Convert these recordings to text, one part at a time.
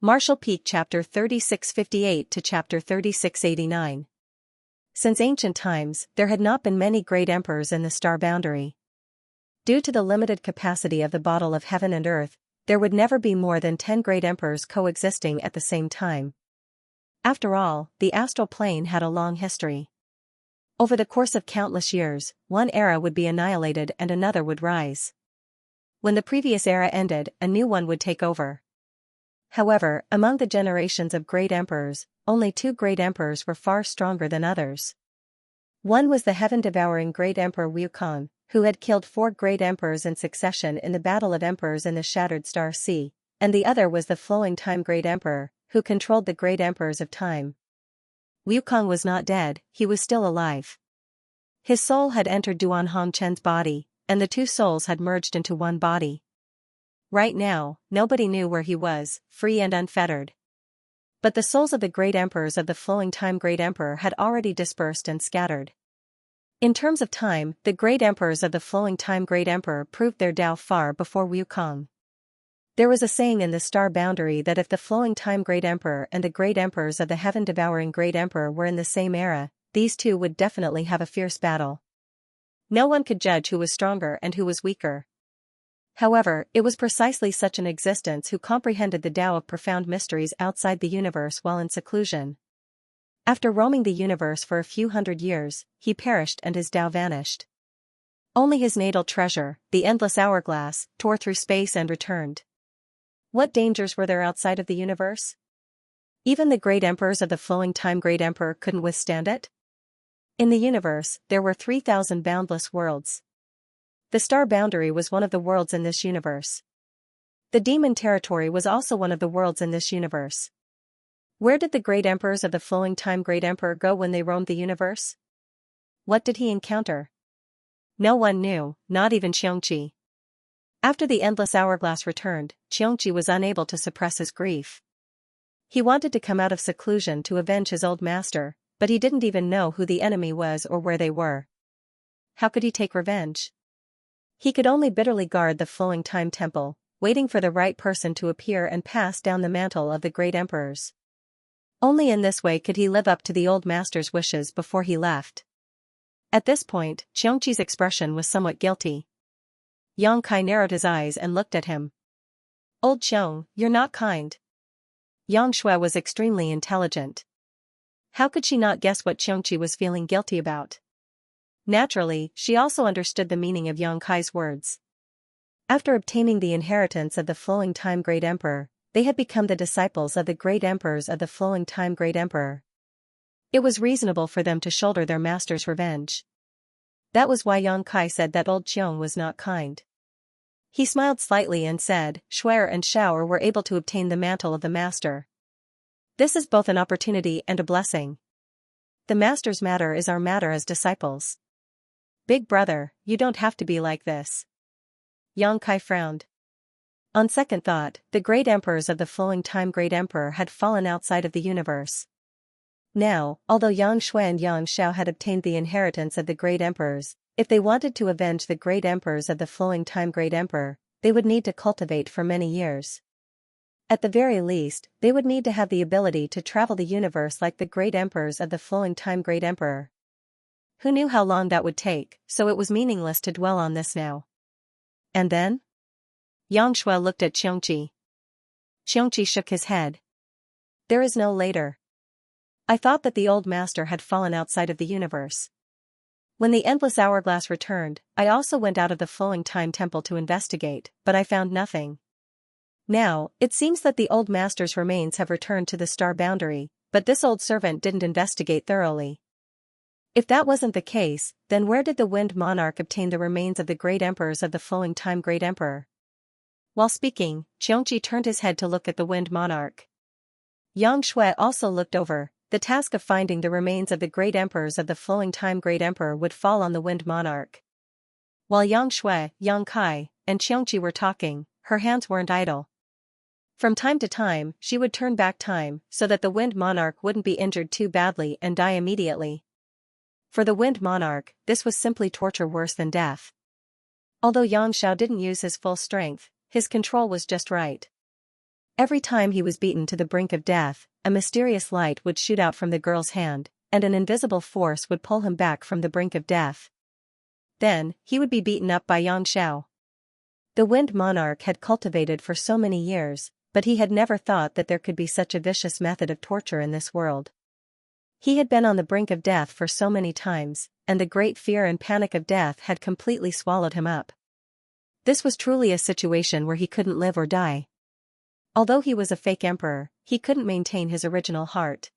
Martial Peak Chapter 3658 to Chapter 3689. Since ancient times, there had not been many great emperors in the star boundary. Due to the limited capacity of the bottle of heaven and earth, there would never be more than 10 great emperors coexisting at the same time. After all, the astral plane had a long history. Over the course of countless years, one era would be annihilated and another would rise. When the previous era ended, a new one would take over. However, among the generations of great emperors, only 2 great emperors were far stronger than others. One was the heaven-devouring great emperor Wukong, who had killed 4 great emperors in succession in the Battle of Emperors in the Shattered Star Sea, and the other was the flowing time great emperor, who controlled the great emperors of time. Wukong was not dead, he was still alive. His soul had entered Duan Hongchen's body, and the 2 souls had merged into one body. Right now, nobody knew where he was, free and unfettered. But the souls of the great emperors of the flowing time great emperor had already dispersed and scattered. In terms of time, the great emperors of the flowing time great emperor proved their Tao far before Wukong. There was a saying in the star boundary that if the flowing time great emperor and the great emperors of the heaven-devouring great emperor were in the same era, these 2 would definitely have a fierce battle. No one could judge who was stronger and who was weaker. However, it was precisely such an existence who comprehended the Tao of profound mysteries outside the universe while in seclusion. After roaming the universe for a few hundred years, he perished and his Tao vanished. Only his natal treasure, the endless hourglass, tore through space and returned. What dangers were there outside of the universe? Even the great emperors of the flowing time great emperor couldn't withstand it? In the universe, there were 3,000 boundless worlds. The star boundary was one of the worlds in this universe. The demon territory was also one of the worlds in this universe. Where did the great emperors of the flowing time great emperor go when they roamed the universe? What did he encounter? No one knew, not even Xianxia. After the endless hourglass returned, Xianxia was unable to suppress his grief. He wanted to come out of seclusion to avenge his old master, but he didn't even know who the enemy was or where they were. How could he take revenge? He could only bitterly guard the flowing time temple, waiting for the right person to appear and pass down the mantle of the great emperors. Only in this way could he live up to the old master's wishes before he left. At this point, Xianxi's expression was somewhat guilty. Yang Kai narrowed his eyes and looked at him. "Old Xiong, you're not kind." Yang Shui was extremely intelligent. How could she not guess what Xianxia was feeling guilty about? Naturally, she also understood the meaning of Yang Kai's words. After obtaining the inheritance of the flowing time great emperor, they had become the disciples of the great emperors of the flowing time great emperor. It was reasonable for them to shoulder their master's revenge. That was why Yang Kai said that old Xiong was not kind. He smiled slightly and said, "Shuer and Shaoer were able to obtain the mantle of the master. This is both an opportunity and a blessing. The master's matter is our matter as disciples. Big brother, you don't have to be like this." Yang Kai frowned. On second thought, the great emperors of the flowing time great emperor had fallen outside of the universe. Now, although Yang Shui and Yang Shao had obtained the inheritance of the great emperors, if they wanted to avenge the great emperors of the flowing time great emperor, they would need to cultivate for many years. At the very least, they would need to have the ability to travel the universe like the great emperors of the flowing time great emperor. Who knew how long that would take, so it was meaningless to dwell on this now. And then? Yang Shui looked at Xianxia. Xianxia shook his head. "There is no later. I thought that the old master had fallen outside of the universe. When the endless hourglass returned, I also went out of the flowing time temple to investigate, but I found nothing. Now, it seems that the old master's remains have returned to the star boundary, but this old servant didn't investigate thoroughly. If that wasn't the case, then where did the Wind Monarch obtain the remains of the great emperors of the flowing time great emperor?" While speaking, Xianxia turned his head to look at the Wind Monarch. Yang Shui also looked over. The task of finding the remains of the great emperors of the flowing time great emperor would fall on the Wind Monarch. While Yang Shui, Yang Kai, and Xianxia were talking, her hands weren't idle. From time to time, she would turn back time so that the Wind Monarch wouldn't be injured too badly and die immediately. For the Wind Monarch, this was simply torture worse than death. Although Yang Shao didn't use his full strength, his control was just right. Every time he was beaten to the brink of death, a mysterious light would shoot out from the girl's hand, and an invisible force would pull him back from the brink of death. Then, he would be beaten up by Xianxia. The Wind Monarch had cultivated for so many years, but he had never thought that there could be such a vicious method of torture in this world. He had been on the brink of death for so many times, and the great fear and panic of death had completely swallowed him up. This was truly a situation where he couldn't live or die. Although he was a fake emperor, he couldn't maintain his original heart.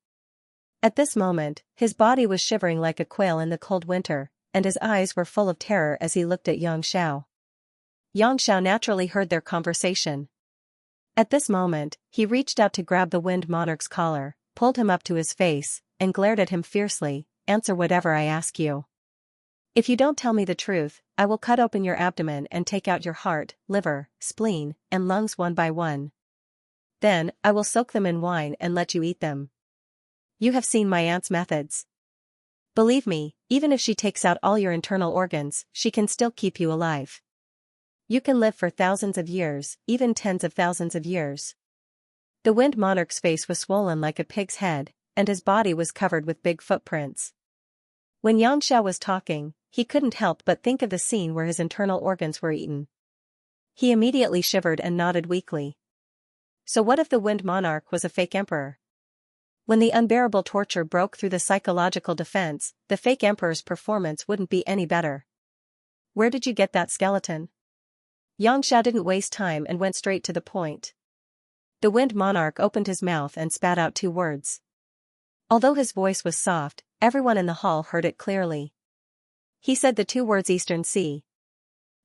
At this moment, his body was shivering like a quail in the cold winter, and his eyes were full of terror as he looked at Xianxia. Xianxia naturally heard their conversation. At this moment, he reached out to grab the Wind Monarch's collar, pulled him up to his face, and glared at him fiercely. "Answer whatever I ask you. If you don't tell me the truth, I will cut open your abdomen and take out your heart, liver, spleen, and lungs one by one. Then, I will soak them in wine and let you eat them. You have seen my aunt's methods. Believe me, even if she takes out all your internal organs, she can still keep you alive. You can live for thousands of years, even tens of thousands of years." The Wind Monarch's face was swollen like a pig's head, and his body was covered with big footprints. When Xianxia was talking, he couldn't help but think of the scene where his internal organs were eaten. He immediately shivered and nodded weakly. So what if the Wind Monarch was a fake emperor? When the unbearable torture broke through the psychological defense, the fake emperor's performance wouldn't be any better. "Where did you get that skeleton?" Xianxia didn't waste time and went straight to the point. The Wind Monarch opened his mouth and spat out 2 words. Although his voice was soft, everyone in the hall heard it clearly. He said the 2 words Eastern Sea.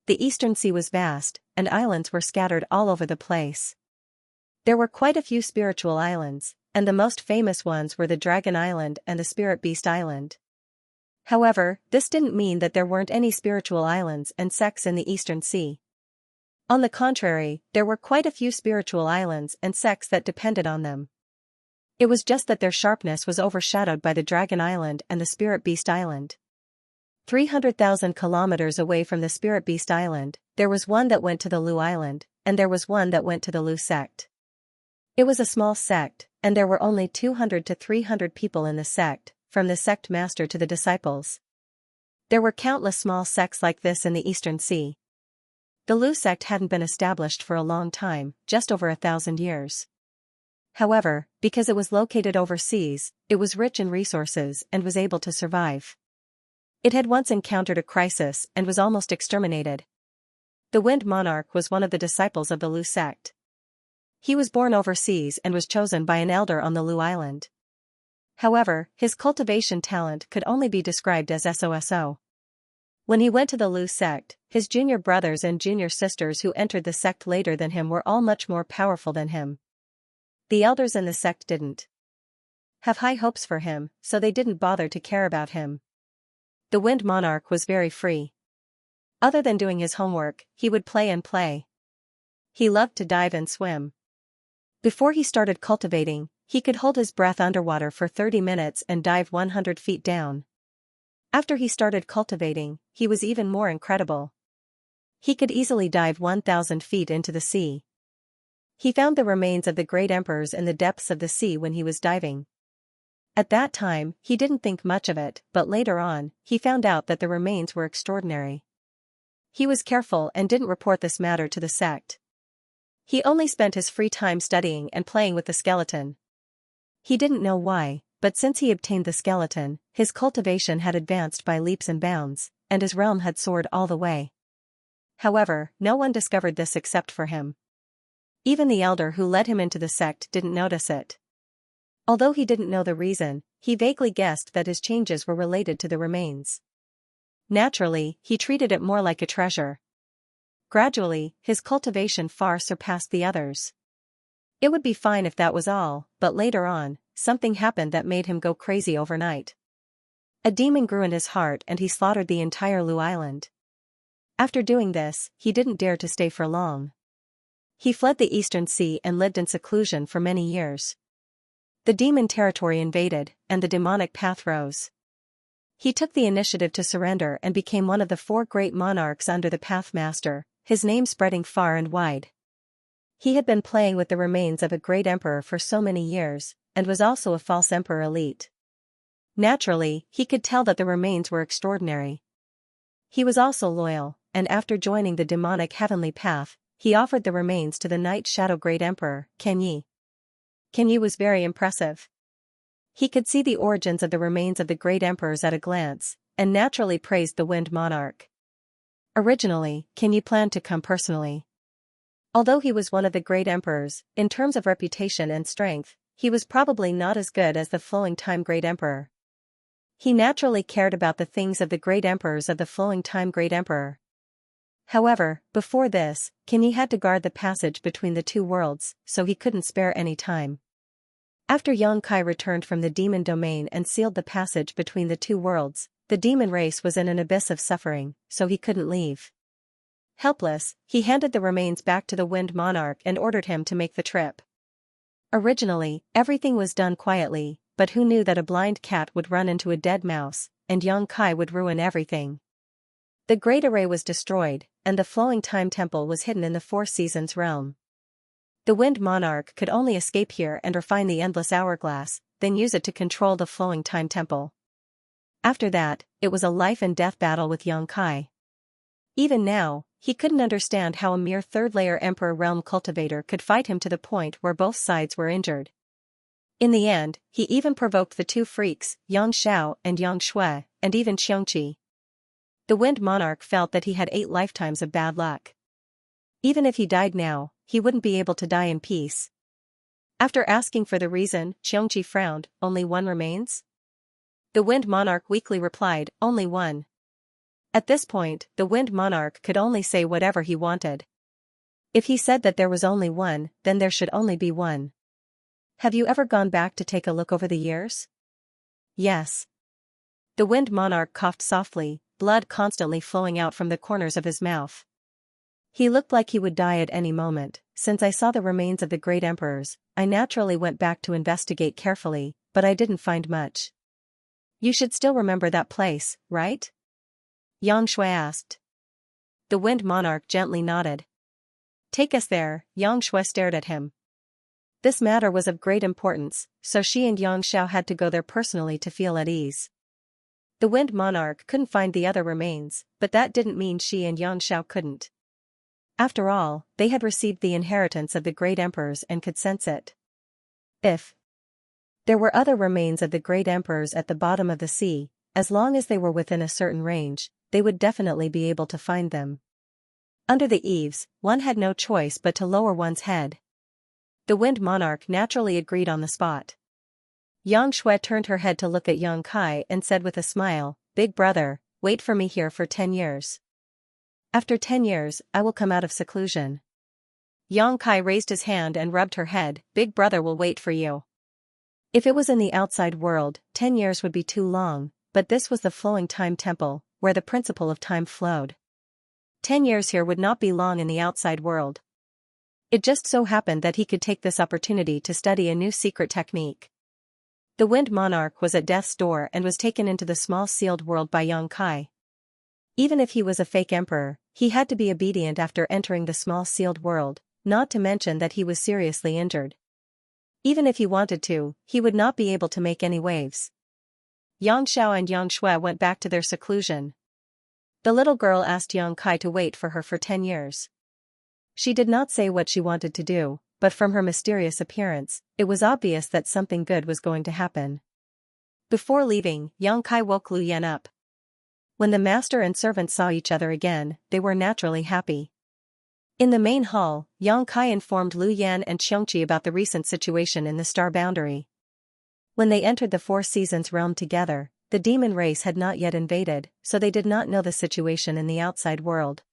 The Eastern Sea was vast, and islands were scattered all over the place. There were quite a few spiritual islands, and the most famous ones were the Dragon Island and the Spirit Beast Island. However, this didn't mean that there weren't any spiritual islands and sects in the Eastern Sea. On the contrary, there were quite a few spiritual islands and sects that depended on them. It was just that their sharpness was overshadowed by the Dragon Island and the Spirit Beast Island. 300,000 kilometers away from the Spirit Beast Island, there was one that went to the Lu Island, and there was one that went to the Lu sect. It was a small sect, and there were only 200 to 300 people in the sect, from the sect master to the disciples. There were countless small sects like this in the Eastern Sea. The Lu sect hadn't been established for a long time, just over 1,000 years. However, because it was located overseas, it was rich in resources and was able to survive. It had once encountered a crisis and was almost exterminated. The Wind Monarch was one of the disciples of the Lu sect. He was born overseas and was chosen by an elder on the Lu Island. However, his cultivation talent could only be described as SOSO. When he went to the Lu sect, his junior brothers and junior sisters who entered the sect later than him were all much more powerful than him. The elders in the sect didn't have high hopes for him, so they didn't bother to care about him. The Wind Monarch was very free. Other than doing his homework, he would play and play. He loved to dive and swim. Before he started cultivating, he could hold his breath underwater for 30 minutes and dive 100 feet down. After he started cultivating, he was even more incredible. He could easily dive 1,000 feet into the sea. He found the remains of the great emperors in the depths of the sea when he was diving. At that time, he didn't think much of it, but later on, he found out that the remains were extraordinary. He was careful and didn't report this matter to the sect. He only spent his free time studying and playing with the skeleton. He didn't know why, but since he obtained the skeleton, his cultivation had advanced by leaps and bounds, and his realm had soared all the way. However, no one discovered this except for him. Even the elder who led him into the sect didn't notice it. Although he didn't know the reason, he vaguely guessed that his changes were related to the remains. Naturally, he treated it more like a treasure. Gradually, his cultivation far surpassed the others. It would be fine if that was all, but later on, something happened that made him go crazy overnight. A demon grew in his heart and he slaughtered the entire Lu Island. After doing this, he didn't dare to stay for long. He fled the Eastern Sea and lived in seclusion for many years. The demon territory invaded, and the demonic path rose. He took the initiative to surrender and became one of the 4 great monarchs under the Path Master, his name spreading far and wide. He had been playing with the remains of a great emperor for so many years, and was also a false emperor elite. Naturally, he could tell that the remains were extraordinary. He was also loyal, and after joining the demonic heavenly path, he offered the remains to the Night Shadow Great Emperor, Xianxia. Xianxia was very impressive. He could see the origins of the remains of the great emperors at a glance, and naturally praised the Wind Monarch. Originally, Xianxia planned to come personally. Although he was one of the great emperors, in terms of reputation and strength, he was probably not as good as the Flowing Time Great Emperor. He naturally cared about the things of the great emperors of the Flowing Time Great Emperor. However, before this, Xianxia had to guard the passage between the two worlds, so he couldn't spare any time. After Xianxia returned from the demon domain and sealed the passage between the two worlds, the demon race was in an abyss of suffering, so he couldn't leave. Helpless, he handed the remains back to the Wind Monarch and ordered him to make the trip. Originally, everything was done quietly, but who knew that a blind cat would run into a dead mouse, and Xianxia would ruin everything. The Great Array was destroyed, and the Flowing Time Temple was hidden in the Four Seasons realm. The Wind Monarch could only escape here and refine the Endless Hourglass, then use it to control the Flowing Time Temple. After that, it was a life-and-death battle with Xianxia. Even now, he couldn't understand how a mere third-layer Emperor Realm Cultivator could fight him to the point where both sides were injured. In the end, he even provoked the two freaks, Xianxia and Xianxia, and even Xianxia. The Wind Monarch felt that he had 8 lifetimes of bad luck. Even if he died now, he wouldn't be able to die in peace. After asking for the reason, Xianxia frowned. "Only one remains?" The Wind Monarch weakly replied, "Only one." At this point, the Wind Monarch could only say whatever he wanted. If he said that there was only one, then there should only be one. Have you ever gone back to take a look over the years? Yes. The Wind Monarch coughed softly, blood constantly flowing out from the corners of his mouth. He looked like he would die at any moment. Since I saw the remains of the great emperors, I naturally went back to investigate carefully, but I didn't find much. You should still remember that place, right? Xianxia asked. The Wind Monarch gently nodded. Take us there, Xianxia stared at him. This matter was of great importance, so she and Xianxia had to go there personally to feel at ease. The Wind Monarch couldn't find the other remains, but that didn't mean she and Xianxia couldn't. After all, they had received the inheritance of the great emperors and could sense it. If there were other remains of the great emperors at the bottom of the sea, as long as they were within a certain range, they would definitely be able to find them. Under the eaves, one had no choice but to lower one's head. The Wind Monarch naturally agreed on the spot. Xianxia turned her head to look at Xianxia and said with a smile, "Big brother, wait for me here for 10 years. After 10 years, I will come out of seclusion." Xianxia raised his hand and rubbed her head. "Big brother will wait for you." If it was in the outside world, 10 years would be too long, but this was the Flowing Time Temple, where the principle of time flowed. 10 years here would not be long in the outside world. It just so happened that he could take this opportunity to study a new secret technique. The Wind Monarch was at death's door and was taken into the small sealed world by Xianxia. Even if he was a fake emperor, he had to be obedient after entering the small sealed world, not to mention that he was seriously injured. Even if he wanted to, he would not be able to make any waves. Xianxia and Xianxia went back to their seclusion. The little girl asked Xianxia to wait for her for 10 years. She did not say what she wanted to do, but from her mysterious appearance, it was obvious that something good was going to happen. Before leaving, Xianxia woke Lu Yan up. When the master and servant saw each other again, they were naturally happy. In the main hall, Xianxia informed Lu Yan and Xianxia about the recent situation in the star boundary. When they entered the Four Seasons realm together, the demon race had not yet invaded, so they did not know the situation in the outside world.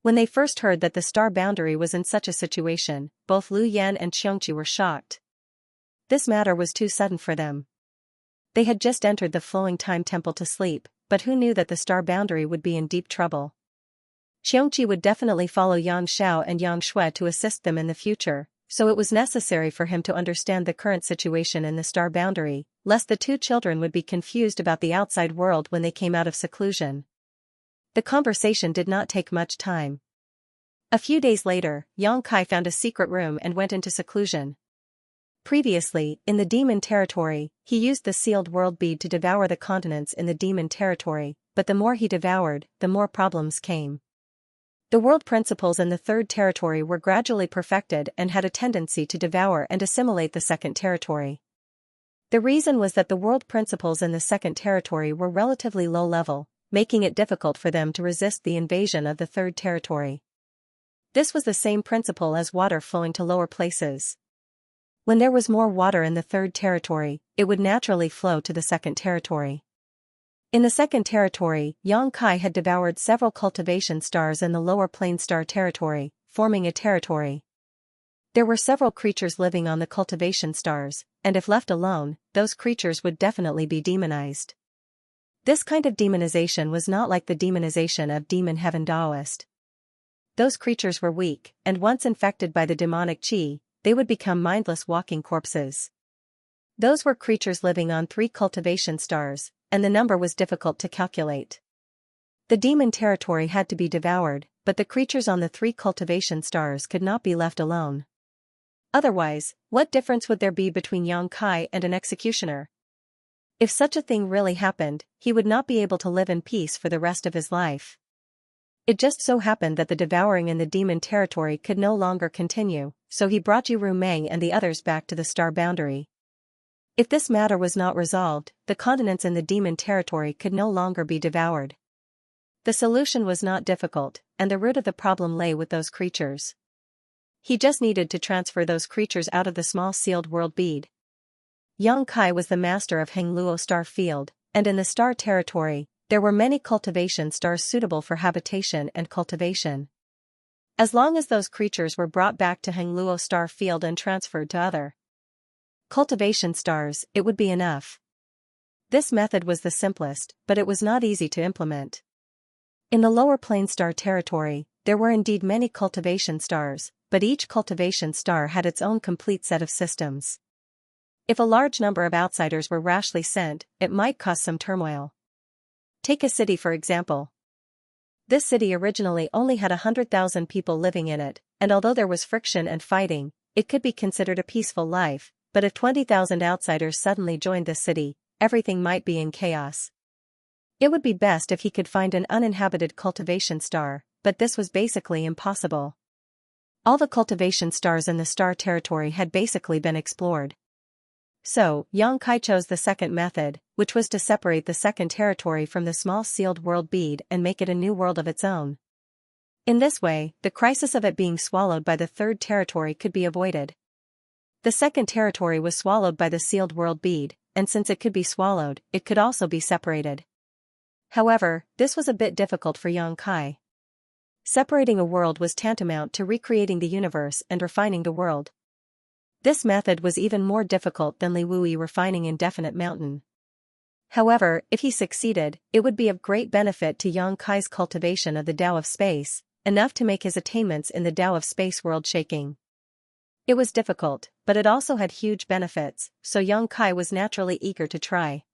When they first heard that the star boundary was in such a situation, both Lu Yan and Xianxia were shocked. This matter was too sudden for them. They had just entered the Flowing Time Temple to sleep, but who knew that the star boundary would be in deep trouble? Xianxia would definitely follow Xianxia and Xianxia to assist them in the future, so it was necessary for him to understand the current situation in the star boundary, lest the two children would be confused about the outside world when they came out of seclusion. The conversation did not take much time. A few days later, Yang Kai found a secret room and went into seclusion. Previously, in the demon territory, he used the sealed world bead to devour the continents in the demon territory, but the more he devoured, the more problems came. The world principles in the third territory were gradually perfected and had a tendency to devour and assimilate the second territory. The reason was that the world principles in the second territory were relatively low level, making it difficult for them to resist the invasion of the third territory. This was the same principle as water flowing to lower places. When there was more water in the third territory, it would naturally flow to the second territory. In the second territory, Yang Kai had devoured several cultivation stars in the lower plane star territory, forming a territory. There were several creatures living on the cultivation stars, and if left alone, those creatures would definitely be demonized. This kind of demonization was not like the demonization of demon heaven Taoist. Those creatures were weak, and once infected by the demonic qi, they would become mindless walking corpses. Those were creatures living on 3 cultivation stars, and the number was difficult to calculate. The demon territory had to be devoured, but the creatures on the 3 cultivation stars could not be left alone. Otherwise, what difference would there be between Yang Kai and an executioner? If such a thing really happened, he would not be able to live in peace for the rest of his life. It just so happened that the devouring in the demon territory could no longer continue, so he brought Yu Meng and the others back to the star boundary. If this matter was not resolved, the continents in the demon territory could no longer be devoured. The solution was not difficult, and the root of the problem lay with those creatures. He just needed to transfer those creatures out of the small sealed world bead. Yang Kai was the master of Hengluo star field, and in the star territory, there were many cultivation stars suitable for habitation and cultivation. As long as those creatures were brought back to Hengluo star field and transferred to other cultivation stars, it would be enough. This method was the simplest, but it was not easy to implement. In the lower plane star territory, there were indeed many cultivation stars, but each cultivation star had its own complete set of systems. If a large number of outsiders were rashly sent, it might cause some turmoil. Take a city for example. This city originally only had 100,000 people living in it, and although there was friction and fighting, it could be considered a peaceful life, but if 20,000 outsiders suddenly joined this city, everything might be in chaos. It would be best if he could find an uninhabited cultivation star, but this was basically impossible. All the cultivation stars in the star territory had basically been explored. So, Yang Kai chose the second method, which was to separate the second territory from the small sealed world bead and make it a new world of its own. In this way, the crisis of it being swallowed by the third territory could be avoided. The second territory was swallowed by the sealed world bead, and since it could be swallowed, it could also be separated. However, this was a bit difficult for Yang Kai. Separating a world was tantamount to recreating the universe and refining the world. This method was even more difficult than Li Wui refining Indefinite Mountain. However, if he succeeded, it would be of great benefit to Yang Kai's cultivation of the Tao of Space, enough to make his attainments in the Tao of Space world shaking. It was difficult, but it also had huge benefits, so Yang Kai was naturally eager to try.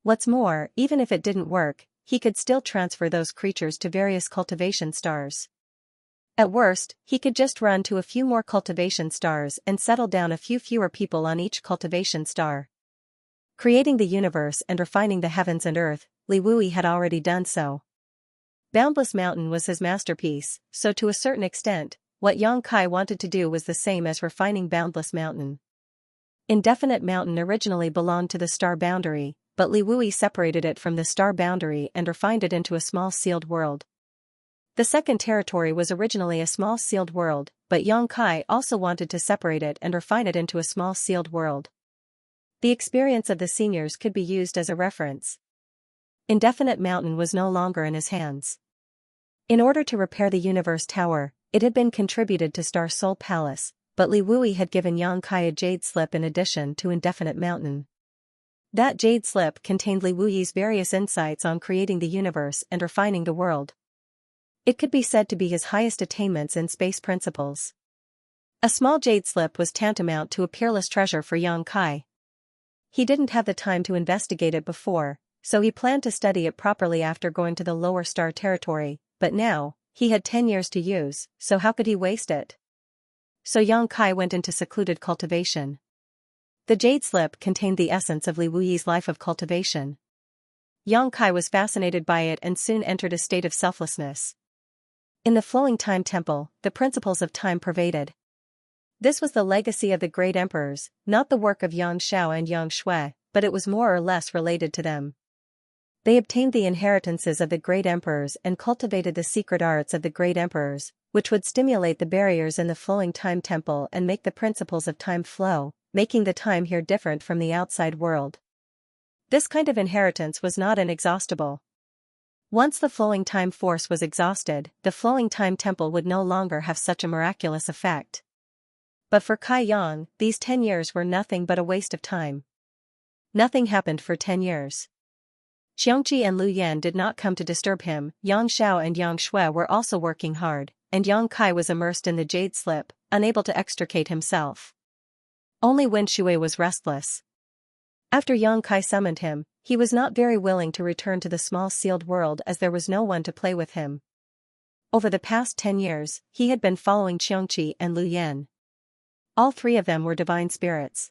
What's more, even if it didn't work, he could still transfer those creatures to various cultivation stars. At worst, he could just run to a few more cultivation stars and settle down a few fewer people on each cultivation star. Creating the universe and refining the heavens and earth, Li Wui had already done so. Boundless Mountain was his masterpiece, so to a certain extent, what Yang Kai wanted to do was the same as refining Boundless Mountain. Indefinite Mountain originally belonged to the star boundary, but Li Wui separated it from the star boundary and refined it into a small sealed world. The second territory was originally a small sealed world, but Yang Kai also wanted to separate it and refine it into a small sealed world. The experience of the seniors could be used as a reference. Indefinite Mountain was no longer in his hands. In order to repair the Universe Tower, it had been contributed to Star Soul Palace, but Li Wui had given Yang Kai a jade slip in addition to Indefinite Mountain. That jade slip contained Li Wui's various insights on creating the universe and refining the world. It could be said to be his highest attainments in space principles. A small jade slip was tantamount to a peerless treasure for Yang Kai. He didn't have the time to investigate it before, so he planned to study it properly after going to the lower star territory, but now, He had 10 years to use, so how could he waste it? So Yang Kai went into secluded cultivation. The jade slip contained the essence of Li Wuyi's life of cultivation. Yang Kai was fascinated by it and soon entered a state of selflessness. In the flowing time temple, the principles of time pervaded. This was the legacy of the great emperors, not the work of Yang Xiao and Yang Shui, but it was more or less related to them. They obtained the inheritances of the great emperors and cultivated the secret arts of the great emperors, which would stimulate the barriers in the flowing time temple and make the principles of time flow, making the time here different from the outside world. This kind of inheritance was not inexhaustible. Once the flowing time force was exhausted, the flowing time temple would no longer have such a miraculous effect. But for Kai Yang, these 10 years were nothing but a waste of time. Nothing happened for 10 years. Xianxia and Lu Yan did not come to disturb him. Yang Xiao and Yang Shui were also working hard, and Yang Kai was immersed in the jade slip, unable to extricate himself. Only Wen Shui was restless. After Yang Kai summoned him, he was not very willing to return to the small sealed world as there was no one to play with him. Over the past 10 years, he had been following Xianxia and Lu Yan. All three of them were divine spirits.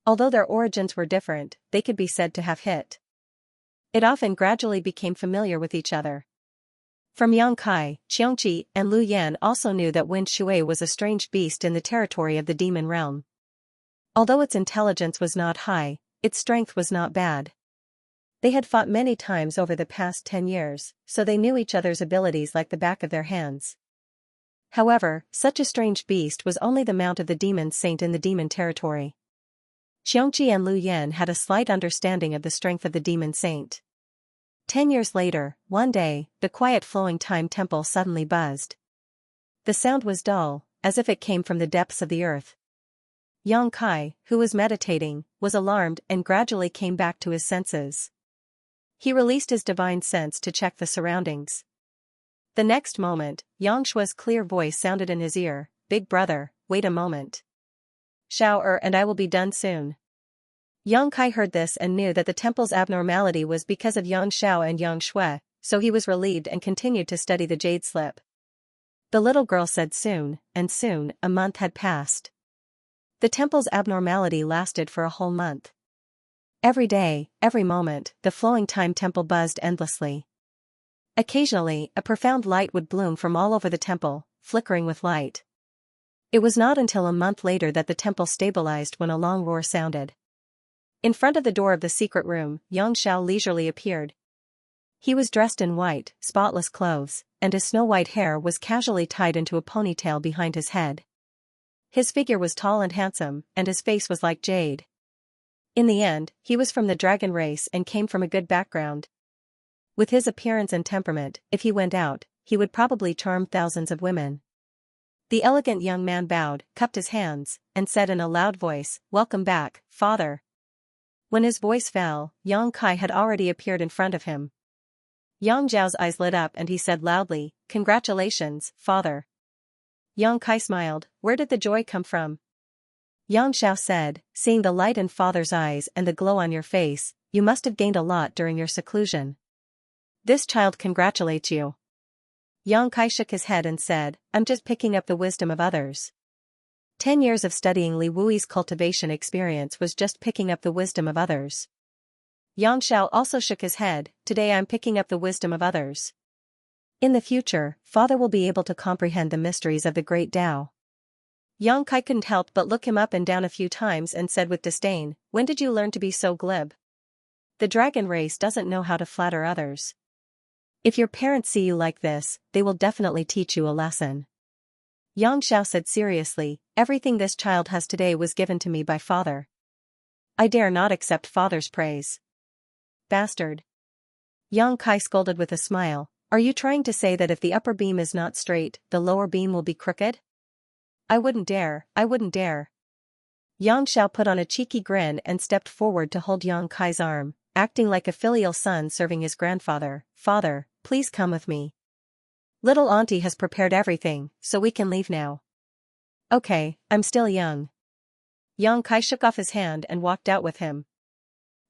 Although their origins were different, they could be said to have hit it off and gradually became familiar with each other. From Yang Kai, Xianxia and Lu Yan also knew that Wen Shui was a strange beast in the territory of the demon realm. Although its intelligence was not high, its strength was not bad. They had fought many times over the past 10 years, so they knew each other's abilities like the back of their hands. However, such a strange beast was only the mount of the demon saint in the demon territory. Xianxia and Lu Yan had a slight understanding of the strength of the demon saint. 10 years later, one day, the quiet flowing time temple suddenly buzzed. The sound was dull, as if it came from the depths of the earth. Yang Kai, who was meditating, was alarmed and gradually came back to his senses. He released his divine sense to check the surroundings. The next moment, Yang Shui's clear voice sounded in his ear, "Big brother, wait a moment. Xiao and I will be done soon." Yang Kai heard this and knew that the temple's abnormality was because of Yang Xiao and Yang Shui, so he was relieved and continued to study the jade slip. The little girl said soon, and soon, a month had passed. The temple's abnormality lasted for a whole month. Every day, every moment, the flowing time temple buzzed endlessly. Occasionally, a profound light would bloom from all over the temple, flickering with light. It was not until a month later that the temple stabilized when a long roar sounded. In front of the door of the secret room, Yang Xiao leisurely appeared. He was dressed in white, spotless clothes, and his snow-white hair was casually tied into a ponytail behind his head. His figure was tall and handsome, and his face was like jade. In the end, he was from the dragon race and came from a good background. With his appearance and temperament, if he went out, he would probably charm thousands of women. The elegant young man bowed, cupped his hands, and said in a loud voice, "Welcome back, father." When his voice fell, Yang Kai had already appeared in front of him. Yang Zhao's eyes lit up and he said loudly, "Congratulations, father." Yang Kai smiled, "Where did the joy come from?" Yang Xiao said, "Seeing the light in father's eyes and the glow on your face, you must have gained a lot during your seclusion. This child congratulates you." Yang Kai shook his head and said, "I'm just picking up the wisdom of others." 10 years of studying Li Wuyi's cultivation experience was just picking up the wisdom of others. Yang Xiao also shook his head, "Today I'm picking up the wisdom of others. In the future, father will be able to comprehend the mysteries of the great Tao." Yang Kai couldn't help but look him up and down a few times and said with disdain, "When did you learn to be so glib? The dragon race doesn't know how to flatter others. If your parents see you like this, they will definitely teach you a lesson." Yang Xiao said seriously, "Everything this child has today was given to me by father. I dare not accept father's praise." "Bastard." Yang Kai scolded with a smile, "Are you trying to say that if the upper beam is not straight, the lower beam will be crooked? I wouldn't dare, I wouldn't dare." Yang Xiao put on a cheeky grin and stepped forward to hold Yang Kai's arm, acting like a filial son serving his grandfather. "Father, please come with me. Little auntie has prepared everything, so we can leave now." "Okay, I'm still young." Yang Kai shook off his hand and walked out with him.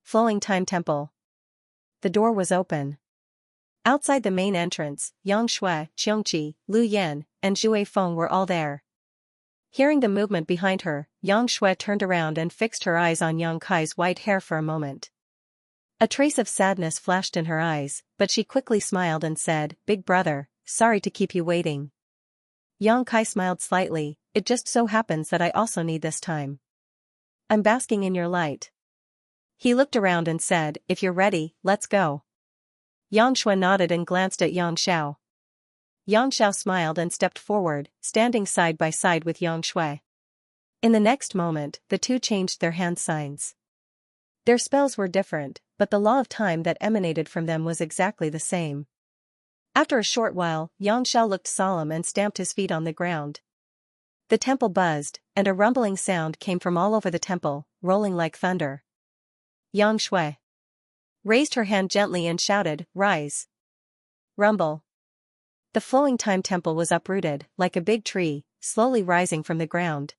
Flowing Time Temple. The door was open. Outside the main entrance, Yang Shui, Xianxia, Lu Yan, and Zhui Feng were all there. Hearing the movement behind her, Yang Shui turned around and fixed her eyes on Yang Kai's white hair for a moment. A trace of sadness flashed in her eyes, but she quickly smiled and said, "Big brother, sorry to keep you waiting." Yang Kai smiled slightly, "It just so happens that I also need this time. I'm basking in your light." He looked around and said, "If you're ready, let's go." Yang Shui nodded and glanced at Yang Xiao. Yang Xiao smiled and stepped forward, standing side by side with Yang Shui. In the next moment, the two changed their hand signs. Their spells were different, but the law of time that emanated from them was exactly the same. After a short while, Yang Xiao looked solemn and stamped his feet on the ground. The temple buzzed, and a rumbling sound came from all over the temple, rolling like thunder. Yang Shui raised her hand gently and shouted, "Rise." Rumble. The flowing time temple was uprooted, like a big tree, slowly rising from the ground.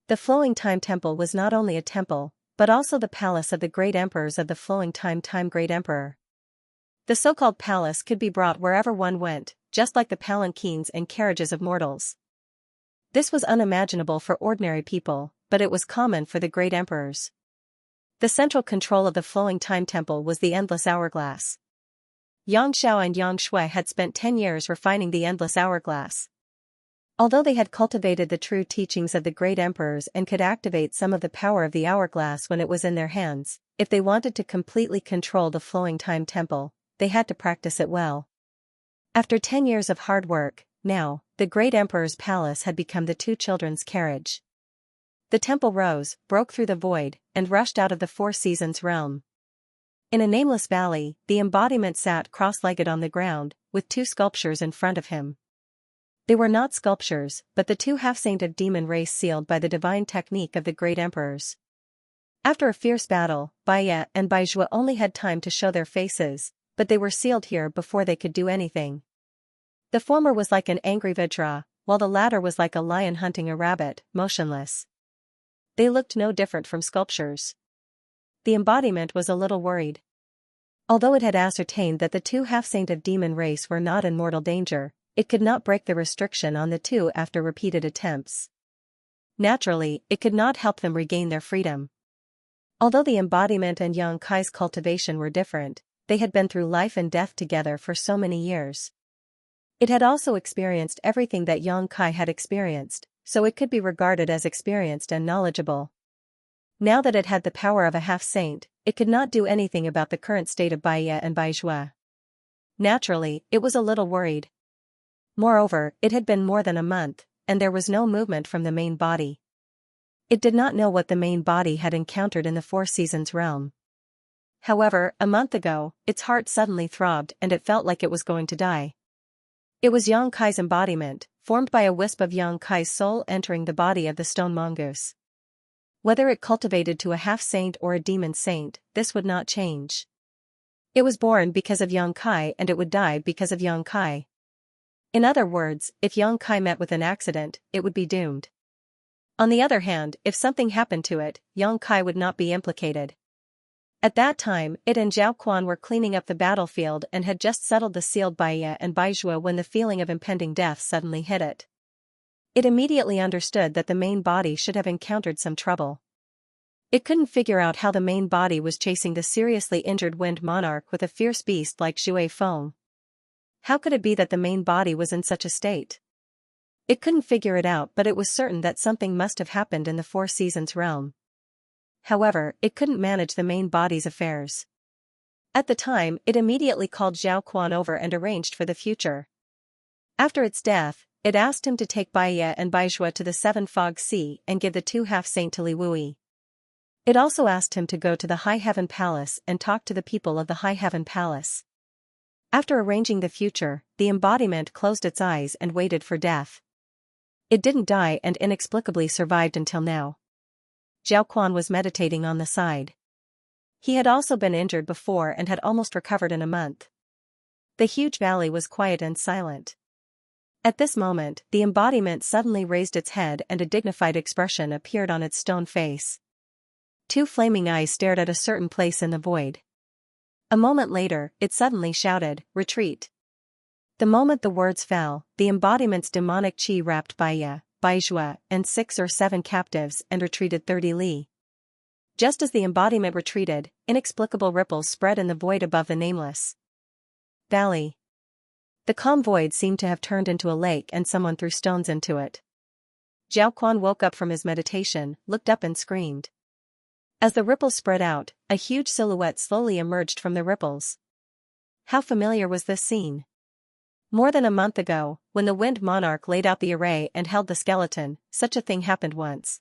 The flowing time temple was not only a temple, but also the palace of the great emperors of the flowing time great emperor. The so-called palace could be brought wherever one went, just like the palanquins and carriages of mortals. This was unimaginable for ordinary people, but it was common for the great emperors. The central control of the flowing time temple was the endless hourglass. Yang Xiao and Yang Shui had spent 10 years refining the endless hourglass. Although they had cultivated the true teachings of the great emperors and could activate some of the power of the hourglass when it was in their hands, if they wanted to completely control the flowing time temple, they had to practice it well. After 10 years of hard work, now, the great emperor's palace had become the two children's carriage. The temple rose, broke through the void, and rushed out of the Four Seasons realm. In a nameless valley, the embodiment sat cross-legged on the ground, with two sculptures in front of him. They were not sculptures, but the two half-saint of demon race sealed by the divine technique of the great emperors. After a fierce battle, Baiye and Baizhua only had time to show their faces, but they were sealed here before they could do anything. The former was like an angry Vajra, while the latter was like a lion hunting a rabbit, motionless. They looked no different from sculptures. The embodiment was a little worried. Although it had ascertained that the two half-saint of demon race were not in mortal danger, it could not break the restriction on the two after repeated attempts. Naturally, it could not help them regain their freedom. Although the embodiment and Yang Kai's cultivation were different, they had been through life and death together for so many years. It had also experienced everything that Yang Kai had experienced, so it could be regarded as experienced and knowledgeable. Now that it had the power of a half-saint, it could not do anything about the current state of Baiye and Baizhua. Naturally, it was a little worried. Moreover, it had been more than a month, and there was no movement from the main body. It did not know what the main body had encountered in the Four Seasons realm. However, a month ago, its heart suddenly throbbed and it felt like it was going to die. It was Yang Kai's embodiment, formed by a wisp of Yang Kai's soul entering the body of the stone mongoose. Whether it cultivated to a half-saint or a demon saint, this would not change. It was born because of Yang Kai and it would die because of Yang Kai. In other words, if Yang Kai met with an accident, it would be doomed. On the other hand, if something happened to it, Yang Kai would not be implicated. At that time, it and Zhao Quan were cleaning up the battlefield and had just settled the sealed Baiye and Baizhua when the feeling of impending death suddenly hit it. It immediately understood that the main body should have encountered some trouble. It couldn't figure out how the main body was chasing the seriously injured wind monarch with a fierce beast like Zhui Feng. How could it be that the main body was in such a state? It couldn't figure it out, but it was certain that something must have happened in the Four Seasons realm. However, it couldn't manage the main body's affairs. At the time, it immediately called Zhao Quan over and arranged for the future. After its death, it asked him to take Baiye and Baizhua to the Seven Fog Sea and give the two half-saint to Li Wui. It also asked him to go to the High Heaven Palace and talk to the people of the High Heaven Palace. After arranging the future, the embodiment closed its eyes and waited for death. It didn't die and inexplicably survived until now. Zhao Quan was meditating on the side. He had also been injured before and had almost recovered in a month. The huge valley was quiet and silent. At this moment, the embodiment suddenly raised its head and a dignified expression appeared on its stone face. Two flaming eyes stared at a certain place in the void. A moment later, it suddenly shouted, "Retreat." The moment the words fell, the embodiment's demonic chi wrapped Baiya, Baizhua, and 6 or 7 captives and retreated 30 li. Just as the embodiment retreated, inexplicable ripples spread in the void above the nameless valley. The calm void seemed to have turned into a lake and someone threw stones into it. Zhao Quan woke up from his meditation, looked up and screamed. As the ripples spread out, a huge silhouette slowly emerged from the ripples. How familiar was this scene? More than a month ago, when the Wind Monarch laid out the array and held the skeleton, such a thing happened once.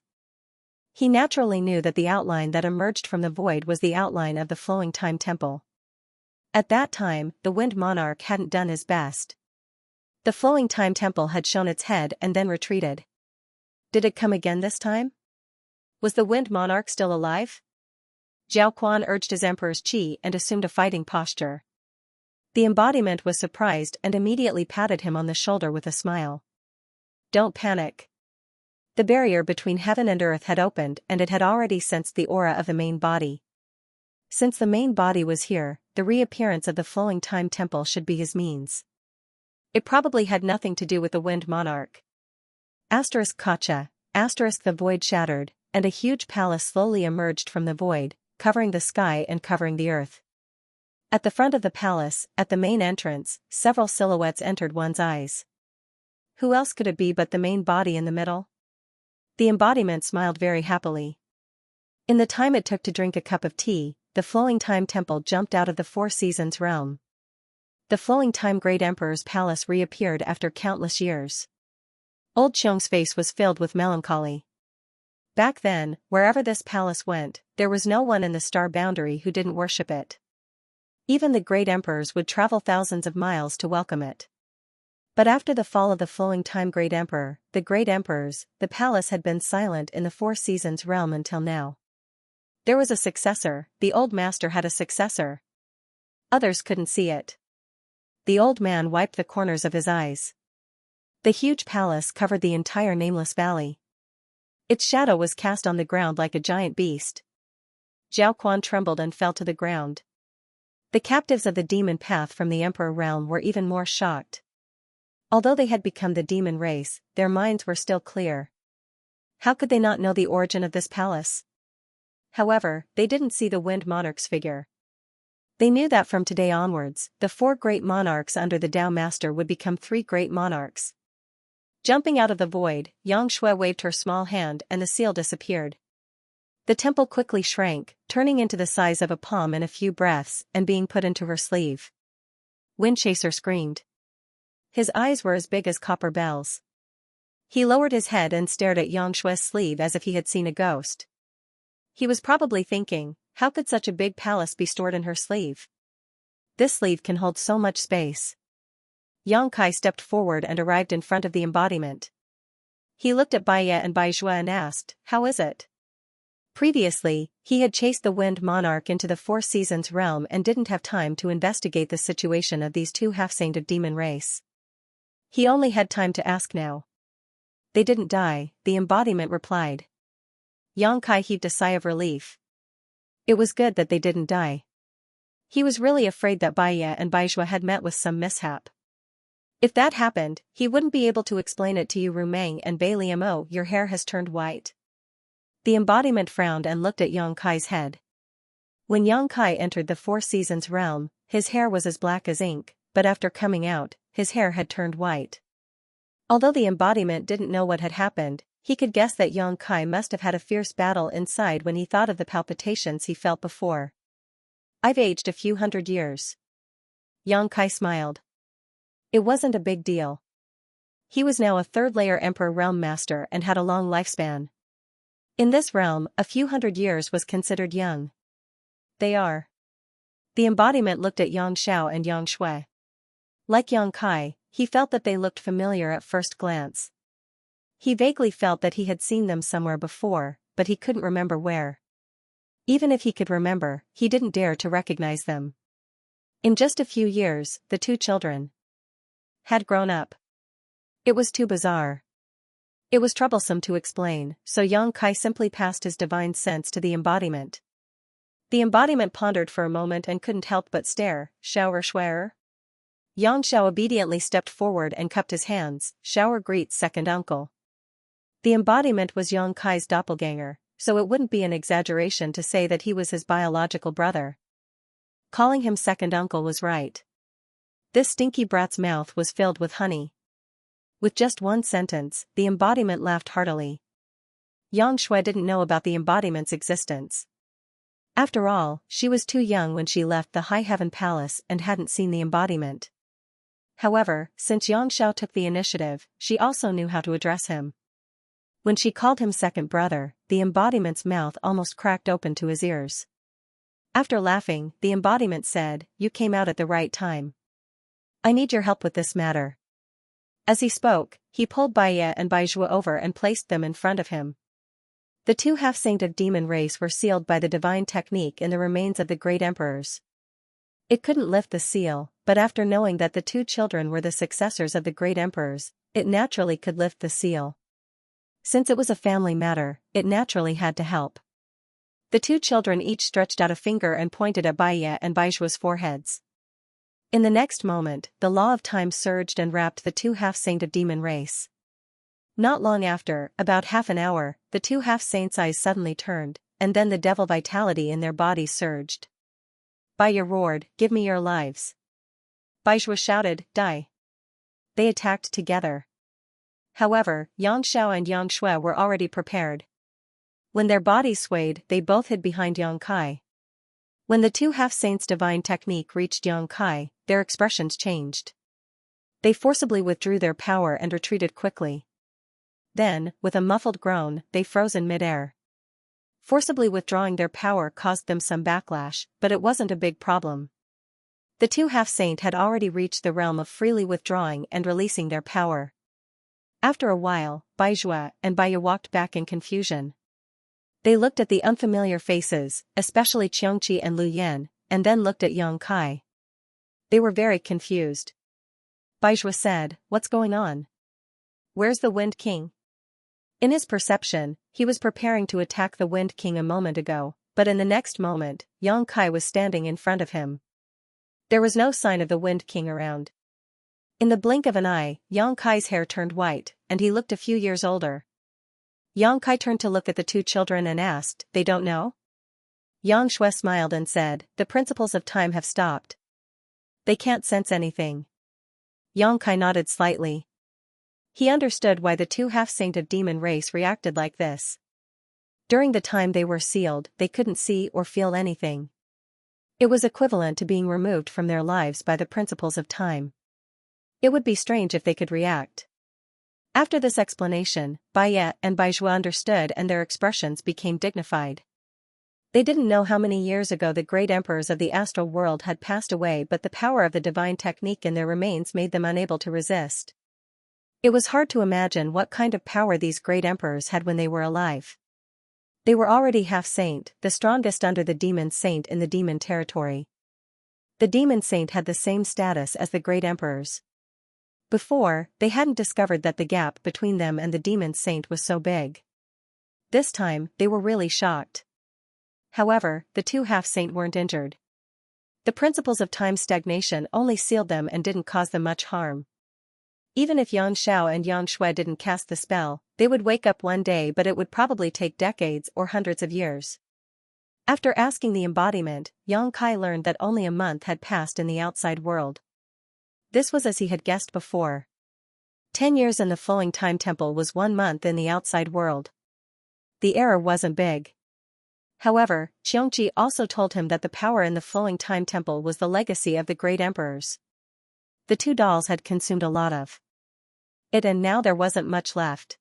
He naturally knew that the outline that emerged from the void was the outline of the flowing time temple. At that time, the Wind Monarch hadn't done his best. The flowing time temple had shown its head and then retreated. Did it come again this time? Was the Wind Monarch still alive? Zhao Quan urged his emperor's qi and assumed a fighting posture. The embodiment was surprised and immediately patted him on the shoulder with a smile. Don't panic. The barrier between heaven and earth had opened and it had already sensed the aura of the main body. Since the main body was here, the reappearance of the flowing time temple should be his means. It probably had nothing to do with the Wind Monarch. Kacha, the void shattered, and a huge palace slowly emerged from the void, covering the sky and covering the earth. At the front of the palace, at the main entrance, several silhouettes entered one's eyes. Who else could it be but the main body in the middle? The embodiment smiled very happily. In the time it took to drink a cup of tea, the flowing time temple jumped out of the Four Seasons realm. The flowing time Great Emperor's palace reappeared after countless years. Old Xiong's face was filled with melancholy. Back then, wherever this palace went, there was no one in the star boundary who didn't worship it. Even the great emperors would travel thousands of miles to welcome it. But after the fall of the flowing time great emperor, the great emperors, the palace had been silent in the Four Seasons realm until now. There was a successor, the old master had a successor. Others couldn't see it. The old man wiped the corners of his eyes. The huge palace covered the entire nameless valley. Its shadow was cast on the ground like a giant beast. Zhao Quan trembled and fell to the ground. The captives of the demon path from the emperor realm were even more shocked. Although they had become the demon race, their minds were still clear. How could they not know the origin of this palace? However, they didn't see the Wind Monarch's figure. They knew that from today onwards, the 4 great monarchs under the Tao Master would become 3 great monarchs. Jumping out of the void, Xianxia waved her small hand and the seal disappeared. The temple quickly shrank, turning into the size of a palm in a few breaths and being put into her sleeve. Windchaser screamed. His eyes were as big as copper bells. He lowered his head and stared at Xiangshui's sleeve as if he had seen a ghost. He was probably thinking, how could such a big palace be stored in her sleeve? This sleeve can hold so much space. Yang Kai stepped forward and arrived in front of the embodiment. He looked at Baiya and Baizhua and asked, "How is it?" Previously, he had chased the Wind Monarch into the Four Seasons realm and didn't have time to investigate the situation of these 2 half-saints of demon race. He only had time to ask now. "They didn't die," the embodiment replied. Yang Kai heaved a sigh of relief. It was good that they didn't die. He was really afraid that Baiya and Baizhua had met with some mishap. If that happened, he wouldn't be able to explain it to you. Rumeng and Bailiamo, your hair has turned white. The embodiment frowned and looked at Yang Kai's head. When Yang Kai entered the Four Seasons realm, his hair was as black as ink, but after coming out, his hair had turned white. Although the embodiment didn't know what had happened, he could guess that Yang Kai must have had a fierce battle inside when he thought of the palpitations he felt before. "I've aged a few hundred years." Yang Kai smiled. It wasn't a big deal. He was now a 3rd-layer Emperor Realm Master and had a long lifespan. In this realm, a few hundred years was considered young. "They are." The embodiment looked at Yang Xiao and Yang Shui. Like Yang Kai, he felt that they looked familiar at first glance. He vaguely felt that he had seen them somewhere before, but he couldn't remember where. Even if he could remember, he didn't dare to recognize them. In just a few years, the 2 children had grown up. It was too bizarre. It was troublesome to explain, so Yang Kai simply passed his divine sense to the embodiment. The embodiment pondered for a moment and couldn't help but stare. Shower Schwer? Xianxia obediently stepped forward and cupped his hands. Shower greets second uncle. The embodiment was Yang Kai's doppelganger, so it wouldn't be an exaggeration to say that he was his biological brother. Calling him second uncle was right. This stinky brat's mouth was filled with honey. With just one sentence, the embodiment laughed heartily. Yang Shui didn't know about the embodiment's existence. After all, she was too young when she left the High Heaven Palace and hadn't seen the embodiment. However, since Yang Xiao took the initiative, she also knew how to address him. When she called him second brother, the embodiment's mouth almost cracked open to his ears. After laughing, the embodiment said, "You came out at the right time. I need your help with this matter." As he spoke, he pulled Baiye and Baizhua over and placed them in front of him. The two half-saint of demon race were sealed by the divine technique in the remains of the great emperors. It couldn't lift the seal, but after knowing that the two children were the successors of the great emperors, it naturally could lift the seal. Since it was a family matter, it naturally had to help. The two children each stretched out a finger and pointed at Baiye and Baizhua's foreheads. In the next moment, the law of time surged and wrapped the two half-saint of demon race. Not long after, about half an hour, the two half-saints' eyes suddenly turned, and then the devil vitality in their bodies surged. Baiye roared, "Give me your lives." Baizhua shouted, "Die." They attacked together. However, Yang Xiao and Yang Shui were already prepared. When their bodies swayed, they both hid behind Yang Kai. When the two half-saints' divine technique reached Yang Kai, their expressions changed. They forcibly withdrew their power and retreated quickly. Then, with a muffled groan, they froze in midair. Forcibly withdrawing their power caused them some backlash, but it wasn't a big problem. The two half-saint had already reached the realm of freely withdrawing and releasing their power. After a while, Baizhua and Baiye walked back in confusion. They looked at the unfamiliar faces, especially Xianxia and Lu Yan, and then looked at Yang Kai. They were very confused. Baizhua said, "What's going on? Where's the Wind King?" In his perception, he was preparing to attack the Wind King a moment ago, but in the next moment, Yang Kai was standing in front of him. There was no sign of the Wind King around. In the blink of an eye, Yang Kai's hair turned white, and he looked a few years older. Yang Kai turned to look at the two children and asked, "They don't know?" Yang Shui smiled and said, "The principles of time have stopped. They can't sense anything." Yang Kai nodded slightly. He understood why the two half-saint of demon race reacted like this. During the time they were sealed, they couldn't see or feel anything. It was equivalent to being removed from their lives by the principles of time. It would be strange if they could react. After this explanation, Baiye and Baizhua understood and their expressions became dignified. They didn't know how many years ago the great emperors of the astral world had passed away, but the power of the divine technique in their remains made them unable to resist. It was hard to imagine what kind of power these great emperors had when they were alive. They were already half-saint, the strongest under the demon saint in the demon territory. The demon saint had the same status as the great emperors. Before, they hadn't discovered that the gap between them and the demon saint was so big. This time, they were really shocked. However, the two half-saint weren't injured. The principles of time stagnation only sealed them and didn't cause them much harm. Even if Yang Xiao and Yang Shui didn't cast the spell, they would wake up one day, but it would probably take decades or hundreds of years. After asking the embodiment, Yang Kai learned that only a month had passed in the outside world. This was as he had guessed before. 10 years in the flowing time temple was 1 month in the outside world. The error wasn't big. However, Xianxia also told him that the power in the flowing time temple was the legacy of the great emperors. The two dolls had consumed a lot of it, and now there wasn't much left.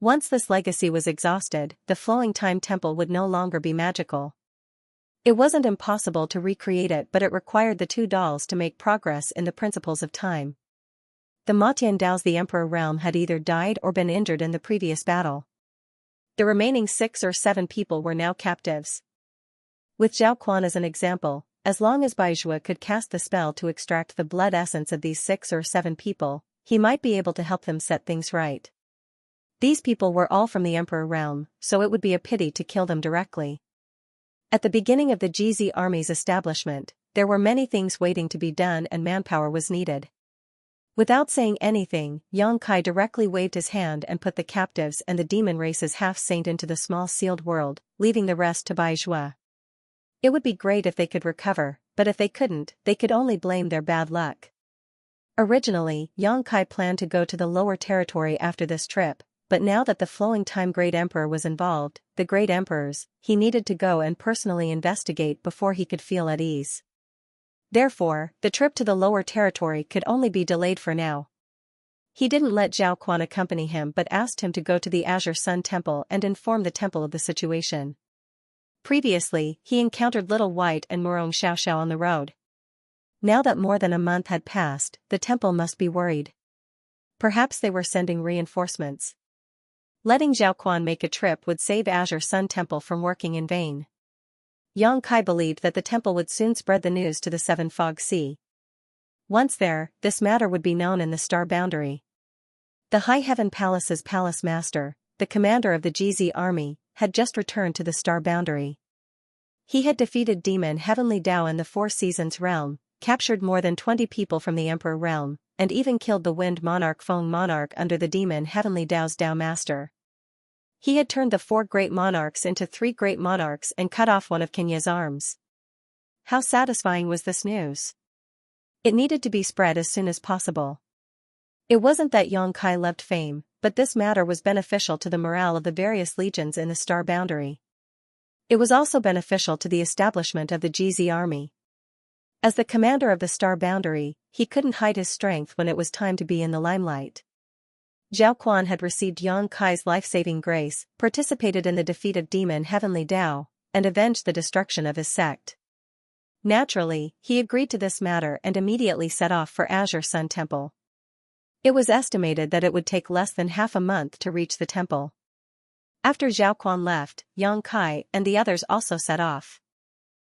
Once this legacy was exhausted, the flowing time temple would no longer be magical. It wasn't impossible to recreate it, but it required the two dolls to make progress in the principles of time. The Matian Dao's the Emperor realm had either died or been injured in the previous battle. The remaining 6 or 7 people were now captives. With Zhao Quan as an example, as long as Baizhua could cast the spell to extract the blood essence of these 6 or 7 people, he might be able to help them set things right. These people were all from the Emperor realm, so it would be a pity to kill them directly. At the beginning of the GZ army's establishment, there were many things waiting to be done and manpower was needed. Without saying anything, Yang Kai directly waved his hand and put the captives and the demon race's half-saint into the small sealed world, leaving the rest to Bai Zhua. It would be great if they could recover, but if they couldn't, they could only blame their bad luck. Originally, Yang Kai planned to go to the lower territory after this trip, but now that the flowing time Great Emperor was involved, the Great Emperors, he needed to go and personally investigate before he could feel at ease. Therefore, the trip to the lower territory could only be delayed for now. He didn't let Zhao Quan accompany him but asked him to go to the Azure Sun Temple and inform the temple of the situation. Previously, he encountered Little White and Murong Xiaoxiao on the road. Now that more than a month had passed, the temple must be worried. Perhaps they were sending reinforcements. Letting Zhao Quan make a trip would save Azure Sun Temple from working in vain. Yang Kai believed that the temple would soon spread the news to the Seven Fog Sea. Once there, this matter would be known in the Star Boundary. The High Heaven Palace's palace master, the commander of the GZ army, had just returned to the Star Boundary. He had defeated Demon Heavenly Dao in the Four Seasons realm, captured more than 20 people from the Emperor realm, and even killed the Wind Monarch Feng Monarch under the Demon Heavenly Dao's Dao Master. He had turned the 4 great monarchs into 3 great monarchs and cut off one of Kenya's arms. How satisfying was this news? It needed to be spread as soon as possible. It wasn't that Yang Kai loved fame, but this matter was beneficial to the morale of the various legions in the Star Boundary. It was also beneficial to the establishment of the GZ army. As the commander of the Star Boundary, he couldn't hide his strength when it was time to be in the limelight. Zhao Quan had received Yang Kai's life-saving grace, participated in the defeat of Demon Heavenly Dao, and avenged the destruction of his sect. Naturally, he agreed to this matter and immediately set off for Azure Sun Temple. It was estimated that it would take less than half a month to reach the temple. After Zhao Quan left, Yang Kai and the others also set off.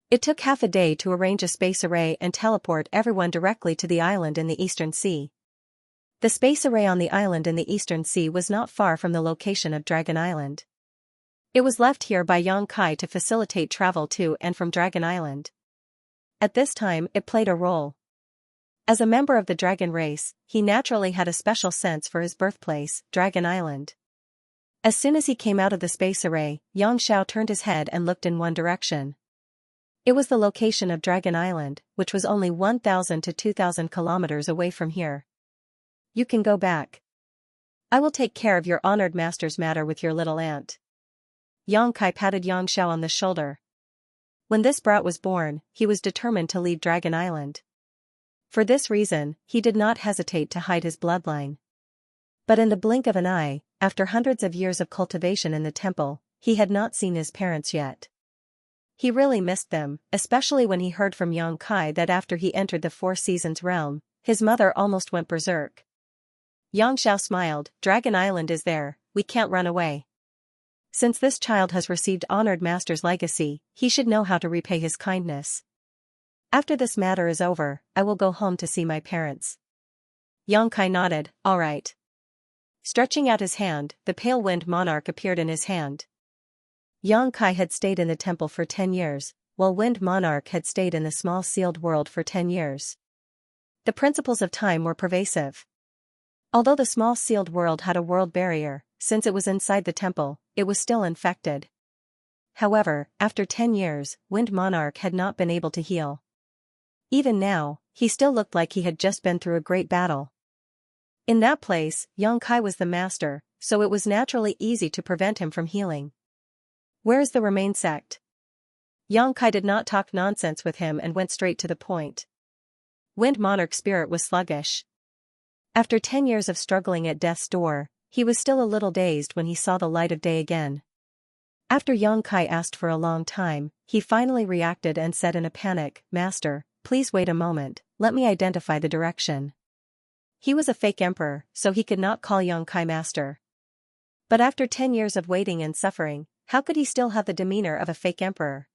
It took half a day to arrange a space array and teleport everyone directly to the island in the Eastern Sea. The space array on the island in the Eastern Sea was not far from the location of Dragon Island. It was left here by Yang Kai to facilitate travel to and from Dragon Island. At this time, it played a role. As a member of the dragon race, he naturally had a special sense for his birthplace, Dragon Island. As soon as he came out of the space array, Yang Xiao turned his head and looked in one direction. It was the location of Dragon Island, which was only 1,000 to 2,000 kilometers away from here. You can go back. I will take care of your honored master's matter with your little aunt. Yang Kai patted Yang Xiao on the shoulder. When this brat was born, he was determined to leave Dragon Island. For this reason, he did not hesitate to hide his bloodline. But in the blink of an eye, after hundreds of years of cultivation in the temple, he had not seen his parents yet. He really missed them, especially when he heard from Yang Kai that after he entered the Four Seasons realm, his mother almost went berserk. Yang Xiao smiled. Dragon Island is there, we can't run away. Since this child has received honored master's legacy, he should know how to repay his kindness. After this matter is over, I will go home to see my parents. Yang Kai nodded, all right. Stretching out his hand, the pale wind monarch appeared in his hand. Yang Kai had stayed in the temple for 10 years, while Wind Monarch had stayed in the small sealed world for 10 years. The principles of time were pervasive. Although the small sealed world had a world barrier, since it was inside the temple, it was still infected. However, after 10 years, Wind Monarch had not been able to heal. Even now, he still looked like he had just been through a great battle. In that place, Yang Kai was the master, so it was naturally easy to prevent him from healing. Where is the Remain sect? Yang Kai did not talk nonsense with him and went straight to the point. Wind Monarch's spirit was sluggish. After 10 years of struggling at death's door, he was still a little dazed when he saw the light of day again. After Yang Kai asked for a long time, he finally reacted and said in a panic, Master, please wait a moment, let me identify the direction. He was a fake emperor, so he could not call Yang Kai master. But after 10 years of waiting and suffering, how could he still have the demeanor of a fake emperor?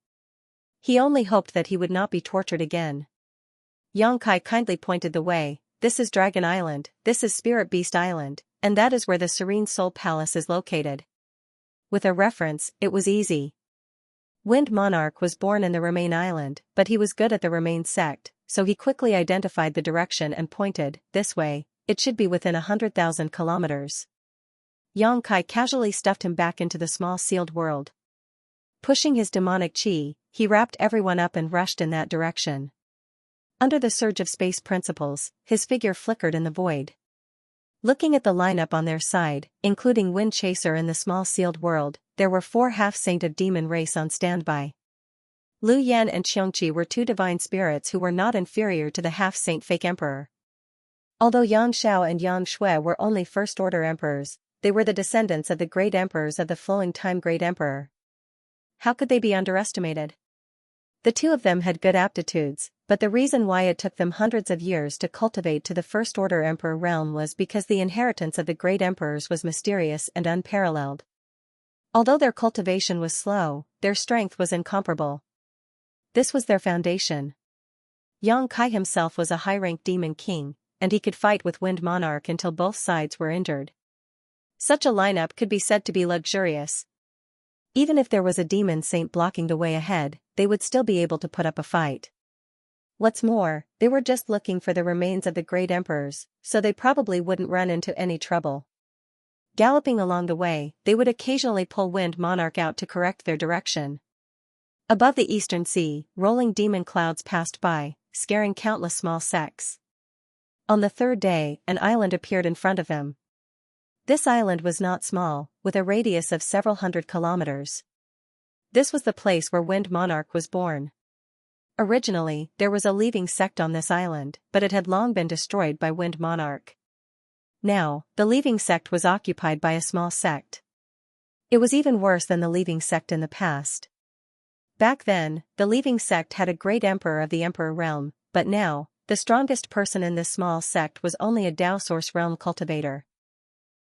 He only hoped that he would not be tortured again. Yang Kai kindly pointed the way. This is Dragon Island, this is Spirit Beast Island, and that is where the Serene Soul Palace is located. With a reference, it was easy. Wind Monarch was born in the Remain Island, but he was good at the Remain sect, so he quickly identified the direction and pointed, "This way, it should be within 100,000 kilometers." Yang Kai casually stuffed him back into the small sealed world. Pushing his demonic chi, he wrapped everyone up and rushed in that direction. Under the surge of space principles, his figure flickered in the void. Looking at the lineup on their side, including Wind Chaser in the small sealed world, there were 4 half-saint of demon race on standby. Lu Yan and Xianxia were 2 divine spirits who were not inferior to the half-saint fake emperor. Although Yang Xiao and Yang Shui were only first-order emperors, they were the descendants of the great emperors of the flowing time great emperor. How could they be underestimated? The 2 of them had good aptitudes, but the reason why it took them hundreds of years to cultivate to the first-order emperor realm was because the inheritance of the great emperors was mysterious and unparalleled. Although their cultivation was slow, their strength was incomparable. This was their foundation. Yang Kai himself was a high-ranked demon king, and he could fight with Wind Monarch until both sides were injured. Such a lineup could be said to be luxurious. Even if there was a demon saint blocking the way ahead, they would still be able to put up a fight. What's more, they were just looking for the remains of the great emperors, so they probably wouldn't run into any trouble. Galloping along the way, they would occasionally pull Wind Monarch out to correct their direction. Above the eastern sea, rolling demon clouds passed by, scaring countless small sects. On the 3rd day, an island appeared in front of him. This island was not small, with a radius of several hundred kilometers. This was the place where Wind Monarch was born. Originally, there was a leaving sect on this island, but it had long been destroyed by Wind Monarch. Now, the leaving sect was occupied by a small sect. It was even worse than the leaving sect in the past. Back then, the leaving sect had a great emperor of the emperor realm, but now, the strongest person in this small sect was only a Dao Source realm cultivator.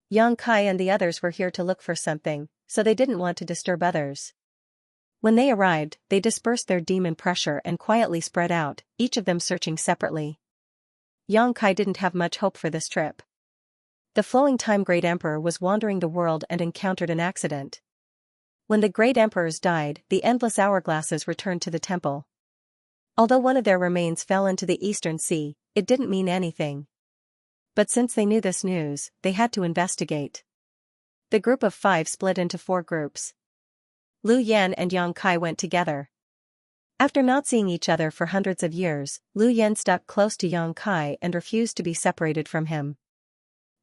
Yang Kai and the others were here to look for something, so they didn't want to disturb others. When they arrived, they dispersed their demon pressure and quietly spread out, each of them searching separately. Yang Kai didn't have much hope for this trip. The flowing time great emperor was wandering the world and encountered an accident. When the great emperors died, the endless hourglasses returned to the temple. Although one of their remains fell into the eastern sea, it didn't mean anything. But since they knew this news, they had to investigate. The group of 5 split into 4 groups. Lu Yan and Yang Kai went together. After not seeing each other for hundreds of years, Lu Yan stuck close to Yang Kai and refused to be separated from him.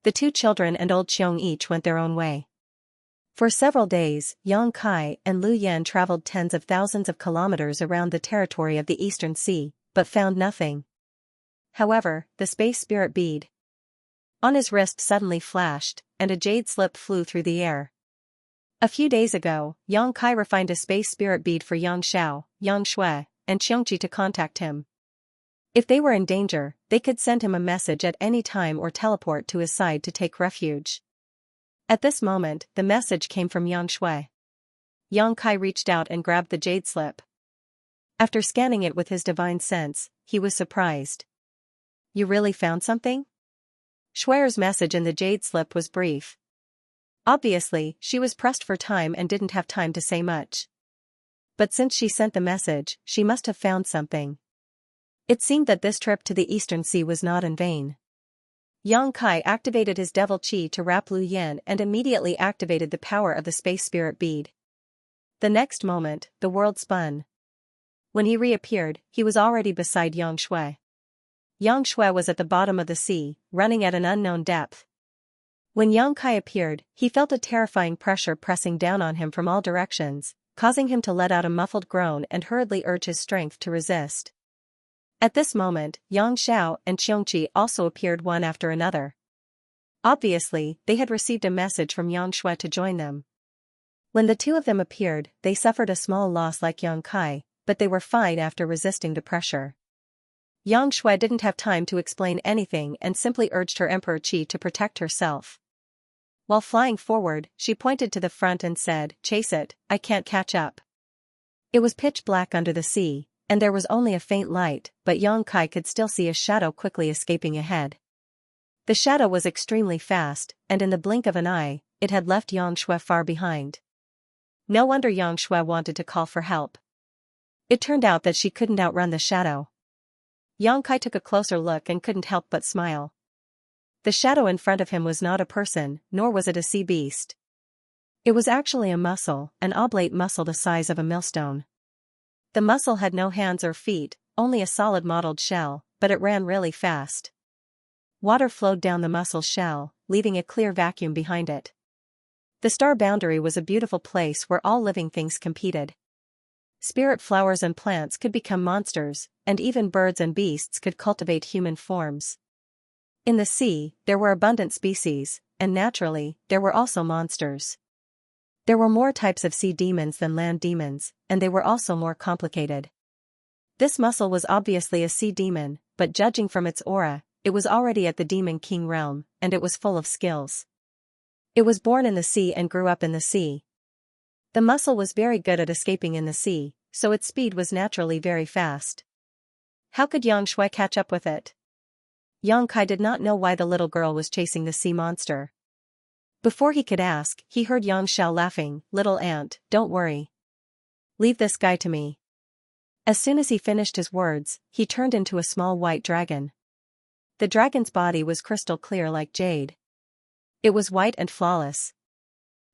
The 2 children and old Xiong each went their own way. For several days, Yang Kai and Lu Yan traveled tens of thousands of kilometers around the territory of the Eastern Sea, but found nothing. However, the space spirit bead on his wrist suddenly flashed, and a jade slip flew through the air. A few days ago, Yang Kai refined a space spirit bead for Yang Xiao, Yang Shui, and Xianxia to contact him. If they were in danger, they could send him a message at any time or teleport to his side to take refuge. At this moment, the message came from Yang Shui. Yang Kai reached out and grabbed the jade slip. After scanning it with his divine sense, he was surprised. "You really found something?" Shui's message in the jade slip was brief. Obviously, she was pressed for time and didn't have time to say much. But since she sent the message, she must have found something. It seemed that this trip to the Eastern Sea was not in vain. Yang Kai activated his devil chi to wrap Lu Yan and immediately activated the power of the space spirit bead. The next moment, the world spun. When he reappeared, he was already beside Yang Shui. Yang Shui was at the bottom of the sea, running at an unknown depth. When Yang Kai appeared, he felt a terrifying pressure pressing down on him from all directions, causing him to let out a muffled groan and hurriedly urge his strength to resist. At this moment, Yang Xiao and Xianxia also appeared one after another. Obviously, they had received a message from Yang Shui to join them. When the 2 of them appeared, they suffered a small loss like Yang Kai, but they were fine after resisting the pressure. Yang Shui didn't have time to explain anything and simply urged her Emperor Qi to protect herself. While flying forward, she pointed to the front and said, "Chase it, I can't catch up." It was pitch black under the sea, and there was only a faint light, but Yang Kai could still see a shadow quickly escaping ahead. The shadow was extremely fast, and in the blink of an eye, it had left Yang Shui far behind. No wonder Xianxia wanted to call for help. It turned out that she couldn't outrun the shadow. Yang Kai took a closer look and couldn't help but smile. The shadow in front of him was not a person, nor was it a sea beast. It was actually a mussel, an oblate mussel the size of a millstone. The mussel had no hands or feet, only a solid mottled shell, but it ran really fast. Water flowed down the mussel's shell, leaving a clear vacuum behind it. The star boundary was a beautiful place where all living things competed. Spirit flowers and plants could become monsters, and even birds and beasts could cultivate human forms. In the sea, there were abundant species, and naturally, there were also monsters. There were more types of sea demons than land demons, and they were also more complicated. This mussel was obviously a sea demon, but judging from its aura, it was already at the Demon King realm, and it was full of skills. It was born in the sea and grew up in the sea. The mussel was very good at escaping in the sea, so its speed was naturally very fast. How could Xianxia catch up with it? Yang Kai did not know why the little girl was chasing the sea monster. Before he could ask, he heard Xianxia laughing, "Little ant, don't worry. Leave this guy to me." As soon as he finished his words, he turned into a small white dragon. The dragon's body was crystal clear like jade. It was white and flawless.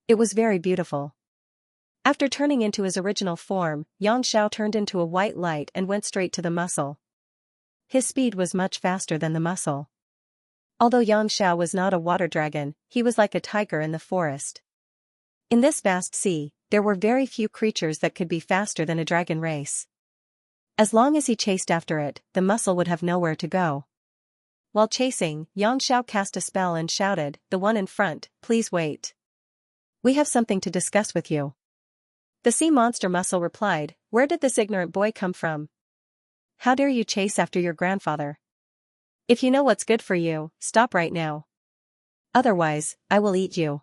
It was very beautiful. After turning into his original form, Xianxia turned into a white light and went straight to the mussel. His speed was much faster than the mussel. Although Xianxia was not a water dragon, he was like a tiger in the forest. In this vast sea, there were very few creatures that could be faster than a dragon race. As long as he chased after it, the mussel would have nowhere to go. While chasing, Xianxia cast a spell and shouted, "The one in front, please wait. We have something to discuss with you." The sea monster mussel replied, "Where did this ignorant boy come from? How dare you chase after your grandfather? If you know what's good for you, stop right now. Otherwise, I will eat you."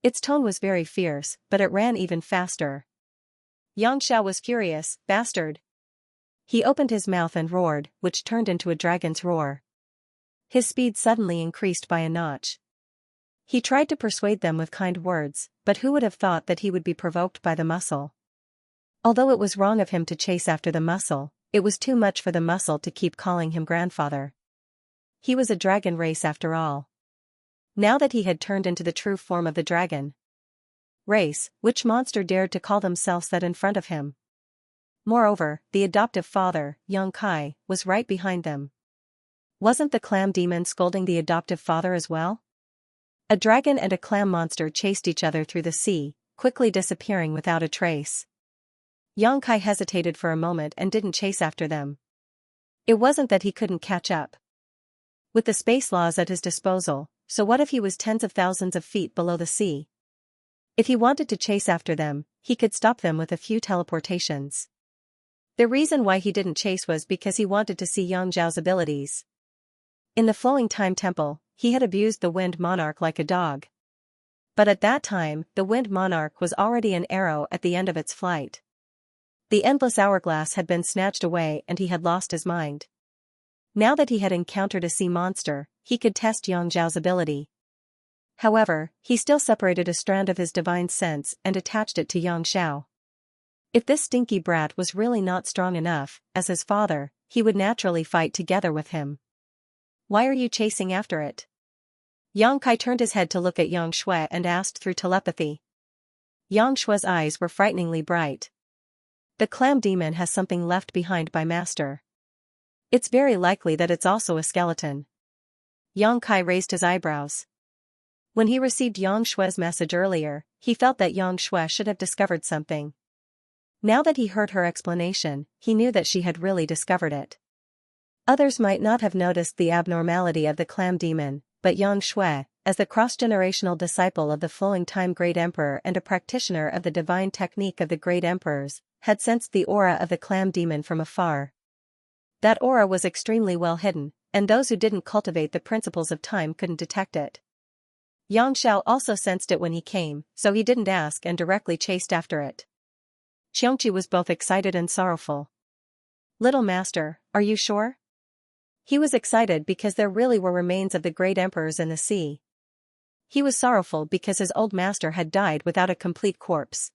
Its tone was very fierce, but it ran even faster. Xianxia was furious, "Bastard." He opened his mouth and roared, which turned into a dragon's roar. His speed suddenly increased by a notch. He tried to persuade them with kind words, but who would have thought that he would be provoked by the mussel? Although it was wrong of him to chase after the mussel, it was too much for the mussel to keep calling him grandfather. He was a dragon race after all. Now that he had turned into the true form of the dragon race, which monster dared to call themselves that in front of him? Moreover, the adoptive father, Yang Kai, was right behind them. Wasn't the clam demon scolding the adoptive father as well? A dragon and a clam monster chased each other through the sea, quickly disappearing without a trace. Yang Kai hesitated for a moment and didn't chase after them. It wasn't that he couldn't catch up with the space laws at his disposal, so what if he was tens of thousands of feet below the sea? If he wanted to chase after them, he could stop them with a few teleportations. The reason why he didn't chase was because he wanted to see Yang Zhao's abilities. In the Flowing Time Temple, he had abused the Wind Monarch like a dog. But at that time, the Wind Monarch was already an arrow at the end of its flight. The endless hourglass had been snatched away and he had lost his mind. Now that he had encountered a sea monster, he could test Yang Zhao's ability. However, he still separated a strand of his divine sense and attached it to Yang Zhao. If this stinky brat was really not strong enough, as his father, he would naturally fight together with him. "Why are you chasing after it?" Yang Kai turned his head to look at Xianxia and asked through telepathy. Xiangshua's eyes were frighteningly bright. "The clam demon has something left behind by master. It's very likely that it's also a skeleton." Yang Kai raised his eyebrows. When he received Yangshua's message earlier, he felt that Xianxia should have discovered something. Now that he heard her explanation, he knew that she had really discovered it. Others might not have noticed the abnormality of the clam demon, but Xianxia, as the cross-generational disciple of the Flowing Time Great Emperor and a practitioner of the divine technique of the Great Emperors, had sensed the aura of the clam demon from afar. That aura was extremely well hidden, and those who didn't cultivate the principles of time couldn't detect it. Yang Xiao also sensed it when he came, so he didn't ask and directly chased after it. Xianxia was both excited and sorrowful. "Little master, are you sure?" He was excited because there really were remains of the great emperors in the sea. He was sorrowful because his old master had died without a complete corpse.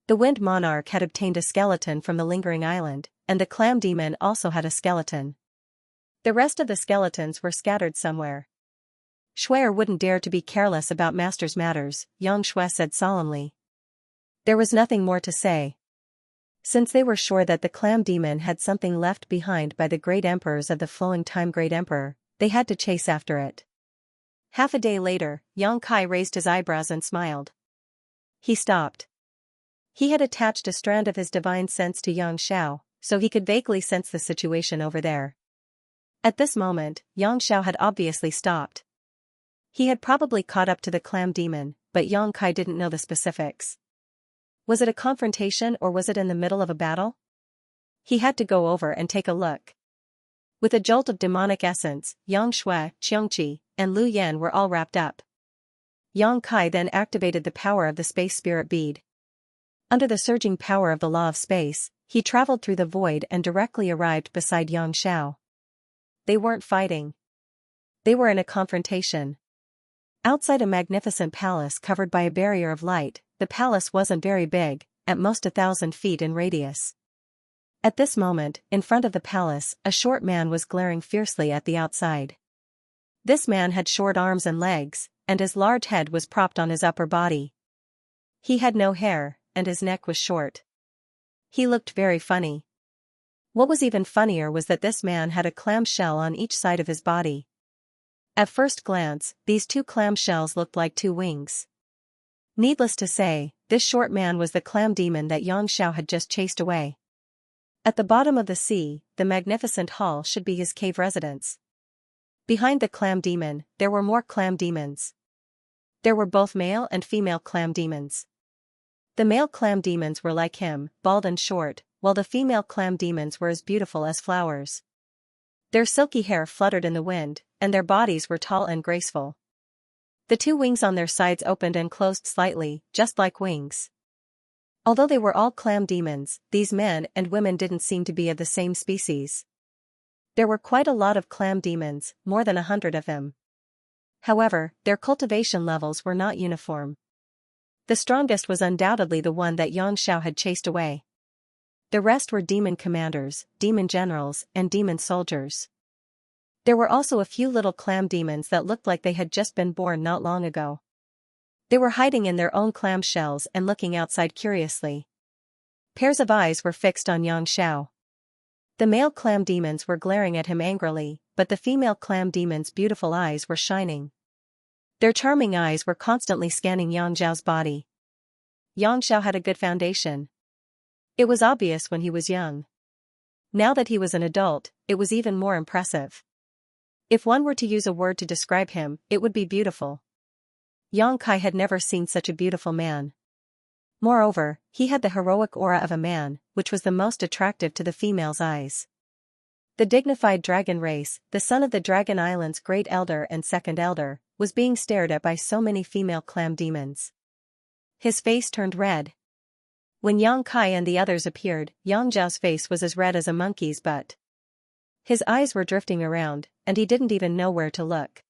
The Wind Monarch had obtained a skeleton from the lingering island, and the clam demon also had a skeleton. The rest of the skeletons were scattered somewhere. Shuer wouldn't dare to be careless about master's matters, Xianxia said solemnly. There was nothing more to say. Since they were sure that the clam demon had something left behind by the great emperors of the flowing time great emperor, they had to chase after it. Half a day later, Yang Kai raised his eyebrows and smiled. He stopped. He had attached a strand of his divine sense to Xiao, so he could vaguely sense the situation over there. At this moment, Xiao had obviously stopped. He had probably caught up to the clam demon, but Yang Kai didn't know the specifics. Was it a confrontation or was it in the middle of a battle? He had to go over and take a look. With a jolt of demonic essence, Yang Shui, Xianxia, and Lu Yan were all wrapped up. Yang Kai then activated the power of the space spirit bead. Under the surging power of the law of space, he traveled through the void and directly arrived beside Xiao. They weren't fighting. They were in a confrontation. Outside a magnificent palace covered by a barrier of light, the palace wasn't very big, at most 1,000 feet in radius. At this moment, in front of the palace, a short man was glaring fiercely at the outside. This man had short arms and legs, and his large head was propped on his upper body. He had no hair, and his neck was short. He looked very funny. What was even funnier was that this man had a clam shell on each side of his body. At first glance, these two clam shells looked like two wings. Needless to say, this short man was the clam demon that Xiao had just chased away. At the bottom of the sea, the magnificent hall should be his cave residence. Behind the clam demon, there were more clam demons. There were both male and female clam demons. The male clam demons were like him, bald and short, while the female clam demons were as beautiful as flowers. Their silky hair fluttered in the wind, and their bodies were tall and graceful. The two wings on their sides opened and closed slightly, just like wings. Although they were all clam demons, these men and women didn't seem to be of the same species. There were quite a lot of clam demons, more than 100 of them. However, their cultivation levels were not uniform. The strongest was undoubtedly the one that Xiao had chased away. The rest were demon commanders, demon generals, and demon soldiers. There were also a few little clam demons that looked like they had just been born not long ago. They were hiding in their own clam shells and looking outside curiously. Pairs of eyes were fixed on Xiao. The male clam demons were glaring at him angrily, but the female clam demons' beautiful eyes were shining. Their charming eyes were constantly scanning Xiao's body. Xiao had a good foundation. It was obvious when he was young. Now that he was an adult, it was even more impressive. If one were to use a word to describe him, it would be beautiful. Yang Kai had never seen such a beautiful man. Moreover, he had the heroic aura of a man, which was the most attractive to the female's eyes. The dignified dragon race, the son of the Dragon Island's great elder and second elder, was being stared at by so many female clam demons. His face turned red. When Yang Kai and the others appeared, Yang Zhao's face was as red as a monkey's butt. His eyes were drifting around, and he didn't even know where to look.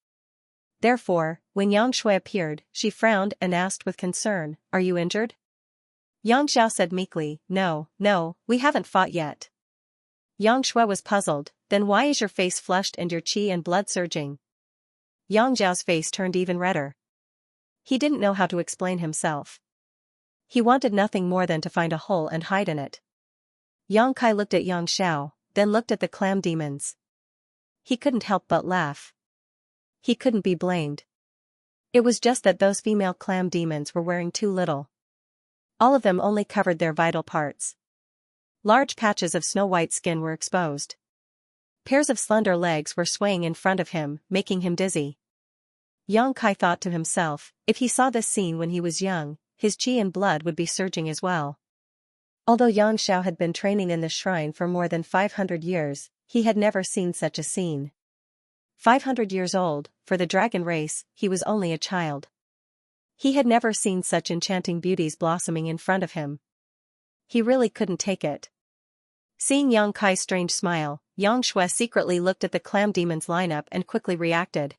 Therefore, when Yang Shui appeared, she frowned and asked with concern, "Are you injured?" Yang Zhao said meekly, No, we haven't fought yet." Yang Shui was puzzled, "Then why is your face flushed and your qi and blood surging?" Yang Zhao's face turned even redder. He didn't know how to explain himself. He wanted nothing more than to find a hole and hide in it. Yang Kai looked at Xiao, then looked at the clam demons. He couldn't help but laugh. He couldn't be blamed. It was just that those female clam demons were wearing too little. All of them only covered their vital parts. Large patches of snow-white skin were exposed. Pairs of slender legs were swaying in front of him, making him dizzy. Yang Kai thought to himself, if he saw this scene when he was young, his qi and blood would be surging as well. Although Xiao had been training in the shrine for more than 500 years, he had never seen such a scene. 500 years old, for the dragon race, he was only a child. He had never seen such enchanting beauties blossoming in front of him. He really couldn't take it. Seeing Yang Kai's strange smile, Yang Shui secretly looked at the clam demon's lineup and quickly reacted.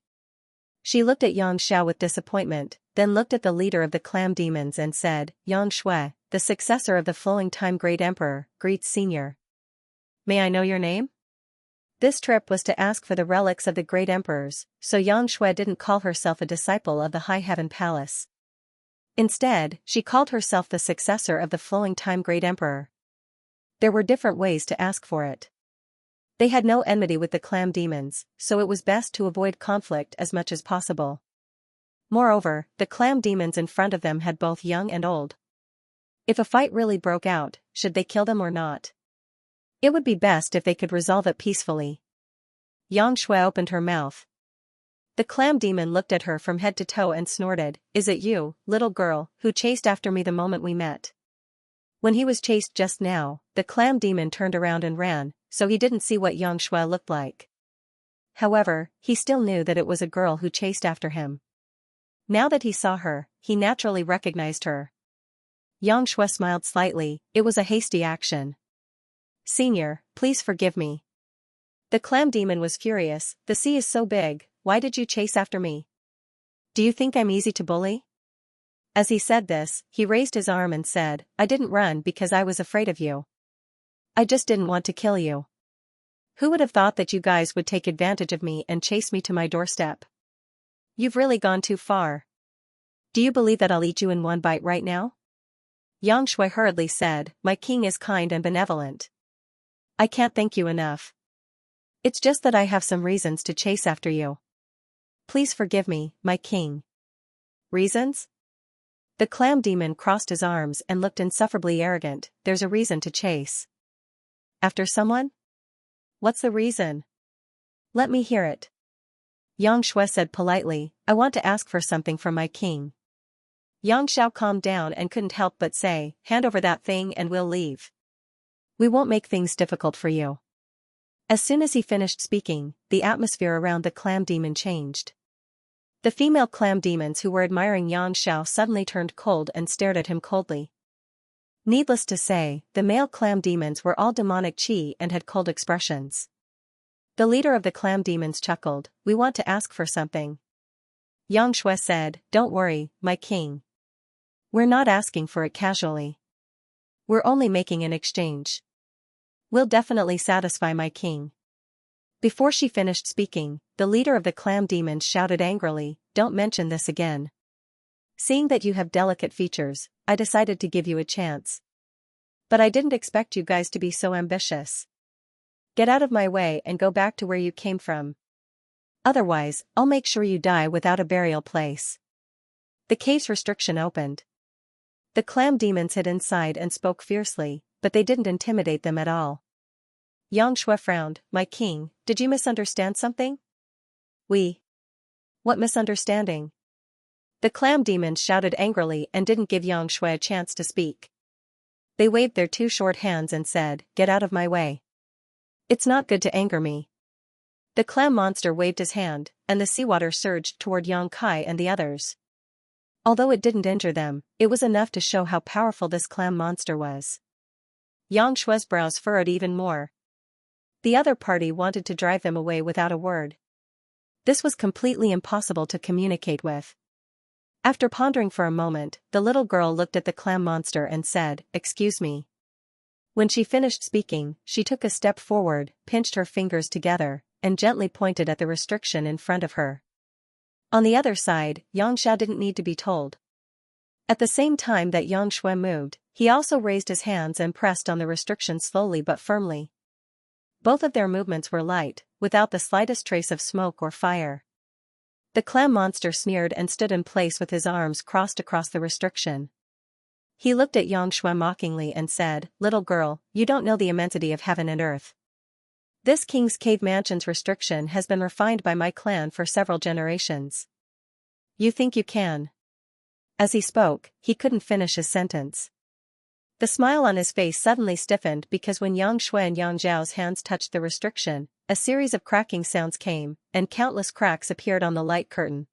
She looked at Xiao with disappointment, then looked at the leader of the clam demons and said, Xianxia, the successor of the flowing time great emperor, greets Senior. May I know your name? This trip was to ask for the relics of the great emperors, so Xianxia didn't call herself a disciple of the High Heaven Palace. Instead, she called herself the successor of the flowing time great emperor. There were different ways to ask for it. They had no enmity with the clam demons, so it was best to avoid conflict as much as possible. Moreover, the clam demons in front of them had both young and old. If a fight really broke out, should they kill them or not? It would be best if they could resolve it peacefully. Xianxia opened her mouth. The clam demon looked at her from head to toe and snorted, Is it you, little girl, who chased after me the moment we met? When he was chased just now, the clam demon turned around and ran, so he didn't see what Xianxia looked like. However, he still knew that it was a girl who chased after him. Now that he saw her, he naturally recognized her. Xianxia smiled slightly, it was a hasty action. Senior, please forgive me. The clam demon was furious, the sea is so big, why did you chase after me? Do you think I'm easy to bully? As he said this, he raised his arm and said, I didn't run because I was afraid of you. I just didn't want to kill you. Who would have thought that you guys would take advantage of me and chase me to my doorstep? You've really gone too far. Do you believe that I'll eat you in one bite right now? Xianxia hurriedly said, My king is kind and benevolent. I can't thank you enough. It's just that I have some reasons to chase after you. Please forgive me, my king. Reasons? The clam demon crossed his arms and looked insufferably arrogant, There's a reason to chase. After someone? What's the reason? Let me hear it. Xianxia said politely, I want to ask for something from my king. Xianxia calmed down and couldn't help but say, Hand over that thing and we'll leave. We won't make things difficult for you. As soon as he finished speaking, the atmosphere around the clam demon changed. The female clam demons who were admiring Xianxia suddenly turned cold and stared at him coldly. Needless to say, the male clam demons were all demonic chi and had cold expressions. The leader of the clam demons chuckled, We want to ask for something. Xianxia said, Don't worry, my king. We're not asking for it casually. We're only making an exchange. We'll definitely satisfy my king. Before she finished speaking, the leader of the clam demons shouted angrily, Don't mention this again. Seeing that you have delicate features, I decided to give you a chance. But I didn't expect you guys to be so ambitious. Get out of my way and go back to where you came from. Otherwise, I'll make sure you die without a burial place. The cave's restriction opened. The clam demons hid inside and spoke fiercely, but they didn't intimidate them at all. Xianxia frowned, My king, did you misunderstand something? What misunderstanding? The clam demons shouted angrily and didn't give Xianxia a chance to speak. They waved their two short hands and said, Get out of my way. It's not good to anger me. The clam monster waved his hand, and the seawater surged toward Xianxia and the others. Although it didn't injure them, it was enough to show how powerful this clam monster was. Xianxia's brows furrowed even more. The other party wanted to drive them away without a word. This was completely impossible to communicate with. After pondering for a moment, the little girl looked at the clam monster and said, Excuse me. When she finished speaking, she took a step forward, pinched her fingers together, and gently pointed at the restriction in front of her. On the other side, Xianxia didn't need to be told. At the same time that Xianxia moved, he also raised his hands and pressed on the restriction slowly but firmly. Both of their movements were light, without the slightest trace of smoke or fire. The clam monster sneered and stood in place with his arms crossed across the restriction. He looked at Xianxia mockingly and said, Little girl, you don't know the immensity of heaven and earth. This King's Cave Mansion's restriction has been refined by my clan for several generations. You think you can? As he spoke, he couldn't finish his sentence. The smile on his face suddenly stiffened because when Xianxia and Yangzhao's hands touched the restriction, a series of cracking sounds came, and countless cracks appeared on the light curtain.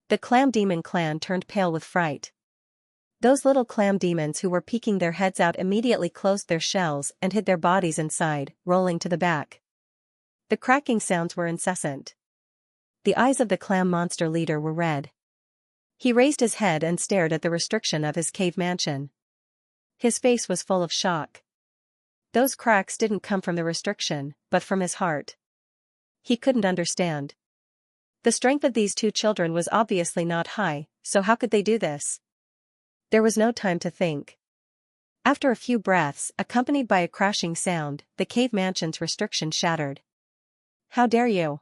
The clam demon clan turned pale with fright. Those little clam demons who were peeking their heads out immediately closed their shells and hid their bodies inside, rolling to the back. The cracking sounds were incessant. The eyes of the clam monster leader were red. He raised his head and stared at the restriction of his cave mansion. His face was full of shock. Those cracks didn't come from the restriction, but from his heart. He couldn't understand. The strength of these two children was obviously not high, so how could they do this? There was no time to think. After a few breaths, accompanied by a crashing sound, the cave mansion's restriction shattered. "How dare you?"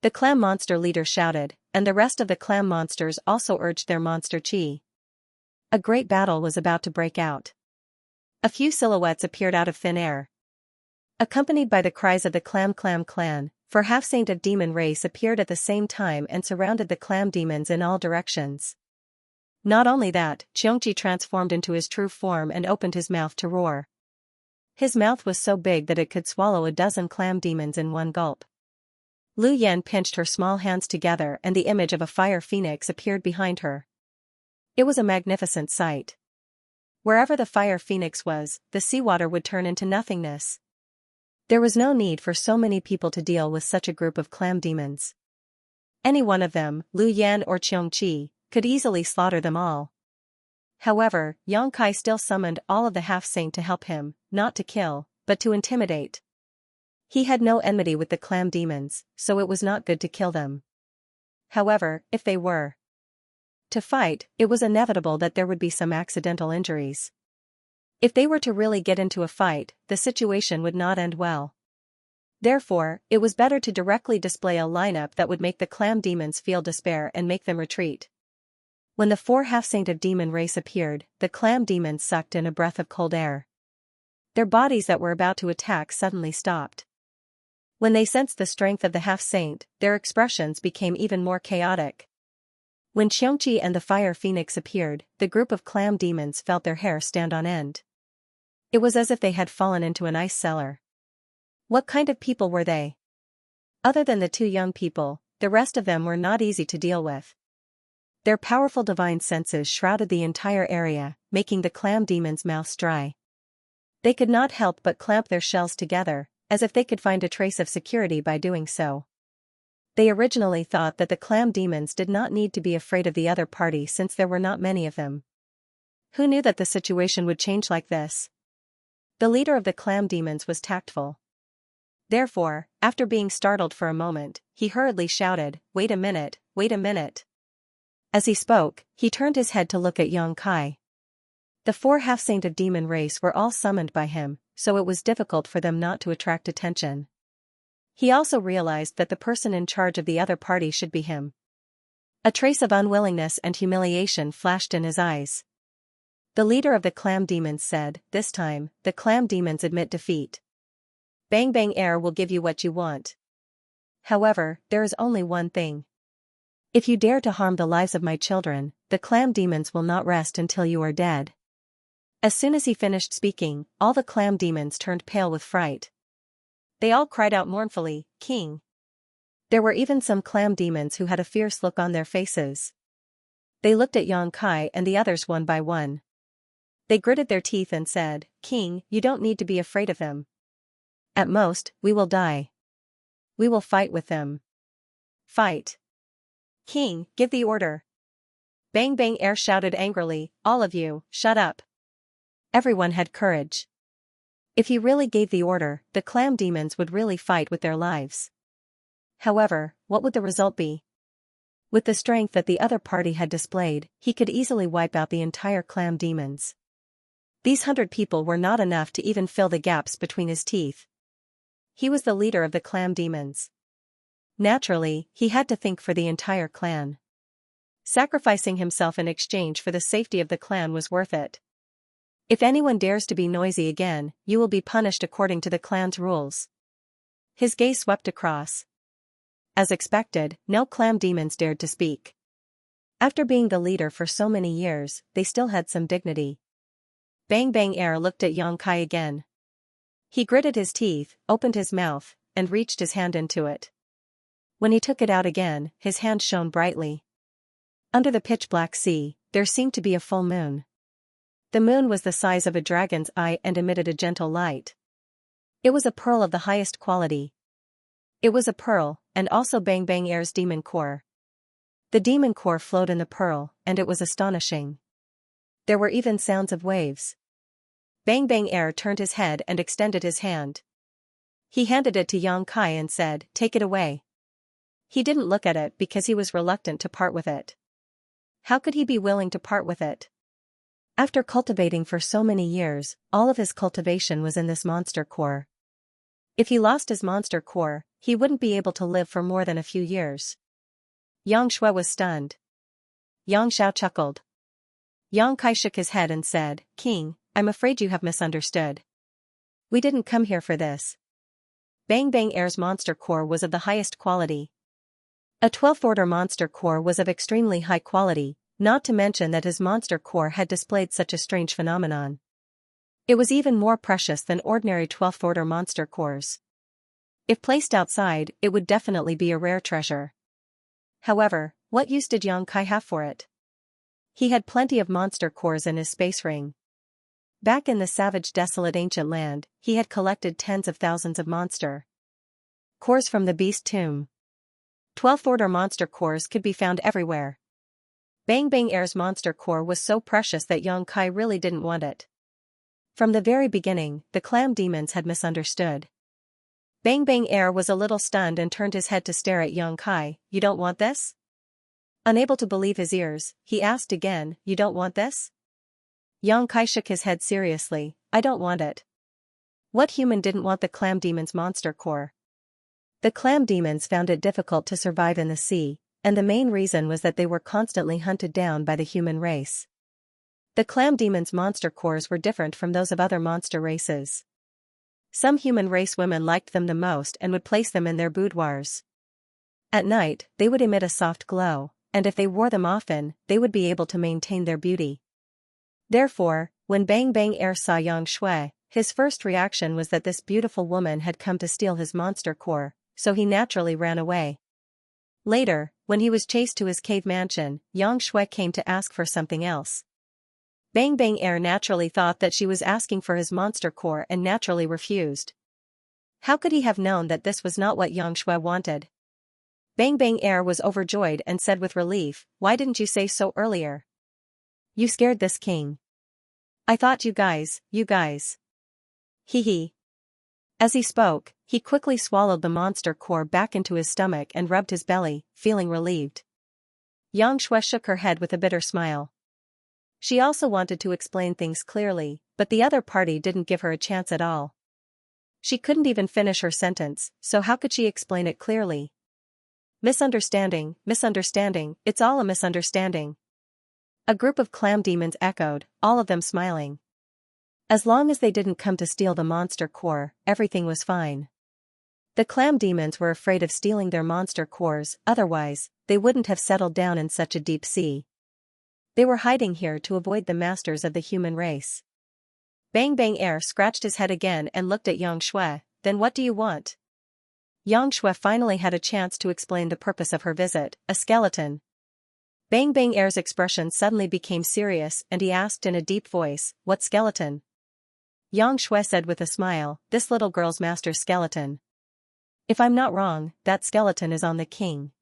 the clam monster leader shouted, and the rest of the clam monsters also urged their monster chi. A great battle was about to break out. A few silhouettes appeared out of thin air. Accompanied by the cries of the Clam clan, for half-saint of demon race appeared at the same time and surrounded the clam demons in all directions. Not only that, Xianxia transformed into his true form and opened his mouth to roar. His mouth was so big that it could swallow a dozen clam demons in one gulp. Lu Yan pinched her small hands together and the image of a fire phoenix appeared behind her. It was a magnificent sight. Wherever the fire phoenix was, the seawater would turn into nothingness. There was no need for so many people to deal with such a group of clam demons. Any one of them, Lu Yan or Xianxia, could easily slaughter them all. However, Xianxia still summoned all of the half-saint to help him, not to kill, but to intimidate. He had no enmity with the clam demons, so it was not good to kill them. However, if they were to fight, it was inevitable that there would be some accidental injuries. If they were to really get into a fight, the situation would not end well. Therefore, it was better to directly display a lineup that would make the clam demons feel despair and make them retreat. When the four half-saint of demon race appeared, the clam demons sucked in a breath of cold air. Their bodies that were about to attack suddenly stopped. When they sensed the strength of the half-saint, their expressions became even more chaotic. When Xianxia and the fire phoenix appeared, the group of clam demons felt their hair stand on end. It was as if they had fallen into an ice cellar. What kind of people were they? Other than the two young people, the rest of them were not easy to deal with. Their powerful divine senses shrouded the entire area, making the clam demons' mouths dry. They could not help but clamp their shells together, as if they could find a trace of security by doing so. They originally thought that the clam demons did not need to be afraid of the other party since there were not many of them. Who knew that the situation would change like this? The leader of the clam demons was tactful. Therefore, after being startled for a moment, he hurriedly shouted, "Wait a minute, wait a minute." As he spoke, he turned his head to look at Xianxia. The four half-saint of demon race were all summoned by him, so it was difficult for them not to attract attention. He also realized that the person in charge of the other party should be him. A trace of unwillingness and humiliation flashed in his eyes. The leader of the clam demons said, "This time, the clam demons admit defeat. Bang Bang Air will give you what you want. However, there is only one thing. If you dare to harm the lives of my children, the clam demons will not rest until you are dead." As soon as he finished speaking, all the clam demons turned pale with fright. They all cried out mournfully, "King!" There were even some clam demons who had a fierce look on their faces. They looked at Xianxia and the others one by one. They gritted their teeth and said, "King, you don't need to be afraid of them. At most, we will die. We will fight with them. Fight." "King, give the order." Bang Bang Air shouted angrily, "All of you, shut up." Everyone had courage. If he really gave the order, the clam demons would really fight with their lives. However, what would the result be? With the strength that the other party had displayed, he could easily wipe out the entire clam demons. These 100 people were not enough to even fill the gaps between his teeth. He was the leader of the clam demons. Naturally, he had to think for the entire clan. Sacrificing himself in exchange for the safety of the clan was worth it. If anyone dares to be noisy again, you will be punished according to the clan's rules. His gaze swept across. As expected, no clam demons dared to speak. After being the leader for so many years, they still had some dignity. Bang Bang Air looked at Xianxia again. He gritted his teeth, opened his mouth, and reached his hand into it. When he took it out again, his hand shone brightly. Under the pitch-black sea, there seemed to be a full moon. The moon was the size of a dragon's eye and emitted a gentle light. It was a pearl of the highest quality. It was a pearl, and also Bang Bang Air's demon core. The demon core flowed in the pearl, and it was astonishing. There were even sounds of waves. Bang Bang Air turned his head and extended his hand. He handed it to Yang Kai and said, "Take it away." He didn't look at it because he was reluctant to part with it. How could he be willing to part with it? After cultivating for so many years, all of his cultivation was in this monster core. If he lost his monster core, he wouldn't be able to live for more than a few years. Yang Shui was stunned. Yang Xiao chuckled. Yang Kai shook his head and said, "King, I'm afraid you have misunderstood. We didn't come here for this." Bang Bang Air's monster core was of the highest quality. A 12th order monster core was of extremely high quality, not to mention that his monster core had displayed such a strange phenomenon. It was even more precious than ordinary 12th order monster cores. If placed outside, it would definitely be a rare treasure. However, what use did Yang Kai have for it? He had plenty of monster cores in his space ring. Back in the savage desolate ancient land, he had collected tens of thousands of monster cores from the beast tomb. 12th order monster cores could be found everywhere. Bang Bang Air's monster core was so precious that Yang Kai really didn't want it. From the very beginning, the clam demons had misunderstood. Bang Bang Air was a little stunned and turned his head to stare at Yang Kai. "You don't want this?" Unable to believe his ears, he asked again, "You don't want this?" Yang Kai shook his head seriously, "I don't want it." What human didn't want the clam demon's monster core? The clam demons found it difficult to survive in the sea, and the main reason was that they were constantly hunted down by the human race. The clam demon's monster cores were different from those of other monster races. Some human race women liked them the most and would place them in their boudoirs. At night, they would emit a soft glow, and if they wore them often, they would be able to maintain their beauty. Therefore, when Bang Bang Air saw Yang Shui, his first reaction was that this beautiful woman had come to steal his monster core, so he naturally ran away. Later, when he was chased to his cave mansion, Yang Shui came to ask for something else. Bang Bang Air naturally thought that she was asking for his monster core and naturally refused. How could he have known that this was not what Yang Shui wanted? Bang Bang Air was overjoyed and said with relief, "Why didn't you say so earlier? You scared this king. I thought you guys. Hee hee." As he spoke, he quickly swallowed the monster core back into his stomach and rubbed his belly, feeling relieved. Yang Shui shook her head with a bitter smile. She also wanted to explain things clearly, but the other party didn't give her a chance at all. She couldn't even finish her sentence, so how could she explain it clearly? Misunderstanding, it's all a misunderstanding. A group of clam demons echoed, all of them smiling. As long as they didn't come to steal the monster core, everything was fine. The clam demons were afraid of stealing their monster cores, otherwise, they wouldn't have settled down in such a deep sea. They were hiding here to avoid the masters of the human race. Bang Bang Air scratched his head again and looked at Yang Shui. "Then what do you want?" Yang Shui finally had a chance to explain the purpose of her visit, a skeleton. Bang Bang Air's expression suddenly became serious and he asked in a deep voice, "What skeleton?" Yang Shui said with a smile, "This little girl's master skeleton. If I'm not wrong, that skeleton is on the king.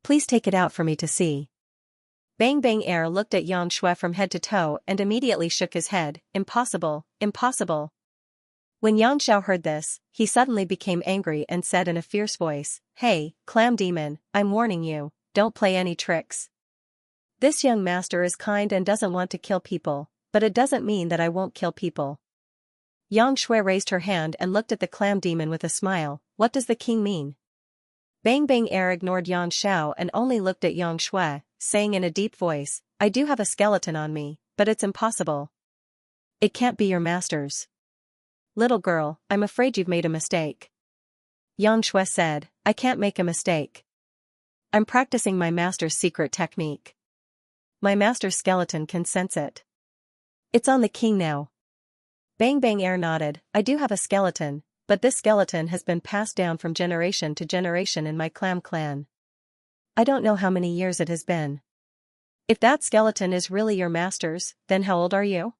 Please take it out for me to see." Bang Bang Air looked at Yang Shui from head to toe and immediately shook his head, "Impossible, impossible." When Yang Xiao heard this, he suddenly became angry and said in a fierce voice, "Hey, clam demon, I'm warning you, don't play any tricks. This young master is kind and doesn't want to kill people, but it doesn't mean that I won't kill people." Yang Shui raised her hand and looked at the clam demon with a smile. "What does the king mean?" Bang Bang Air ignored Yang Xiao and only looked at Yang Shui, saying in a deep voice, "I do have a skeleton on me, but it's impossible. It can't be your master's." "Little girl, I'm afraid you've made a mistake." Yang Shui said, "I can't make a mistake. I'm practicing my master's secret technique. My master's skeleton can sense it. It's on the king now." Bang Bang Air nodded, "I do have a skeleton, but this skeleton has been passed down from generation to generation in my clam clan. I don't know how many years it has been. If that skeleton is really your master's, then how old are you?"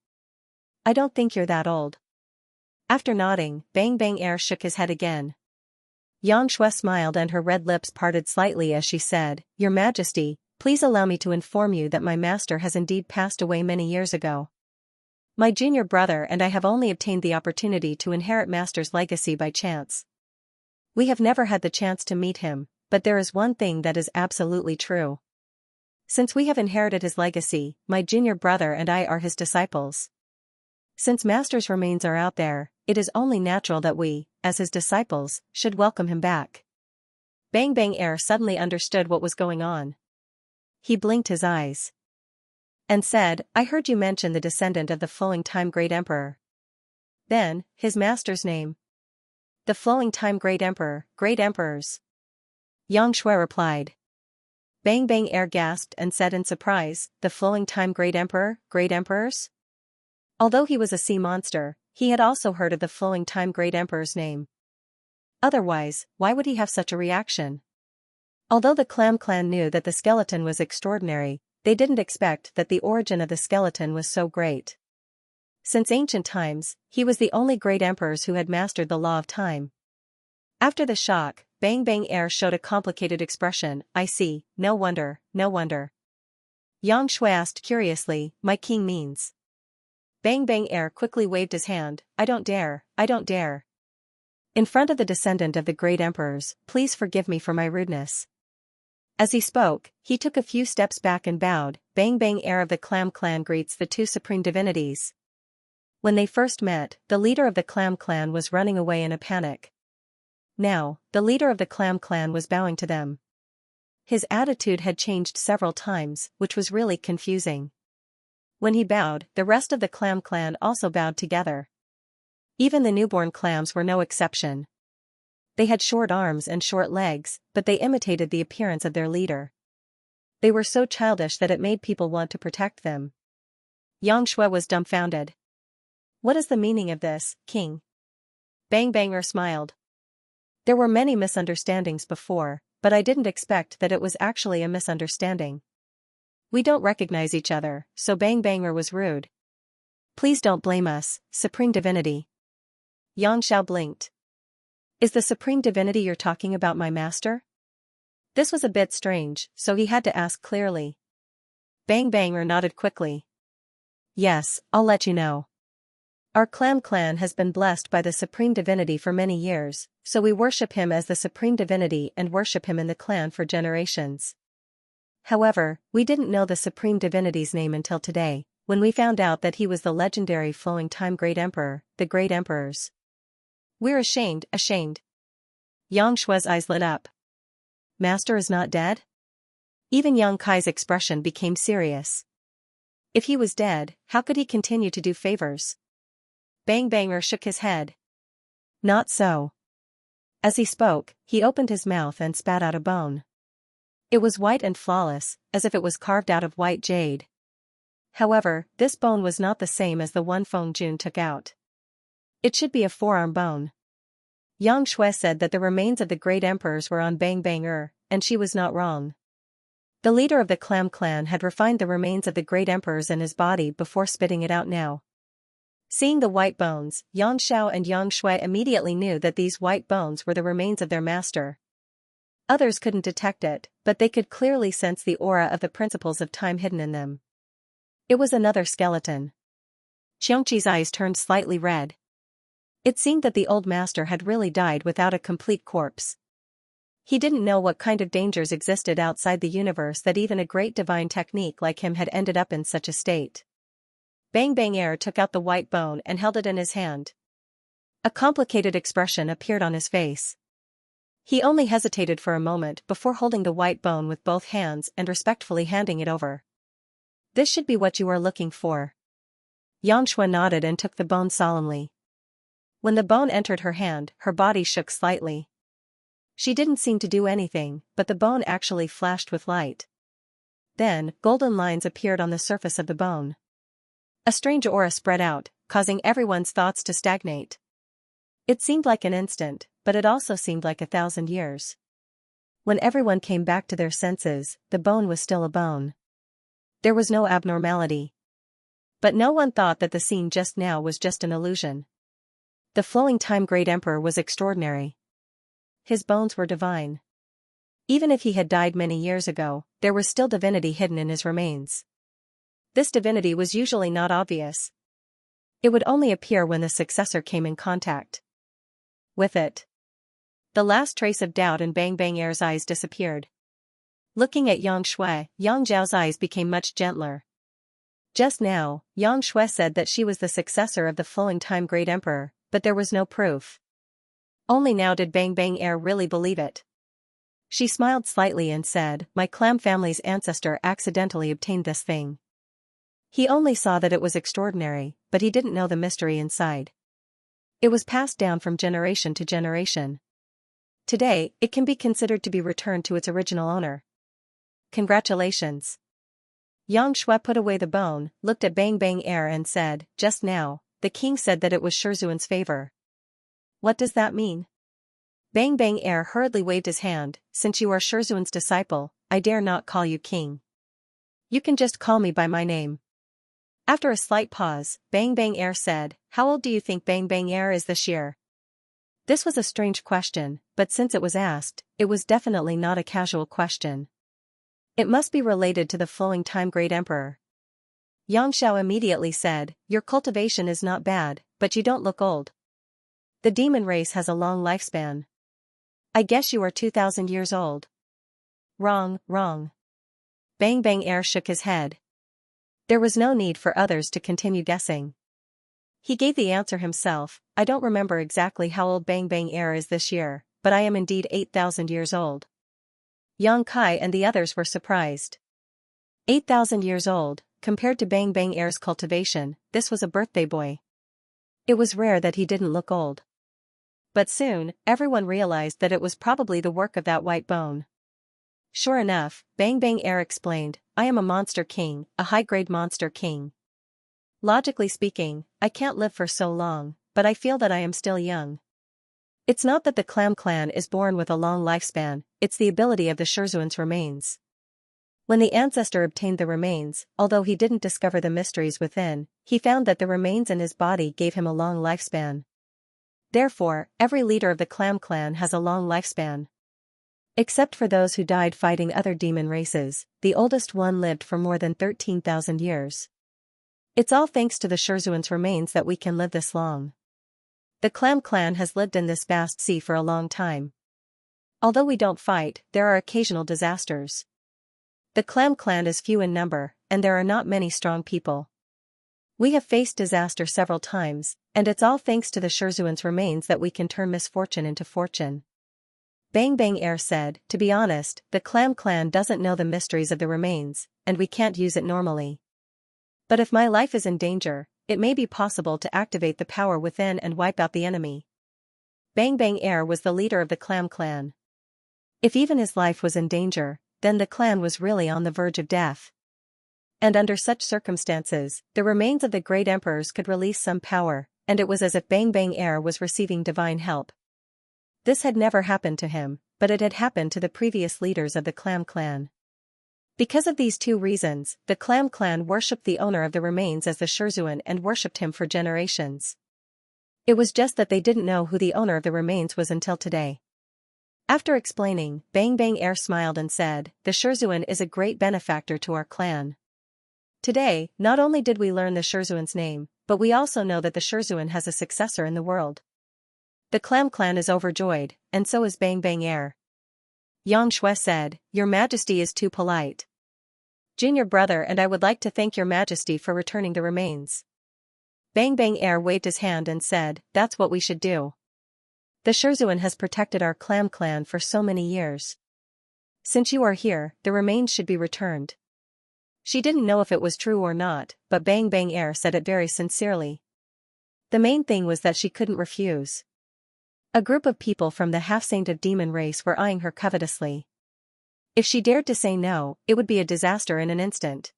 "I don't think you're that old." After nodding, Bang Bang Air shook his head again. Yang Shui smiled and her red lips parted slightly as she said, "Your Majesty, please allow me to inform you that my master has indeed passed away many years ago. My junior brother and I have only obtained the opportunity to inherit master's legacy by chance. We have never had the chance to meet him, but there is one thing that is absolutely true. Since we have inherited his legacy, my junior brother and I are his disciples. Since master's remains are out there, it is only natural that we, as his disciples, should welcome him back. Bang Bang Air suddenly understood what was going on. He blinked his eyes and said, I heard you mention the descendant of the flowing time great emperor. Then, his master's name. The flowing time great emperor, great emperors. Xianxia replied. Bang Bang Air gasped and said in surprise, the flowing time great emperor, great emperors? Although he was a sea monster, he had also heard of the flowing time great emperor's name. Otherwise, why would he have such a reaction? Although the Clam Clan knew that the skeleton was extraordinary, they didn't expect that the origin of the skeleton was so great. Since ancient times, he was the only great emperors who had mastered the law of time. After the shock, Bang Bang Air showed a complicated expression. I see, no wonder, no wonder. Xianxia asked curiously, my king means. Bang Bang Air quickly waved his hand, I don't dare, I don't dare. In front of the descendant of the great emperors, please forgive me for my rudeness. As he spoke, he took a few steps back and bowed. Bang Bang Air of the Clam Clan greets the two supreme divinities. When they first met, the leader of the Clam Clan was running away in a panic. Now, the leader of the Clam Clan was bowing to them. His attitude had changed several times, which was really confusing. When he bowed, the rest of the Clam Clan also bowed together. Even the newborn clams were no exception. They had short arms and short legs, but they imitated the appearance of their leader. They were so childish that it made people want to protect them. Xianxia was dumbfounded. What is the meaning of this, king? Bang Banger smiled. There were many misunderstandings before, but I didn't expect that it was actually a misunderstanding. We don't recognize each other, so Bang Banger was rude. Please don't blame us, Supreme Divinity. Xianxia blinked. Is the Supreme Divinity you're talking about my master? This was a bit strange, so he had to ask clearly. Bang Banger nodded quickly. Yes, I'll let you know. Our clan has been blessed by the Supreme Divinity for many years, so we worship him as the Supreme Divinity and worship him in the clan for generations. However, we didn't know the Supreme Divinity's name until today, when we found out that he was the legendary flowing time Great Emperor, the Great Emperors. We're ashamed. Xianxia's eyes lit up. Master is not dead? Even Yang Kai's expression became serious. If he was dead, how could he continue to do favors? Bang Banger shook his head. Not so. As he spoke, he opened his mouth and spat out a bone. It was white and flawless, as if it was carved out of white jade. However, this bone was not the same as the one Feng Jun took out. It should be a forearm bone. Xianxia said that the remains of the great emperors were on Bang Banger, and she was not wrong. The leader of the clan had refined the remains of the great emperors in his body before spitting it out now. Seeing the white bones, Yanxiao and Xianxia immediately knew that these white bones were the remains of their master. Others couldn't detect it, but they could clearly sense the aura of the principles of time hidden in them. It was another skeleton. Xiangqi's eyes turned slightly red. It seemed that the old master had really died without a complete corpse. He didn't know what kind of dangers existed outside the universe that even a great divine technique like him had ended up in such a state. Bang Banger took out the white bone and held it in his hand. A complicated expression appeared on his face. He only hesitated for a moment before holding the white bone with both hands and respectfully handing it over. This should be what you are looking for. Xianxia nodded and took the bone solemnly. When the bone entered her hand, her body shook slightly. She didn't seem to do anything, but the bone actually flashed with light. Then, golden lines appeared on the surface of the bone. A strange aura spread out, causing everyone's thoughts to stagnate. It seemed like an instant, but it also seemed like 1,000 years. When everyone came back to their senses, the bone was still a bone. There was no abnormality. But no one thought that the scene just now was just an illusion. The flowing time Great Emperor was extraordinary. His bones were divine. Even if he had died many years ago, there was still divinity hidden in his remains. This divinity was usually not obvious. It would only appear when the successor came in contact with it. The last trace of doubt in Bang Bang Air's eyes disappeared. Looking at Yang Shui, Yang Zhao's eyes became much gentler. Just now, Yang Shui said that she was the successor of the flowing time great emperor, but there was no proof. Only now did Bang Bang Air really believe it. She smiled slightly and said, "My clam family's ancestor accidentally obtained this thing." He only saw that it was extraordinary, but he didn't know the mystery inside. It was passed down from generation to generation. Today, it can be considered to be returned to its original owner. Congratulations. Yang Shui put away the bone, looked at Bang Bang Air and said, "Just now, the king said that it was Shizhuan's favor." What does that mean? Bang Bang Air hurriedly waved his hand. "Since you are Shizhuan's disciple, I dare not call you king. You can just call me by my name." After a slight pause, Bang Bang Air said, "How old do you think Bang Bang Air is this year?" This was a strange question, but since it was asked, it was definitely not a casual question. It must be related to the flowing time great emperor. Yang Xiao immediately said, "Your cultivation is not bad, but you don't look old. The demon race has a long lifespan. I guess you are 2,000 years old." Wrong, wrong. Bang Bang Air shook his head. There was no need for others to continue guessing. He gave the answer himself. "I don't remember exactly how old Bang Bang Air is this year, but I am indeed 8,000 years old." Yang Kai and the others were surprised. 8,000 years old, compared to Bang Bang Air's cultivation, this was a birthday boy. It was rare that he didn't look old. But soon, everyone realized that it was probably the work of that white bone. Sure enough, Bang Bang Air explained, "I am a monster king, a high-grade monster king. Logically speaking, I can't live for so long, but I feel that I am still young. It's not that the Clam clan is born with a long lifespan, it's the ability of the Shizhuan's remains." When the ancestor obtained the remains, although he didn't discover the mysteries within, he found that the remains in his body gave him a long lifespan. Therefore, every leader of the Clam clan has a long lifespan. Except for those who died fighting other demon races, the oldest one lived for more than 13,000 years. It's all thanks to the Shizhuan's remains that we can live this long. The Clam clan has lived in this vast sea for a long time. Although we don't fight, there are occasional disasters. The Clam clan is few in number, and there are not many strong people. We have faced disaster several times, and it's all thanks to the Shizhuan's remains that we can turn misfortune into fortune." Bang Bang Air said, "To be honest, the Clam clan doesn't know the mysteries of the remains, and we can't use it normally. But if my life is in danger, it may be possible to activate the power within and wipe out the enemy." Bang Bang Air was the leader of the Clam clan. If even his life was in danger, then the clan was really on the verge of death. And under such circumstances, the remains of the great emperors could release some power, and it was as if Bang Bang Air was receiving divine help. This had never happened to him, but it had happened to the previous leaders of the Clam clan. Because of these two reasons, the Clam clan worshipped the owner of the remains as the Shizhuan and worshipped him for generations. It was just that they didn't know who the owner of the remains was until today. After explaining, Bang Bang Air smiled and said, "The Shizhuan is a great benefactor to our clan. Today, not only did we learn the Shizhuan's name, but we also know that the Shizhuan has a successor in the world." The Clam clan is overjoyed, and so is Bang Bang Air. Yang Shui said, "Your Majesty is too polite. Junior brother and I would like to thank your Majesty for returning the remains." Bang Bang Air waved his hand and said, "That's what we should do. The Shizhuan has protected our Clam clan for so many years. Since you are here, the remains should be returned." She didn't know if it was true or not, but Bang Bang Air said it very sincerely. The main thing was that she couldn't refuse. A group of people from the half-sainted demon race were eyeing her covetously. If she dared to say no, it would be a disaster in an instant.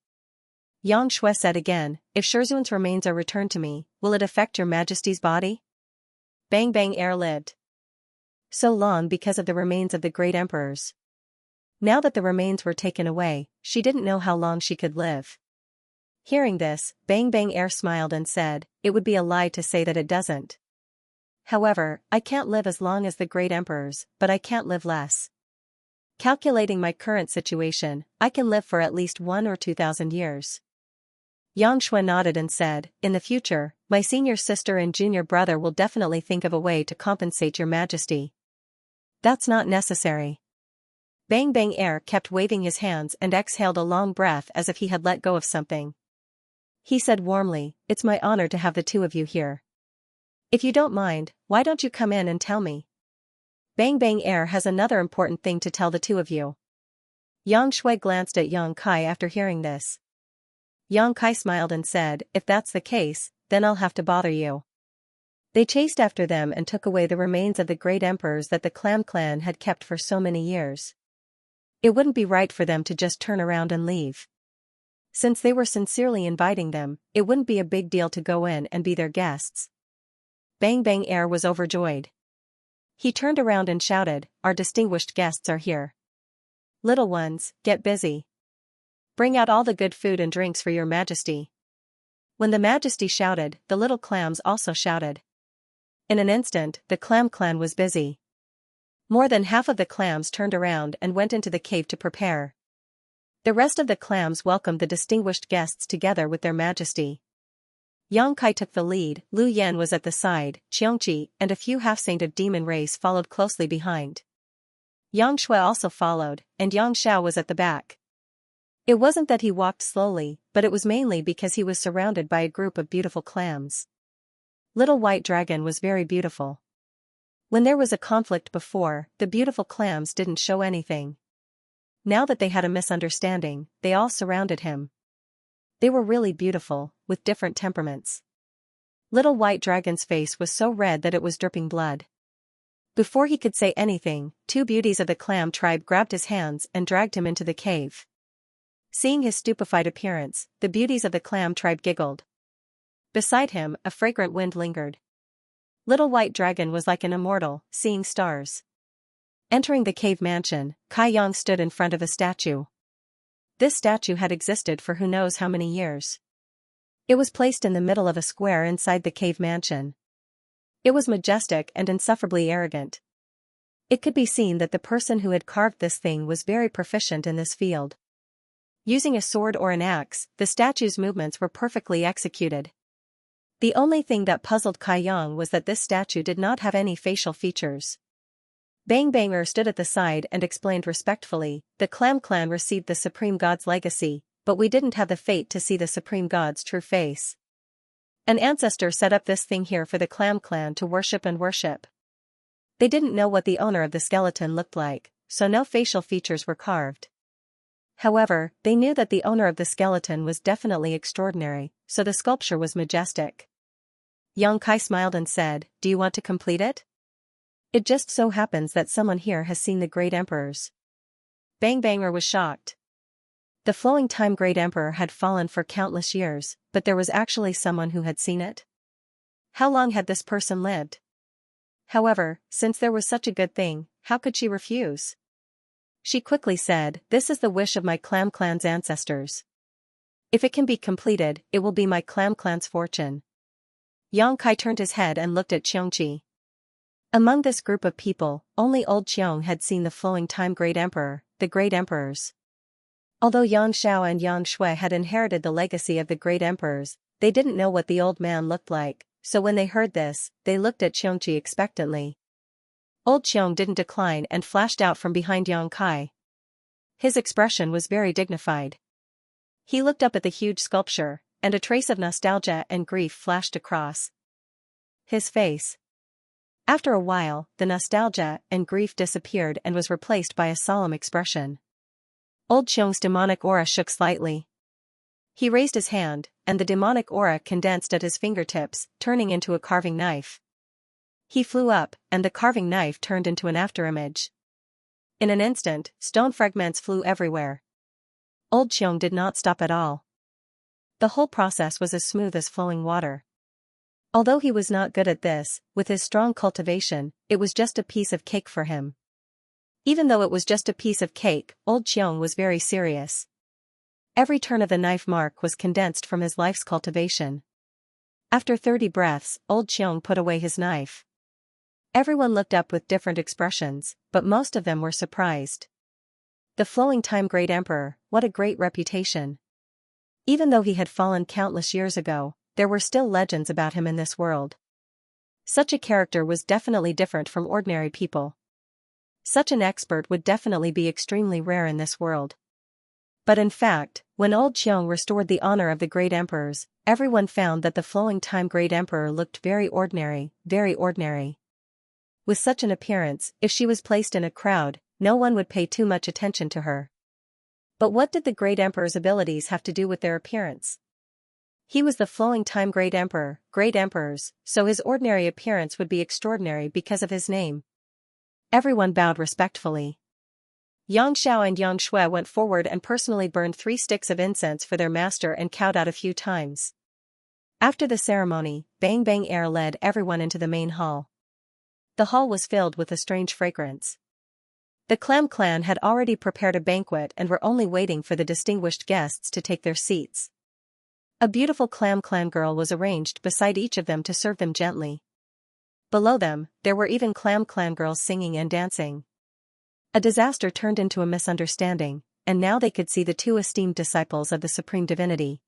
Yang Shui said again, "If Shizhuan's remains are returned to me, will it affect your Majesty's body?" Bang Bang Air lived so long because of the remains of the great emperors. Now that the remains were taken away, she didn't know how long she could live. Hearing this, Bang Bang Air smiled and said, "It would be a lie to say that it doesn't. However, I can't live as long as the great emperors, but I can't live less." Calculating my current situation, I can live for at least 1 or 2,000 years. Xianxia nodded and said, in the future, my senior sister and junior brother will definitely think of a way to compensate your majesty. That's not necessary. Bang Bang Air kept waving his hands and exhaled a long breath as if he had let go of something. He said warmly, it's my honor to have the two of you here. If you don't mind, why don't you come in and tell me? Bang Bang Air has another important thing to tell the two of you. Yang Shui glanced at Yang Kai after hearing this. Yang Kai smiled and said, if that's the case, then I'll have to bother you. They chased after them and took away the remains of the great emperors that the Clam clan had kept for so many years. It wouldn't be right for them to just turn around and leave. Since they were sincerely inviting them, it wouldn't be a big deal to go in and be their guests. Bang Bang Air was overjoyed. He turned around and shouted, our distinguished guests are here. Little ones, get busy. Bring out all the good food and drinks for your majesty. When the majesty shouted, the little clams also shouted. In an instant, the Clam clan was busy. More than half of the clams turned around and went into the cave to prepare. The rest of the clams welcomed the distinguished guests together with their majesty. Yang Kai took the lead, Lu Yan was at the side, Xianxia and a few half-sainted demon race followed closely behind. Yang Shui also followed, and Yang Xiao was at the back. It wasn't that he walked slowly, but it was mainly because he was surrounded by a group of beautiful clams. Little White Dragon was very beautiful. When there was a conflict before, the beautiful clams didn't show anything. Now that they had a misunderstanding, they all surrounded him. They were really beautiful, with different temperaments. Little White Dragon's face was so red that it was dripping blood. Before he could say anything, two beauties of the clam tribe grabbed his hands and dragged him into the cave. Seeing his stupefied appearance, the beauties of the clam tribe giggled. Beside him, a fragrant wind lingered. Little White Dragon was like an immortal, seeing stars. Entering the cave mansion, Kai Yang stood in front of a statue. This statue had existed for who knows how many years. It was placed in the middle of a square inside the cave mansion. It was majestic and insufferably arrogant. It could be seen that the person who had carved this thing was very proficient in this field. Using a sword or an axe, the statue's movements were perfectly executed. The only thing that puzzled Kai Yang was that this statue did not have any facial features. Bang Banger stood at the side and explained respectfully, the Clam clan received the Supreme God's legacy, but we didn't have the fate to see the Supreme God's true face. An ancestor set up this thing here for the Clam clan to worship and worship. They didn't know what the owner of the skeleton looked like, so no facial features were carved. However, they knew that the owner of the skeleton was definitely extraordinary, so the sculpture was majestic. Yang Kai smiled and said, do you want to complete it? It just so happens that someone here has seen the great emperors. Bang Banger was shocked. The flowing time great emperor had fallen for countless years, but there was actually someone who had seen it. How long had this person lived? However, since there was such a good thing, how could she refuse? She quickly said, this is the wish of my Clam clan's ancestors. If it can be completed, it will be my Clam clan's fortune. Yang Kai turned his head and looked at Xianxia. Among this group of people, only old Qiong had seen the flowing time great emperor, the great emperors. Although Yang Xiao and Yang Shui had inherited the legacy of the great emperors, they didn't know what the old man looked like, so when they heard this, they looked at Xianxia expectantly. Old Qiong didn't decline and flashed out from behind Yang Kai. His expression was very dignified. He looked up at the huge sculpture, and a trace of nostalgia and grief flashed across his face. After a while, the nostalgia and grief disappeared and was replaced by a solemn expression. Old Qiong's demonic aura shook slightly. He raised his hand, and the demonic aura condensed at his fingertips, turning into a carving knife. He flew up, and the carving knife turned into an afterimage. In an instant, stone fragments flew everywhere. Old Qiong did not stop at all. The whole process was as smooth as flowing water. Although he was not good at this, with his strong cultivation, it was just a piece of cake for him. Even though it was just a piece of cake, Old Qiong was very serious. Every turn of the knife mark was condensed from his life's cultivation. After 30 breaths, Old Qiong put away his knife. Everyone looked up with different expressions, but most of them were surprised. The flowing time great emperor, what a great reputation. Even though he had fallen countless years ago, there were still legends about him in this world. Such a character was definitely different from ordinary people. Such an expert would definitely be extremely rare in this world. But in fact, when old Xiong restored the honor of the great emperors, everyone found that the flowing time great emperor looked very ordinary, very ordinary. With such an appearance, if she was placed in a crowd, no one would pay too much attention to her. But what did the great emperor's abilities have to do with their appearance? He was the flowing time great emperor, great emperors, so his ordinary appearance would be extraordinary because of his name. Everyone bowed respectfully. Xianxia and Xianxia went forward and personally burned 3 sticks of incense for their master and kowed out a few times. After the ceremony, Bang Bang Air led everyone into the main hall. The hall was filled with a strange fragrance. The Clam clan had already prepared a banquet and were only waiting for the distinguished guests to take their seats. A beautiful Clam clan girl was arranged beside each of them to serve them gently. Below them, there were even Clam clan girls singing and dancing. A disaster turned into a misunderstanding, and now they could see the 2 esteemed disciples of the Supreme Divinity.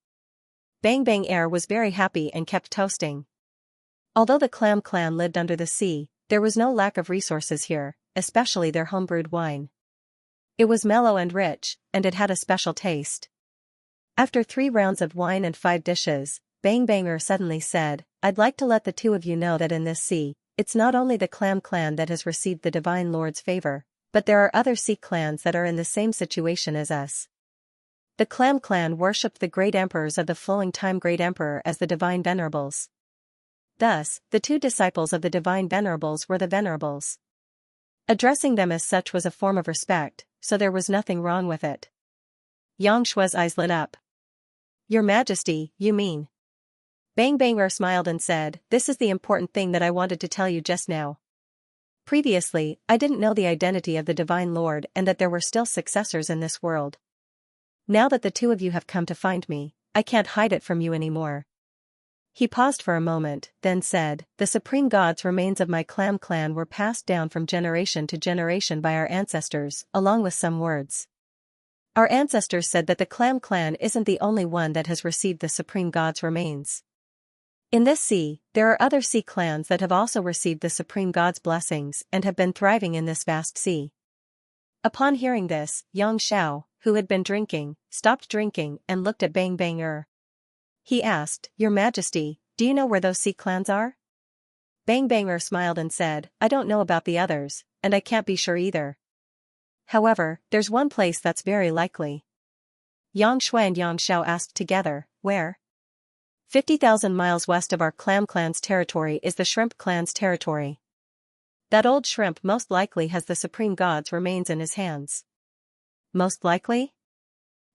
Bang Bang Air was very happy and kept toasting. Although the Clam clan lived under the sea, there was no lack of resources here, especially their homebrewed wine. It was mellow and rich, and it had a special taste. After 3 rounds of wine and 5 dishes, Bang Banger suddenly said, "I'd like to let the 2 of you know that in this sea, it's not only the Clam clan that has received the Divine Lord's favor, but there are other sea clans that are in the same situation as us." The Clam clan worshipped the great emperors of the flowing time great emperor as the divine venerables. Thus, the 2 disciples of the divine venerables were the venerables. Addressing them as such was a form of respect, so there was nothing wrong with it. Yangshua's eyes lit up. "Your Majesty, you mean?" Bang Banger smiled and said, "This is the important thing that I wanted to tell you just now. Previously, I didn't know the identity of the Divine Lord and that there were still successors in this world. Now that the 2 of you have come to find me, I can't hide it from you anymore." He paused for a moment, then said, "The supreme god's remains of my Clam clan were passed down from generation to generation by our ancestors, along with some words. Our ancestors said that the Clam clan isn't the only one that has received the supreme god's remains. In this sea, there are other sea clans that have also received the supreme god's blessings and have been thriving in this vast sea." Upon hearing this, Yang Xiao, who had been drinking, stopped drinking and looked at Bang Banger. He asked, "Your Majesty, do you know where those sea clans are?" Bang Banger smiled and said, "I don't know about the others, and I can't be sure either. However, there's one place that's very likely." Yang Shui and Yang Xiao asked together, "Where?" 50,000 miles west of our Clam clan's territory is the Shrimp clan's territory. That old shrimp most likely has the supreme god's remains in his hands." "Most likely?"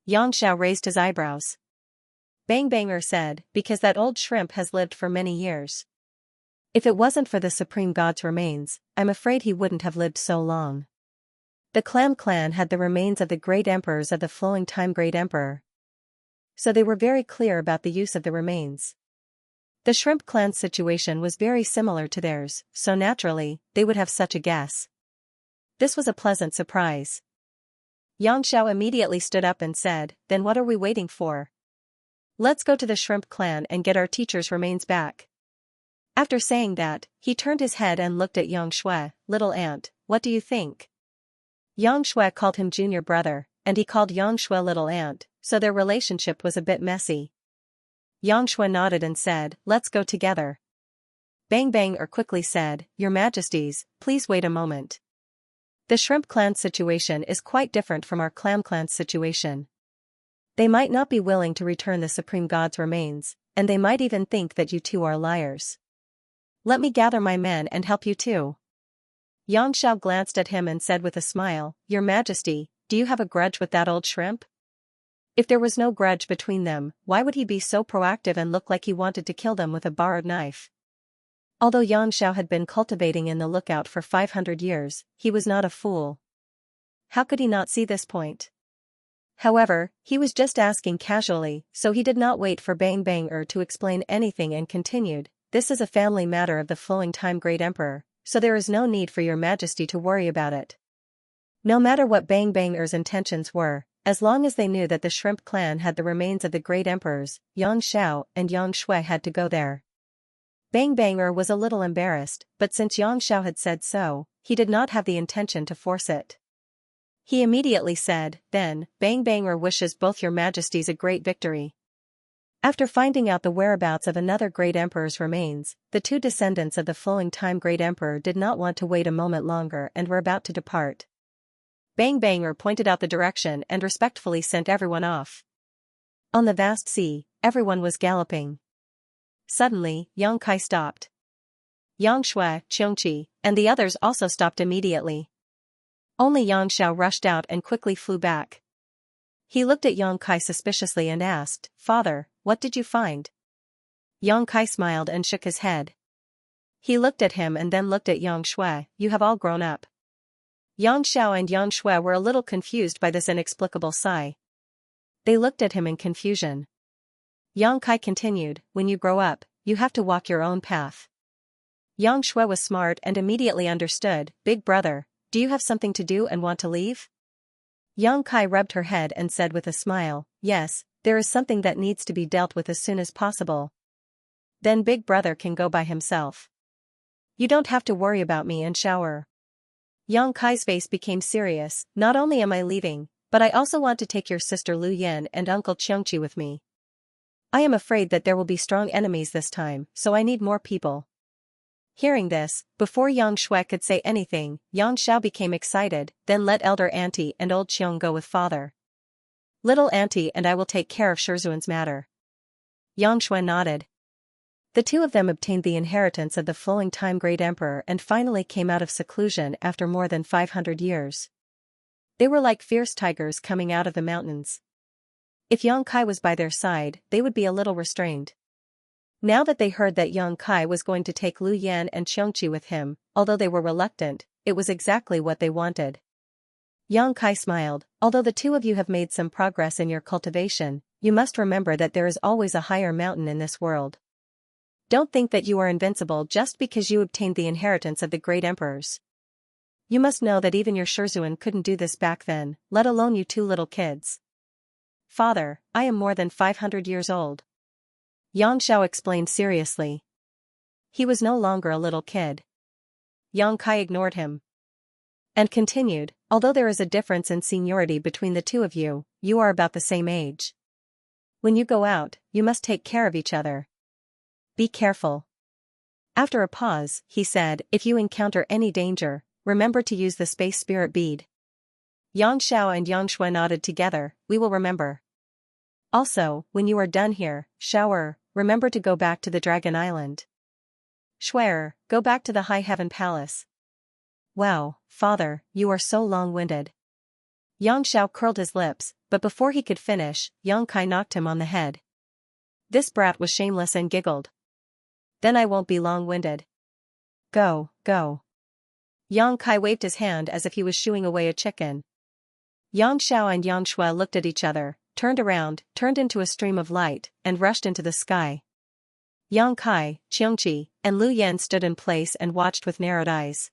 Yang Xiao raised his eyebrows. Bang Banger said, "Because that old shrimp has lived for many years. If it wasn't for the supreme god's remains, I'm afraid he wouldn't have lived so long." The Clam clan had the remains of the great emperors of the flowing time great emperor. So they were very clear about the use of the remains. The Shrimp clan's situation was very similar to theirs, so naturally, they would have such a guess. This was a pleasant surprise. Yang Xiao immediately stood up and said, "Then what are we waiting for? Let's go to the Shrimp clan and get our teacher's remains back." After saying that, he turned his head and looked at Yang Shui, "Little aunt, what do you think?" Yang Shui called him junior brother, and he called Yang Shui little aunt, so their relationship was a bit messy. Yang Shui nodded and said, "Let's go together." Bang Banger quickly said, "Your Majesties, please wait a moment. The Shrimp clan's situation is quite different from our Clam clan's situation. They might not be willing to return the supreme god's remains, and they might even think that you 2 are liars. Let me gather my men and help you too." Yang Xiao glanced at him and said with a smile, "Your Majesty, do you have a grudge with that old shrimp?" If there was no grudge between them, why would he be so proactive and look like he wanted to kill them with a borrowed knife? Although Yang Xiao had been cultivating in the lookout for 500 years, he was not a fool. How could he not see this point? However, he was just asking casually, so he did not wait for Bang Banger to explain anything and continued, "This is a family matter of the flowing time great emperor, so there is no need for your Majesty to worry about it. No matter what Bang Banger's intentions were, as long as they knew that the Shrimp clan had the remains of the great emperors, Yang Xiao and Yang Shui had to go there. Bang Banger was a little embarrassed, but since Yang Xiao had said so, he did not have the intention to force it. He immediately said, "Then, Bang Banger wishes both your majesties a great victory." After finding out the whereabouts of another great emperor's remains, the two descendants of the flowing time great emperor did not want to wait a moment longer and were about to depart. Bang Banger pointed out the direction and respectfully sent everyone off. On the vast sea, everyone was galloping. Suddenly, Yang Kai stopped. Yang Shui, Xianxia, and the others also stopped immediately. Only Yang Xiao rushed out and quickly flew back. He looked at Yang Kai suspiciously and asked, "Father, what did you find?" Yang Kai smiled and shook his head. He looked at him and then looked at Yang Shui. "You have all grown up." Yang Xiao and Yang Shui were a little confused by this inexplicable sigh. They looked at him in confusion. Yang Kai continued, "When you grow up, you have to walk your own path." Yang Shui was smart and immediately understood. "Big brother, do you have something to do and want to leave?" Yang Kai rubbed her head and said with a smile, "Yes, there is something that needs to be dealt with as soon as possible. Then big brother can go by himself. You don't have to worry about me and shower." Yang Kai's face became serious. "Not only am I leaving, but I also want to take your sister Lu Yan and Uncle Xianxia with me. I am afraid that there will be strong enemies this time, so I need more people." Hearing this, before Yang Shui could say anything, Yang Xiao became excited. "Then let elder auntie and old Xiong go with father. Little auntie and I will take care of Shizhuan's matter." Yang Shui nodded. The two of them obtained the inheritance of the flowing time great emperor and finally came out of seclusion after more than 500 years. They were like fierce tigers coming out of the mountains. If Yang Kai was by their side, they would be a little restrained. Now that they heard that Yang Kai was going to take Lu Yan and Xianxia with him, although they were reluctant, it was exactly what they wanted. Yang Kai smiled. "Although the two of you have made some progress in your cultivation, you must remember that there is always a higher mountain in this world. Don't think that you are invincible just because you obtained the inheritance of the great emperors. You must know that even your Shizhuan couldn't do this back then, let alone you two little kids." "Father, I am more than 500 years old." Yang Xiao explained seriously. He was no longer a little kid. Yang Kai ignored him and continued, "Although there is a difference in seniority between the two of you, you are about the same age. When you go out, you must take care of each other. Be careful." After a pause, he said, "If you encounter any danger, remember to use the space spirit bead." Yang Xiao and Yang Shui nodded together. "We will remember. Also, when you are done here, shower, remember to go back to the Dragon Island. Shuier, go back to the High Heaven Palace." "Wow, father, you are so long-winded." Yang Xiao curled his lips, but before he could finish, Yang Kai knocked him on the head. This brat was shameless and giggled. "Then I won't be long-winded. Go, go." Yang Kai waved his hand as if he was shooing away a chicken. Yang Xiao and Yang Shui looked at each other, turned around, turned into a stream of light, and rushed into the sky. Yang Kai, Xianxia, and Lu Yan stood in place and watched with narrowed eyes.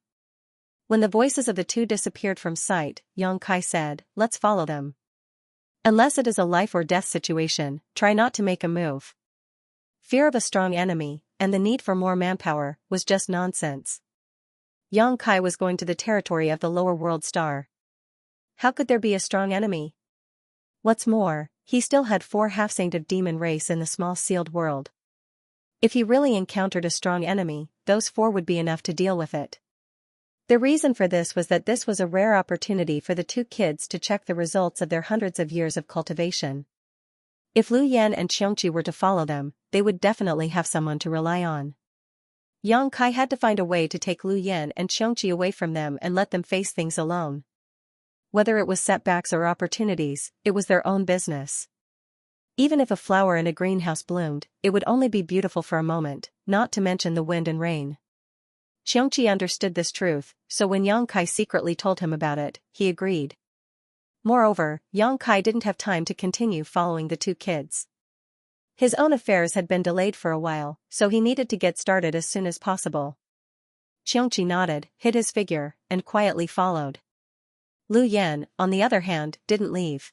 When the voices of the two disappeared from sight, Yang Kai said, "Let's follow them. Unless it is a life or death situation, try not to make a move." Fear of a strong enemy, and the need for more manpower, was just nonsense. Yang Kai was going to the territory of the lower world star. How could there be a strong enemy? What's more, he still had 4 half-sainted demon race in the small sealed world. If he really encountered a strong enemy, those 4 would be enough to deal with it. The reason for this was that this was a rare opportunity for the two kids to check the results of their hundreds of years of cultivation. If Lu Yan and Xianxia were to follow them, they would definitely have someone to rely on. Yang Kai had to find a way to take Lu Yan and Xianxia away from them and let them face things alone. Whether it was setbacks or opportunities, it was their own business. Even if a flower in a greenhouse bloomed, it would only be beautiful for a moment, not to mention the wind and rain. Xianxia understood this truth, so when Yang Kai secretly told him about it, he agreed. Moreover, Yang Kai didn't have time to continue following the two kids. His own affairs had been delayed for a while, so he needed to get started as soon as possible. Xianxia nodded, hid his figure, and quietly followed. Lu Yan, on the other hand, didn't leave.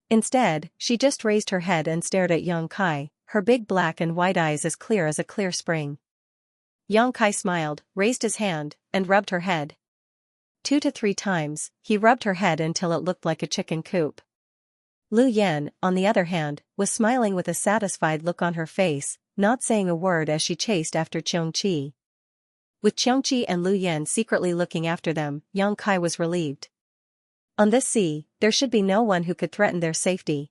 Instead, she just raised her head and stared at Yang Kai, her big black and white eyes as clear as a clear spring. Yang Kai smiled, raised his hand, and rubbed her head. 2 to 3 times, he rubbed her head until it looked like a chicken coop. Lu Yan, on the other hand, was smiling with a satisfied look on her face, not saying a word as she chased after Xianxia. With Xianxia and Lu Yan secretly looking after them, Yang Kai was relieved. On this sea, there should be no one who could threaten their safety.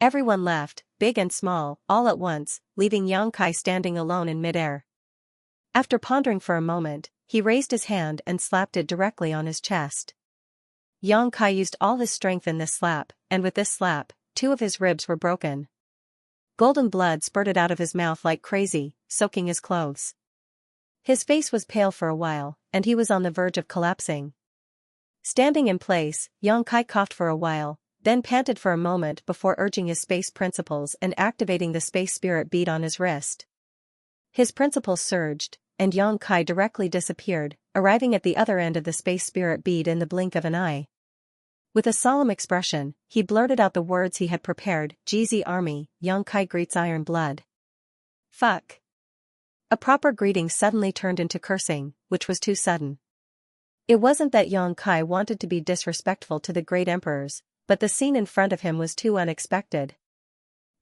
Everyone left, big and small, all at once, leaving Yang Kai standing alone in midair. After pondering for a moment, he raised his hand and slapped it directly on his chest. Yang Kai used all his strength in this slap, and with this slap, 2 of his ribs were broken. Golden blood spurted out of his mouth like crazy, soaking his clothes. His face was pale for a while, and he was on the verge of collapsing. Standing in place, Yang Kai coughed for a while, then panted for a moment before urging his space principles and activating the space spirit bead on his wrist. His principles surged, and Yang Kai directly disappeared, arriving at the other end of the space spirit bead in the blink of an eye. With a solemn expression, he blurted out the words he had prepared, "GZ Army, Yang Kai greets Iron Blood." Fuck. A proper greeting suddenly turned into cursing, which was too sudden. It wasn't that Yang Kai wanted to be disrespectful to the great emperors, but the scene in front of him was too unexpected.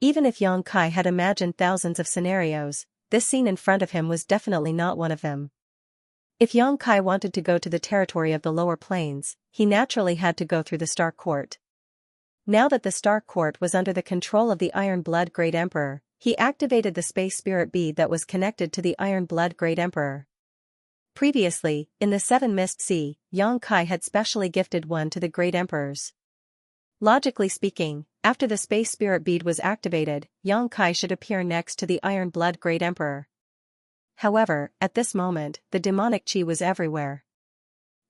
Even if Yang Kai had imagined thousands of scenarios, this scene in front of him was definitely not one of them. If Yang Kai wanted to go to the territory of the lower planes, he naturally had to go through the Star Court. Now that the Star Court was under the control of the Iron Blood Great Emperor, he activated the space spirit bead that was connected to the Iron Blood Great Emperor. Previously, in the Seven Mist Sea, Yang Kai had specially gifted one to the Great Emperors. Logically speaking, after the space spirit bead was activated, Yang Kai should appear next to the Iron Blood Great Emperor. However, at this moment, the demonic chi was everywhere.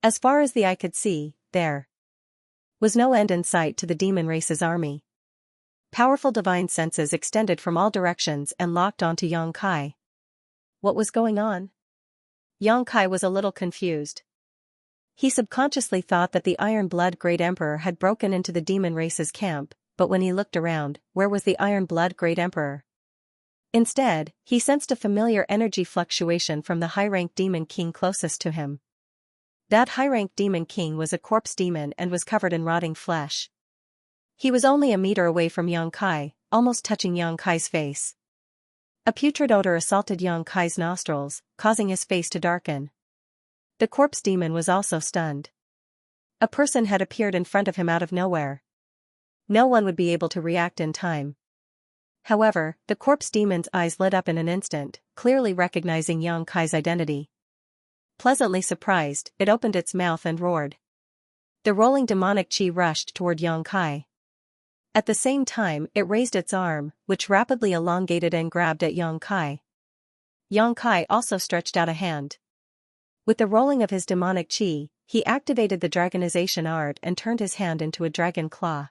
As far as the eye could see, there was no end in sight to the demon race's army. Powerful divine senses extended from all directions and locked onto Yang Kai. What was going on? Yang Kai was a little confused. He subconsciously thought that the Iron Blood Great Emperor had broken into the demon race's camp, but when he looked around, where was the Iron Blood Great Emperor? Instead, he sensed a familiar energy fluctuation from the high-ranked demon king closest to him. That high-ranked demon king was a corpse demon and was covered in rotting flesh. He was only a meter away from Yang Kai, almost touching Yang Kai's face. A putrid odor assaulted Yang Kai's nostrils, causing his face to darken. The corpse demon was also stunned. A person had appeared in front of him out of nowhere. No one would be able to react in time. However, the corpse demon's eyes lit up in an instant, clearly recognizing Yang Kai's identity. Pleasantly surprised, it opened its mouth and roared. The rolling demonic chi rushed toward Yang Kai. At the same time, it raised its arm, which rapidly elongated and grabbed at Yang Kai. Yang Kai also stretched out a hand. With the rolling of his demonic chi, he activated the dragonization art and turned his hand into a dragon claw.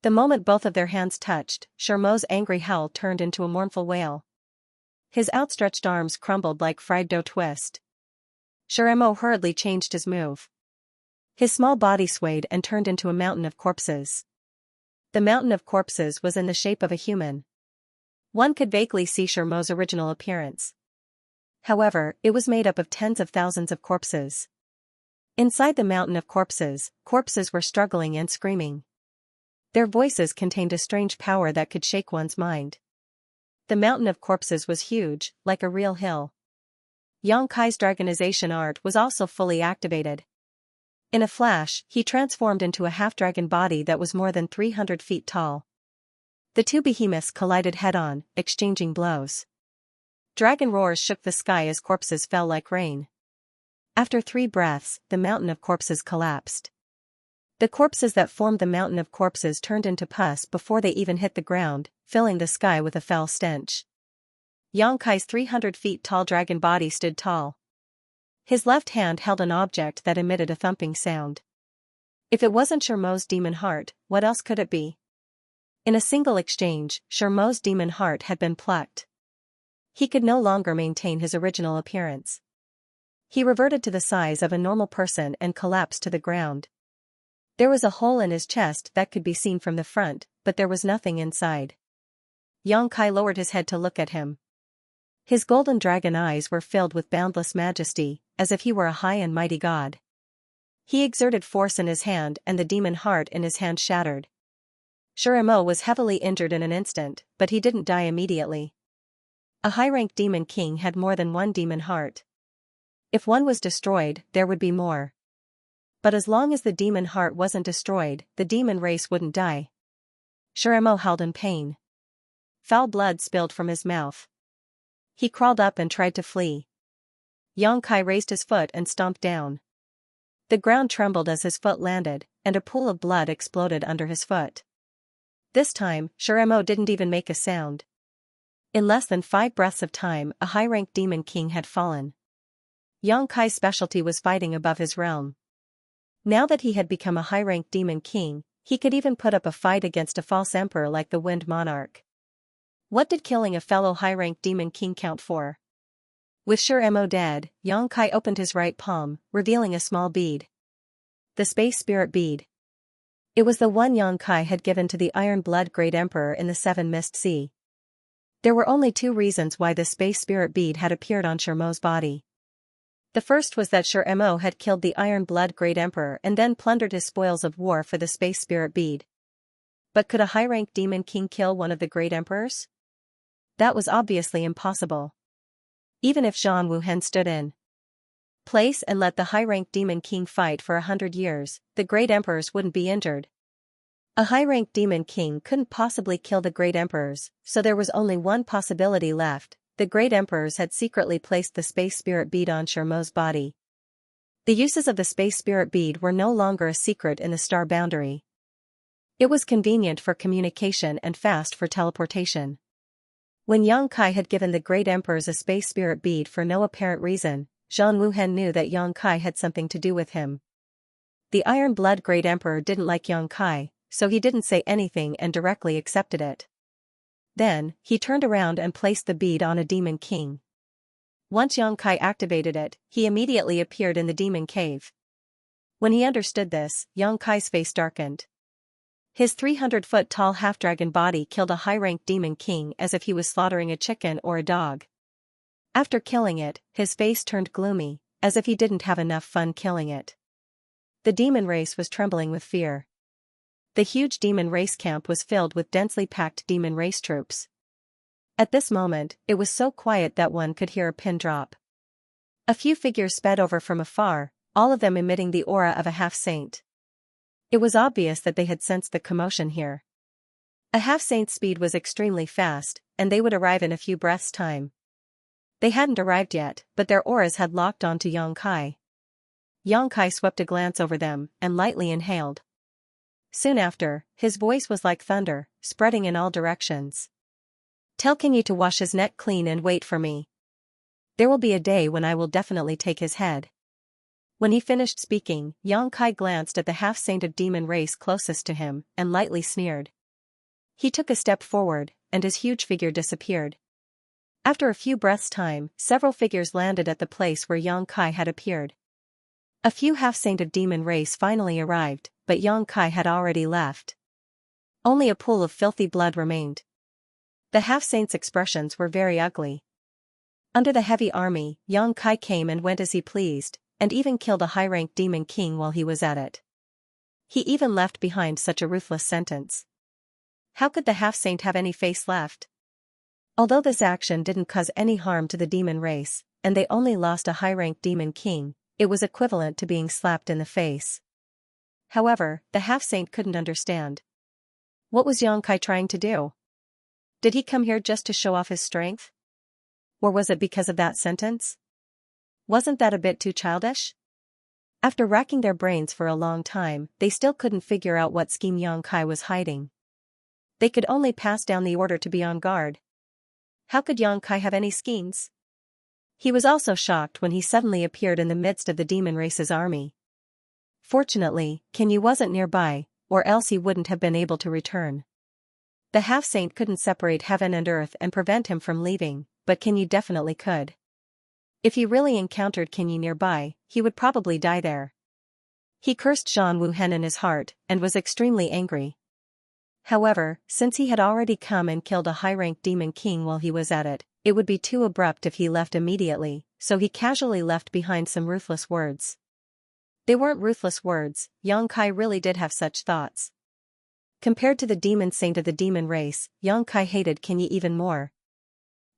The moment both of their hands touched, Shermo's angry howl turned into a mournful wail. His outstretched arms crumbled like fried dough twist. Shermo hurriedly changed his move. His small body swayed and turned into a mountain of corpses. The mountain of corpses was in the shape of a human. One could vaguely see Shermo's original appearance. However, it was made up of tens of thousands of corpses. Inside the mountain of corpses, corpses were struggling and screaming. Their voices contained a strange power that could shake one's mind. The mountain of corpses was huge, like a real hill. Yang Kai's dragonization art was also fully activated. In a flash, he transformed into a half-dragon body that was more than 300 feet tall. The two behemoths collided head-on, exchanging blows. Dragon roars shook the sky as corpses fell like rain. After 3 breaths, the mountain of corpses collapsed. The corpses that formed the mountain of corpses turned into pus before they even hit the ground, filling the sky with a foul stench. Yang Kai's 300 feet tall dragon body stood tall. His left hand held an object that emitted a thumping sound. If it wasn't Shermo's demon heart, what else could it be? In a single exchange, Shermo's demon heart had been plucked. He could no longer maintain his original appearance. He reverted to the size of a normal person and collapsed to the ground. There was a hole in his chest that could be seen from the front, but there was nothing inside. Yang Kai lowered his head to look at him. His golden dragon eyes were filled with boundless majesty, as if he were a high and mighty god. He exerted force in his hand and the demon heart in his hand shattered. Shurimo was heavily injured in an instant, but he didn't die immediately. A high-ranked demon king had more than one demon heart. If one was destroyed, there would be more. But as long as the demon heart wasn't destroyed, the demon race wouldn't die. Shurimo howled in pain. Foul blood spilled from his mouth. He crawled up and tried to flee. Yang Kai raised his foot and stomped down. The ground trembled as his foot landed, and a pool of blood exploded under his foot. This time, Shurimo didn't even make a sound. In less than 5 breaths of time, a high-ranked demon king had fallen. Yang Kai's specialty was fighting above his realm. Now that he had become a high-ranked demon king, he could even put up a fight against a false emperor like the Wind Monarch. What did killing a fellow high-ranked demon king count for? With Shurimo dead, Yang Kai opened his right palm, revealing a small bead. The Space Spirit Bead. It was the one Yang Kai had given to the Iron Blood Great Emperor in the Seven Mist Sea. There were only 2 reasons why the Space Spirit Bead had appeared on Shurimo's body. The first was that Shurimo had killed the Iron Blood Great Emperor and then plundered his spoils of war for the Space Spirit Bead. But could a high-ranked demon king kill one of the great emperors? That was obviously impossible. Even if Zhang Wuhen stood in place and let the high-ranked demon king fight for 100 years, the great emperors wouldn't be injured. A high-ranked demon king couldn't possibly kill the great emperors, so there was only one possibility left: the great emperors had secretly placed the Space Spirit Bead on Shurimo's body. The uses of the Space Spirit Bead were no longer a secret in the star boundary. It was convenient for communication and fast for teleportation. When Yang Kai had given the great emperors a Space Spirit Bead for no apparent reason, Zhang Wuhen knew that Yang Kai had something to do with him. The Iron Blood Great Emperor didn't like Yang Kai, so he didn't say anything and directly accepted it. Then, he turned around and placed the bead on a demon king. Once Yang Kai activated it, he immediately appeared in the demon cave. When he understood this, Yang Kai's face darkened. His 300-foot-tall half-dragon body killed a high-ranked demon king as if he was slaughtering a chicken or a dog. After killing it, his face turned gloomy, as if he didn't have enough fun killing it. The demon race was trembling with fear. The huge demon race camp was filled with densely packed demon race troops. At this moment, it was so quiet that one could hear a pin drop. A few figures sped over from afar, all of them emitting the aura of a half-saint. It was obvious that they had sensed the commotion here. A half-saint's speed was extremely fast, and they would arrive in a few breaths' time. They hadn't arrived yet, but their auras had locked onto Yang Kai. Yang Kai swept a glance over them, and lightly inhaled. Soon after, his voice was like thunder, spreading in all directions. "Tell King Yi to wash his neck clean and wait for me. There will be a day when I will definitely take his head." When he finished speaking, Yang Kai glanced at the half-saint of demon race closest to him, and lightly sneered. He took a step forward, and his huge figure disappeared. After a few breaths' time, several figures landed at the place where Yang Kai had appeared. A few half-saint of demon race finally arrived, but Yang Kai had already left. Only a pool of filthy blood remained. The half-saints' expressions were very ugly. Under the heavy army, Yang Kai came and went as he pleased, and even killed a high-ranked demon king while he was at it. He even left behind such a ruthless sentence. How could the half-saint have any face left? Although this action didn't cause any harm to the demon race, and they only lost a high-ranked demon king, it was equivalent to being slapped in the face. However, the half-saint couldn't understand. What was Yang Kai trying to do? Did he come here just to show off his strength? Or was it because of that sentence? Wasn't that a bit too childish? After racking their brains for a long time, they still couldn't figure out what scheme Yang Kai was hiding. They could only pass down the order to be on guard. How could Yang Kai have any schemes? He was also shocked when he suddenly appeared in the midst of the demon race's army. Fortunately, King Yi wasn't nearby, or else he wouldn't have been able to return. The half-saint couldn't separate heaven and earth and prevent him from leaving, but King Yi definitely could. If he really encountered King Yi nearby, he would probably die there. He cursed Zhang Wuhen in his heart, and was extremely angry. However, since he had already come and killed a high-ranked demon king while he was at it, it would be too abrupt if he left immediately, so he casually left behind some ruthless words. They weren't ruthless words, Yang Kai really did have such thoughts. Compared to the demon saint of the demon race, Yang Kai hated Qin Yi even more.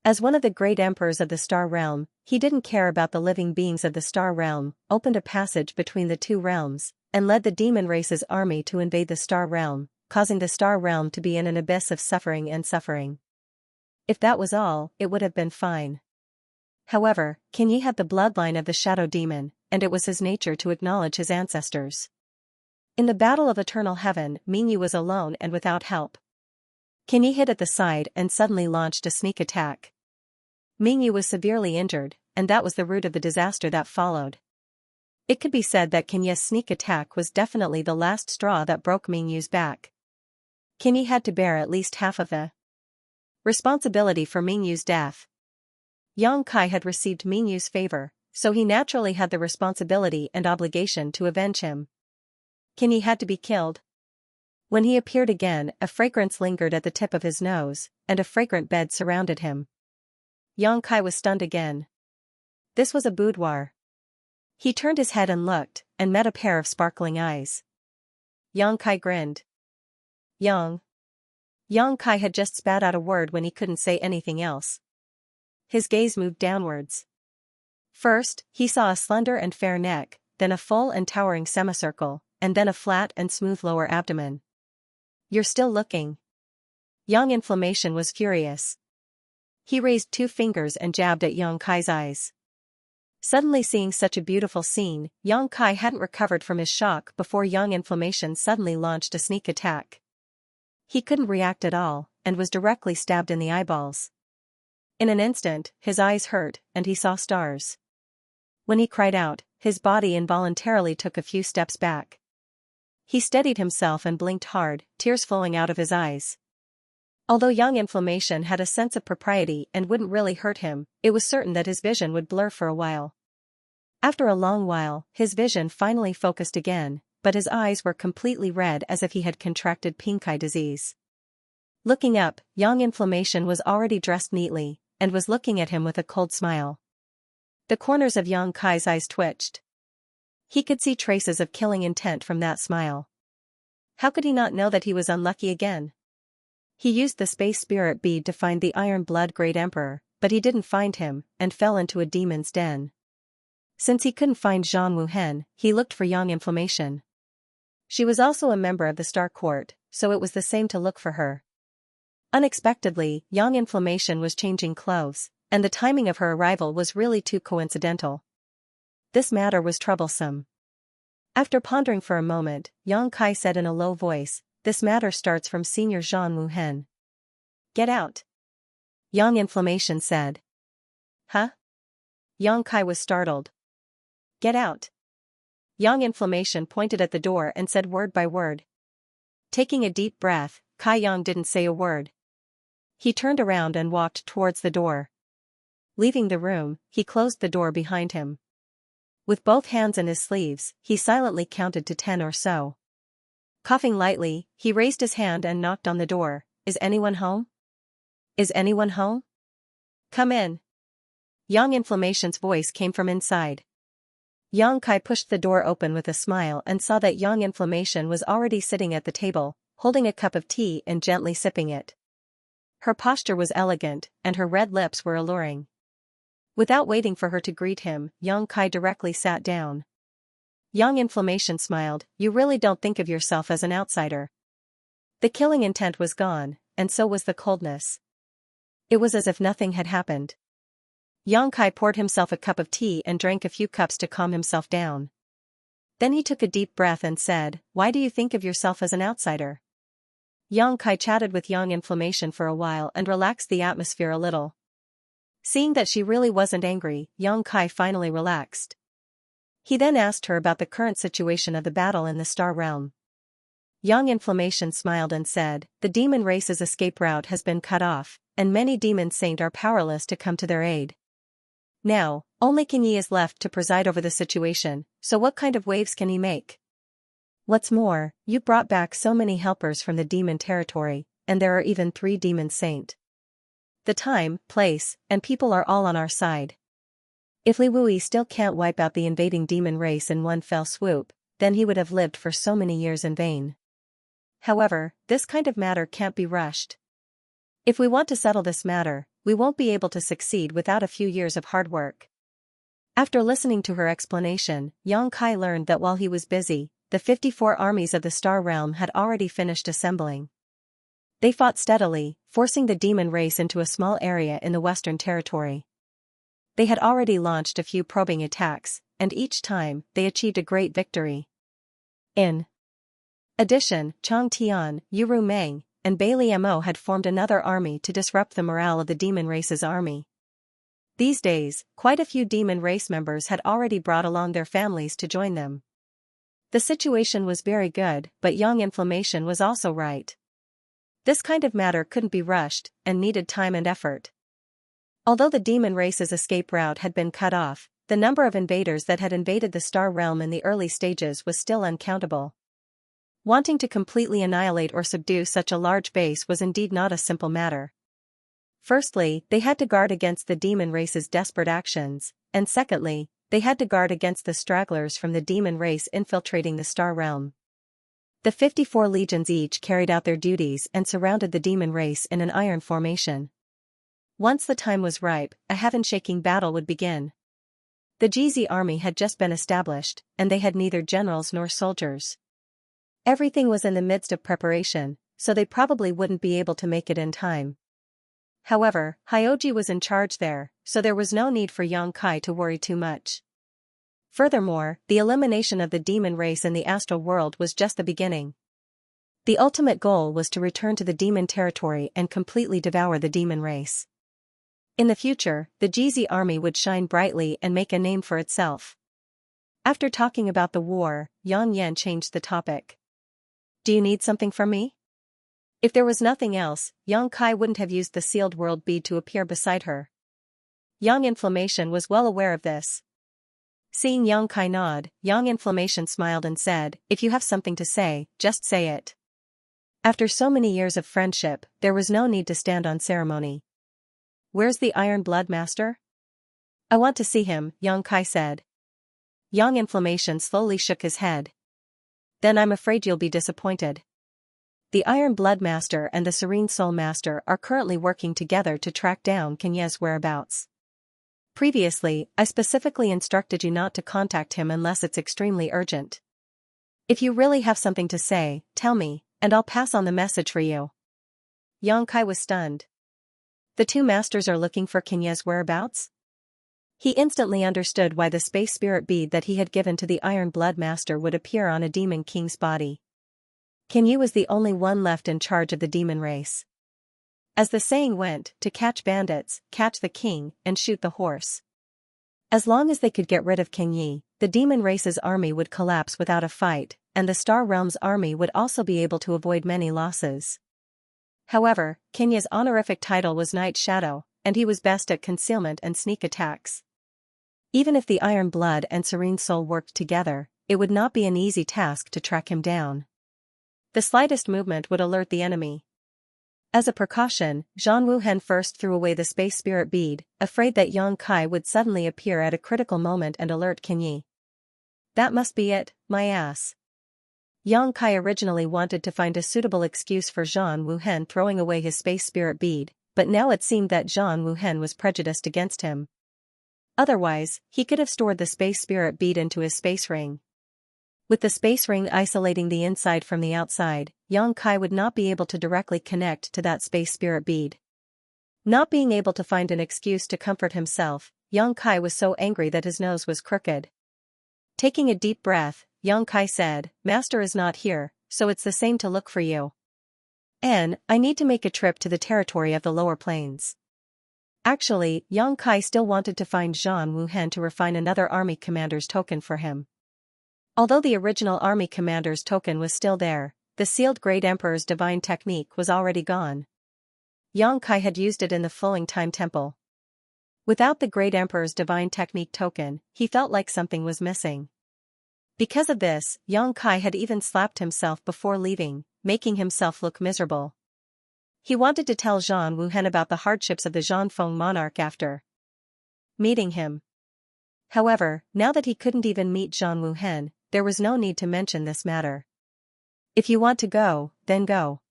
As one of the great emperors of the Star Realm, he didn't care about the living beings of the Star Realm, opened a passage between the two realms, and led the demon race's army to invade the Star Realm, causing the Star Realm to be in an abyss of suffering and suffering. If that was all, it would have been fine. However, Qin Yi had the bloodline of the Shadow Demon, and it was his nature to acknowledge his ancestors. In the Battle of Eternal Heaven, Mingyu was alone and without help. Qin Yi hid at the side and suddenly launched a sneak attack. Mingyu was severely injured, and that was the root of the disaster that followed. It could be said that Qin Yi's sneak attack was definitely the last straw that broke Mingyu's back. Qin Yi had to bear at least half of the responsibility for Mingyu's death. Yang Kai had received Mingyu's favor, so he naturally had the responsibility and obligation to avenge him. Qin Yi had to be killed. When he appeared again, a fragrance lingered at the tip of his nose, and a fragrant bed surrounded him. Yang Kai was stunned again. This was a boudoir. He turned his head and looked, and met a pair of sparkling eyes. Yang Kai grinned. Yang Kai had just spat out a word when he couldn't say anything else. His gaze moved downwards. First, he saw a slender and fair neck, then a full and towering semicircle, and then a flat and smooth lower abdomen. You're still looking. Yang Inflammation was furious. He raised 2 fingers and jabbed at Yang Kai's eyes. Suddenly seeing such a beautiful scene, Yang Kai hadn't recovered from his shock before Yang Inflammation suddenly launched a sneak attack. He couldn't react at all, and was directly stabbed in the eyeballs. In an instant, his eyes hurt, and he saw stars. When he cried out, his body involuntarily took a few steps back. He steadied himself and blinked hard, tears flowing out of his eyes. Although Yang Inflammation had a sense of propriety and wouldn't really hurt him, it was certain that his vision would blur for a while. After a long while, his vision finally focused again, but his eyes were completely red as if he had contracted pink eye disease. Looking up, Yang Inflammation was already dressed neatly, and was looking at him with a cold smile. The corners of Yang Kai's eyes twitched. He could see traces of killing intent from that smile. How could he not know that he was unlucky again? He used the space spirit bead to find the Iron Blood Great Emperor, but he didn't find him, and fell into a demon's den. Since he couldn't find Zhang Wuhen, he looked for Yang Inflammation. She was also a member of the Star Court, so it was the same to look for her. Unexpectedly, Yang Inflammation was changing clothes, and the timing of her arrival was really too coincidental. This matter was troublesome. After pondering for a moment, Yang Kai said in a low voice, "This matter starts from Senior Zhang Wuhen." "Get out," Yang Inflammation said. "Huh?" Yang Kai was startled. "Get out." Yang Inflammation pointed at the door and said word by word. Taking a deep breath, Kai Yang didn't say a word. He turned around and walked towards the door. Leaving the room, he closed the door behind him. With both hands in his sleeves, he silently counted to 10 or so. Coughing lightly, he raised his hand and knocked on the door. "Is anyone home? Is anyone home? Come in." Yang Inflammation's voice came from inside. Yang Kai pushed the door open with a smile and saw that Yang Inflammation was already sitting at the table, holding a cup of tea and gently sipping it. Her posture was elegant, and her red lips were alluring. Without waiting for her to greet him, Yang Kai directly sat down. Yang Inflammation smiled. "You really don't think of yourself as an outsider." The killing intent was gone, and so was the coldness. It was as if nothing had happened. Yang Kai poured himself a cup of tea and drank a few cups to calm himself down. Then he took a deep breath and said, "Why do you think of yourself as an outsider?" Yang Kai chatted with Yang Inflammation for a while and relaxed the atmosphere a little. Seeing that she really wasn't angry, Yang Kai finally relaxed. He then asked her about the current situation of the battle in the Star Realm. Yang Inflammation smiled and said, "The demon race's escape route has been cut off, and many demon saints are powerless to come to their aid. Now, only Qin Yi is left to preside over the situation, so what kind of waves can he make?" What's more, you brought back so many helpers from the demon territory, and there are even 3 demon saint. The time, place, and people are all on our side. If Li Wui still can't wipe out the invading demon race in one fell swoop, then he would have lived for so many years in vain. However, this kind of matter can't be rushed. If we want to settle this matter, we won't be able to succeed without a few years of hard work. After listening to her explanation, Yang Kai learned that while he was busy, the 54 armies of the Star Realm had already finished assembling. They fought steadily, forcing the demon race into a small area in the Western Territory. They had already launched a few probing attacks, and each time, they achieved a great victory. In addition, Chang Tian, Yuru Meng, and Bailey Mo had formed another army to disrupt the morale of the demon race's army. These days, quite a few demon race members had already brought along their families to join them. The situation was very good, but Yang Inflammation was also right. This kind of matter couldn't be rushed, and needed time and effort. Although the demon race's escape route had been cut off, the number of invaders that had invaded the Star Realm in the early stages was still uncountable. Wanting to completely annihilate or subdue such a large base was indeed not a simple matter. Firstly, they had to guard against the demon race's desperate actions, and secondly, they had to guard against the stragglers from the demon race infiltrating the Star Realm. The 54 legions each carried out their duties and surrounded the demon race in an iron formation. Once the time was ripe, a heaven-shaking battle would begin. The GZ army had just been established, and they had neither generals nor soldiers. Everything was in the midst of preparation, so they probably wouldn't be able to make it in time. However, Hyoji was in charge there, so there was no need for Yang Kai to worry too much. Furthermore, the elimination of the demon race in the astral world was just the beginning. The ultimate goal was to return to the demon territory and completely devour the demon race. In the future, the GZ army would shine brightly and make a name for itself. After talking about the war, Yang Yan changed the topic. Do you need something from me? If there was nothing else, Yang Kai wouldn't have used the sealed world bead to appear beside her. Yang Inflammation was well aware of this. Seeing Yang Kai nod, Yang Inflammation smiled and said, "If you have something to say, just say it." After so many years of friendship, there was no need to stand on ceremony. Where's the Iron Blood Master? I want to see him, Yang Kai said. Yang Inflammation slowly shook his head. Then I'm afraid you'll be disappointed. The Iron Blood Master and the Serene Soul Master are currently working together to track down Kenye's whereabouts. Previously, I specifically instructed you not to contact him unless it's extremely urgent. If you really have something to say, tell me, and I'll pass on the message for you. Yang Kai was stunned. The 2 masters are looking for Kenye's whereabouts? He instantly understood why the space spirit bead that he had given to the Iron Blood Master would appear on a demon king's body. Kenye was the only one left in charge of the demon race. As the saying went, to catch bandits, catch the king, and shoot the horse. As long as they could get rid of Kenye, the demon race's army would collapse without a fight, and the Star Realm's army would also be able to avoid many losses. However, Kenye's honorific title was Night Shadow, and he was best at concealment and sneak attacks. Even if the Iron Blood and Serene Soul worked together, it would not be an easy task to track him down. The slightest movement would alert the enemy. As a precaution, Zhang Wuhen first threw away the space spirit bead, afraid that Yang Kai would suddenly appear at a critical moment and alert Kenye. That must be it, my ass. Yang Kai originally wanted to find a suitable excuse for Zhang Wuhen throwing away his space spirit bead, but now it seemed that Zhang Wuhen was prejudiced against him. Otherwise, he could have stored the space spirit bead into his space ring. With the space ring isolating the inside from the outside, Yang Kai would not be able to directly connect to that space spirit bead. Not being able to find an excuse to comfort himself, Yang Kai was so angry that his nose was crooked. Taking a deep breath, Yang Kai said, "Master is not here, so it's the same to look for you. And I need to make a trip to the territory of the lower plains." Actually, Yang Kai still wanted to find Zhang Wuhen to refine another army commander's token for him. Although the original army commander's token was still there, the sealed Great Emperor's divine technique was already gone. Yang Kai had used it in the Flowing Time Temple. Without the Great Emperor's divine technique token, he felt like something was missing. Because of this, Yang Kai had even slapped himself before leaving, making himself look miserable. He wanted to tell Zhang Wuhen about the hardships of the Zhanfeng monarch after meeting him. However, now that he couldn't even meet Zhang Wuhen, there was no need to mention this matter. If you want to go, then go.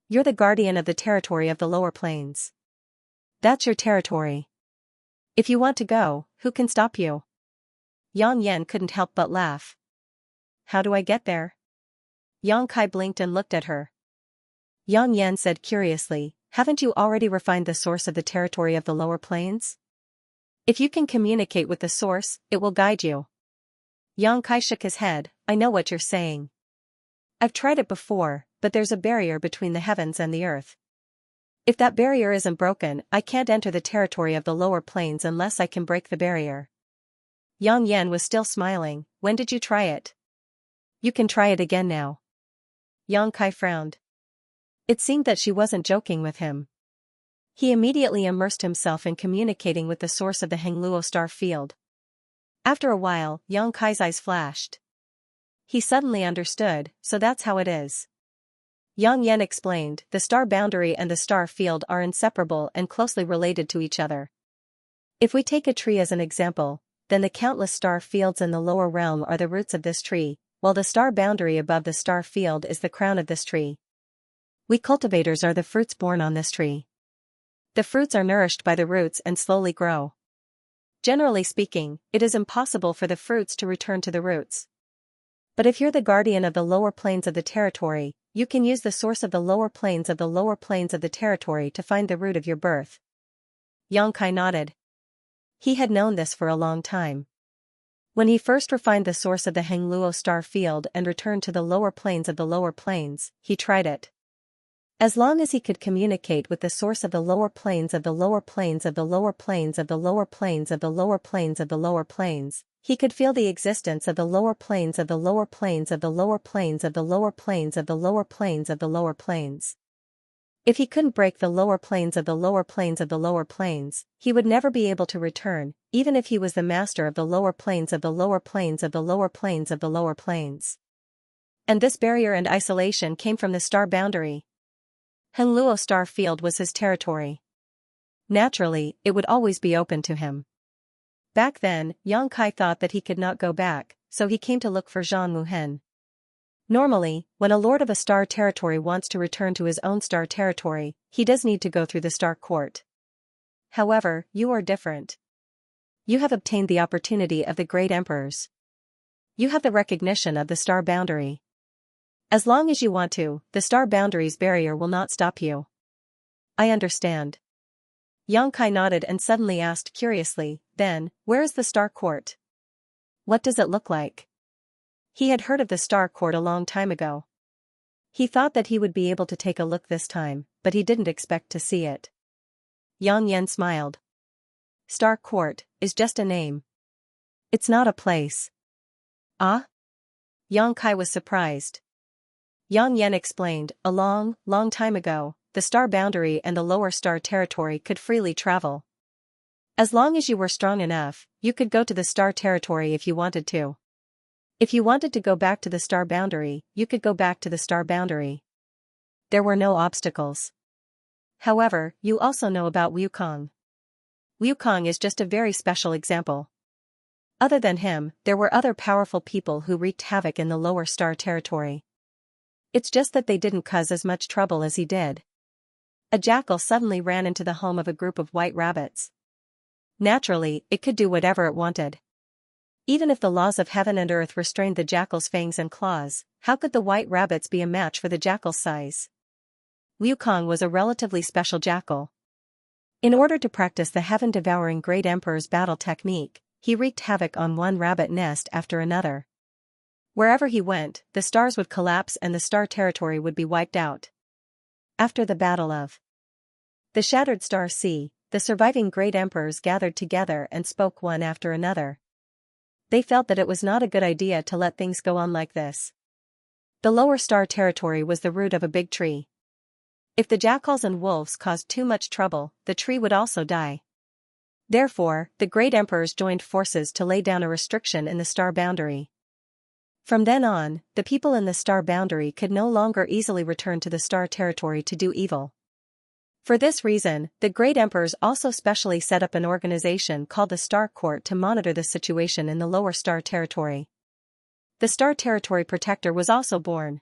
You're the guardian of the territory of the lower plains. That's your territory. If you want to go, who can stop you? Yang Yan couldn't help but laugh. How do I get there? Yang Kai blinked and looked at her. Yang Yan said curiously, haven't you already refined the source of the territory of the lower plains? If you can communicate with the source, it will guide you. Yang Kai shook his head, I know what you're saying. I've tried it before, but there's a barrier between the heavens and the earth. If that barrier isn't broken, I can't enter the territory of the lower plains unless I can break the barrier. Yang Yan was still smiling, when did you try it? You can try it again now. Yang Kai frowned. It seemed that she wasn't joking with him. He immediately immersed himself in communicating with the source of the Hengluo star field. After a while, Yang Kai's eyes flashed. He suddenly understood, so that's how it is. Yang Yan explained, the star boundary and the star field are inseparable and closely related to each other. If we take a tree as an example, then the countless star fields in the lower realm are the roots of this tree, while the star boundary above the star field is the crown of this tree. We cultivators are the fruits born on this tree. The fruits are nourished by the roots and slowly grow. Generally speaking, it is impossible for the fruits to return to the roots. But if you're the guardian of the lower planes of the territory, you can use the source of the lower planes of the territory to find the root of your birth. Yang Kai nodded. He had known this for a long time. When he first refined the source of the Hengluo star field and returned to the lower planes, he tried it. As long as he could communicate with the source of the lower planes he could feel the existence of the lower planes. If he couldn't break the lower planes, he would never be able to return, even if he was the master of the lower planes. And this barrier and isolation came from the star boundary. Hengluo star field was his territory. Naturally, it would always be open to him. Back then, Yang Kai thought that he could not go back, so he came to look for Zhang Wuhen. Normally, when a lord of a star territory wants to return to his own star territory, he does need to go through the star court. However, you are different. You have obtained the opportunity of the great emperors. You have the recognition of the star boundary. As long as you want to, the star boundary's barrier will not stop you. I understand. Yang Kai nodded and suddenly asked curiously, then, where is the star court? What does it look like? He had heard of the star court a long time ago. He thought that he would be able to take a look this time, but he didn't expect to see it. Yang Yan smiled. Star court is just a name. It's not a place. Ah? Yang Kai was surprised. Yang Yan explained, a long, long time ago, the star boundary and the lower star territory could freely travel. As long as you were strong enough, you could go to the star territory if you wanted to. If you wanted to go back to the star boundary, you could go back to the star boundary. There were no obstacles. However, you also know about Wukong. Wukong is just a very special example. Other than him, there were other powerful people who wreaked havoc in the lower star territory. It's just that they didn't cause as much trouble as he did. A jackal suddenly ran into the home of a group of white rabbits. Naturally, it could do whatever it wanted. Even if the laws of heaven and earth restrained the jackal's fangs and claws, how could the white rabbits be a match for the jackal's size? Wukong was a relatively special jackal. In order to practice the heaven-devouring great emperor's battle technique, he wreaked havoc on one rabbit nest after another. Wherever he went, the stars would collapse and the star territory would be wiped out. After the Battle of the Shattered Star Sea, the surviving great emperors gathered together and spoke one after another. They felt that it was not a good idea to let things go on like this. The lower star territory was the root of a big tree. If the jackals and wolves caused too much trouble, the tree would also die. Therefore, the great emperors joined forces to lay down a restriction in the star boundary. From then on, the people in the star boundary could no longer easily return to the star territory to do evil. For this reason, the great emperors also specially set up an organization called the Star Court to monitor the situation in the lower star territory. The Star Territory Protector was also born.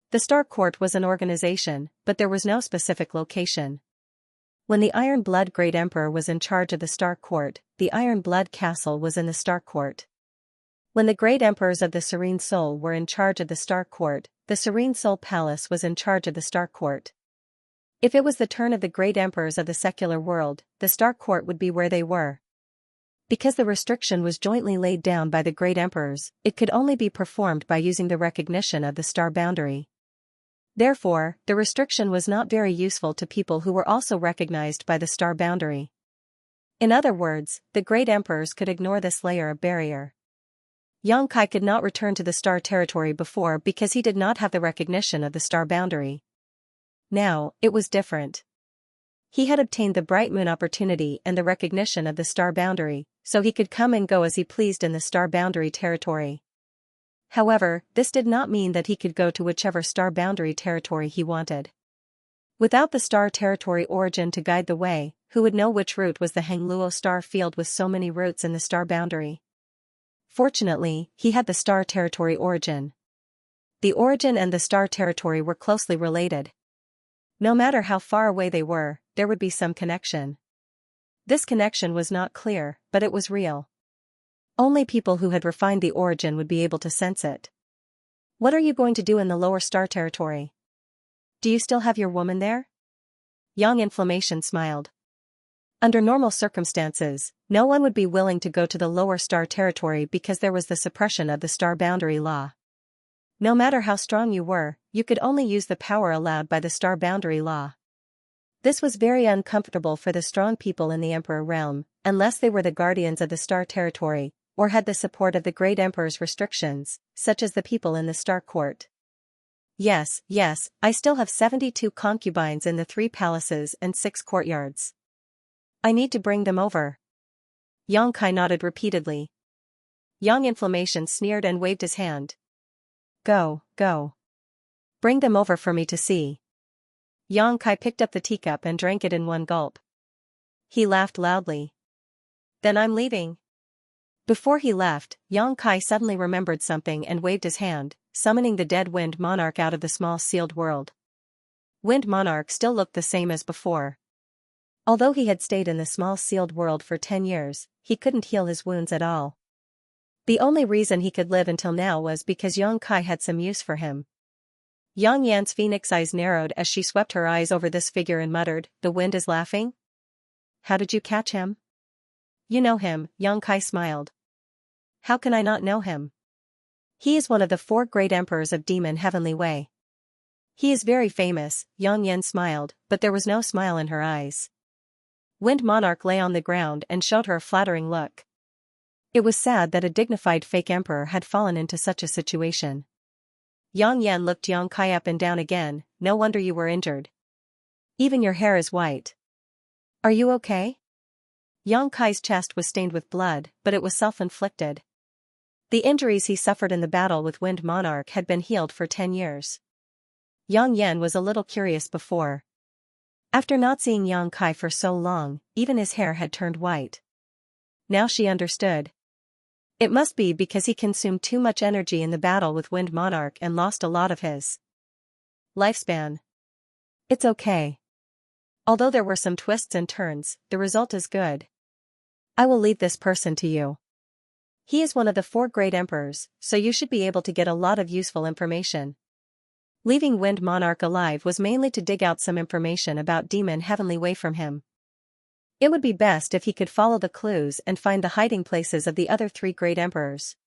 The Star Court was an organization, but there was no specific location. When the Iron Blood Great Emperor was in charge of the Star Court, the Iron Blood Castle was in the Star Court. When the Great Emperors of the Serene Soul were in charge of the Star Court, the Serene Soul Palace was in charge of the Star Court. If it was the turn of the Great Emperors of the secular world, the Star Court would be where they were. Because the restriction was jointly laid down by the Great Emperors, it could only be performed by using the recognition of the star boundary. Therefore, the restriction was not very useful to people who were also recognized by the star boundary. In other words, the Great Emperors could ignore this layer of barrier. Xianxia could not return to the star territory before because he did not have the recognition of the star boundary. Now, it was different. He had obtained the bright moon opportunity and the recognition of the star boundary, so he could come and go as he pleased in the star boundary territory. However, this did not mean that he could go to whichever star boundary territory he wanted. Without the star territory origin to guide the way, who would know which route was the Hangluo star field with so many routes in the star boundary? Fortunately, he had the star territory origin. The origin and the star territory were closely related. No matter how far away they were, there would be some connection. This connection was not clear, but it was real. Only people who had refined the origin would be able to sense it. What are you going to do in the lower star territory? Do you still have your woman there? Young Inflammation smiled. Under normal circumstances, no one would be willing to go to the lower star territory because there was the suppression of the star boundary law. No matter how strong you were, you could only use the power allowed by the star boundary law. This was very uncomfortable for the strong people in the Emperor realm, unless they were the guardians of the star territory, or had the support of the Great Emperor's restrictions, such as the people in the Star Court. Yes, I still have 72 concubines in the 3 palaces and 6 courtyards. I need to bring them over. Xianxia nodded repeatedly. Young Inflammation sneered and waved his hand. Go. Bring them over for me to see. Xianxia picked up the teacup and drank it in one gulp. He laughed loudly. Then I'm leaving. Before he left, Xianxia suddenly remembered something and waved his hand, summoning the dead Wind Monarch out of the small sealed world. Wind Monarch still looked the same as before. Although he had stayed in the small sealed world for 10 years, he couldn't heal his wounds at all. The only reason he could live until now was because Xianxia had some use for him. Yang Yan's phoenix eyes narrowed as she swept her eyes over this figure and muttered, "The wind is laughing? How did you catch him?" "You know him," Xianxia smiled. "How can I not know him? He is one of the 4 great emperors of Demon Heavenly Way." "He is very famous," Yang Yan smiled, but there was no smile in her eyes. Wind Monarch lay on the ground and showed her a flattering look. It was sad that a dignified fake emperor had fallen into such a situation. Yang Yan looked Xianxia up and down again. "No wonder you were injured. Even your hair is white. Are you okay?" Xianxia's chest was stained with blood, but it was self-inflicted. The injuries he suffered in the battle with Wind Monarch had been healed for 10 years. Yang Yan was a little curious before. After not seeing Xianxia for so long, even his hair had turned white. Now she understood. It must be because he consumed too much energy in the battle with Wind Monarch and lost a lot of his lifespan. It's okay. Although there were some twists and turns, the result is good. I will leave this person to you. He is one of the 4 great emperors, so you should be able to get a lot of useful information. Leaving Wind Monarch alive was mainly to dig out some information about Demon Heavenly Way from him. It would be best if he could follow the clues and find the hiding places of the other 3 great emperors.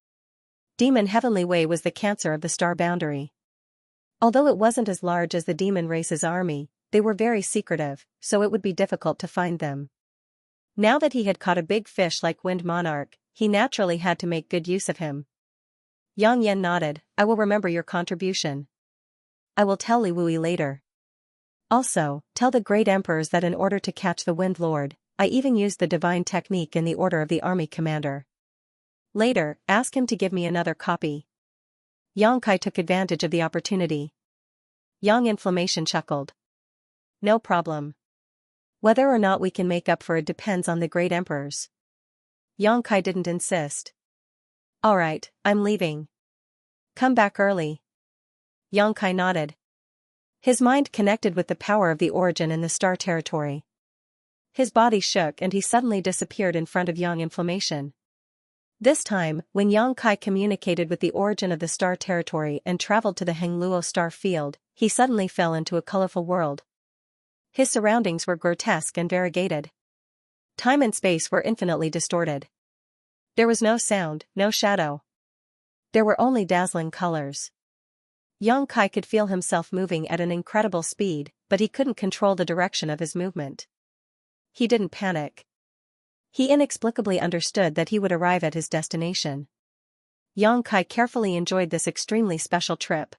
Demon Heavenly Way was the cancer of the star boundary. Although it wasn't as large as the demon race's army, they were very secretive, so it would be difficult to find them. Now that he had caught a big fish like Wind Monarch, he naturally had to make good use of him. Yang Yan nodded. "I will remember your contribution. I will tell Li Wui later. Also, tell the great emperors that in order to catch the Wind Lord, I even used the divine technique in the order of the army commander. Later, ask him to give me another copy." Yang Kai took advantage of the opportunity. Yang Inflammation chuckled. No problem. Whether or not we can make up for it depends on the great emperors. Yang Kai didn't insist. Alright, I'm leaving. Come back early. Yang Kai nodded. His mind connected with the power of the origin in the star territory. His body shook and he suddenly disappeared in front of Yang Inflammation. This time, when Yang Kai communicated with the origin of the star territory and traveled to the Hengluo star field, he suddenly fell into a colorful world. His surroundings were grotesque and variegated. Time and space were infinitely distorted. There was no sound, no shadow. There were only dazzling colors. Yang Kai could feel himself moving at an incredible speed, but he couldn't control the direction of his movement. He didn't panic. He inexplicably understood that he would arrive at his destination. Yang Kai carefully enjoyed this extremely special trip.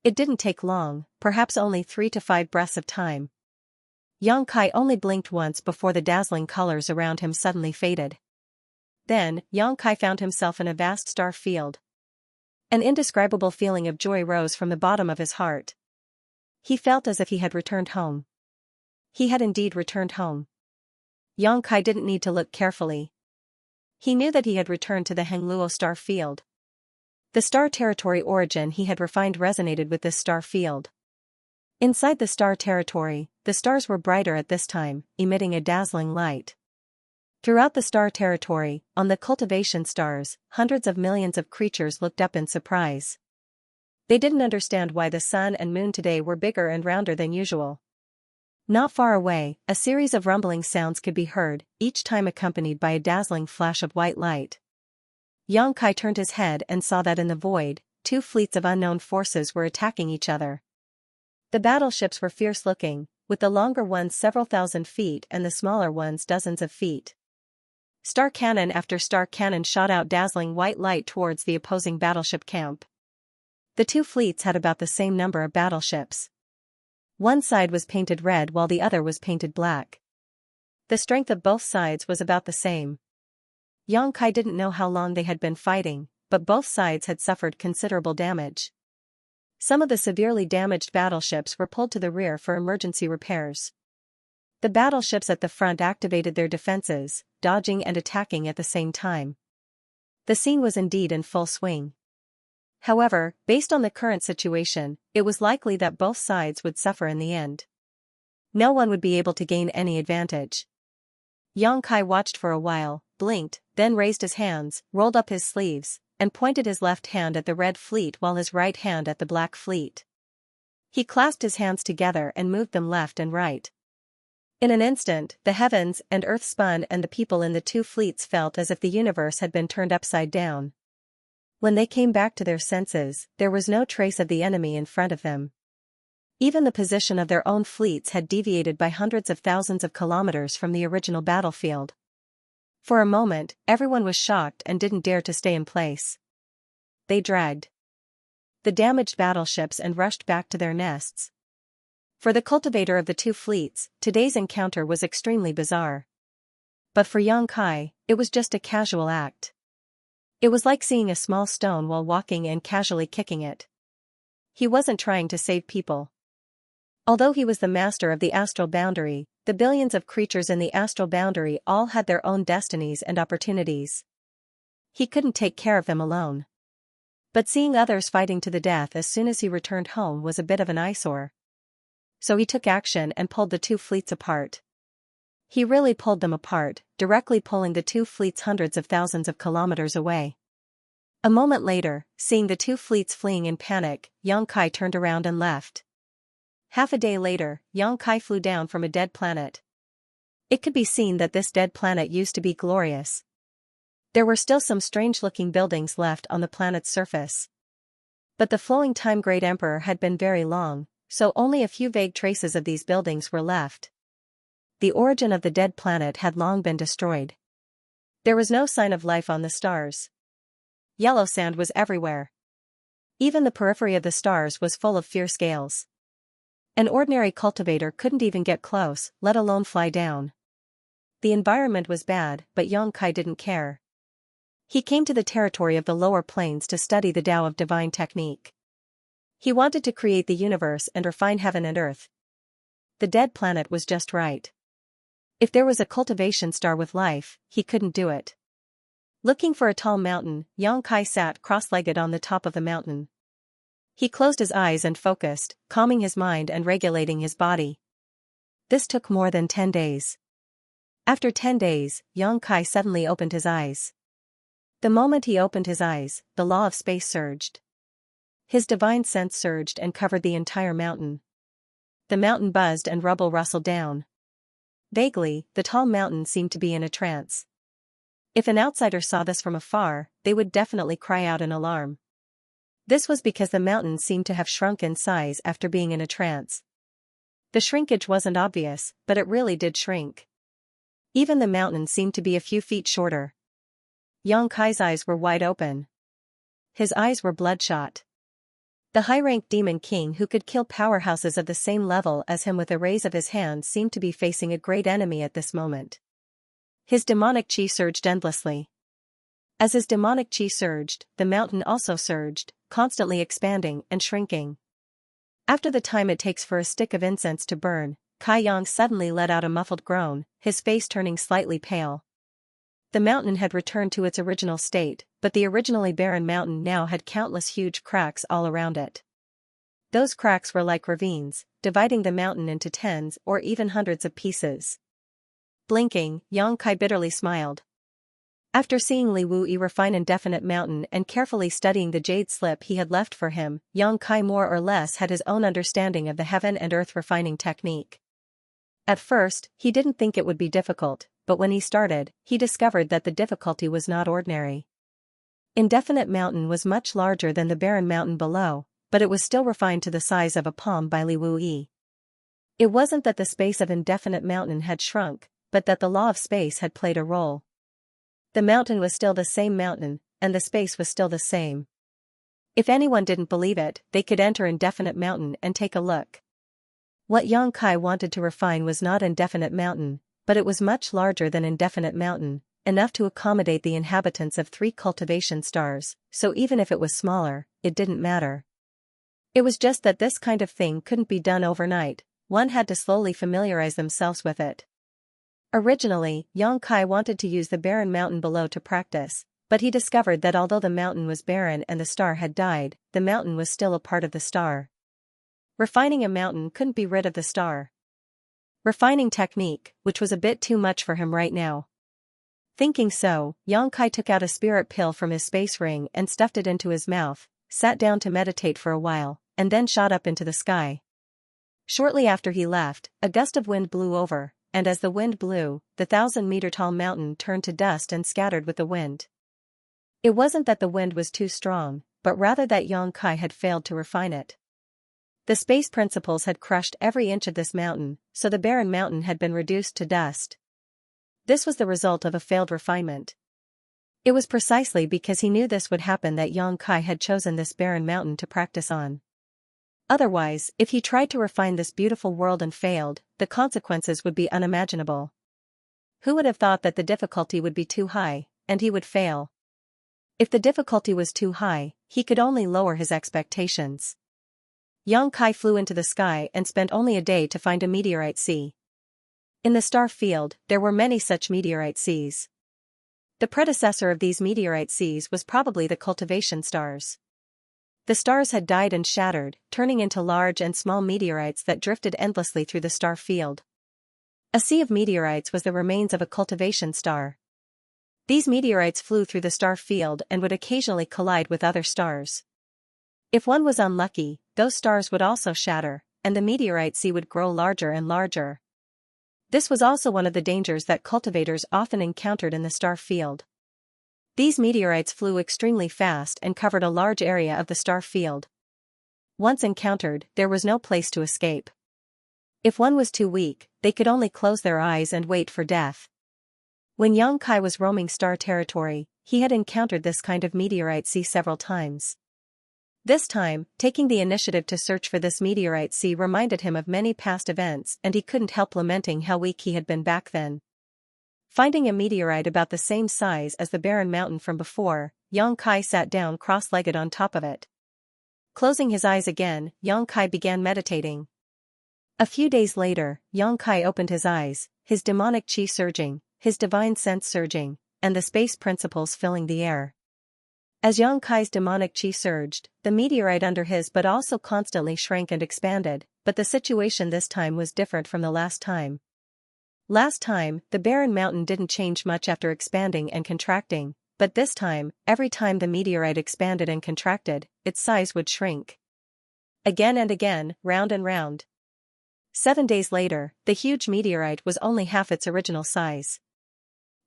It didn't take long, perhaps only 3 to 5 breaths of time. Yang Kai only blinked once before the dazzling colors around him suddenly faded. Then, Yang Kai found himself in a vast star field. An indescribable feeling of joy rose from the bottom of his heart. He felt as if he had returned home. He had indeed returned home. Yang Kai didn't need to look carefully. He knew that he had returned to the Hengluo star field. The star territory origin he had refined resonated with this star field. Inside the star territory, the stars were brighter at this time, emitting a dazzling light. Throughout the star territory, on the cultivation stars, hundreds of millions of creatures looked up in surprise. They didn't understand why the sun and moon today were bigger and rounder than usual. Not far away, a series of rumbling sounds could be heard, each time accompanied by a dazzling flash of white light. Yang Kai turned his head and saw that in the void, 2 fleets of unknown forces were attacking each other. The battleships were fierce-looking, with the longer ones several thousand feet and the smaller ones dozens of feet. Star cannon after star cannon shot out dazzling white light towards the opposing battleship camp. The 2 fleets had about the same number of battleships. One side was painted red while the other was painted black. The strength of both sides was about the same. Yang Kai didn't know how long they had been fighting, but both sides had suffered considerable damage. Some of the severely damaged battleships were pulled to the rear for emergency repairs. The battleships at the front activated their defenses, dodging and attacking at the same time. The scene was indeed in full swing. However, based on the current situation, it was likely that both sides would suffer in the end. No one would be able to gain any advantage. Yang Kai watched for a while, blinked, then raised his hands, rolled up his sleeves, and pointed his left hand at the red fleet while his right hand at the black fleet. He clasped his hands together and moved them left and right. In an instant, the heavens and earth spun and the people in the 2 fleets felt as if the universe had been turned upside down. When they came back to their senses, there was no trace of the enemy in front of them. Even the position of their own fleets had deviated by hundreds of thousands of kilometers from the original battlefield. For a moment, everyone was shocked and didn't dare to stay in place. They dragged the damaged battleships and rushed back to their nests. For the cultivator of the 2 fleets, today's encounter was extremely bizarre. But for Yang Kai, it was just a casual act. It was like seeing a small stone while walking and casually kicking it. He wasn't trying to save people. Although he was the master of the astral boundary, the billions of creatures in the astral boundary all had their own destinies and opportunities. He couldn't take care of them alone. But seeing others fighting to the death as soon as he returned home was a bit of an eyesore. So he took action and pulled the 2 fleets apart. He really pulled them apart, directly pulling the 2 fleets hundreds of thousands of kilometers away. A moment later, seeing the 2 fleets fleeing in panic, Yang Kai turned around and left. Half a day later, Yang Kai flew down from a dead planet. It could be seen that this dead planet used to be glorious. There were still some strange-looking buildings left on the planet's surface. But the flowing time Great Emperor had been very long, so only a few vague traces of these buildings were left. The origin of the dead planet had long been destroyed. There was no sign of life on the stars. Yellow sand was everywhere. Even the periphery of the stars was full of fierce gales. An ordinary cultivator couldn't even get close, let alone fly down. The environment was bad, but Yang Kai didn't care. He came to the territory of the lower planes to study the Tao of divine technique. He wanted to create the universe and refine heaven and earth. The dead planet was just right. If there was a cultivation star with life, he couldn't do it. Looking for a tall mountain, Xianxia sat cross-legged on the top of the mountain. He closed his eyes and focused, calming his mind and regulating his body. This took more than 10 days. After 10 days, Xianxia suddenly opened his eyes. The moment he opened his eyes, the law of space surged. His divine sense surged and covered the entire mountain. The mountain buzzed and rubble rustled down. Vaguely, the tall mountain seemed to be in a trance. If an outsider saw this from afar, they would definitely cry out in alarm. This was because the mountain seemed to have shrunk in size after being in a trance. The shrinkage wasn't obvious, but it really did shrink. Even the mountain seemed to be a few feet shorter. Xianxia's eyes were wide open. His eyes were bloodshot. The high-ranked demon king who could kill powerhouses of the same level as him with a raise of his hand seemed to be facing a great enemy at this moment. His demonic chi surged endlessly. As his demonic chi surged, the mountain also surged, constantly expanding and shrinking. After the time it takes for a stick of incense to burn, Kai Yang suddenly let out a muffled groan, his face turning slightly pale. The mountain had returned to its original state, but the originally barren mountain now had countless huge cracks all around it. Those cracks were like ravines, dividing the mountain into tens or even hundreds of pieces. Blinking, Xianxia bitterly smiled. After seeing Li Wuyi refine Indefinite Mountain and carefully studying the jade slip he had left for him, Xianxia more or less had his own understanding of the heaven and earth refining technique. At first, he didn't think it would be difficult, but when he started, he discovered that the difficulty was not ordinary. Indefinite Mountain was much larger than the barren mountain below, but it was still refined to the size of a palm by Li Wuyi. It wasn't that the space of Indefinite Mountain had shrunk, but that the law of space had played a role. The mountain was still the same mountain, and the space was still the same. If anyone didn't believe it, they could enter Indefinite Mountain and take a look. What Xianxia wanted to refine was not Indefinite Mountain, but it was much larger than Indefinite Mountain, enough to accommodate the inhabitants of 3 cultivation stars, so even if it was smaller, it didn't matter. It was just that this kind of thing couldn't be done overnight, one had to slowly familiarize themselves with it. Originally, Xianxia wanted to use the barren mountain below to practice, but he discovered that although the mountain was barren and the star had died, the mountain was still a part of the star. Refining a mountain couldn't be rid of the star. Refining technique, which was a bit too much for him right now. Thinking so, Xianxia took out a spirit pill from his space ring and stuffed it into his mouth, sat down to meditate for a while, and then shot up into the sky. Shortly after he left, a gust of wind blew over, and as the wind blew, the 1,000-meter-tall mountain turned to dust and scattered with the wind. It wasn't that the wind was too strong, but rather that Xianxia had failed to refine it. The space principles had crushed every inch of this mountain, so the barren mountain had been reduced to dust. This was the result of a failed refinement. It was precisely because he knew this would happen that Xianxia had chosen this barren mountain to practice on. Otherwise, if he tried to refine this beautiful world and failed, the consequences would be unimaginable. Who would have thought that the difficulty would be too high, and he would fail? If the difficulty was too high, he could only lower his expectations. Xianxia flew into the sky and spent only a day to find a meteorite sea. In the star field, there were many such meteorite seas. The predecessor of these meteorite seas was probably the cultivation stars. The stars had died and shattered, turning into large and small meteorites that drifted endlessly through the star field. A sea of meteorites was the remains of a cultivation star. These meteorites flew through the star field and would occasionally collide with other stars. If one was unlucky, those stars would also shatter, and the meteorite sea would grow larger and larger. This was also one of the dangers that cultivators often encountered in the star field. These meteorites flew extremely fast and covered a large area of the star field. Once encountered, there was no place to escape. If one was too weak, they could only close their eyes and wait for death. When Xianxia was roaming star territory, he had encountered this kind of meteorite sea several times. This time, taking the initiative to search for this meteorite sea reminded him of many past events and he couldn't help lamenting how weak he had been back then. Finding a meteorite about the same size as the barren mountain from before, Yang Kai sat down cross-legged on top of it. Closing his eyes again, Yang Kai began meditating. A few days later, Yang Kai opened his eyes, his demonic chi surging, his divine sense surging, and the space principles filling the air. As Yang Kai's demonic chi surged, the meteorite under his but also constantly shrank and expanded, but the situation this time was different from the last time. Last time, the barren mountain didn't change much after expanding and contracting, but this time, every time the meteorite expanded and contracted, its size would shrink. Again and again, round and round. 7 days later, the huge meteorite was only half its original size.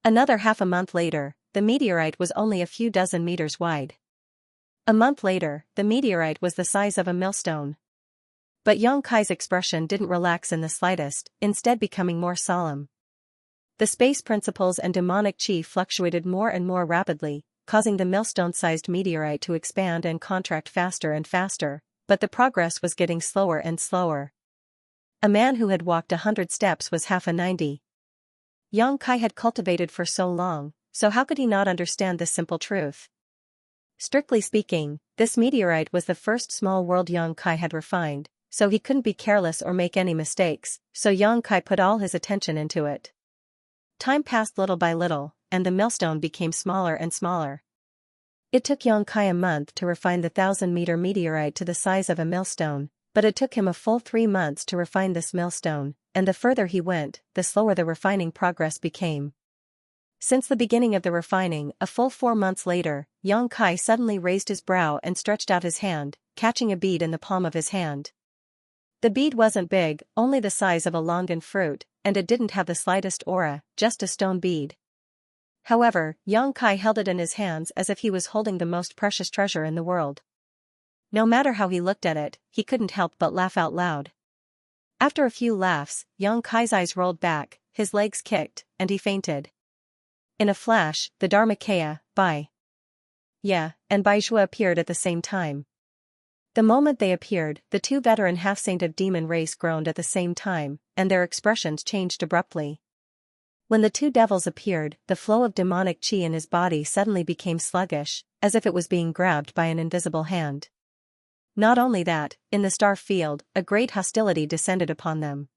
Another half a month later, the meteorite was only a few dozen meters wide. A month later, the meteorite was the size of a millstone. But Yang Kai's expression didn't relax in the slightest, instead becoming more solemn. The space principles and demonic chi fluctuated more and more rapidly, causing the millstone-sized meteorite to expand and contract faster and faster, but the progress was getting slower and slower. A man who had walked 100 steps was half a 90. Yang Kai had cultivated for so long, so how could he not understand this simple truth? Strictly speaking, this meteorite was the first small world Yang Kai had refined, so he couldn't be careless or make any mistakes, so Yang Kai put all his attention into it. Time passed little by little, and the millstone became smaller and smaller. It took Yang Kai a month to refine the 1,000-meter meteorite to the size of a millstone, but it took him a full 3 months to refine this millstone, and the further he went, the slower the refining progress became. Since the beginning of the refining, a full 4 months later, Yang Kai suddenly raised his brow and stretched out his hand, catching a bead in the palm of his hand. The bead wasn't big, only the size of a longan fruit, and it didn't have the slightest aura, just a stone bead. However, Yang Kai held it in his hands as if he was holding the most precious treasure in the world. No matter how he looked at it, he couldn't help but laugh out loud. After a few laughs, Yang Kai's eyes rolled back, his legs kicked, and he fainted. In a flash, the Dharmakaya, Bai Ye, and Bai Zhua appeared at the same time. The moment they appeared, the two veteran half-saint of demon race groaned at the same time, and their expressions changed abruptly. When the two devils appeared, the flow of demonic chi in his body suddenly became sluggish, as if it was being grabbed by an invisible hand. Not only that, in the star field, a great hostility descended upon them.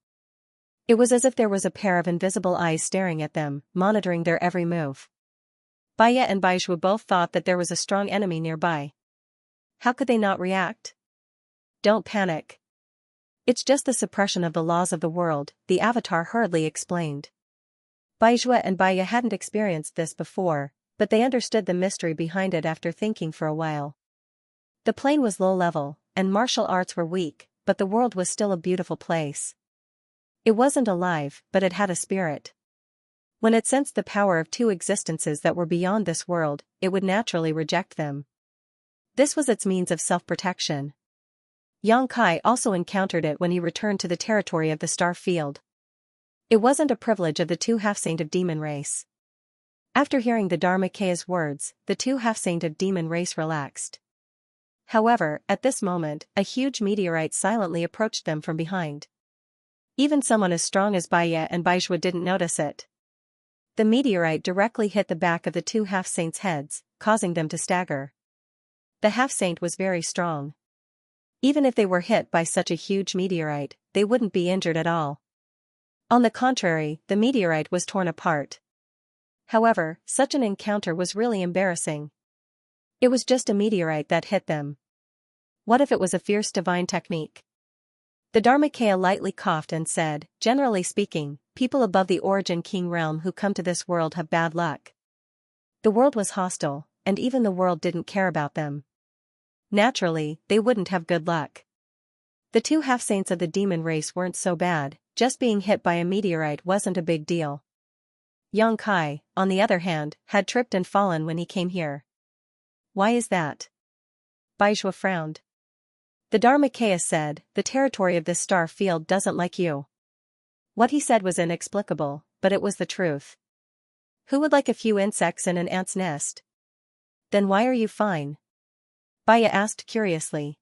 It was as if there was a pair of invisible eyes staring at them, monitoring their every move. Bai Ye and Bai Zhua both thought that there was a strong enemy nearby. How could they not react? Don't panic. It's just the suppression of the laws of the world, the Avatar hurriedly explained. Bai Zhua and Bai Ye hadn't experienced this before, but they understood the mystery behind it after thinking for a while. The plane was low level, and martial arts were weak, but the world was still a beautiful place. It wasn't alive, but it had a spirit. When it sensed the power of two existences that were beyond this world, it would naturally reject them. This was its means of self-protection. Yang Kai also encountered it when he returned to the territory of the star field. It wasn't a privilege of the two half-saint of demon race. After hearing the Dharmakaya's words, the two half-saint of demon race relaxed. However, at this moment, a huge meteorite silently approached them from behind. Even someone as strong as Bai Ye and Bai Zhua didn't notice it. The meteorite directly hit the back of the two half-saints' heads, causing them to stagger. The half-saint was very strong. Even if they were hit by such a huge meteorite, they wouldn't be injured at all. On the contrary, the meteorite was torn apart. However, such an encounter was really embarrassing. It was just a meteorite that hit them. What if it was a fierce divine technique? The Dharmakaya lightly coughed and said, "Generally speaking, people above the Origin King realm who come to this world have bad luck. The world was hostile, and even the world didn't care about them. Naturally, they wouldn't have good luck. The two half-saints of the demon race weren't so bad, just being hit by a meteorite wasn't a big deal." Yang Kai, on the other hand, had tripped and fallen when he came here. Why is that? Bai Zhua frowned. The Dharmakaya said, "The territory of this star field doesn't like you." What he said was inexplicable, but it was the truth. Who would like a few insects in an ant's nest? Then why are you fine? Bai Ye asked curiously.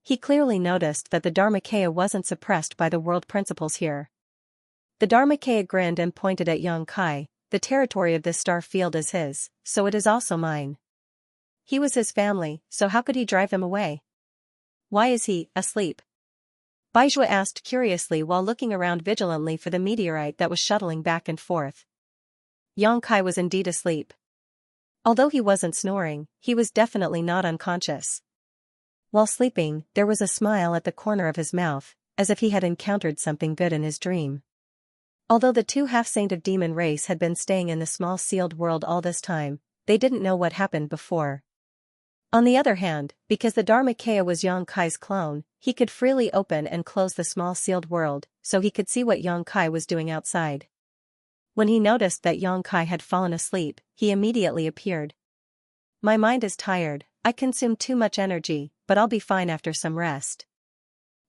He clearly noticed that the Dharmakaya wasn't suppressed by the world principles here. The Dharmakaya grinned and pointed at Yang Kai, the territory of this star field is his, so it is also mine. He was his family, so how could he drive them away? Why is he asleep? Baizhua asked curiously while looking around vigilantly for the meteorite that was shuttling back and forth. Yang Kai was indeed asleep. Although he wasn't snoring, he was definitely not unconscious. While sleeping, there was a smile at the corner of his mouth, as if he had encountered something good in his dream. Although the two half-saint of demon race had been staying in the small sealed world all this time, they didn't know what happened before. On the other hand, because the Dharmakaya was Yang Kai's clone, he could freely open and close the small sealed world, so he could see what Yang Kai was doing outside. When he noticed that Yang Kai had fallen asleep, he immediately appeared. My mind is tired, I consumed too much energy, but I'll be fine after some rest.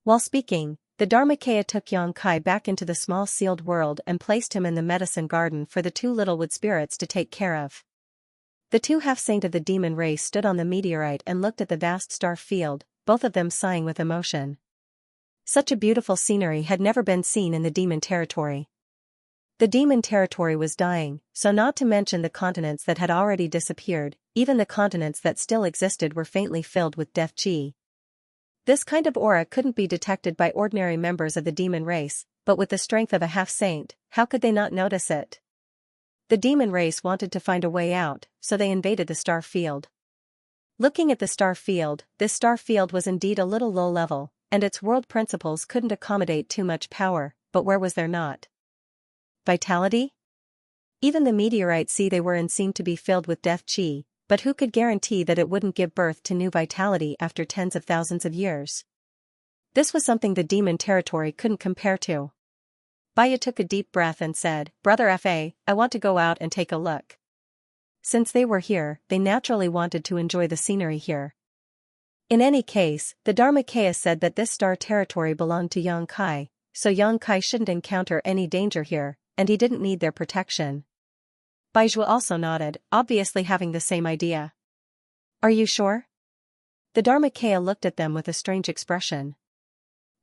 While speaking, the Dharmakaya took Yang Kai back into the small sealed world and placed him in the medicine garden for the two little wood spirits to take care of. The two half-saint of the demon race stood on the meteorite and looked at the vast star field, both of them sighing with emotion. Such a beautiful scenery had never been seen in the demon territory. The demon territory was dying, so not to mention the continents that had already disappeared, even the continents that still existed were faintly filled with death chi. This kind of aura couldn't be detected by ordinary members of the demon race, but with the strength of a half-saint, how could they not notice it? The demon race wanted to find a way out, so they invaded the star field. Looking at the star field, this star field was indeed a little low level, and its world principles couldn't accommodate too much power, but where was there not? Vitality? Even the meteorite sea they were in seemed to be filled with death chi, but who could guarantee that it wouldn't give birth to new vitality after tens of thousands of years? This was something the demon territory couldn't compare to. Baya took a deep breath and said, Brother Fa, I want to go out and take a look. Since they were here, they naturally wanted to enjoy the scenery here. In any case, the Dharmakaya said that this star territory belonged to Yang Kai, so Yang Kai shouldn't encounter any danger here, and he didn't need their protection. Baizhua also nodded, obviously having the same idea. Are you sure? The Dharmakaya looked at them with a strange expression.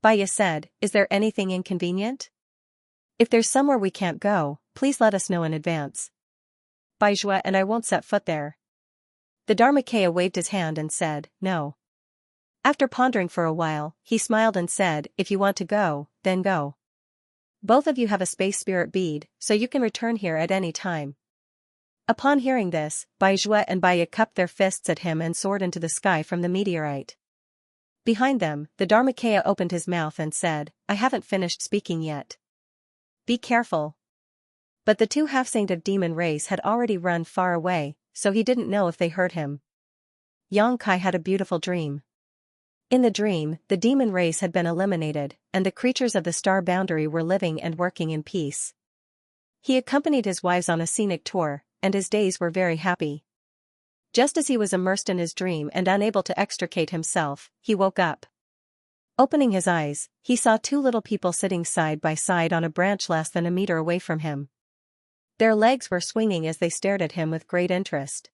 Baya said, Is there anything inconvenient? If there's somewhere we can't go, please let us know in advance. Baizhua and I won't set foot there. The Dharmakaya waved his hand and said, No. After pondering for a while, he smiled and said, If you want to go, then go. Both of you have a space spirit bead, so you can return here at any time. Upon hearing this, Baizhua and Baya cupped their fists at him and soared into the sky from the meteorite. Behind them, the Dharmakaya opened his mouth and said, I haven't finished speaking yet. Be careful. But the two half-saint of demon race had already run far away, so he didn't know if they heard him. Yang Kai had a beautiful dream. In the dream, the demon race had been eliminated, and the creatures of the star boundary were living and working in peace. He accompanied his wives on a scenic tour, and his days were very happy. Just as he was immersed in his dream and unable to extricate himself, he woke up. Opening his eyes, he saw two little people sitting side by side on a branch less than a meter away from him. Their legs were swinging as they stared at him with great interest.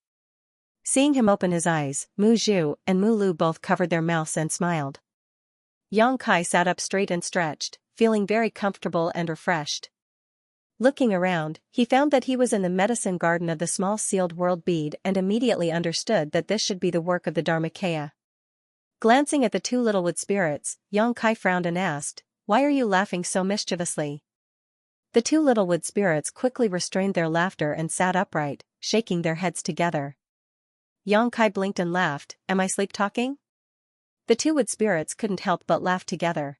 Seeing him open his eyes, Mu Zhu and Mu Lu both covered their mouths and smiled. Yang Kai sat up straight and stretched, feeling very comfortable and refreshed. Looking around, he found that he was in the medicine garden of the small sealed world bead and immediately understood that this should be the work of the Dharmakaya. Glancing at the two little wood spirits, Yang Kai frowned and asked, Why are you laughing so mischievously? The two little wood spirits quickly restrained their laughter and sat upright, shaking their heads together. Yang Kai blinked and laughed, Am I sleep-talking? The two wood spirits couldn't help but laugh together.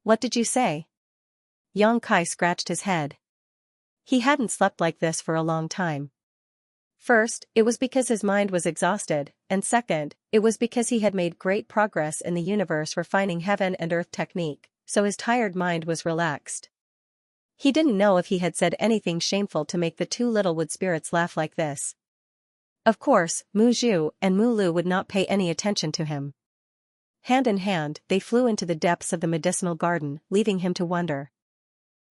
What did you say? Yang Kai scratched his head. He hadn't slept like this for a long time. First, it was because his mind was exhausted, and second, it was because he had made great progress in the universe refining heaven and earth technique, so his tired mind was relaxed. He didn't know if he had said anything shameful to make the two little wood spirits laugh like this. Of course, Mu Zhu and Mu Lu would not pay any attention to him. Hand in hand, they flew into the depths of the medicinal garden, leaving him to wonder.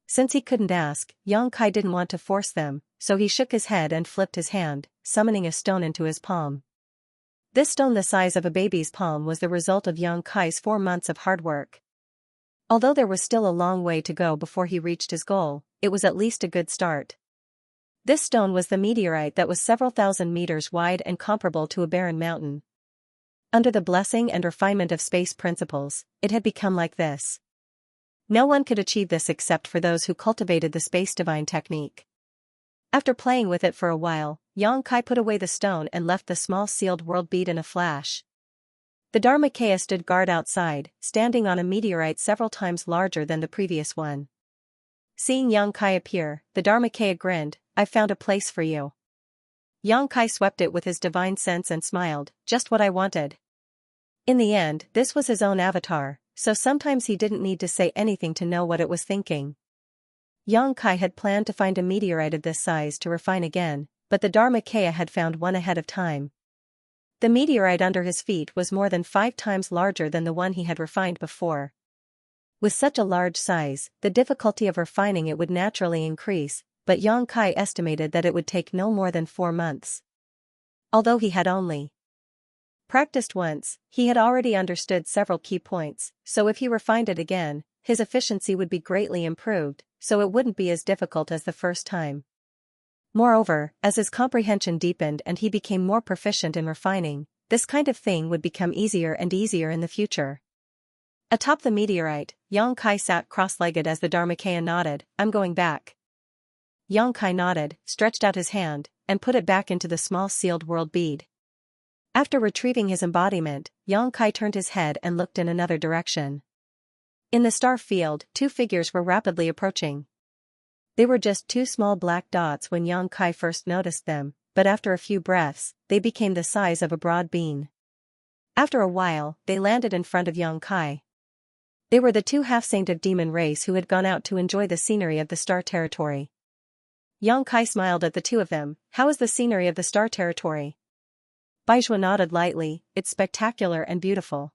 Since he couldn't ask, Yang Kai didn't want to force them, so he shook his head and flipped his hand, summoning a stone into his palm. This stone the size of a baby's palm was the result of Yang Kai's 4 months of hard work. Although there was still a long way to go before he reached his goal, it was at least a good start. This stone was the meteorite that was several thousand meters wide and comparable to a barren mountain. Under the blessing and refinement of space principles, it had become like this. No one could achieve this except for those who cultivated the space divine technique. After playing with it for a while, Xianxia put away the stone and left the small sealed world bead in a flash. The Dharmakaya stood guard outside, standing on a meteorite several times larger than the previous one. Seeing Xianxia appear, the Dharmakaya grinned, "I've found a place for you." Xianxia swept it with his divine sense and smiled, "Just what I wanted." In the end, this was his own avatar, so sometimes he didn't need to say anything to know what it was thinking. Xianxia had planned to find a meteorite of this size to refine again, but the Dharmakaya had found one ahead of time. The meteorite under his feet was more than 5 times larger than the one he had refined before. With such a large size, the difficulty of refining it would naturally increase, but Xianxia estimated that it would take no more than 4 months. Although he had only practiced once, he had already understood several key points, so if he refined it again, his efficiency would be greatly improved, so it wouldn't be as difficult as the first time. Moreover, as his comprehension deepened and he became more proficient in refining, this kind of thing would become easier and easier in the future. Atop the meteorite, Xianxia sat cross-legged as the Dharmakaya nodded, "I'm going back." Xianxia nodded, stretched out his hand, and put it back into the small sealed world bead. After retrieving his embodiment, Xianxia turned his head and looked in another direction. In the star field, 2 figures were rapidly approaching. They were just 2 small black dots when Xianxia first noticed them, but after a few breaths, they became the size of a broad bean. After a while, they landed in front of Xianxia. They were the 2 half-saint of demon race who had gone out to enjoy the scenery of the star territory. Xianxia smiled at the 2 of them. "How is the scenery of the star territory?" Baizhua nodded lightly, "It's spectacular and beautiful."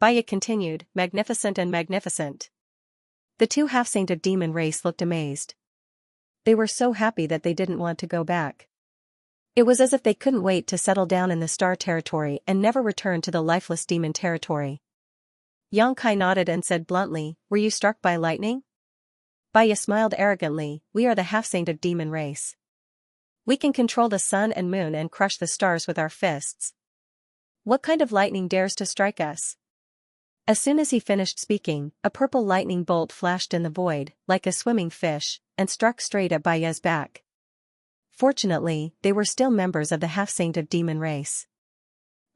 Baya continued, "Magnificent and magnificent." The 2 half-saint of demon race looked amazed. They were so happy that they didn't want to go back. It was as if they couldn't wait to settle down in the star territory and never return to the lifeless demon territory. Xianxia nodded and said bluntly, "Were you struck by lightning?" Baya smiled arrogantly, "We are the half-saint of demon race. We can control the sun and moon and crush the stars with our fists. What kind of lightning dares to strike us?" As soon as he finished speaking, a purple lightning bolt flashed in the void, like a swimming fish, and struck straight at Baya's back. Fortunately, they were still members of the half-saint of demon race.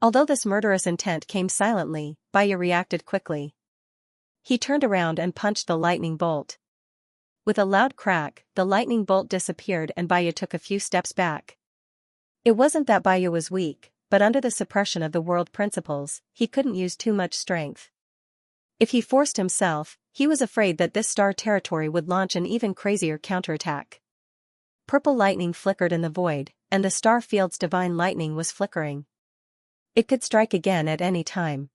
Although this murderous intent came silently, Baya reacted quickly. He turned around and punched the lightning bolt. With a loud crack, the lightning bolt disappeared and Baya took a few steps back. It wasn't that Baya was weak, but under the suppression of the world principles, he couldn't use too much strength. If he forced himself, he was afraid that this star territory would launch an even crazier counterattack. Purple lightning flickered in the void, and the star field's divine lightning was flickering. It could strike again at any time.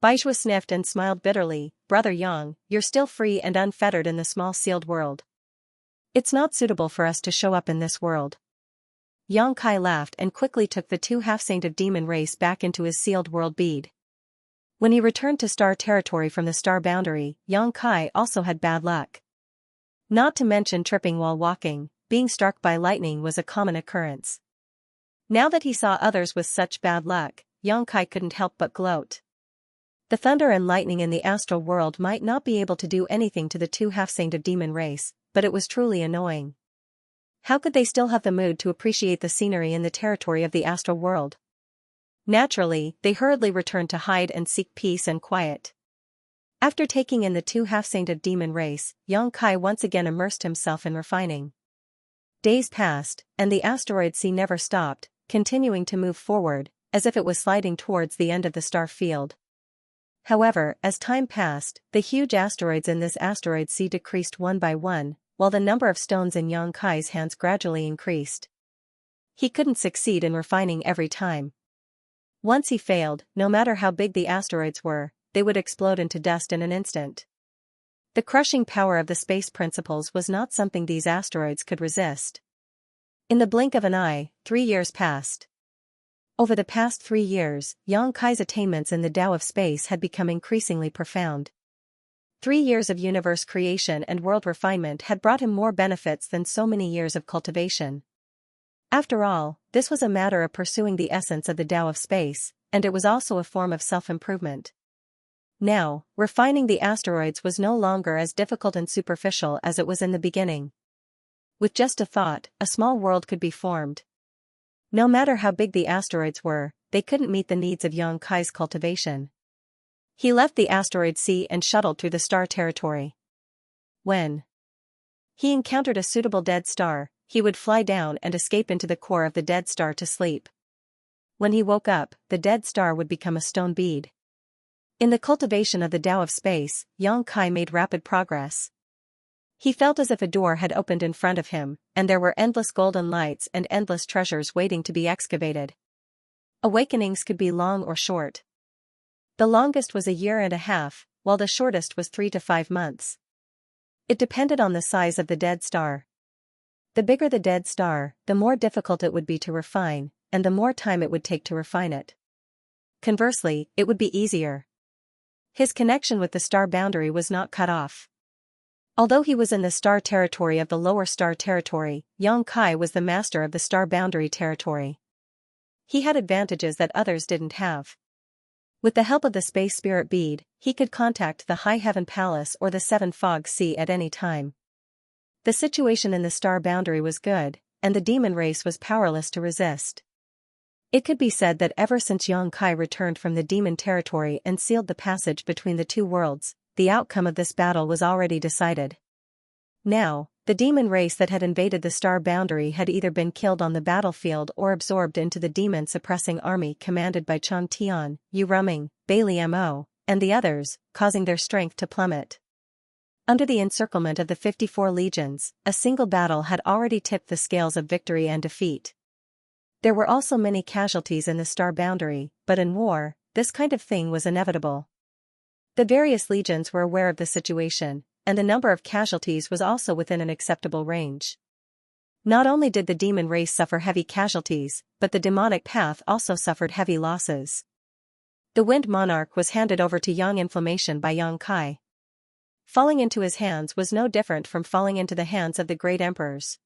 Baizhua sniffed and smiled bitterly, "Brother Yang, you're still free and unfettered in the small sealed world. It's not suitable for us to show up in this world." Xianxia laughed and quickly took the 2 half-saint of demon race back into his sealed world bead. When he returned to star territory from the star boundary, Xianxia also had bad luck. Not to mention tripping while walking, being struck by lightning was a common occurrence. Now that he saw others with such bad luck, Xianxia couldn't help but gloat. The thunder and lightning in the astral world might not be able to do anything to the 2 half-saint of demon race, but it was truly annoying. How could they still have the mood to appreciate the scenery in the territory of the astral world? Naturally, they hurriedly returned to hide and seek peace and quiet. After taking in the 2 half-saint of demon race, Xianxia once again immersed himself in refining. Days passed, and the asteroid sea never stopped, continuing to move forward, as if it was sliding towards the end of the star field. However, as time passed, the huge asteroids in this asteroid sea decreased one by one, while the number of stones in Xianxia's hands gradually increased. He couldn't succeed in refining every time. Once he failed, no matter how big the asteroids were, they would explode into dust in an instant. The crushing power of the space principles was not something these asteroids could resist. In the blink of an eye, 3 years passed. Over the past 3 years, Xianxia's attainments in the Tao of space had become increasingly profound. 3 years of universe creation and world refinement had brought him more benefits than so many years of cultivation. After all, this was a matter of pursuing the essence of the Tao of space, and it was also a form of self-improvement. Now, refining the asteroids was no longer as difficult and superficial as it was in the beginning. With just a thought, a small world could be formed. No matter how big the asteroids were, they couldn't meet the needs of Xianxia's cultivation. He left the asteroid sea and shuttled through the star territory. When he encountered a suitable dead star, he would fly down and escape into the core of the dead star to sleep. When he woke up, the dead star would become a stone bead. In the cultivation of the Tao of space, Xianxia made rapid progress. He felt as if a door had opened in front of him, and there were endless golden lights and endless treasures waiting to be excavated. Awakenings could be long or short. The longest was a year and a half, while the shortest was 3 to 5 months. It depended on the size of the dead star. The bigger the dead star, the more difficult it would be to refine, and the more time it would take to refine it. Conversely, it would be easier. His connection with the star boundary was not cut off. Although he was in the star territory of the lower star territory, Xianxia was the master of the star boundary territory. He had advantages that others didn't have. With the help of the space spirit bead, he could contact the High Heaven Palace or the Seven Fog Sea at any time. The situation in the star boundary was good, and the demon race was powerless to resist. It could be said that ever since Xianxia returned from the demon territory and sealed the passage between the two worlds, the outcome of this battle was already decided. Now, the demon race that had invaded the star boundary had either been killed on the battlefield or absorbed into the demon-suppressing army commanded by Chang Tian, Yu Ruming, Bailey Mo, and the others, causing their strength to plummet. Under the encirclement of the 54 legions, a single battle had already tipped the scales of victory and defeat. There were also many casualties in the star boundary, but in war, this kind of thing was inevitable. The various legions were aware of the situation, and the number of casualties was also within an acceptable range. Not only did the demon race suffer heavy casualties, but the demonic path also suffered heavy losses. The Wind Monarch was handed over to Yang Inflammation by Xianxia. Falling into his hands was no different from falling into the hands of the great emperors.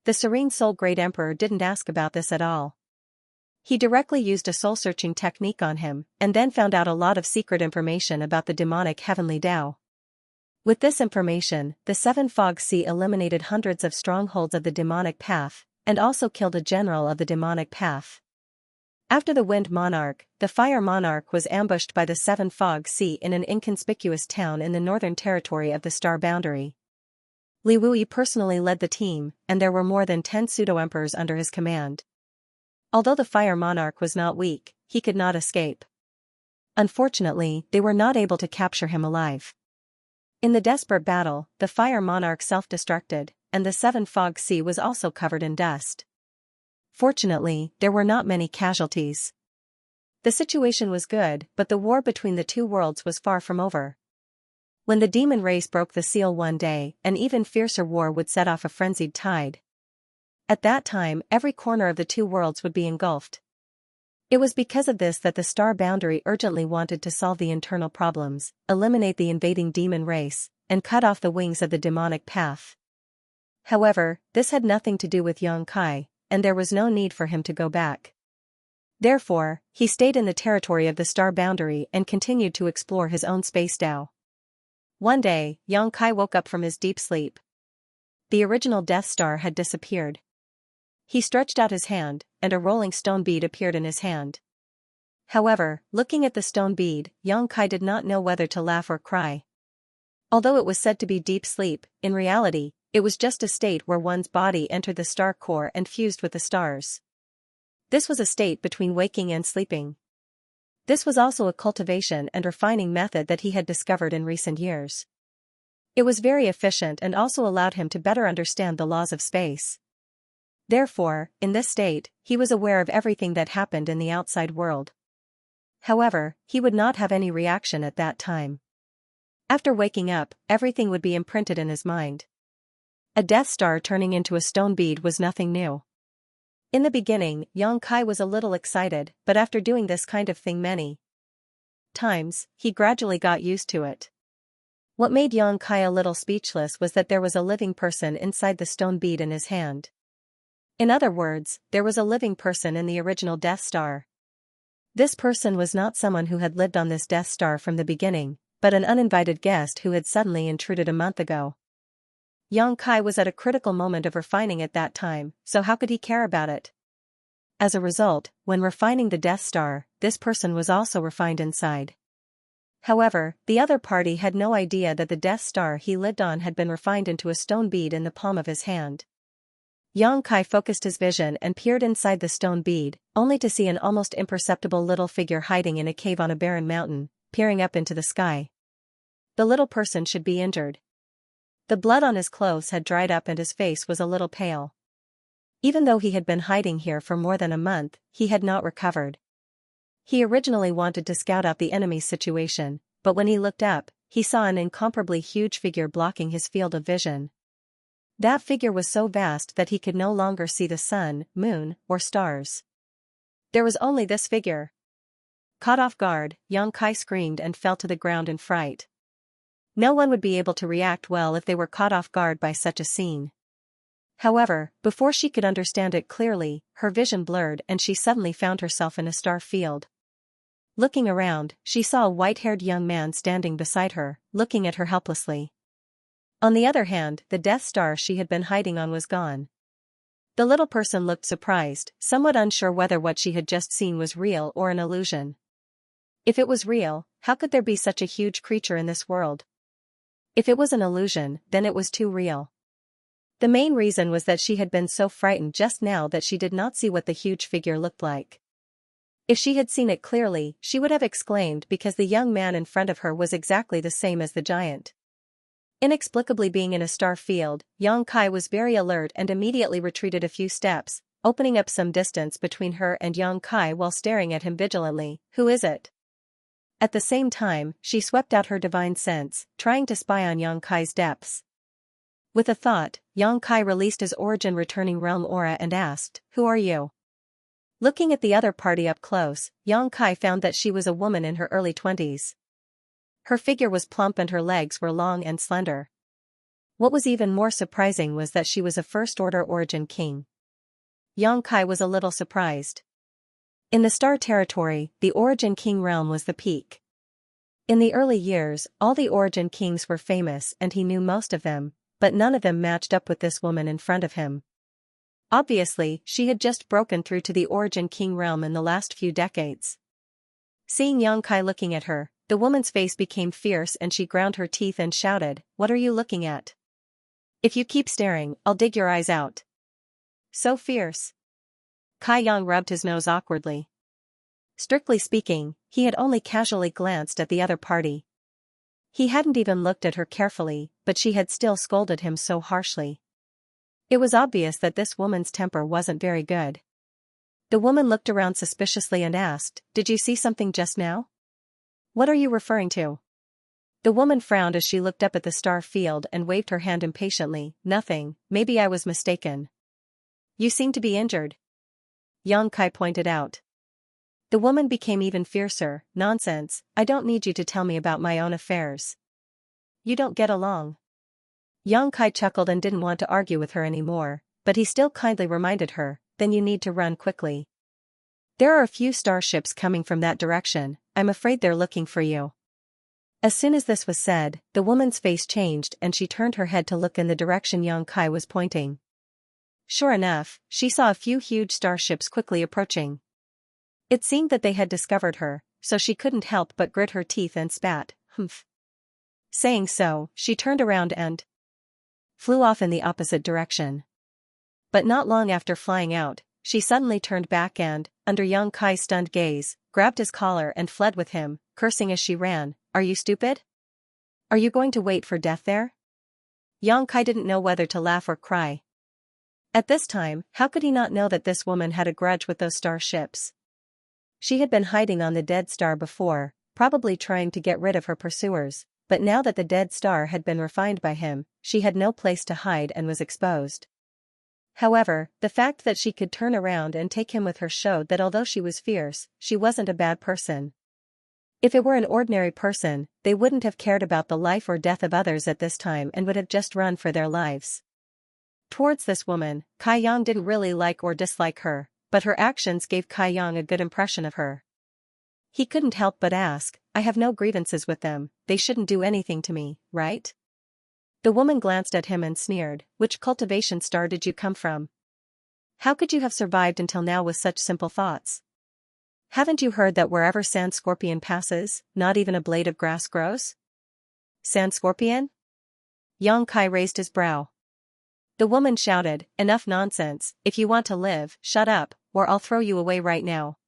The Serene Soul Great Emperor didn't ask about this at all. He directly used a soul-searching technique on him, and then found out a lot of secret information about the demonic heavenly Tao. With this information, the Seven Fog Sea eliminated hundreds of strongholds of the demonic path, and also killed a general of the demonic path. After the Wind Monarch, the Fire Monarch was ambushed by the Seven Fog Sea in an inconspicuous town in the northern territory of the star boundary. Li Wuyi personally led the team, and there were more than 10 pseudo-emperors under his command. Although the Fire Monarch was not weak, he could not escape. Unfortunately, they were not able to capture him alive. In the desperate battle, the Fire Monarch self-destructed, and the Seven Fog Sea was also covered in dust. Fortunately, there were not many casualties. The situation was good, but the war between the two worlds was far from over. When the demon race broke the seal one day, an even fiercer war would set off a frenzied tide. At that time, every corner of the two worlds would be engulfed. It was because of this that the star boundary urgently wanted to solve the internal problems, eliminate the invading demon race, and cut off the wings of the demonic path. However, this had nothing to do with Xianxia, and there was no need for him to go back. Therefore, he stayed in the territory of the star boundary and continued to explore his own space Tao. One day, Xianxia woke up from his deep sleep. The original Death Star had disappeared. He stretched out his hand, and a rolling stone bead appeared in his hand. However, looking at the stone bead, Xianxia did not know whether to laugh or cry. Although it was said to be deep sleep, in reality, it was just a state where one's body entered the star core and fused with the stars. This was a state between waking and sleeping. This was also a cultivation and refining method that he had discovered in recent years. It was very efficient and also allowed him to better understand the laws of space. Therefore, in this state, he was aware of everything that happened in the outside world. However, he would not have any reaction at that time. After waking up, everything would be imprinted in his mind. A Death Star turning into a stone bead was nothing new. In the beginning, Xianxia was a little excited, but after doing this kind of thing many times, he gradually got used to it. What made Yang Kai a little speechless was that there was a living person inside the stone bead in his hand. In other words, there was a living person in the original Death Star. This person was not someone who had lived on this Death Star from the beginning, but an uninvited guest who had suddenly intruded a month ago. Yang Kai was at a critical moment of refining at that time, so how could he care about it? As a result, when refining the Death Star, this person was also refined inside. However, the other party had no idea that the Death Star he lived on had been refined into a stone bead in the palm of his hand. Yang Kai focused his vision and peered inside the stone bead, only to see an almost imperceptible little figure hiding in a cave on a barren mountain, peering up into the sky. The little person should be injured. The blood on his clothes had dried up and his face was a little pale. Even though he had been hiding here for more than a month, he had not recovered. He originally wanted to scout out the enemy's situation, but when he looked up, he saw an incomparably huge figure blocking his field of vision. That figure was so vast that he could no longer see the sun, moon, or stars. There was only this figure. Caught off guard, Yang Kai screamed and fell to the ground in fright. No one would be able to react well if they were caught off guard by such a scene. However, before she could understand it clearly, her vision blurred and she suddenly found herself in a star field. Looking around, she saw a white-haired young man standing beside her, looking at her helplessly. On the other hand, the Death Star she had been hiding on was gone. The little person looked surprised, somewhat unsure whether what she had just seen was real or an illusion. If it was real, how could there be such a huge creature in this world? If it was an illusion, then it was too real. The main reason was that she had been so frightened just now that she did not see what the huge figure looked like. If she had seen it clearly, she would have exclaimed because the young man in front of her was exactly the same as the giant. Inexplicably being in a star field, Yang Kai was very alert and immediately retreated a few steps, opening up some distance between her and Yang Kai while staring at him vigilantly. Who is it? At the same time, she swept out her divine sense, trying to spy on Yang Kai's depths. With a thought, Yang Kai released his origin-returning realm aura and asked, "Who are you?" Looking at the other party up close, Yang Kai found that she was a woman in her early 20s. Her figure was plump and her legs were long and slender. What was even more surprising was that she was a First-Order Origin King. Yang Kai was a little surprised. In the Star Territory, the Origin King realm was the peak. In the early years, all the Origin Kings were famous and he knew most of them, but none of them matched up with this woman in front of him. Obviously, she had just broken through to the Origin King realm in the last few decades. Seeing Yang Kai looking at her, the woman's face became fierce and she ground her teeth and shouted, "What are you looking at? If you keep staring, I'll dig your eyes out." So fierce. Kai Yang rubbed his nose awkwardly. Strictly speaking, he had only casually glanced at the other party. He hadn't even looked at her carefully, but she had still scolded him so harshly. It was obvious that this woman's temper wasn't very good. The woman looked around suspiciously and asked, "Did you see something just now? What are you referring to?" The woman frowned as she looked up at the star field and waved her hand impatiently. "Nothing, maybe I was mistaken." "You seem to be injured," Yang Kai pointed out. The woman became even fiercer. "Nonsense, I don't need you to tell me about my own affairs. You don't get along." Yang Kai chuckled and didn't want to argue with her anymore, but he still kindly reminded her, "Then you need to run quickly. There are a few starships coming from that direction, I'm afraid they're looking for you." As soon as this was said, the woman's face changed and she turned her head to look in the direction Yang Kai was pointing. Sure enough, she saw a few huge starships quickly approaching. It seemed that they had discovered her, so she couldn't help but grit her teeth and spat, "Humph." Saying so, she turned around and flew off in the opposite direction. But not long after flying out, she suddenly turned back and, under Yang Kai's stunned gaze, grabbed his collar and fled with him, cursing as she ran, "Are you stupid? Are you going to wait for death there?" Yang Kai didn't know whether to laugh or cry. At this time, how could he not know that this woman had a grudge with those starships? She had been hiding on the dead star before, probably trying to get rid of her pursuers, but now that the dead star had been refined by him, she had no place to hide and was exposed. However, the fact that she could turn around and take him with her showed that although she was fierce, she wasn't a bad person. If it were an ordinary person, they wouldn't have cared about the life or death of others at this time and would have just run for their lives. Towards this woman, Kai Yang didn't really like or dislike her, but her actions gave Kai Yang a good impression of her. He couldn't help but ask, I have no grievances with them, they shouldn't do anything to me, right? The woman glanced at him and sneered, which cultivation star did you come from? How could you have survived until now with such simple thoughts? Haven't you heard that wherever Sand Scorpion passes, not even a blade of grass grows? Sand Scorpion? Yang Kai raised his brow. The woman shouted, enough nonsense, if you want to live, shut up, or I'll throw you away right now.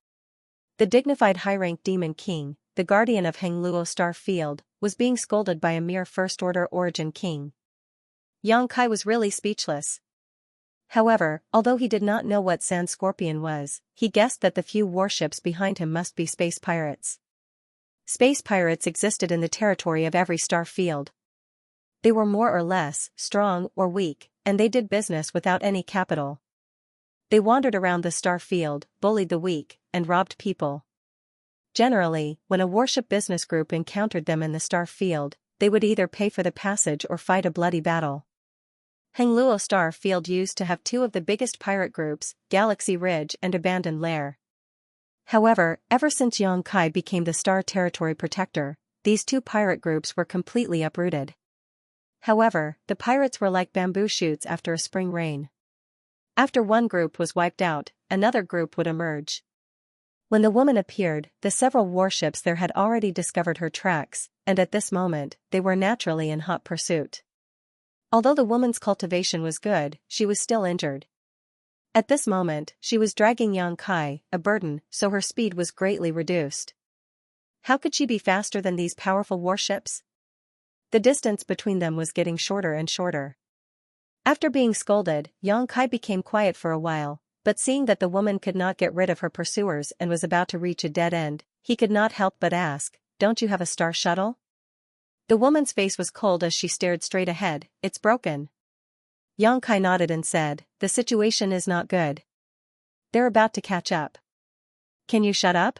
The dignified high-ranked demon king, the guardian of Hengluo Star Field, was being scolded by a mere first-order origin king. Yang Kai was really speechless. However, although he did not know what Sand Scorpion was, he guessed that the few warships behind him must be space pirates. Space pirates existed in the territory of every star field. They were more or less strong or weak, and they did business without any capital. They wandered around the star field, bullied the weak, and robbed people. Generally, when a warship business group encountered them in the star field, they would either pay for the passage or fight a bloody battle. Hengluo Star Field used to have two of the biggest pirate groups, Galaxy Ridge and Abandoned Lair. However, ever since Yang Kai became the Star Territory Protector, these two pirate groups were completely uprooted. However, the pirates were like bamboo shoots after a spring rain. After one group was wiped out, another group would emerge. When the woman appeared, the several warships there had already discovered her tracks, and at this moment, they were naturally in hot pursuit. Although the woman's cultivation was good, she was still injured. At this moment, she was dragging Yang Kai, a burden, so her speed was greatly reduced. How could she be faster than these powerful warships? The distance between them was getting shorter and shorter. After being scolded, Yang Kai became quiet for a while, but seeing that the woman could not get rid of her pursuers and was about to reach a dead end, he could not help but ask, don't you have a star shuttle? The woman's face was cold as she stared straight ahead, it's broken. Yang Kai nodded and said, the situation is not good. They're about to catch up. Can you shut up?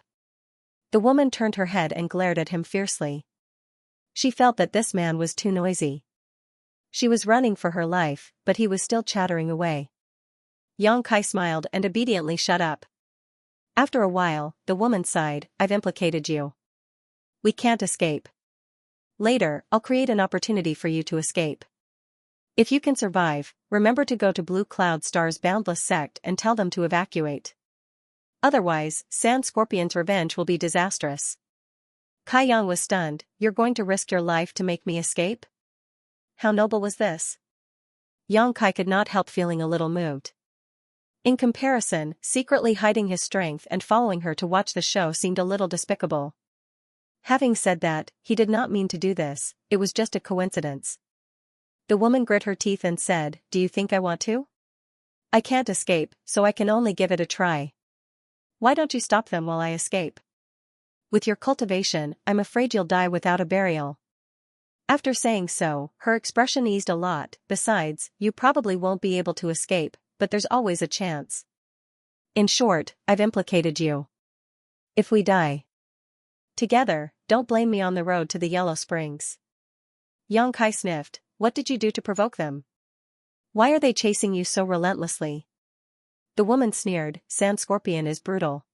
The woman turned her head and glared at him fiercely. She felt that this man was too noisy. She was running for her life, but he was still chattering away. Yang Kai smiled and obediently shut up. After a while, the woman sighed, I've implicated you. We can't escape. Later, I'll create an opportunity for you to escape. If you can survive, remember to go to Blue Cloud Star's boundless sect and tell them to evacuate. Otherwise, Sand Scorpion's revenge will be disastrous. Kai Yang was stunned, you're going to risk your life to make me escape? How noble was this? Yang Kai could not help feeling a little moved. In comparison, secretly hiding his strength and following her to watch the show seemed a little despicable. Having said that, he did not mean to do this, it was just a coincidence. The woman grit her teeth and said, do you think I want to? I can't escape, so I can only give it a try. Why don't you stop them while I escape? With your cultivation, I'm afraid you'll die without a burial. After saying so, her expression eased a lot, besides, you probably won't be able to escape, but there's always a chance. In short, I've implicated you. If we die together, don't blame me on the road to the Yellow Springs. Yang Kai sniffed, what did you do to provoke them? Why are they chasing you so relentlessly? The woman sneered, Sand Scorpion is brutal.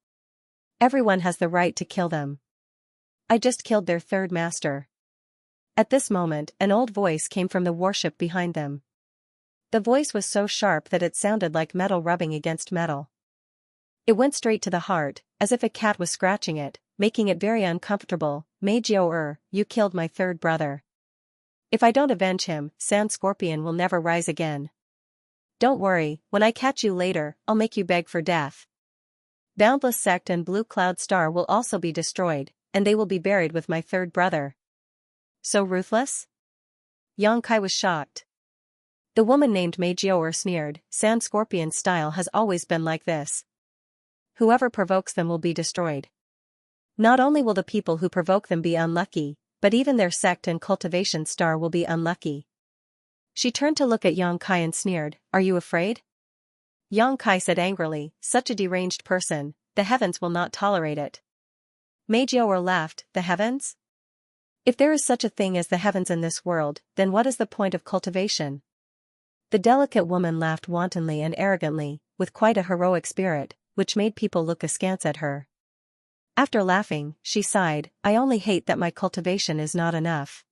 Everyone has the right to kill them. I just killed their third master. At this moment, an old voice came from the warship behind them. The voice was so sharp that it sounded like metal rubbing against metal. It went straight to the heart, as if a cat was scratching it, making it very uncomfortable. Mei Jiao, you killed my third brother. If I don't avenge him, Sand Scorpion will never rise again. Don't worry, when I catch you later, I'll make you beg for death. Boundless Sect and Blue Cloud Star will also be destroyed, and they will be buried with my third brother. So ruthless? Yang Kai was shocked. The woman named Mei Jiao sneered, Sand Scorpion's style has always been like this. Whoever provokes them will be destroyed. Not only will the people who provoke them be unlucky, but even their sect and cultivation star will be unlucky. She turned to look at Yang Kai and sneered, are you afraid? Yang Kai said angrily, such a deranged person, the heavens will not tolerate it. Meiji laughed. The heavens? If there is such a thing as the heavens in this world, then what is the point of cultivation? The delicate woman laughed wantonly and arrogantly, with quite a heroic spirit, which made people look askance at her. After laughing, she sighed, I only hate that my cultivation is not enough.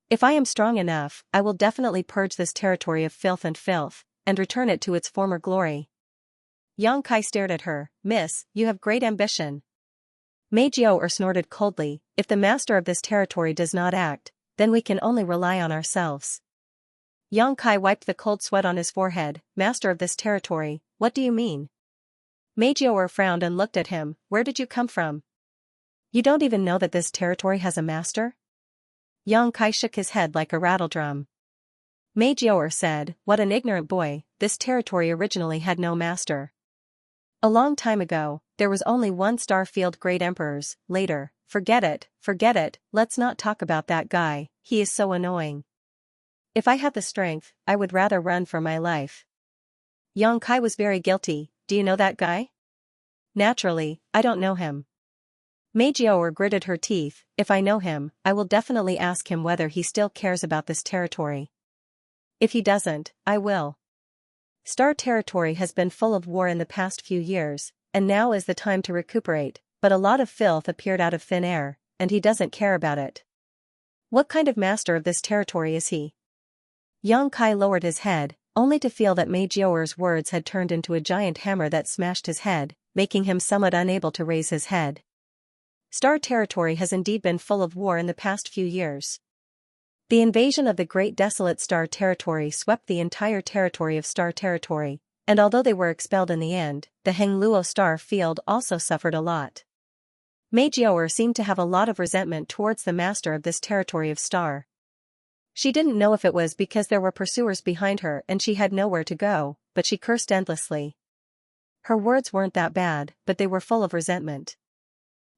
If I am strong enough, I will definitely purge this territory of filth, and return it to its former glory. Yang Kai stared at her. Miss, you have great ambition. Meiji snorted coldly, if the master of this territory does not act, then we can only rely on ourselves. Yang Kai wiped the cold sweat on his forehead. Master of this territory, what do you mean? Meiji frowned and looked at him. Where did you come from? You don't even know that this territory has a master? Yang Kai shook his head like a rattledrum. Meiji said, what an ignorant boy, this territory originally had no master. A long time ago, there was only one star-field great emperors. Later, forget it, let's not talk about that guy, he is so annoying. If I had the strength, I would rather run for my life. Yang Kai was very guilty. Do you know that guy? Naturally, I don't know him. Meiji gritted her teeth. If I know him, I will definitely ask him whether he still cares about this territory. If he doesn't, I will. Star Territory has been full of war in the past few years, and now is the time to recuperate, but a lot of filth appeared out of thin air, and he doesn't care about it. What kind of master of this territory is he? Yang Kai lowered his head, only to feel that Meiji-O's words had turned into a giant hammer that smashed his head, making him somewhat unable to raise his head. Star Territory has indeed been full of war in the past few years. The invasion of the Great Desolate Star Territory swept the entire territory of Star Territory, and although they were expelled in the end, the Hengluo Star Field also suffered a lot. Meiji seemed to have a lot of resentment towards the master of this territory of Star. She didn't know if it was because there were pursuers behind her and she had nowhere to go, but she cursed endlessly. Her words weren't that bad, but they were full of resentment.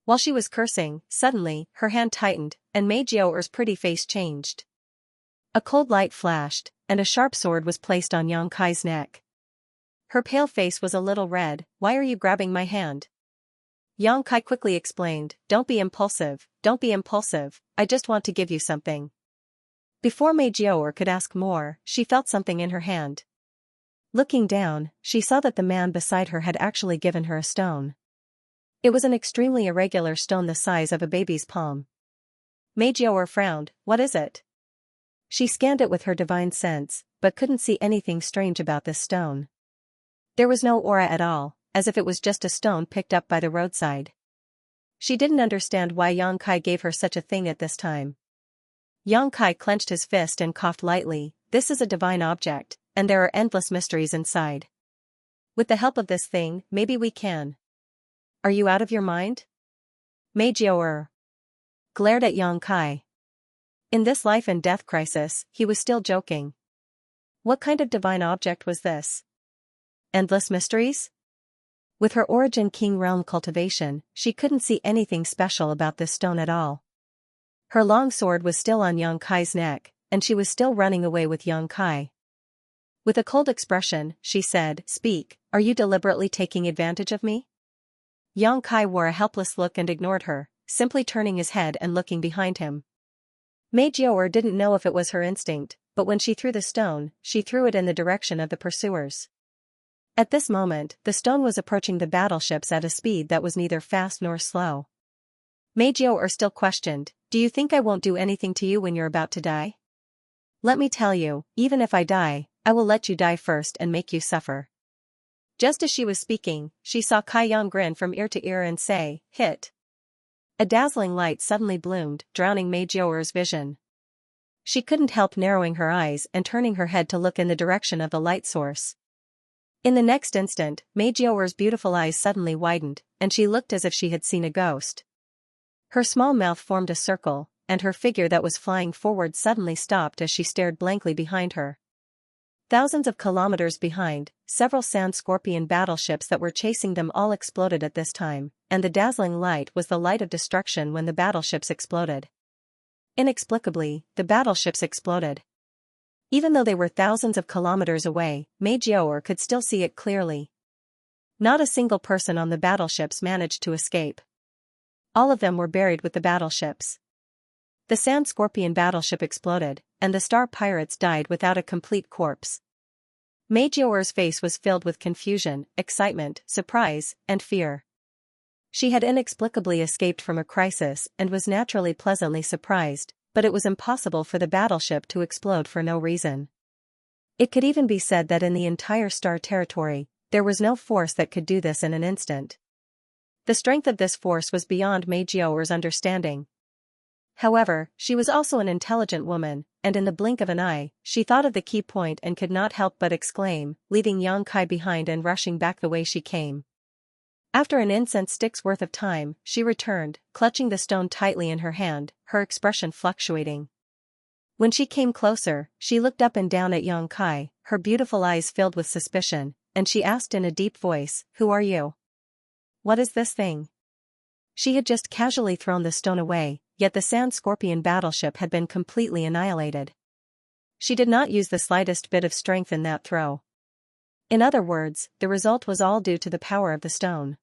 While she was cursing, suddenly, her hand tightened, and Meiji-O's pretty face changed. A cold light flashed, and a sharp sword was placed on Yang Kai's neck. Her pale face was a little red. Why are you grabbing my hand? Yang Kai quickly explained, don't be impulsive, I just want to give you something. Before Meiji-O could ask more, she felt something in her hand. Looking down, she saw that the man beside her had actually given her a stone. It was an extremely irregular stone the size of a baby's palm. Meiji-O frowned. What is it? She scanned it with her divine sense, but couldn't see anything strange about this stone. There was no aura at all, as if it was just a stone picked up by the roadside. She didn't understand why Yang Kai gave her such a thing at this time. Yang Kai clenched his fist and coughed lightly. This is a divine object, and there are endless mysteries inside. With the help of this thing, maybe we can. Are you out of your mind? Meiji-O glared at Yang Kai. In this life and death crisis, he was still joking. What kind of divine object was this? Endless mysteries? With her origin King Realm cultivation, she couldn't see anything special about this stone at all. Her long sword was still on Yang Kai's neck, and she was still running away with Yang Kai. With a cold expression, she said, Speak, are you deliberately taking advantage of me? Yang Kai wore a helpless look and ignored her, simply turning his head and looking behind him. Meiji-O didn't know if it was her instinct, but when she threw the stone, she threw it in the direction of the pursuers. At this moment, the stone was approaching the battleships at a speed that was neither fast nor slow. Meiji-O still questioned, Do you think I won't do anything to you when you're about to die? Let me tell you, even if I die, I will let you die first and make you suffer. Just as she was speaking, she saw Kai Yang grin from ear to ear and say, Hit. A dazzling light suddenly bloomed, drowning Meiji-O's vision. She couldn't help narrowing her eyes and turning her head to look in the direction of the light source. In the next instant, Meiji-O's beautiful eyes suddenly widened, and she looked as if she had seen a ghost. Her small mouth formed a circle, and her figure that was flying forward suddenly stopped as she stared blankly behind her. Thousands of kilometers behind, several sand scorpion battleships that were chasing them all exploded at this time, and the dazzling light was the light of destruction when the battleships exploded. Inexplicably, the battleships exploded. Even though they were thousands of kilometers away, Meiji-O could still see it clearly. Not a single person on the battleships managed to escape. All of them were buried with the battleships. The Sand Scorpion battleship exploded, and the Star Pirates died without a complete corpse. Meijio's face was filled with confusion, excitement, surprise, and fear. She had inexplicably escaped from a crisis and was naturally pleasantly surprised, but it was impossible for the battleship to explode for no reason. It could even be said that in the entire Star Territory, there was no force that could do this in an instant. The strength of this force was beyond Meijio's understanding. However, she was also an intelligent woman, and in the blink of an eye, she thought of the key point and could not help but exclaim, leaving Yang Kai behind and rushing back the way she came. After an incense stick's worth of time, she returned, clutching the stone tightly in her hand, her expression fluctuating. When she came closer, she looked up and down at Yang Kai, her beautiful eyes filled with suspicion, and she asked in a deep voice, "Who are you? What is this thing?" She had just casually thrown the stone away, yet the Sand Scorpion battleship had been completely annihilated. She did not use the slightest bit of strength in that throw. In other words, the result was all due to the power of the stone.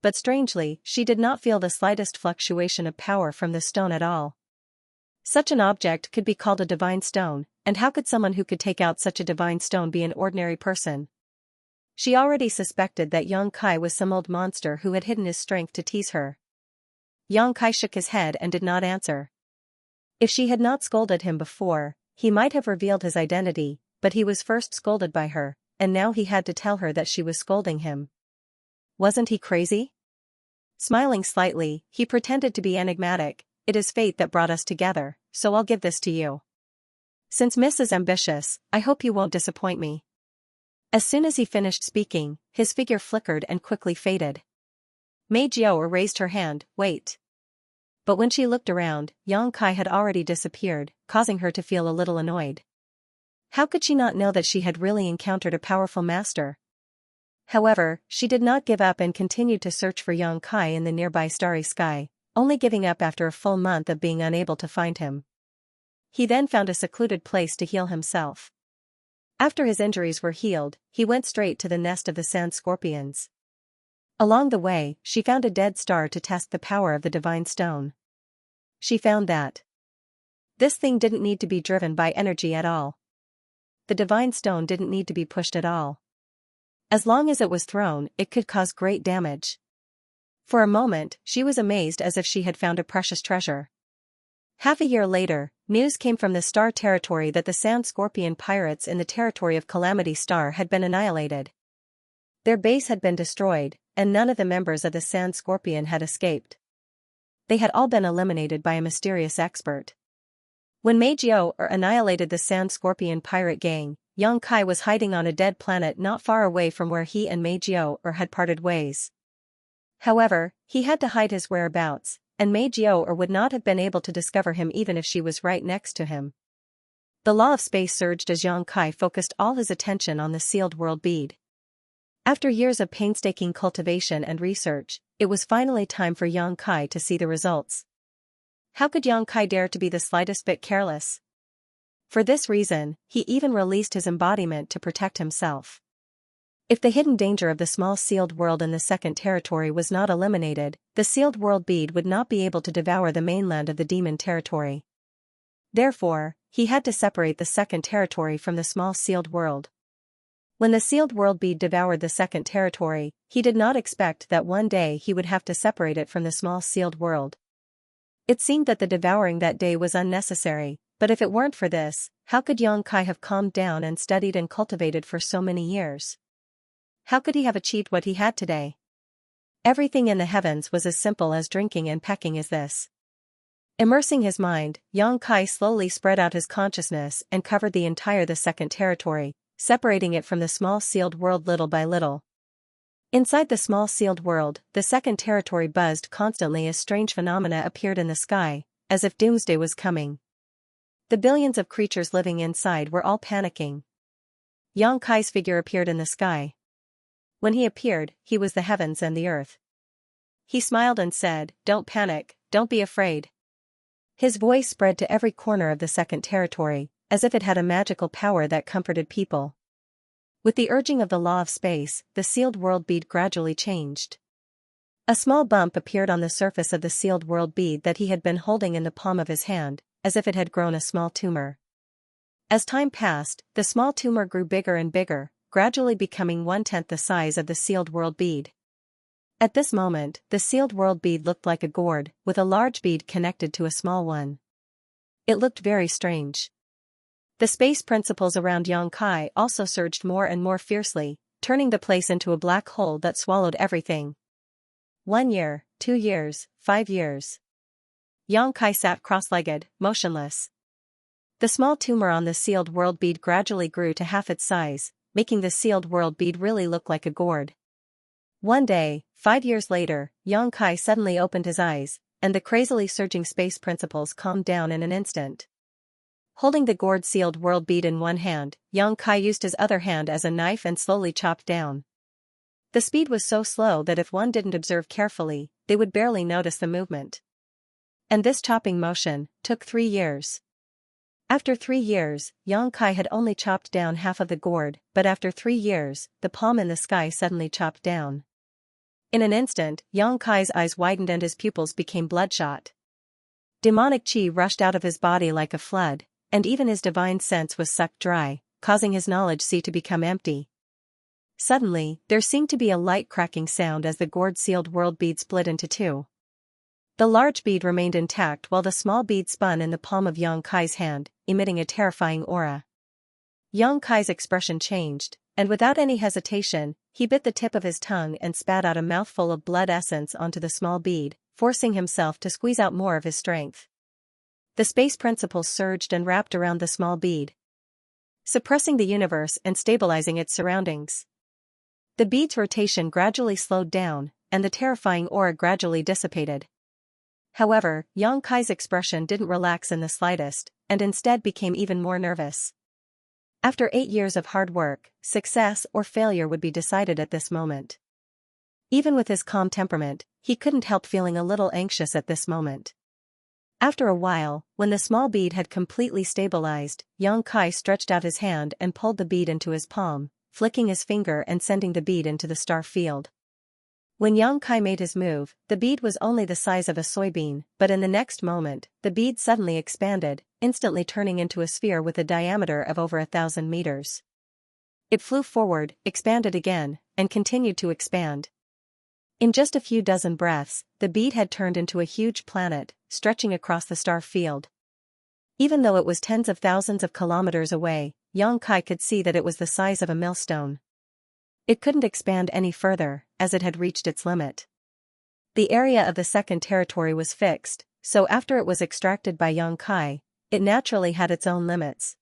But strangely, she did not feel the slightest fluctuation of power from the stone at all. Such an object could be called a divine stone, and how could someone who could take out such a divine stone be an ordinary person? She already suspected that Yang Kai was some old monster who had hidden his strength to tease her. Yang Kai shook his head and did not answer. If she had not scolded him before, he might have revealed his identity, but he was first scolded by her, and now he had to tell her that she was scolding him. Wasn't he crazy? Smiling slightly, he pretended to be enigmatic. "It is fate that brought us together, so I'll give this to you. Since Miss is ambitious, I hope you won't disappoint me." As soon as he finished speaking, his figure flickered and quickly faded. Meijio raised her hand, "Wait." But when she looked around, Yang Kai had already disappeared, causing her to feel a little annoyed. How could she not know that she had really encountered a powerful master? However, she did not give up and continued to search for Yang Kai in the nearby starry sky, only giving up after a full month of being unable to find him. He then found a secluded place to heal himself. After his injuries were healed, he went straight to the nest of the Sand Scorpions. Along the way, she found a dead star to test the power of the divine stone. She found that this thing didn't need to be driven by energy at all. The divine stone didn't need to be pushed at all. As long as it was thrown, it could cause great damage. For a moment, she was amazed as if she had found a precious treasure. Half a year later, news came from the Star Territory that the Sand Scorpion pirates in the territory of Calamity Star had been annihilated. Their base had been destroyed, and none of the members of the Sand Scorpion had escaped. They had all been eliminated by a mysterious expert. When Meijio annihilated the Sand Scorpion pirate gang, Yang Kai was hiding on a dead planet not far away from where he and Meijio had parted ways. However, he had to hide his whereabouts, and Meijio would not have been able to discover him even if she was right next to him. The law of space surged as Yang Kai focused all his attention on the sealed world bead. After years of painstaking cultivation and research, it was finally time for Yang Kai to see the results. How could Yang Kai dare to be the slightest bit careless? For this reason, he even released his embodiment to protect himself. If the hidden danger of the small sealed world in the second territory was not eliminated, the sealed world bead would not be able to devour the mainland of the demon territory. Therefore, he had to separate the second territory from the small sealed world. When the sealed world bead devoured the second territory, he did not expect that one day he would have to separate it from the small sealed world. It seemed that the devouring that day was unnecessary, but if it weren't for this, how could Yang Kai have calmed down and studied and cultivated for so many years? How could he have achieved what he had today? Everything in the heavens was as simple as drinking and pecking as this. Immersing his mind, Yang Kai slowly spread out his consciousness and covered the entire the second territory, separating it from the small sealed world little by little. Inside the small sealed world, the second territory buzzed constantly as strange phenomena appeared in the sky, as if doomsday was coming. The billions of creatures living inside were all panicking. Yang Kai's figure appeared in the sky. When he appeared, he was the heavens and the earth. He smiled and said, "Don't panic, don't be afraid." His voice spread to every corner of the second territory, as if it had a magical power that comforted people. With the urging of the law of space, the sealed world bead gradually changed. A small bump appeared on the surface of the sealed world bead that he had been holding in the palm of his hand, as if it had grown a small tumor. As time passed, the small tumor grew bigger and bigger, gradually becoming 1/10 the size of the sealed world bead. At this moment, the sealed world bead looked like a gourd, with a large bead connected to a small one. It looked very strange. The space principles around Xianxia also surged more and more fiercely, turning the place into a black hole that swallowed everything. 1 year, 2 years, 5 years. Xianxia sat cross-legged, motionless. The small tumor on the sealed world bead gradually grew to half its size, making the sealed world bead really look like a gourd. One day, 5 years later, Xianxia suddenly opened his eyes, and the crazily surging space principles calmed down in an instant. Holding the gourd-sealed world bead in one hand, Xianxia used his other hand as a knife and slowly chopped down. The speed was so slow that if one didn't observe carefully, they would barely notice the movement. And this chopping motion took 3 years. After 3 years, Xianxia had only chopped down half of the gourd, but after 3 years, the palm in the sky suddenly chopped down. In an instant, Xianxia's eyes widened and his pupils became bloodshot. Demonic qi rushed out of his body like a flood, and even his divine sense was sucked dry, causing his knowledge sea to become empty. Suddenly, there seemed to be a light cracking sound as the gourd-sealed world bead split into two. The large bead remained intact while the small bead spun in the palm of Xianxia's hand, emitting a terrifying aura. Xianxia's expression changed, and without any hesitation, he bit the tip of his tongue and spat out a mouthful of blood essence onto the small bead, forcing himself to squeeze out more of his strength. The space principles surged and wrapped around the small bead, suppressing the universe and stabilizing its surroundings. The bead's rotation gradually slowed down, and the terrifying aura gradually dissipated. However, Xianxia's expression didn't relax in the slightest, and instead became even more nervous. After 8 years of hard work, success or failure would be decided at this moment. Even with his calm temperament, he couldn't help feeling a little anxious at this moment. After a while, when the small bead had completely stabilized, Xianxia stretched out his hand and pulled the bead into his palm, flicking his finger and sending the bead into the star field. When Xianxia made his move, the bead was only the size of a soybean, but in the next moment, the bead suddenly expanded, instantly turning into a sphere with a diameter of over 1,000 meters. It flew forward, expanded again, and continued to expand. In just a few dozen breaths, the bead had turned into a huge planet, stretching across the star field. Even though it was tens of thousands of kilometers away, Xianxia could see that it was the size of a millstone. It couldn't expand any further, as it had reached its limit. The area of the second territory was fixed, so after it was extracted by Xianxia, it naturally had its own limits.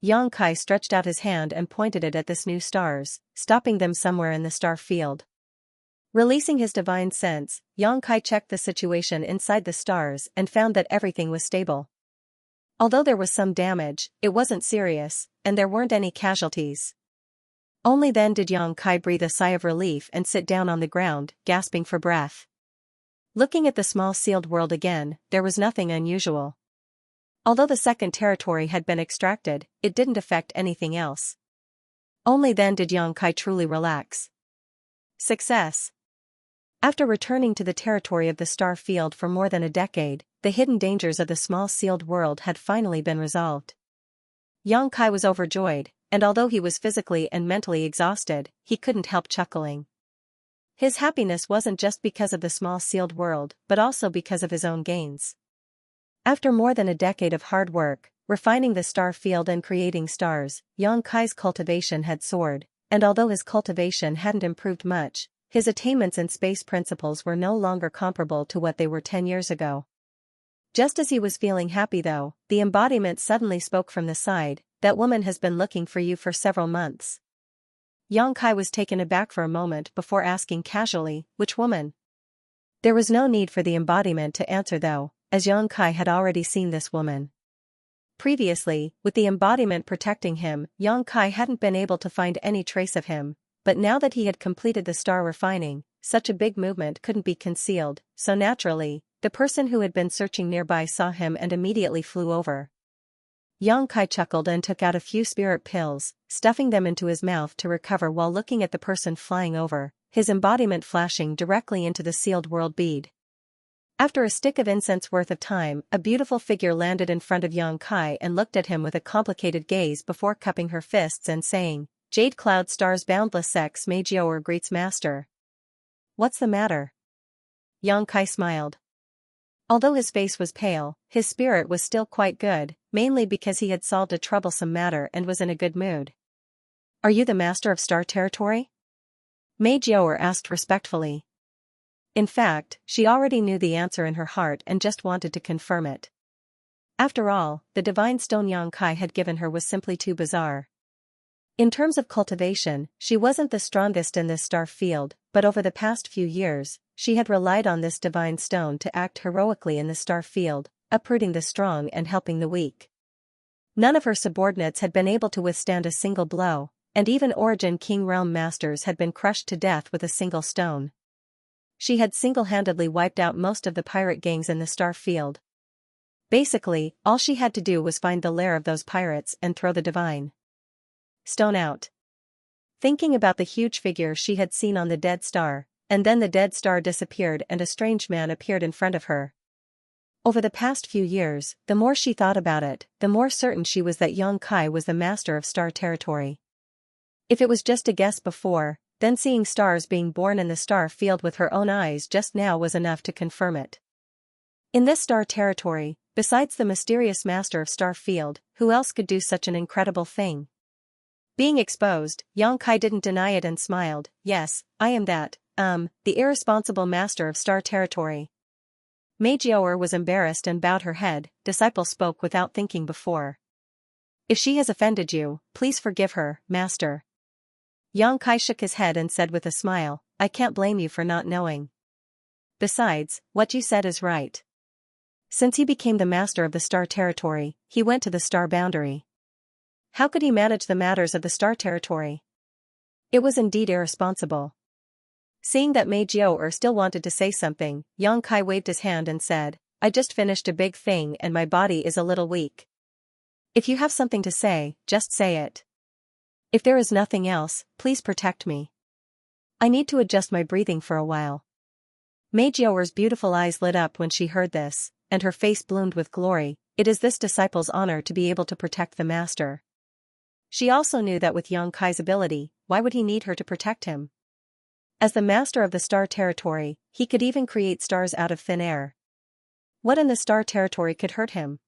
Xianxia stretched out his hand and pointed it at this new stars, stopping them somewhere in the star field. Releasing his divine sense, Xianxia checked the situation inside the stars and found that everything was stable. Although there was some damage, it wasn't serious, and there weren't any casualties. Only then did Xianxia breathe a sigh of relief and sit down on the ground, gasping for breath. Looking at the small sealed world again, there was nothing unusual. Although the second territory had been extracted, it didn't affect anything else. Only then did Xianxia truly relax. Success. After returning to the territory of the star field for more than a decade, the hidden dangers of the small sealed world had finally been resolved. Xianxia was overjoyed, and although he was physically and mentally exhausted, he couldn't help chuckling. His happiness wasn't just because of the small sealed world, but also because of his own gains. After more than a decade of hard work, refining the star field and creating stars, Xianxia's cultivation had soared, and although his cultivation hadn't improved much, his attainments in space principles were no longer comparable to what they were 10 years ago. Just as he was feeling happy though, the embodiment suddenly spoke from the side, "That woman has been looking for you for several months." Xianxia was taken aback for a moment before asking casually, "Which woman?" There was no need for the embodiment to answer though, as Xianxia had already seen this woman. Previously, with the embodiment protecting him, Xianxia hadn't been able to find any trace of him, but now that he had completed the star refining, such a big movement couldn't be concealed, so naturally, the person who had been searching nearby saw him and immediately flew over. Xianxia chuckled and took out a few spirit pills, stuffing them into his mouth to recover while looking at the person flying over. his embodiment flashing directly into the sealed world bead. After a stick of incense worth of time, a beautiful figure landed in front of Xianxia and looked at him with a complicated gaze before cupping her fists and saying, "Jade Cloud Star's boundless sex Maggiore greets master." "What's the matter?" Xianxia smiled. Although his face was pale, his spirit was still quite good, mainly because he had solved a troublesome matter and was in a good mood. "Are you the master of Star Territory?" Maggiore asked respectfully. In fact, she already knew the answer in her heart and just wanted to confirm it. After all, the divine stone Xianxia had given her was simply too bizarre. In terms of cultivation, she wasn't the strongest in this star field, but over the past few years, she had relied on this divine stone to act heroically in the star field, uprooting the strong and helping the weak. None of her subordinates had been able to withstand a single blow, and even Origin King Realm Masters had been crushed to death with a single stone. She had single-handedly wiped out most of the pirate gangs in the star field. Basically, all she had to do was find the lair of those pirates and throw the divine stone out. Thinking about the huge figure she had seen on the dead star, and then the dead star disappeared and a strange man appeared in front of her. Over the past few years, the more she thought about it, the more certain she was that Xianxia was the master of Star Territory. If it was just a guess before, then seeing stars being born in the star field with her own eyes just now was enough to confirm it. In this star territory, besides the mysterious master of star field, who else could do such an incredible thing? Being exposed, Xianxia didn't deny it and smiled. "Yes, I am that, the irresponsible master of star territory." Maggiore was embarrassed and bowed her head. Disciple spoke without thinking before. "If she has offended you, please forgive her, master." Xianxia shook his head and said with a smile, "I can't blame you for not knowing. Besides, what you said is right. Since he became the master of the star territory, he went to the star boundary. How could he manage the matters of the star territory? It was indeed irresponsible." Seeing that Maggiore still wanted to say something, Xianxia waved his hand and said, "I just finished a big thing and my body is a little weak. If you have something to say, just say it. If there is nothing else, please protect me. I need to adjust my breathing for a while." Maggiore's beautiful eyes lit up when she heard this, and her face bloomed with glory. It is this disciple's honor to be able to protect the master. She also knew that with Xianxia's ability, why would he need her to protect him? As the master of the star territory, he could even create stars out of thin air. What in the star territory could hurt him?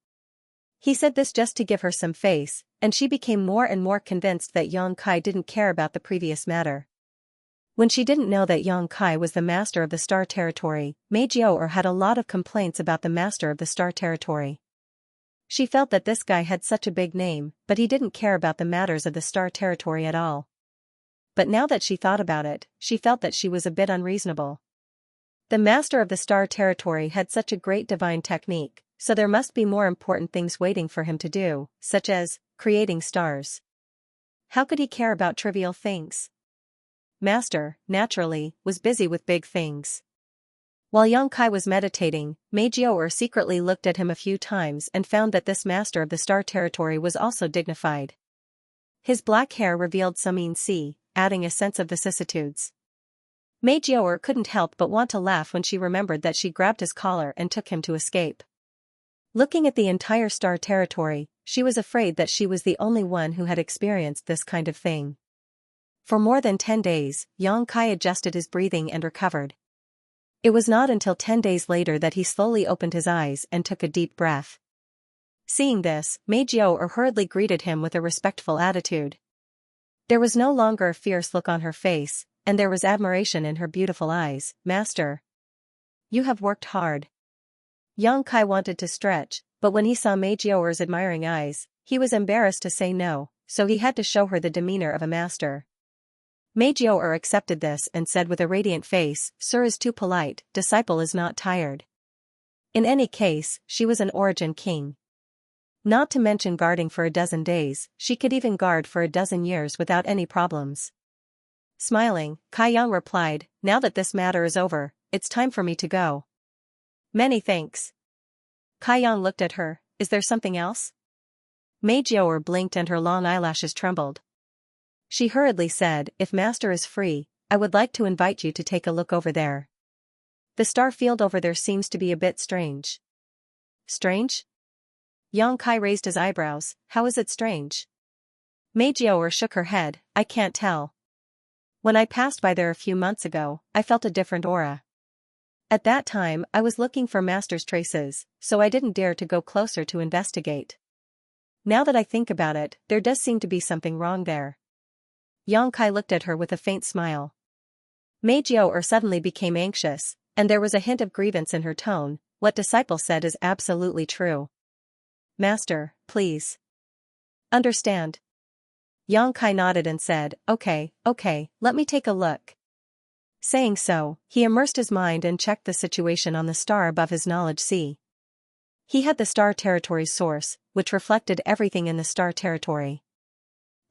He said this just to give her some face, and she became more and more convinced that Xianxia didn't care about the previous matter. When she didn't know that Xianxia was the master of the star territory, Maggiore had a lot of complaints about the master of the star territory. She felt that this guy had such a big name, but he didn't care about the matters of the star territory at all. But now that she thought about it, she felt that she was a bit unreasonable. The master of the star territory had such a great divine technique, so there must be more important things waiting for him to do, such as creating stars. How could he care about trivial things? Master, naturally, was busy with big things. While Xianxia was meditating, Maggiore secretly looked at him a few times and found that this master of the star territory was also dignified. His black hair revealed some mean-see, adding a sense of vicissitudes. Maggiore couldn't help but want to laugh when she remembered that she grabbed his collar and took him to escape. Looking at the entire star territory, she was afraid that she was the only one who had experienced this kind of thing. For more than 10 days, Xianxia adjusted his breathing and recovered. It was not until 10 days later that he slowly opened his eyes and took a deep breath. Seeing this, Maggiore hurriedly greeted him with a respectful attitude. There was no longer a fierce look on her face, and there was admiration in her beautiful eyes. "Master, you have worked hard." Xianxia wanted to stretch, but when he saw Maggiore's admiring eyes, he was embarrassed to say no, so he had to show her the demeanor of a master. Maggiore accepted this and said with a radiant face, "Sir is too polite, disciple is not tired." In any case, she was an Origin king. Not to mention guarding for a dozen days, she could even guard for a dozen years without any problems. Smiling, Kaiyang replied, "Now that this matter is over, it's time for me to go." "Many thanks." Kaiyang looked at her. "Is there something else?" Maggiore blinked and her long eyelashes trembled. She hurriedly said, "If master is free, I would like to invite you to take a look over there. The star field over there seems to be a bit strange. Strange? Yang Kai raised his eyebrows. How is it strange? Mei Jiaoer shook her head. I can't tell. When I passed by there a few months ago, I felt a different aura. At that time, I was looking for master's traces, so I didn't dare to go closer to investigate. Now that I think about it, there does seem to be something wrong there. Yang Kai looked at her with a faint smile. Mei Jiaoer suddenly became anxious, and there was a hint of grievance in her tone. What disciple said is absolutely true. Master, please understand. Yang Kai nodded and said, okay, let me take a look. Saying so, he immersed his mind and checked the situation on the star above his knowledge sea. He had the star territory's source, which reflected everything in the star territory.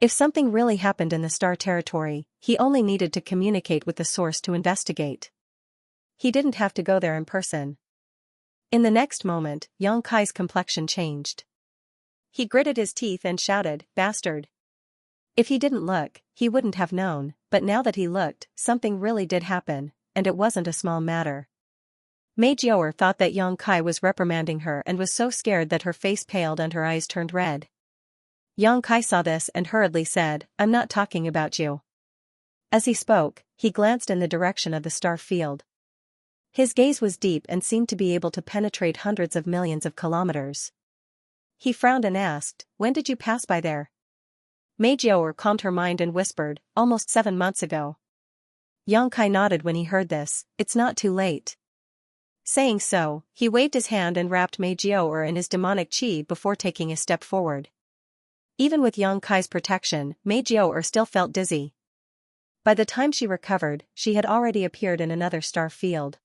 If something really happened in the star territory, he only needed to communicate with the source to investigate. He didn't have to go there in person. In the next moment, Yang Kai's complexion changed. He gritted his teeth and shouted, bastard. If he didn't look, he wouldn't have known, but now that he looked, something really did happen, and it wasn't a small matter. Mei Jiaoer thought that Yang Kai was reprimanding her and was so scared that her face paled and her eyes turned red. Yang Kai saw this and hurriedly said, I'm not talking about you. As he spoke, he glanced in the direction of the star field. His gaze was deep and seemed to be able to penetrate hundreds of millions of kilometers. He frowned and asked, when did you pass by there? Mei Jiaoer calmed her mind and whispered, almost 7 months ago. Yang Kai nodded when he heard this, it's not too late. Saying so, he waved his hand and wrapped Mei Jiaoer in his demonic qi before taking a step forward. Even with Yang Kai's protection, Mei Jiaoer still felt dizzy. By the time she recovered, she had already appeared in another star field.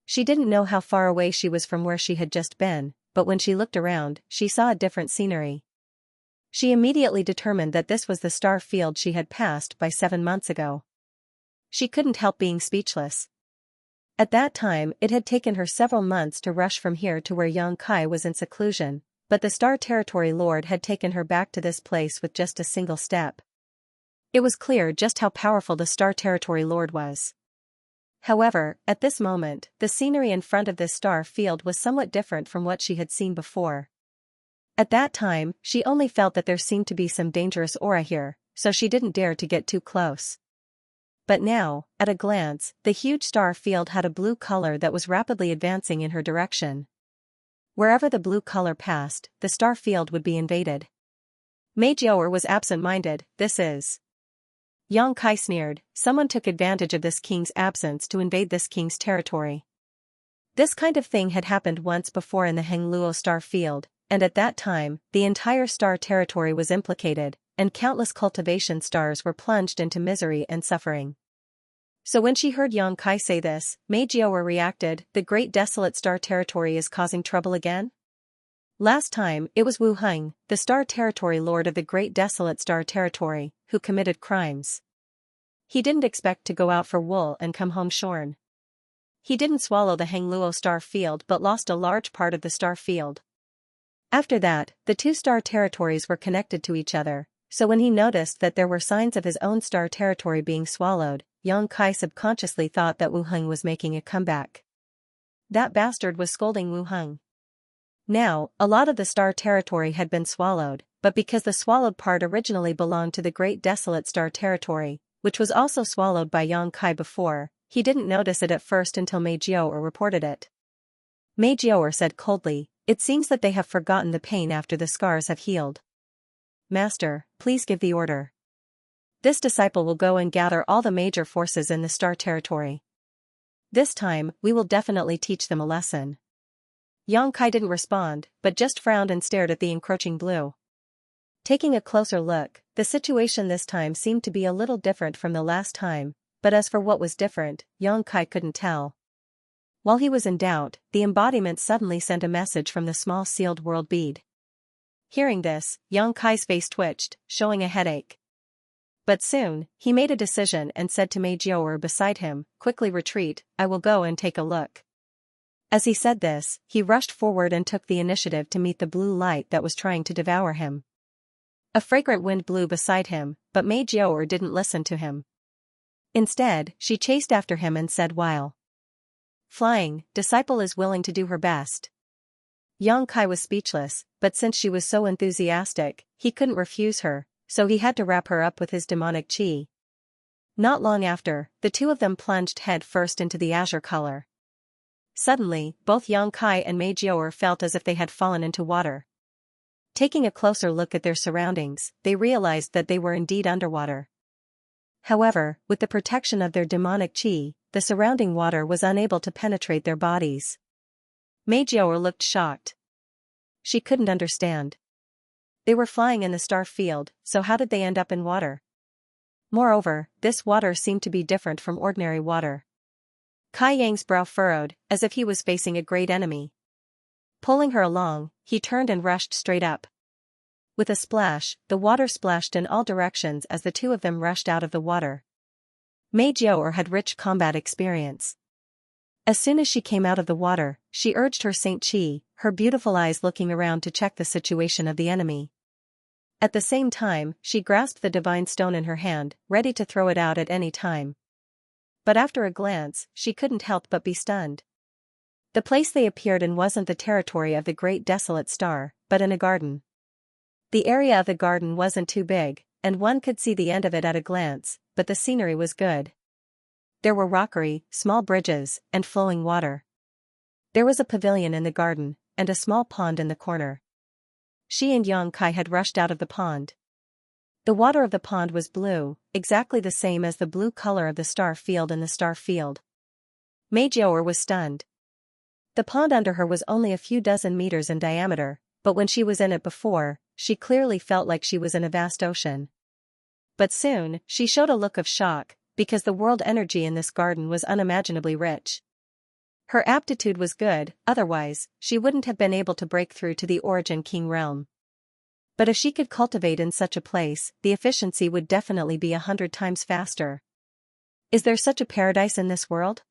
She didn't know how far away she was from where she had just been, but when she looked around, she saw a different scenery. She immediately determined that this was the star field she had passed by 7 months ago. She couldn't help being speechless. At that time, it had taken her several months to rush from here to where Yang Kai was in seclusion, but the Star Territory Lord had taken her back to this place with just a single step. It was clear just how powerful the Star Territory Lord was. However, at this moment, the scenery in front of this star field was somewhat different from what she had seen before. At that time, she only felt that there seemed to be some dangerous aura here, so she didn't dare to get too close. But now, at a glance, the huge star field had a blue color that was rapidly advancing in her direction. Wherever the blue color passed, the star field would be invaded. Mei Jiaoer was absent-minded. This is. Yang Kai sneered, someone took advantage of this king's absence to invade this king's territory. This kind of thing had happened once before in the Hengluo star field, and at that time, the entire star territory was implicated, and countless cultivation stars were plunged into misery and suffering. So when she heard Yang Kai say this, Mei Jiaoer reacted, the great desolate star territory is causing trouble again? Last time, it was Wu Heng, the star territory lord of the great desolate star territory, who committed crimes. He didn't expect to go out for wool and come home shorn. He didn't swallow the Hengluo star field but lost a large part of the star field. After that, the two star territories were connected to each other, so when he noticed that there were signs of his own star territory being swallowed, Yang Kai subconsciously thought that Wu Heng was making a comeback. That bastard was scolding Wu Heng. Now, a lot of the star territory had been swallowed, but because the swallowed part originally belonged to the great desolate star territory, which was also swallowed by Yang Kai before, he didn't notice it at first until Mei Jiaoer reported it. Mei Jiaoer said coldly, it seems that they have forgotten the pain after the scars have healed. Master, please give the order. This disciple will go and gather all the major forces in the star territory. This time, we will definitely teach them a lesson. Yang Kai didn't respond, but just frowned and stared at the encroaching blue. Taking a closer look, the situation this time seemed to be a little different from the last time, but as for what was different, Yang Kai couldn't tell. While he was in doubt, the embodiment suddenly sent a message from the small sealed world bead. Hearing this, Yang Kai's face twitched, showing a headache. But soon, he made a decision and said to Mei Jiaoer beside him, quickly retreat, I will go and take a look. As he said this, he rushed forward and took the initiative to meet the blue light that was trying to devour him. A fragrant wind blew beside him, but Mei Jiaoer didn't listen to him. Instead, she chased after him and said while flying, "Disciple is willing to do her best." Xianxia was speechless, but since she was so enthusiastic, he couldn't refuse her, so he had to wrap her up with his demonic chi. Not long after, the two of them plunged head first into the azure color. Suddenly, both Xianxia and Mei Jiao felt as if they had fallen into water. Taking a closer look at their surroundings, they realized that they were indeed underwater. However, with the protection of their demonic chi, the surrounding water was unable to penetrate their bodies. Mei Jiao looked shocked. She couldn't understand. They were flying in the star field, so how did they end up in water? Moreover, this water seemed to be different from ordinary water. Kai Yang's brow furrowed, as if he was facing a great enemy. Pulling her along, he turned and rushed straight up. With a splash, the water splashed in all directions as the two of them rushed out of the water. Mei Jiao had rich combat experience. As soon as she came out of the water, she urged her Saint Qi, her beautiful eyes looking around to check the situation of the enemy. At the same time, she grasped the divine stone in her hand, ready to throw it out at any time. But after a glance, she couldn't help but be stunned. The place they appeared in wasn't the territory of the great desolate star, but in a garden. The area of the garden wasn't too big, and one could see the end of it at a glance, but the scenery was good. There were rockery, small bridges, and flowing water. There was a pavilion in the garden, and a small pond in the corner. She and Xianxia had rushed out of the pond. The water of the pond was blue, exactly the same as the blue color of the star field in the star field. Mei Jiao was stunned. The pond under her was only a few dozen meters in diameter, but when she was in it before, she clearly felt like she was in a vast ocean. But soon, she showed a look of shock, because the world energy in this garden was unimaginably rich. Her aptitude was good, otherwise, she wouldn't have been able to break through to the Origin King realm. But if she could cultivate in such a place, the efficiency would definitely be 100 times faster. Is there such a paradise in this world?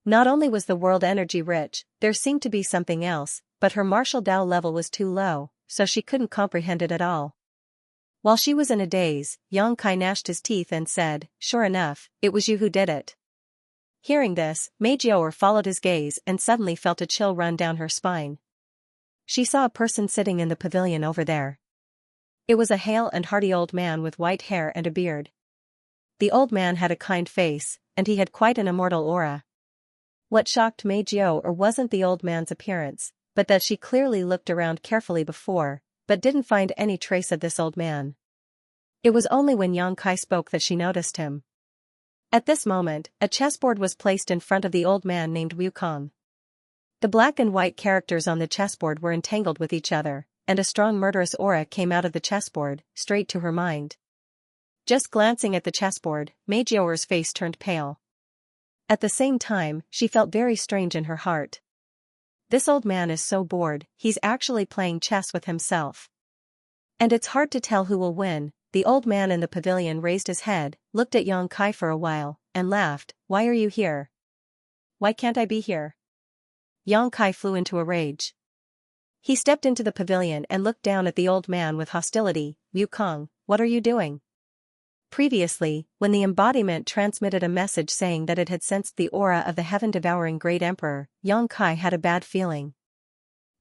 Not only was the world energy rich, there seemed to be something else, but her martial Dao level was too low, so she couldn't comprehend it at all. While she was in a daze, Xianxia gnashed his teeth and said, "Sure enough, it was you who did it." Hearing this, Mei Jiao followed his gaze and suddenly felt a chill run down her spine. She saw a person sitting in the pavilion over there. It was a hale and hearty old man with white hair and a beard. The old man had a kind face, and he had quite an immortal aura. What shocked Mei Jiao wasn't the old man's appearance, but that she clearly looked around carefully before, but didn't find any trace of this old man. It was only when Xianxia spoke that she noticed him. At this moment, a chessboard was placed in front of the old man named Wukong. The black and white characters on the chessboard were entangled with each other, and a strong murderous aura came out of the chessboard, straight to her mind. Just glancing at the chessboard, Mei Jiao's face turned pale. At the same time, she felt very strange in her heart. This old man is so bored, he's actually playing chess with himself. And it's hard to tell who will win. The old man in the pavilion raised his head, looked at Xianxia for a while, and laughed. "Why are you here? Why can't I be here?" Xianxia flew into a rage. He stepped into the pavilion and looked down at the old man with hostility. "Wukong, what are you doing?" Previously, when the embodiment transmitted a message saying that it had sensed the aura of the heaven-devouring great emperor, Xianxia had a bad feeling.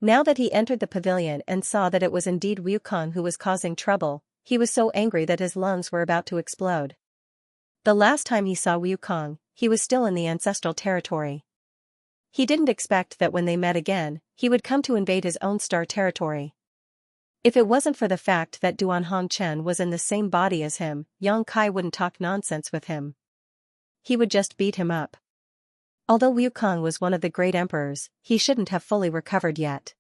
Now that he entered the pavilion and saw that it was indeed Wukong who was causing trouble, he was so angry that his lungs were about to explode. The last time he saw Wukong, he was still in the ancestral territory. He didn't expect that when they met again, he would come to invade his own star territory. If it wasn't for the fact that Duan Hongchen was in the same body as him, Xianxia wouldn't talk nonsense with him. He would just beat him up. Although Wukong was one of the great emperors, he shouldn't have fully recovered yet.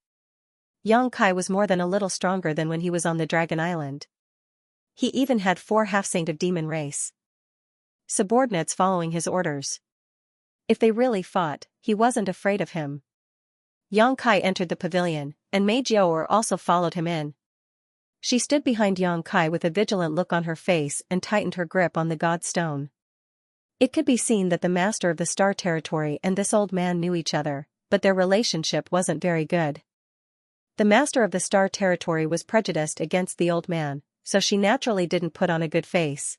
Xianxia was more than a little stronger than when he was on the Dragon Island. He even had 4 half-saint of demon race subordinates following his orders. If they really fought, he wasn't afraid of him. Xianxia entered the pavilion, and Mei Jiao also followed him in. She stood behind Xianxia with a vigilant look on her face and tightened her grip on the god stone. It could be seen that the master of the star territory and this old man knew each other, but their relationship wasn't very good. The master of the star territory was prejudiced against the old man, so she naturally didn't put on a good face.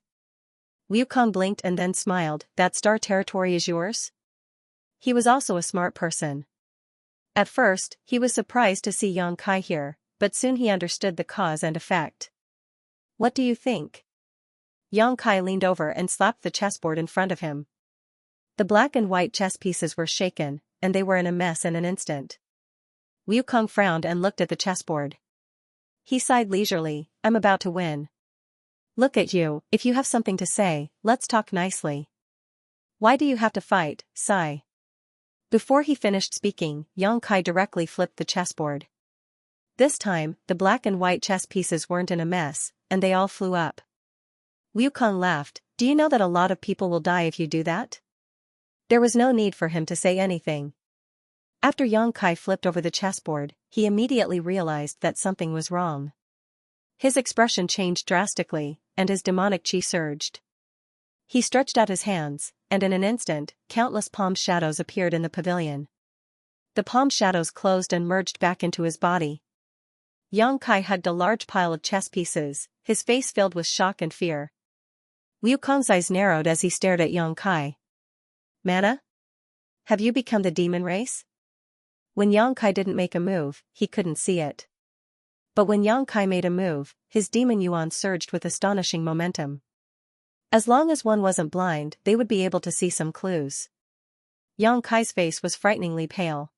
Wukong blinked and then smiled. That star territory is yours? He was also a smart person. At first, he was surprised to see Yang Kai here, but soon he understood the cause and effect. What do you think? Yang Kai leaned over and slapped the chessboard in front of him. The black and white chess pieces were shaken, and they were in a mess in an instant. Wukong frowned and looked at the chessboard. He sighed leisurely. I'm about to win. Look at you, if you have something to say, let's talk nicely. Why do you have to fight, sigh? Before he finished speaking, Yang Kai directly flipped the chessboard. This time, the black and white chess pieces weren't in a mess, and they all flew up. Wukong laughed. Do you know that a lot of people will die if you do that? There was no need for him to say anything. After Yang Kai flipped over the chessboard, he immediately realized that something was wrong. His expression changed drastically, and his demonic chi surged. He stretched out his hands, and in an instant, countless palm shadows appeared in the pavilion. The palm shadows closed and merged back into his body. Yang Kai hugged a large pile of chess pieces, his face filled with shock and fear. Wukong's eyes narrowed as he stared at Yang Kai. Mana? Have you become the demon race? When Yang Kai didn't make a move, he couldn't see it. But when Yang Kai made a move, his demon yuan surged with astonishing momentum. As long as one wasn't blind, they would be able to see some clues. Yang Kai's face was frighteningly pale.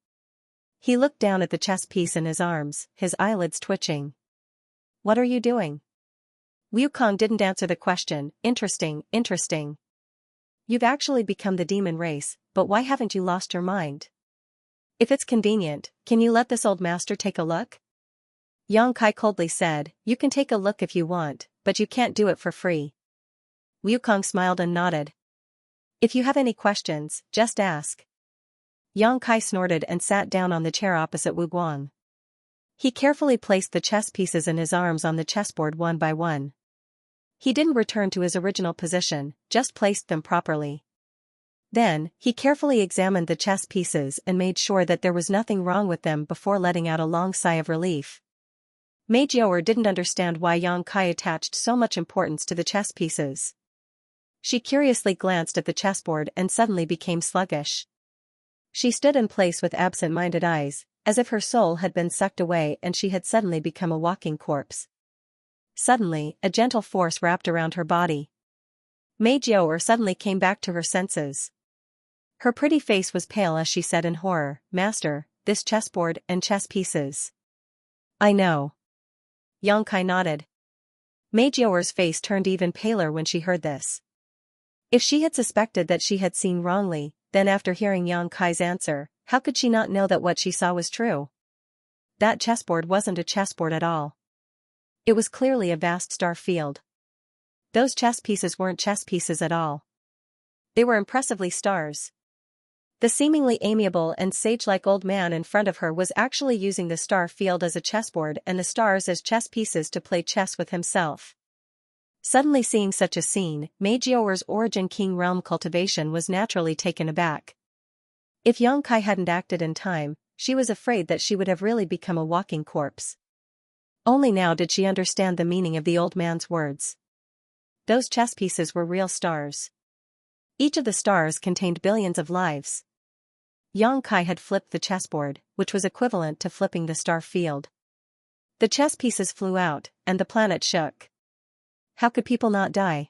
He looked down at the chess piece in his arms, his eyelids twitching. What are you doing? Wukong didn't answer the question. Interesting. You've actually become the demon race, but why haven't you lost your mind? If it's convenient, can you let this old master take a look? Yang Kai coldly said, you can take a look if you want, but you can't do it for free. Wukong smiled and nodded. If you have any questions, just ask. Yang Kai snorted and sat down on the chair opposite Wu Guang. He carefully placed the chess pieces in his arms on the chessboard one by one. He didn't return to his original position, just placed them properly. Then, he carefully examined the chess pieces and made sure that there was nothing wrong with them before letting out a long sigh of relief. Mei Jiaoer didn't understand why Yang Kai attached so much importance to the chess pieces. She curiously glanced at the chessboard and suddenly became sluggish. She stood in place with absent-minded eyes, as if her soul had been sucked away and she had suddenly become a walking corpse. Suddenly, a gentle force wrapped around her body. Mei Jiaoer suddenly came back to her senses. Her pretty face was pale as she said in horror, Master, this chessboard and chess pieces. I know. Yang Kai nodded. Mei Jiaoer's face turned even paler when she heard this. If she had suspected that she had seen wrongly, then after hearing Yang Kai's answer, how could she not know that what she saw was true? That chessboard wasn't a chessboard at all. It was clearly a vast star field. Those chess pieces weren't chess pieces at all. They were impressively stars. The seemingly amiable and sage-like old man in front of her was actually using the star field as a chessboard and the stars as chess pieces to play chess with himself. Suddenly seeing such a scene, Mei Jiaoer's Origin King Realm Cultivation was naturally taken aback. If Yang Kai hadn't acted in time, she was afraid that she would have really become a walking corpse. Only now did she understand the meaning of the old man's words. Those chess pieces were real stars. Each of the stars contained billions of lives. Yang Kai had flipped the chessboard, which was equivalent to flipping the star field. The chess pieces flew out, and the planet shook. How could people not die?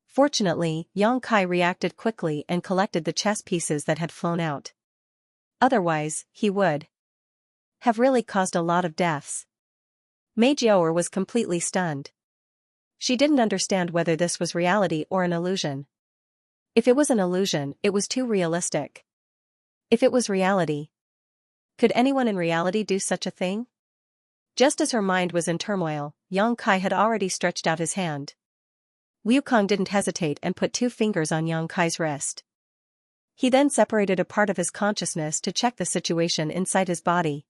Fortunately, Yang Kai reacted quickly and collected the chess pieces that had flown out. Otherwise, he would have really caused a lot of deaths. Mei Jiaoer was completely stunned. She didn't understand whether this was reality or an illusion. If it was an illusion, it was too realistic. If it was reality, could anyone in reality do such a thing? Just as her mind was in turmoil, Yang Kai had already stretched out his hand. Wukong didn't hesitate and put 2 fingers on Yang Kai's wrist. He then separated a part of his consciousness to check the situation inside his body.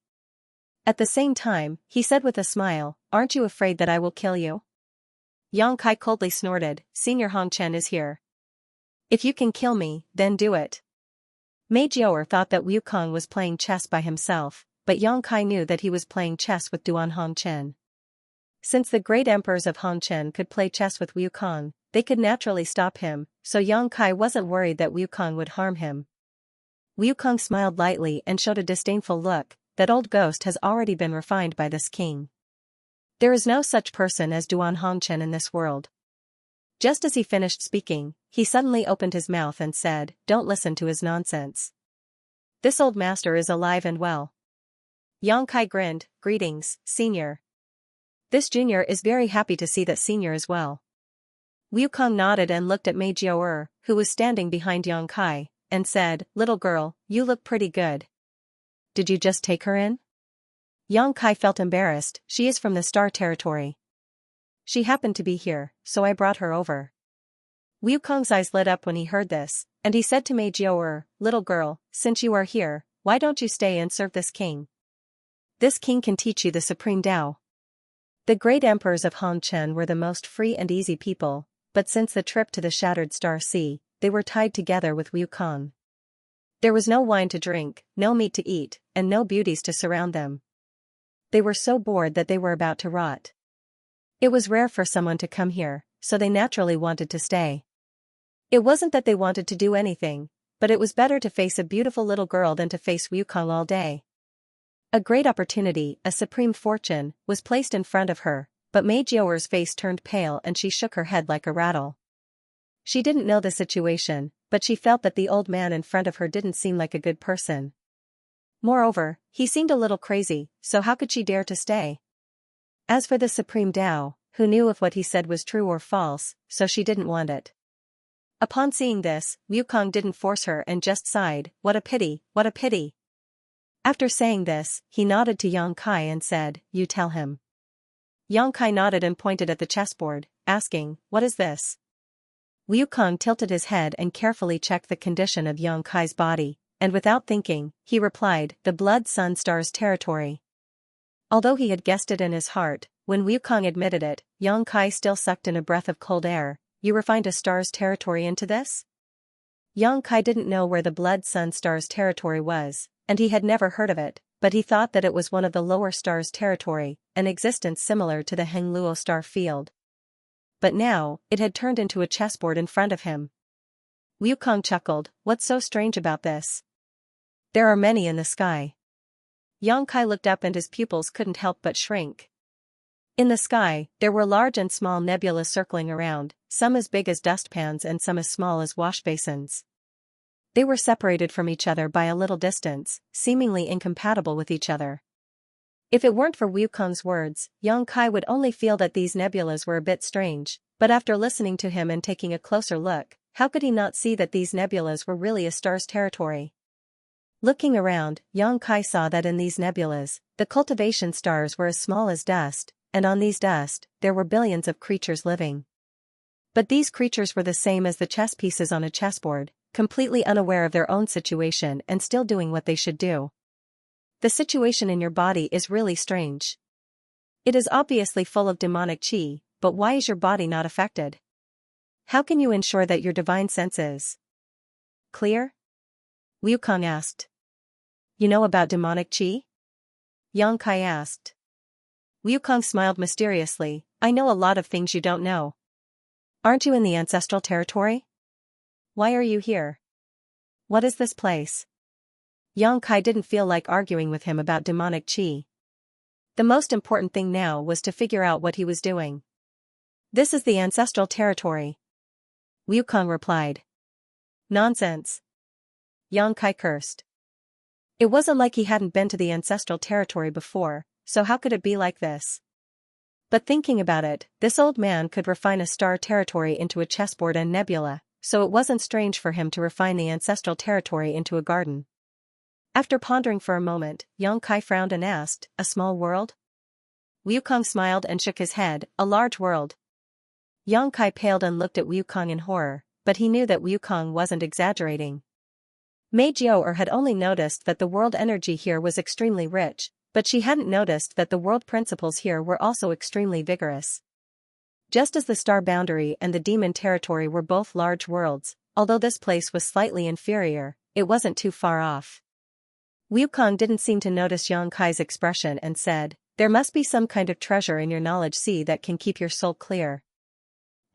At the same time, he said with a smile, "Aren't you afraid that I will kill you?" Yang Kai coldly snorted, "Senior Hong Chen is here. If you can kill me, then do it." Mei Jiaoer thought that Wukong was playing chess by himself, but Yang Kai knew that he was playing chess with Duan Hong Chen. Since the great emperors of Hong Chen could play chess with Wukong, they could naturally stop him, so Yang Kai wasn't worried that Wukong would harm him. Wukong smiled lightly and showed a disdainful look. That old ghost has already been refined by this king. There is no such person as Duan Hongchen in this world. Just as he finished speaking, he suddenly opened his mouth and said, "Don't listen to his nonsense. This old master is alive and well." Yang Kai grinned, "Greetings, senior. This junior is very happy to see that senior is well." Wukong nodded and looked at Mei Jiao'er, who was standing behind Yang Kai, and said, "Little girl, you look pretty good. Did you just take her in?" Yang Kai felt embarrassed. "She is from the Star Territory. She happened to be here, so I brought her over." Wukong's eyes lit up when he heard this, and he said to Mei Jiao'er, "Little girl, since you are here, why don't you stay and serve this king? This king can teach you the supreme Tao." The great emperors of Hongchen were the most free and easy people, but since the trip to the Shattered Star Sea, they were tied together with Wukong. There was no wine to drink, no meat to eat, and no beauties to surround them. They were so bored that they were about to rot. It was rare for someone to come here, so they naturally wanted to stay. It wasn't that they wanted to do anything, but it was better to face a beautiful little girl than to face Wukong all day. A great opportunity, a supreme fortune, was placed in front of her, but Mei Jiao'er's face turned pale and she shook her head like a rattle. She didn't know the situation, but she felt that the old man in front of her didn't seem like a good person. Moreover, he seemed a little crazy, so how could she dare to stay? As for the supreme Tao, who knew if what he said was true or false, so she didn't want it. Upon seeing this, Wukong didn't force her and just sighed, "What a pity, what a pity." After saying this, he nodded to Yang Kai and said, "You tell him." Yang Kai nodded and pointed at the chessboard, asking, "What is this?" Wukong tilted his head and carefully checked the condition of Yang Kai's body, and without thinking, he replied, "The Blood Sun Star's territory." Although he had guessed it in his heart, when Wukong admitted it, Yang Kai still sucked in a breath of cold air. "You refined a star's territory into this?" Yang Kai didn't know where the Blood Sun Star's territory was, and he had never heard of it, but he thought that it was one of the lower stars' territory, an existence similar to the Hengluo star field. But now, it had turned into a chessboard in front of him. Wukong chuckled, "What's so strange about this? There are many in the sky." Yang Kai looked up and his pupils couldn't help but shrink. In the sky, there were large and small nebulas circling around, some as big as dustpans and some as small as washbasins. They were separated from each other by a little distance, seemingly incompatible with each other. If it weren't for Wukong's words, Yang Kai would only feel that these nebulas were a bit strange, but after listening to him and taking a closer look, how could he not see that these nebulas were really a star's territory? Looking around, Yang Kai saw that in these nebulas, the cultivation stars were as small as dust, and on these dust, there were billions of creatures living. But these creatures were the same as the chess pieces on a chessboard, completely unaware of their own situation and still doing what they should do. The situation in your body is really strange. It is obviously full of demonic qi, but why is your body not affected? How can you ensure that your divine sense is clear? Wukong asked. You know about demonic qi? Yang Kai asked. Wukong smiled mysteriously, I know a lot of things you don't know. Aren't you in the ancestral territory? Why are you here? What is this place? Yang Kai didn't feel like arguing with him about demonic qi. The most important thing now was to figure out what he was doing. This is the ancestral territory. Wukong replied. Nonsense. Yang Kai cursed. It wasn't like he hadn't been to the ancestral territory before, so how could it be like this? But thinking about it, this old man could refine a star territory into a chessboard and nebula, so it wasn't strange for him to refine the ancestral territory into a garden. After pondering for a moment, Yang Kai frowned and asked, a small world? Wukong smiled and shook his head, a large world. Yang Kai paled and looked at Wukong in horror, but he knew that Wukong wasn't exaggerating. Mei Jiao'er had only noticed that the world energy here was extremely rich, but she hadn't noticed that the world principles here were also extremely vigorous. Just as the star boundary and the demon territory were both large worlds, although this place was slightly inferior, it wasn't too far off. Wukong didn't seem to notice Yang Kai's expression and said, there must be some kind of treasure in your knowledge sea that can keep your soul clear.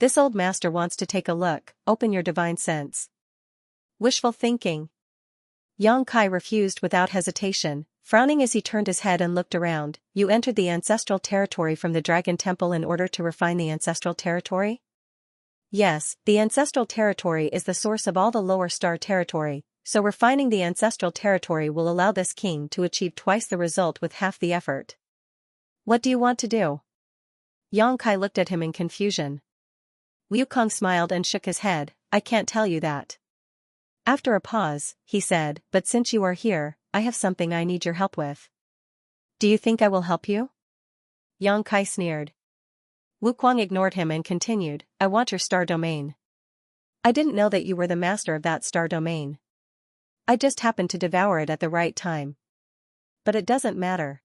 This old master wants to take a look, open your divine sense. Wishful thinking. Yang Kai refused without hesitation, frowning as he turned his head and looked around. You entered the ancestral territory from the Dragon Temple in order to refine the ancestral territory? Yes, the ancestral territory is the source of all the lower star territory, so refining the ancestral territory will allow this king to achieve twice the result with half the effort. What do you want to do? Yang Kai looked at him in confusion. Wukong smiled and shook his head. I can't tell you that. After a pause, he said, but since you are here, I have something I need your help with. Do you think I will help you? Yang Kai sneered. Wukong ignored him and continued, I want your star domain. I didn't know that you were the master of that star domain. I just happened to devour it at the right time. But it doesn't matter.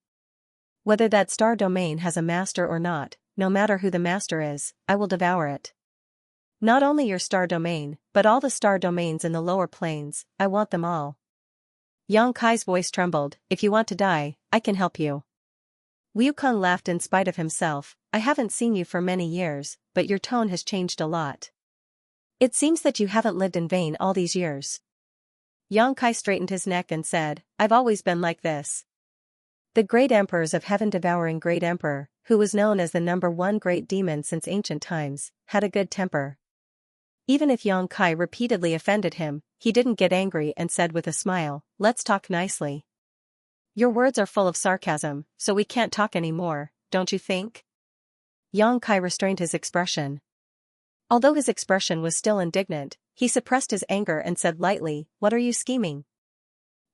Whether that star domain has a master or not, no matter who the master is, I will devour it. Not only your star domain, but all the star domains in the lower planes, I want them all. Yang Kai's voice trembled, if you want to die, I can help you. Wukong laughed in spite of himself, I haven't seen you for many years, but your tone has changed a lot. It seems that you haven't lived in vain all these years. Yang Kai straightened his neck and said, I've always been like this. The great emperors of heaven devouring great emperor, who was known as the #1 great demon since ancient times, had a good temper. Even if Yang Kai repeatedly offended him, he didn't get angry and said with a smile, let's talk nicely. Your words are full of sarcasm, so we can't talk anymore, don't you think? Yang Kai restrained his expression. Although his expression was still indignant, he suppressed his anger and said lightly, what are you scheming?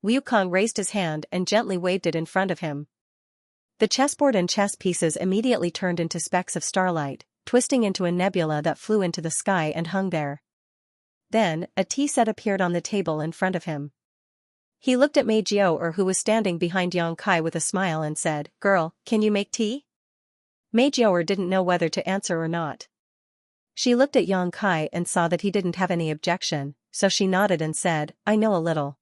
Wukong raised his hand and gently waved it in front of him. The chessboard and chess pieces immediately turned into specks of starlight, twisting into a nebula that flew into the sky and hung there. Then, a tea set appeared on the table in front of him. He looked at Mei Jiao, who was standing behind Yang Kai with a smile and said, Girl, can you make tea? Mei Jiao didn't know whether to answer or not. She looked at Yang Kai and saw that he didn't have any objection, so she nodded and said, I know a little.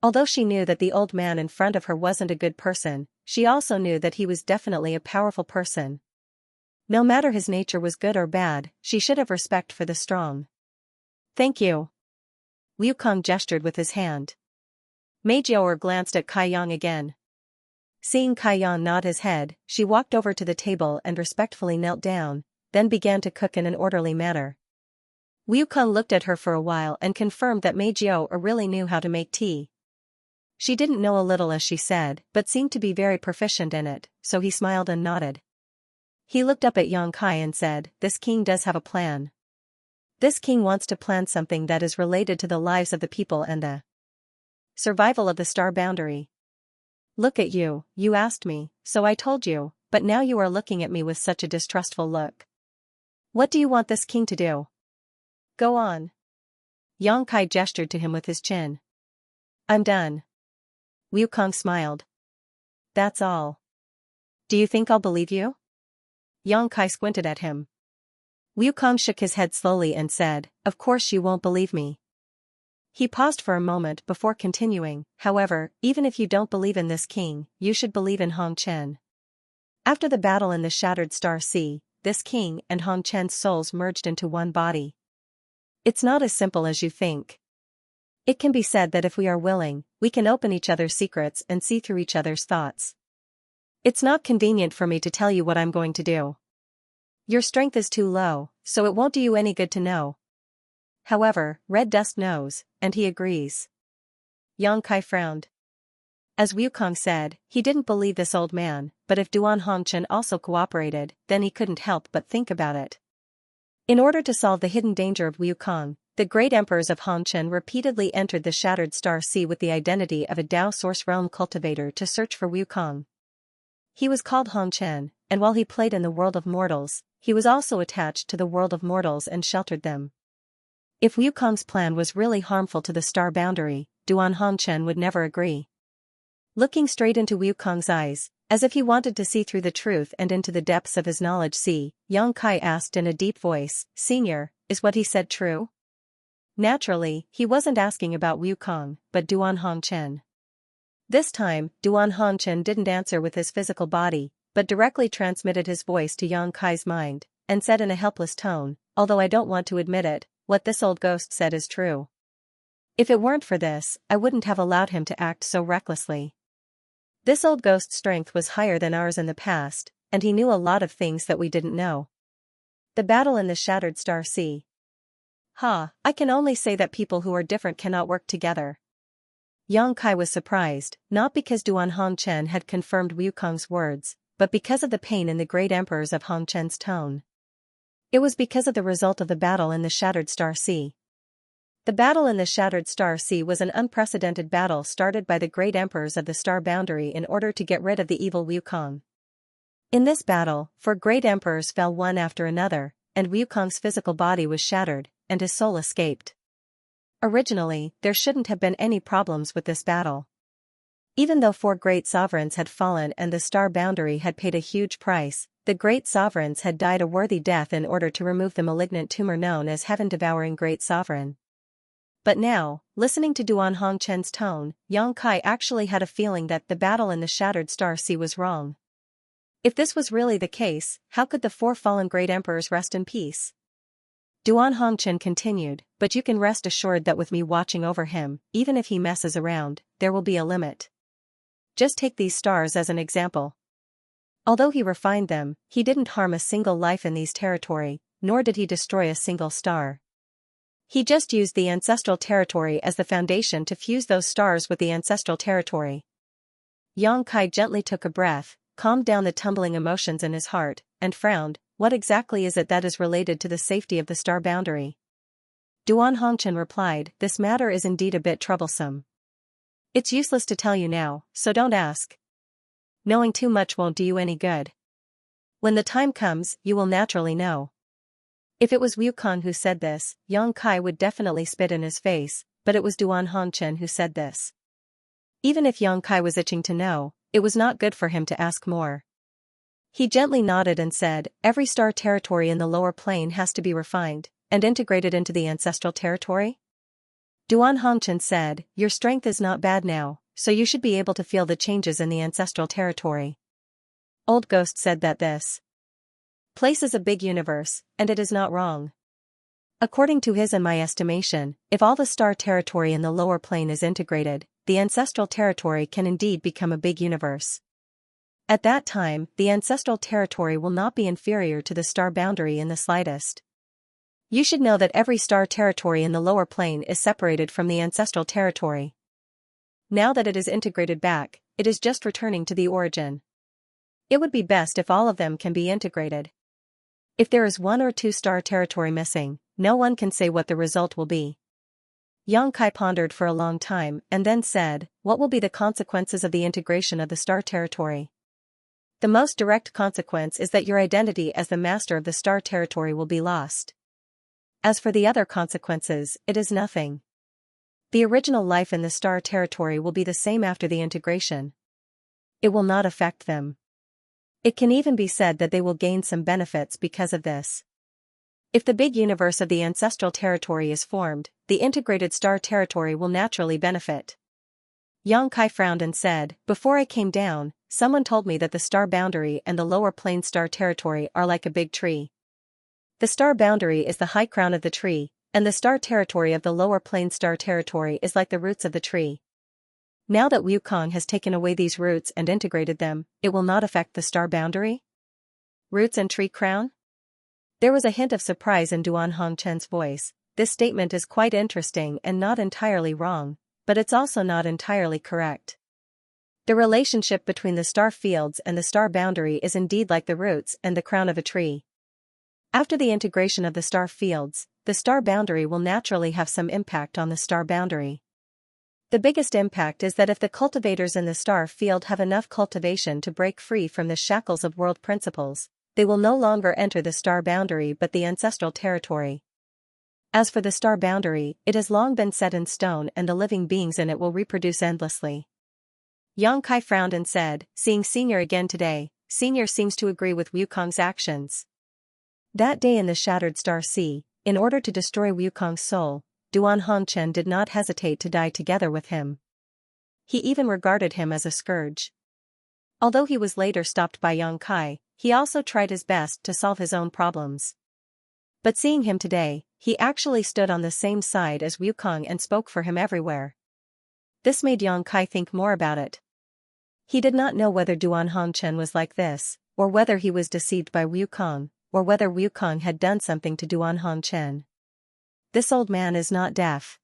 Although she knew that the old man in front of her wasn't a good person, she also knew that he was definitely a powerful person. No matter his nature was good or bad, she should have respect for the strong. Thank you. Wukong gestured with his hand. Mei Jiao glanced at Kai Yang again. Seeing Kai Yang nod his head, she walked over to the table and respectfully knelt down, then began to cook in an orderly manner. Wukong looked at her for a while and confirmed that Mei Jiao really knew how to make tea. She didn't know a little as she said, but seemed to be very proficient in it, so he smiled and nodded. He looked up at Yang Kai and said, this king does have a plan. This king wants to plan something that is related to the lives of the people and the survival of the star boundary. Look at you, you asked me, so I told you, but now you are looking at me with such a distrustful look. What do you want this king to do? Go on. Yang Kai gestured to him with his chin. I'm done. Wukong smiled. That's all. Do you think I'll believe you? Yang Kai squinted at him. Wukong shook his head slowly and said, of course you won't believe me. He paused for a moment before continuing, however, even if you don't believe in this king, you should believe in Hong Chen. After the battle in the Shattered Star Sea, this king and Hong Chen's souls merged into one body. It's not as simple as you think. It can be said that if we are willing, we can open each other's secrets and see through each other's thoughts. It's not convenient for me to tell you what I'm going to do. Your strength is too low, so it won't do you any good to know. However, Red Dust knows, and he agrees. Yang Kai frowned. As Wukong said, he didn't believe this old man, but if Duan Hongchen also cooperated, then he couldn't help but think about it. In order to solve the hidden danger of Wukong, the great emperors of Hongchen repeatedly entered the Shattered Star Sea with the identity of a Dao Source Realm cultivator to search for Wukong. He was called Hongchen, and while he played in the world of mortals, he was also attached to the world of mortals and sheltered them. If Wukong's plan was really harmful to the star boundary, Duan Hongchen would never agree. Looking straight into Wukong's eyes, as if he wanted to see through the truth and into the depths of his knowledge see, Yang Kai asked in a deep voice, Senior, is what he said true? Naturally, he wasn't asking about Wukong, but Duan Hongchen. This time, Duan Hongchen didn't answer with his physical body, but directly transmitted his voice to Yang Kai's mind, and said in a helpless tone, "Although I don't want to admit it, what this old ghost said is true. If it weren't for this, I wouldn't have allowed him to act so recklessly." This old ghost's strength was higher than ours in the past, and he knew a lot of things that we didn't know. The battle in the Shattered Star Sea. I can only say that people who are different cannot work together. Yang Kai was surprised, not because Duan Hongchen had confirmed Wukong's words, but because of the pain in the great emperors of Hongchen's tone. It was because of the result of the battle in the Shattered Star Sea. The battle in the Shattered Star Sea was an unprecedented battle started by the great emperors of the Star Boundary in order to get rid of the evil Wukong. In this battle, 4 great emperors fell one after another, and Wukong's physical body was shattered, and his soul escaped. Originally, there shouldn't have been any problems with this battle. Even though 4 great sovereigns had fallen and the Star Boundary had paid a huge price, the great sovereigns had died a worthy death in order to remove the malignant tumor known as Heaven-Devouring Great Sovereign. But now, listening to Duan Hongchen's tone, Yang Kai actually had a feeling that the battle in the Shattered Star Sea was wrong. If this was really the case, how could the 4 fallen great emperors rest in peace? Duan Hongchen continued, "But you can rest assured that with me watching over him, even if he messes around, there will be a limit. Just take these stars as an example. Although he refined them, he didn't harm a single life in these territory, nor did he destroy a single star. He just used the ancestral territory as the foundation to fuse those stars with the ancestral territory." Yang Kai gently took a breath, calmed down the tumbling emotions in his heart, and frowned. "What exactly is it that is related to the safety of the Star Boundary?" Duan Hongchen replied, "This matter is indeed a bit troublesome. It's useless to tell you now, so don't ask. Knowing too much won't do you any good. When the time comes, you will naturally know." If it was Wukong who said this, Yang Kai would definitely spit in his face, but it was Duan Hongchen who said this. Even if Yang Kai was itching to know, it was not good for him to ask more. He gently nodded and said, "Every star territory in the lower plane has to be refined and integrated into the ancestral territory?" Duan Hongchen said, "Your strength is not bad now, so you should be able to feel the changes in the ancestral territory." Old Ghost said that this place is a big universe, and it is not wrong. According to his and my estimation, if all the star territory in the lower plane is integrated, the ancestral territory can indeed become a big universe. At that time, the ancestral territory will not be inferior to the Star Boundary in the slightest. You should know that every star territory in the lower plane is separated from the ancestral territory. Now that it is integrated back, it is just returning to the origin. It would be best if all of them can be integrated. If there is 1 or 2 star territory missing, no one can say what the result will be. Yang Kai pondered for a long time and then said, "What will be the consequences of the integration of the star territory?" The most direct consequence is that your identity as the master of the star territory will be lost. As for the other consequences, it is nothing. The original life in the star territory will be the same after the integration. It will not affect them. It can even be said that they will gain some benefits because of this. If the big universe of the ancestral territory is formed, the integrated star territory will naturally benefit. Yang Kai frowned and said, "Before I came down, someone told me that the Star Boundary and the lower plane star territory are like a big tree. The Star Boundary is the high crown of the tree, and the star territory of the lower plane star territory is like the roots of the tree. Now that Wukong has taken away these roots and integrated them, it will not affect the Star Boundary?" Roots and tree crown? There was a hint of surprise in Duan Hongchen's voice. This statement is quite interesting and not entirely wrong, but it's also not entirely correct. The relationship between the star fields and the Star Boundary is indeed like the roots and the crown of a tree. After the integration of the star fields, the Star Boundary will naturally have some impact on the Star Boundary. The biggest impact is that if the cultivators in the star field have enough cultivation to break free from the shackles of world principles, they will no longer enter the Star Boundary but the ancestral territory. As for the Star Boundary, it has long been set in stone and the living beings in it will reproduce endlessly. Yang Kai frowned and said, "Seeing Senior again today, Senior seems to agree with Wukong's actions." That day in the Shattered Star Sea, in order to destroy Wukong's soul, Duan Hongchen did not hesitate to die together with him. He even regarded him as a scourge. Although he was later stopped by Yang Kai, he also tried his best to solve his own problems. But seeing him today, he actually stood on the same side as Wukong and spoke for him everywhere. This made Yang Kai think more about it. He did not know whether Duan Hongchen was like this, or whether he was deceived by Wukong, or whether Wukong had done something to Duan Hongchen. This old man is not deaf.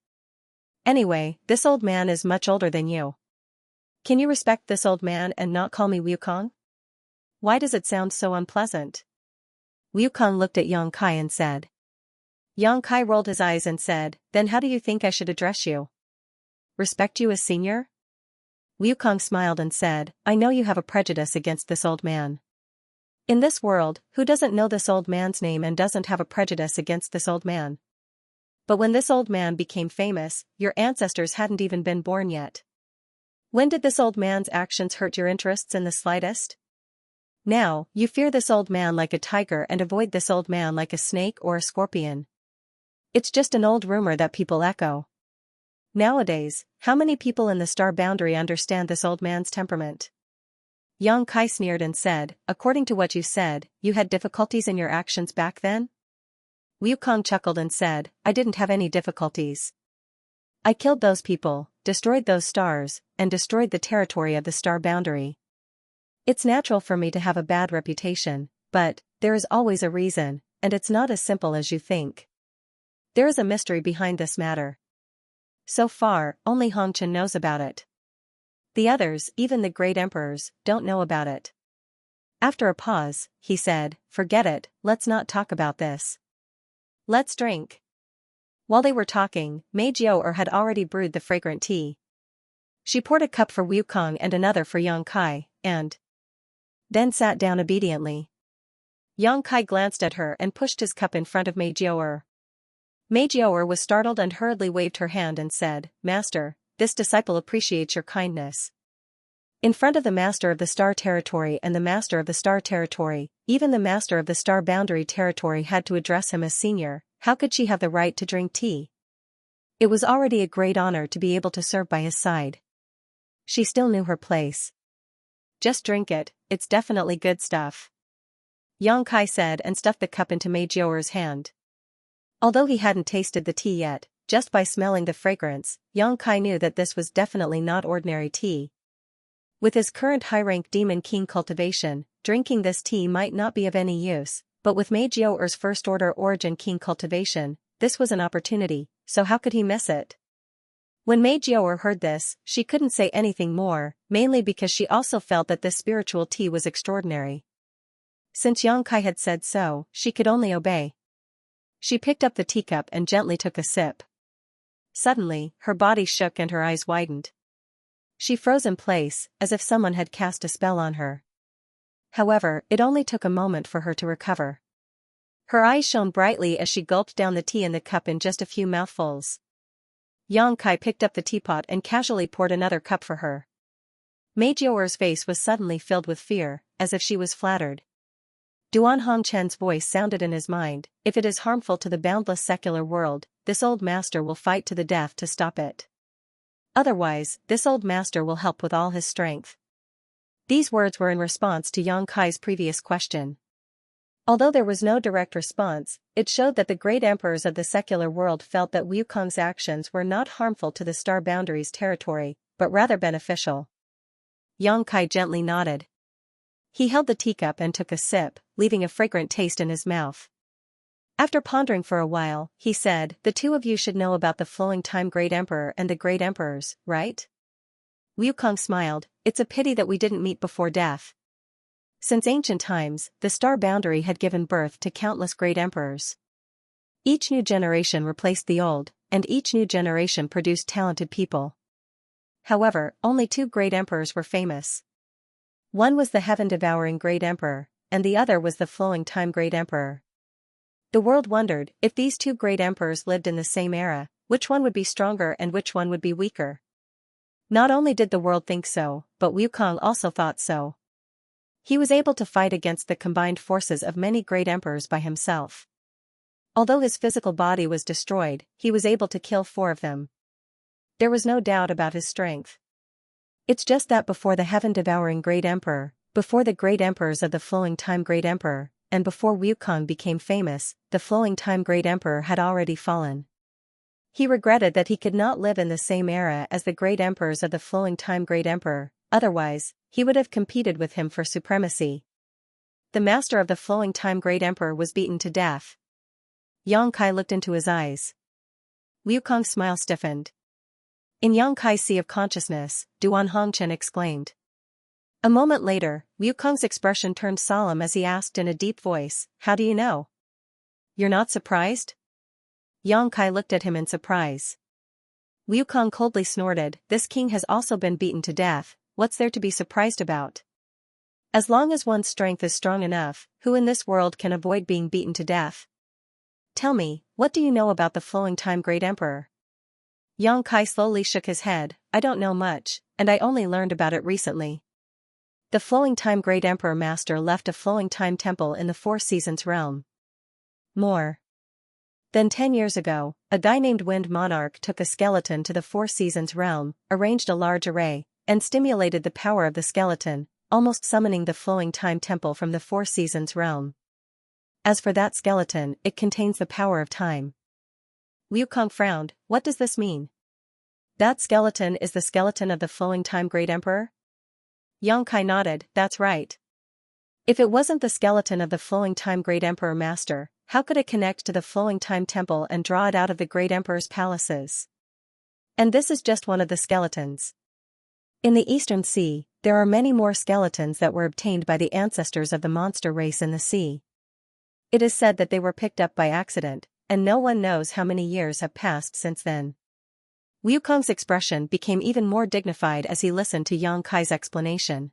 Anyway, this old man is much older than you. Can you respect this old man and not call me Wukong? Why does it sound so unpleasant? Wukong looked at Yang Kai and said. Yang Kai rolled his eyes and said, then how do you think I should address you? Respect you as senior? Wukong smiled and said, I know you have a prejudice against this old man. In this world, who doesn't know this old man's name and doesn't have a prejudice against this old man? But when this old man became famous, your ancestors hadn't even been born yet. When did this old man's actions hurt your interests in the slightest? Now, you fear this old man like a tiger and avoid this old man like a snake or a scorpion. It's just an old rumor that people echo. Nowadays, how many people in the star boundary understand this old man's temperament? Yang Kai sneered and said, according to what you said, you had difficulties in your actions back then? Wukong chuckled and said, I didn't have any difficulties. I killed those people, destroyed those stars, and destroyed the territory of the star boundary. It's natural for me to have a bad reputation, but there is always a reason, and it's not as simple as you think. There is a mystery behind this matter. So far, only Hongchen knows about it. The others, even the great emperors, don't know about it. After a pause, he said, forget it, let's not talk about this. Let's drink. While they were talking, Mei Jiao'er had already brewed the fragrant tea. She poured a cup for Wukong and another for Yang Kai, and then sat down obediently. Yang Kai glanced at her and pushed his cup in front of Mei Jiao'er. Mei Jiao'er was startled and hurriedly waved her hand and said, Master, this disciple appreciates your kindness. In front of the Master of the Star Territory and the Master of the Star Territory, even the Master of the Star Boundary Territory had to address him as senior. How could she have the right to drink tea? It was already a great honor to be able to serve by his side. She still knew her place. Just drink it, it's definitely good stuff. Yang Kai said and stuffed the cup into Mei Jiao'er's hand. Although he hadn't tasted the tea yet, just by smelling the fragrance, Yang Kai knew that this was definitely not ordinary tea. With his current high-rank Demon King cultivation, drinking this tea might not be of any use, but with Mei Jiao'er's first-order Origin King cultivation, this was an opportunity, so how could he miss it? When Mei Jiao'er heard this, she couldn't say anything more, mainly because she also felt that this spiritual tea was extraordinary. Since Yang Kai had said so, she could only obey. She picked up the teacup and gently took a sip. Suddenly, her body shook and her eyes widened. She froze in place, as if someone had cast a spell on her. However, it only took a moment for her to recover. Her eyes shone brightly as she gulped down the tea in the cup in just a few mouthfuls. Yang Kai picked up the teapot and casually poured another cup for her. Mei Jiao'er's face was suddenly filled with fear, as if she was flattered. Duan Hongchen's voice sounded in his mind, if it is harmful to the boundless secular world, this old master will fight to the death to stop it. Otherwise, this old master will help with all his strength. These words were in response to Yang Kai's previous question. Although there was no direct response, it showed that the great emperors of the secular world felt that Wukong's actions were not harmful to the Star Boundary's territory, but rather beneficial. Yang Kai gently nodded. He held the teacup and took a sip, leaving a fragrant taste in his mouth. After pondering for a while, he said, the two of you should know about the flowing time Great Emperor and the Great Emperors, right? Wukong smiled, it's a pity that we didn't meet before death. Since ancient times, the Star Boundary had given birth to countless great emperors. Each new generation replaced the old, and each new generation produced talented people. However, only two great emperors were famous. One was the heaven-devouring Great Emperor, and the other was the flowing time Great Emperor. The world wondered, if these two great emperors lived in the same era, which one would be stronger and which one would be weaker. Not only did the world think so, but Wukong also thought so. He was able to fight against the combined forces of many great emperors by himself. Although his physical body was destroyed, he was able to kill 4 of them. There was no doubt about his strength. It's just that before the heaven-devouring Great Emperor, Before the great emperors of the flowing time great emperor, and before Wukong became famous, the flowing time great emperor had already fallen. He regretted that he could not live in the same era as the great emperors of the flowing time great emperor, otherwise, he would have competed with him for supremacy. The master of the flowing time great emperor was beaten to death. Yang Kai looked into his eyes. Wukong's smile stiffened. In Yang Kai's sea of consciousness, Duan Hongchen exclaimed. A moment later, Wukong's expression turned solemn as he asked in a deep voice, "How do you know? You're not surprised?" Yang Kai looked at him in surprise. Wukong coldly snorted, "This king has also been beaten to death, what's there to be surprised about? As long as one's strength is strong enough, who in this world can avoid being beaten to death? Tell me, what do you know about the flowing time great emperor?" Yang Kai slowly shook his head, "I don't know much, and I only learned about it recently. The flowing time great emperor master left a flowing time temple in the Four Seasons realm. More than 10 years ago, a guy named Wind Monarch took a skeleton to the Four Seasons realm, arranged a large array, and stimulated the power of the skeleton, almost summoning the flowing time temple from the Four Seasons realm. As for that skeleton, it contains the power of time." Wukong frowned, "What does this mean? That skeleton is the skeleton of the flowing time great emperor?" Yang Kai nodded, "That's right. If it wasn't the skeleton of the flowing time great emperor master, how could it connect to the flowing time temple and draw it out of the great emperor's palaces? And this is just one of the skeletons. In the Eastern Sea, there are many more skeletons that were obtained by the ancestors of the monster race in the sea. It is said that they were picked up by accident, and no one knows how many years have passed since then." Wukong's expression became even more dignified as he listened to Yang Kai's explanation.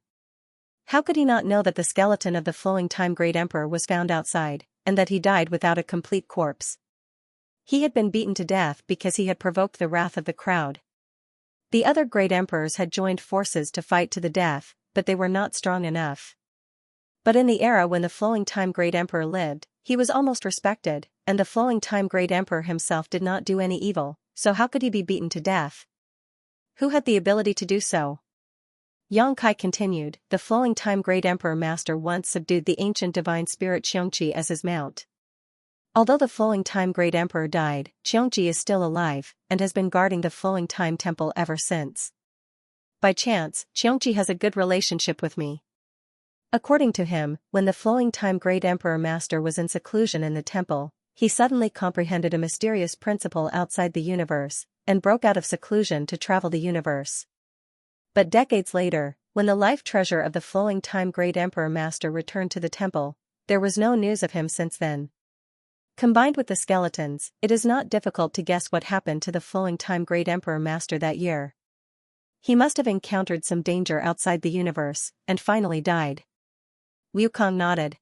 How could he not know that the skeleton of the flowing time great emperor was found outside, and that he died without a complete corpse? He had been beaten to death because he had provoked the wrath of the crowd. The other great emperors had joined forces to fight to the death, but they were not strong enough. But in the era when the flowing time great emperor lived, he was almost respected, and the flowing time great emperor himself did not do any evil, so how could he be beaten to death? Who had the ability to do so? Yang Kai continued, "The flowing time great emperor master once subdued the ancient divine spirit Xianxia as his mount. Although the flowing time great emperor died, Xianxia is still alive, and has been guarding the flowing time temple ever since. By chance, Xianxia has a good relationship with me." According to him, when the flowing time great emperor master was in seclusion in the temple, he suddenly comprehended a mysterious principle outside the universe, and broke out of seclusion to travel the universe. But decades later, when the life treasure of the flowing time great emperor master returned to the temple, there was no news of him since then. Combined with the skeletons, it is not difficult to guess what happened to the flowing time great emperor master that year. He must have encountered some danger outside the universe, and finally died. Wukong nodded.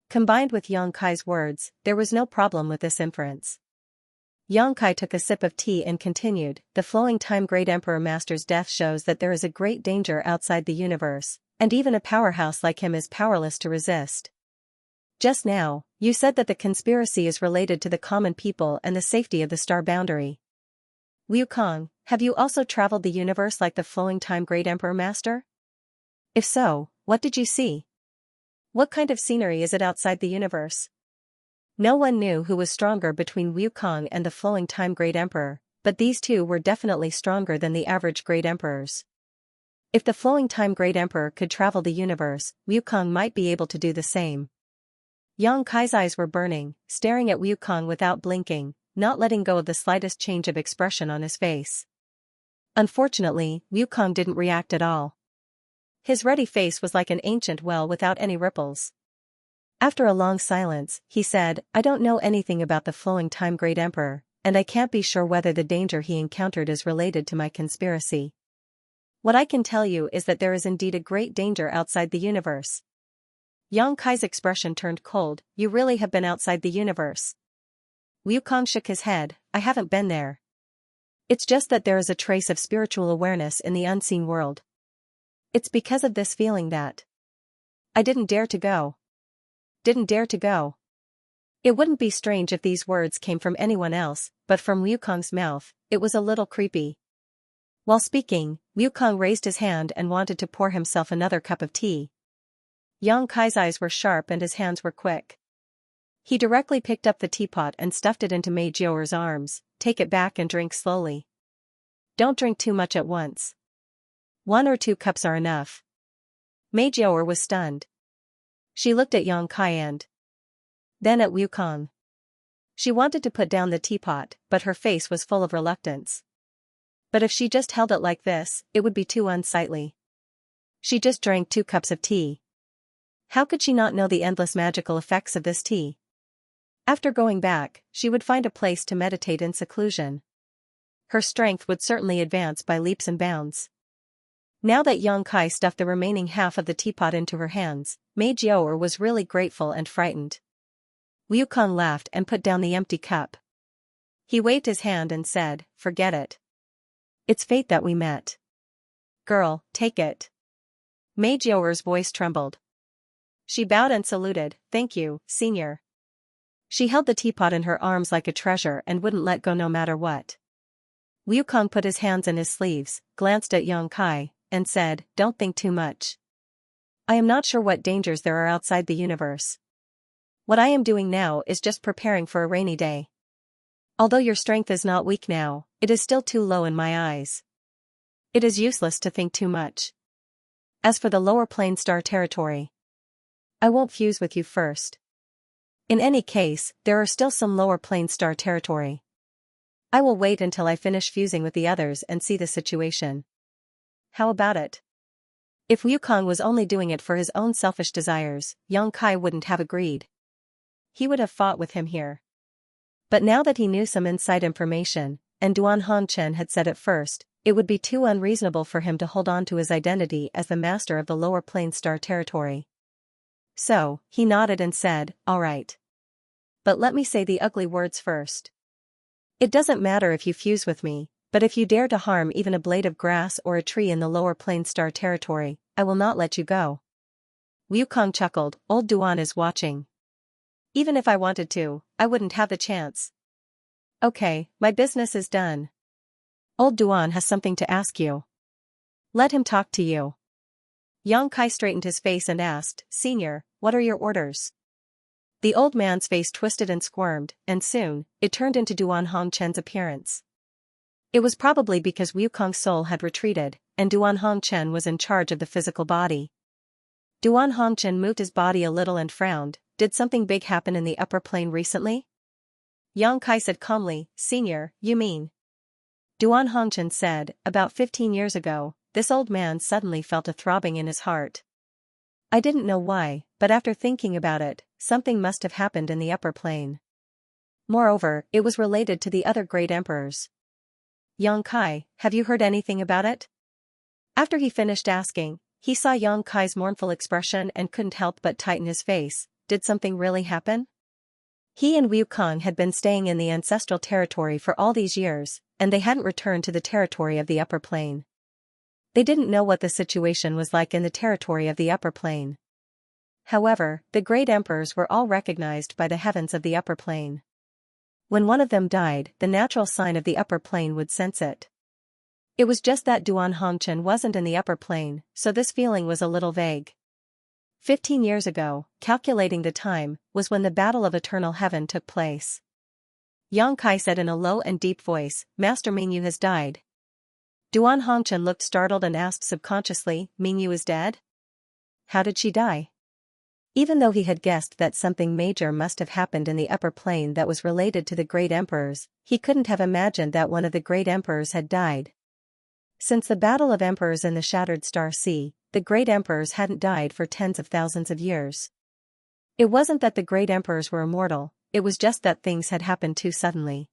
Combined with Yang Kai's words, there was no problem with this inference. Yang Kai took a sip of tea and continued, "The flowing time great emperor master's death shows that there is a great danger outside the universe, and even a powerhouse like him is powerless to resist. Just now, you said that the conspiracy is related to the common people and the safety of the star boundary. Wukong, have you also traveled the universe like the flowing time great emperor master? If so, what did you see? What kind of scenery is it outside the universe?" No one knew who was stronger between Wukong and the flowing time great emperor, but these two were definitely stronger than the average great emperors. If the flowing time great emperor could travel the universe, Wukong might be able to do the same. Yang Kai's eyes were burning, staring at Wukong without blinking, not letting go of the slightest change of expression on his face. Unfortunately, Wukong didn't react at all. His ruddy face was like an ancient well without any ripples. After a long silence, he said, "I don't know anything about the flowing time great emperor, and I can't be sure whether the danger he encountered is related to my conspiracy. What I can tell you is that there is indeed a great danger outside the universe." Yang Kai's expression turned cold, "You really have been outside the universe?" Wukong shook his head, "I haven't been there. It's just that there is a trace of spiritual awareness in the unseen world. It's because of this feeling that I didn't dare to go. Didn't dare to go." It wouldn't be strange if these words came from anyone else, but from Wukong's mouth, it was a little creepy. While speaking, Wukong raised his hand and wanted to pour himself another cup of tea. Yang Kai's eyes were sharp and his hands were quick. He directly picked up the teapot and stuffed it into Mei Jiaoer's arms. Take it back and drink slowly. Don't drink too much at once. 1 or 2 cups are enough. Mei Jiaoer was stunned. She looked at Yang Kai and then at Wu Kong. She wanted to put down the teapot, but her face was full of reluctance. But if she just held it like this, it would be too unsightly. She just drank 2 cups of tea. How could she not know the endless magical effects of this tea? After going back, she would find a place to meditate in seclusion. Her strength would certainly advance by leaps and bounds. Now that Yang Kai stuffed the remaining half of the teapot into her hands, Mei Jiaoer was really grateful and frightened. Wu Kong laughed and put down the empty cup. He waved his hand and said, "Forget it. It's fate that we met. Girl, take it." Mei Jiaoer's voice trembled. She bowed and saluted, "Thank you, senior." She held the teapot in her arms like a treasure and wouldn't let go no matter what. Wu Kong put his hands in his sleeves, glanced at Yang Kai, and said, "Don't think too much. I am not sure what dangers there are outside the universe. What I am doing now is just preparing for a rainy day. Although your strength is not weak now, it is still too low in my eyes. It is useless to think too much. As for the lower plane star territory, I won't fuse with you first. In any case, there are still some lower plane star territory. I will wait until I finish fusing with the others and see the situation. How about it?" If Wu Kong was only doing it for his own selfish desires, Yang Kai wouldn't have agreed. He would have fought with him here. But now that he knew some inside information, and Duan Hongchen had said it first, it would be too unreasonable for him to hold on to his identity as the master of the lower plane star territory. So, he nodded and said, "All right. But let me say the ugly words first. It doesn't matter if you fuse with me, but if you dare to harm even a blade of grass or a tree in the lower plane star territory, I will not let you go." Wu Kong chuckled, "Old Duan is watching. Even if I wanted to, I wouldn't have the chance. Okay, my business is done. Old Duan has something to ask you. Let him talk to you." Yang Kai straightened his face and asked, "Senior, what are your orders?" The old man's face twisted and squirmed, and soon, it turned into Duan Hongchen's appearance. It was probably because Wu Kong's soul had retreated, and Duan Hongchen was in charge of the physical body. Duan Hongchen moved his body a little and frowned. "Did something big happen in the upper plane recently?" Yang Kai said calmly, "Senior, you mean?" Duan Hongchen said, "About 15 years ago, this old man suddenly felt a throbbing in his heart. I didn't know why, but after thinking about it, something must have happened in the upper plane. Moreover, it was related to the other great emperors. Yang Kai, have you heard anything about it?" After he finished asking, he saw Yang Kai's mournful expression and couldn't help but tighten his face. Did something really happen? He and Wu Kong had been staying in the ancestral territory for all these years, and they hadn't returned to the territory of the upper plane. They didn't know what the situation was like in the territory of the upper plane. However, the great emperors were all recognized by the heavens of the upper plane. When one of them died, the natural sign of the upper plane would sense it. It was just that Duan Hongchen wasn't in the upper plane, so this feeling was a little vague. 15 years ago, calculating the time, was when the Battle of Eternal Heaven took place. Yang Kai said in a low and deep voice, "Master Mingyu has died." Duan Hongchen looked startled and asked subconsciously, "Mingyu is dead? How did she die?" Even though he had guessed that something major must have happened in the upper plane that was related to the great emperors, he couldn't have imagined that one of the great emperors had died. Since the Battle of Emperors in the Shattered Star Sea, the great emperors hadn't died for tens of thousands of years. It wasn't that the great emperors were immortal, it was just that things had happened too suddenly.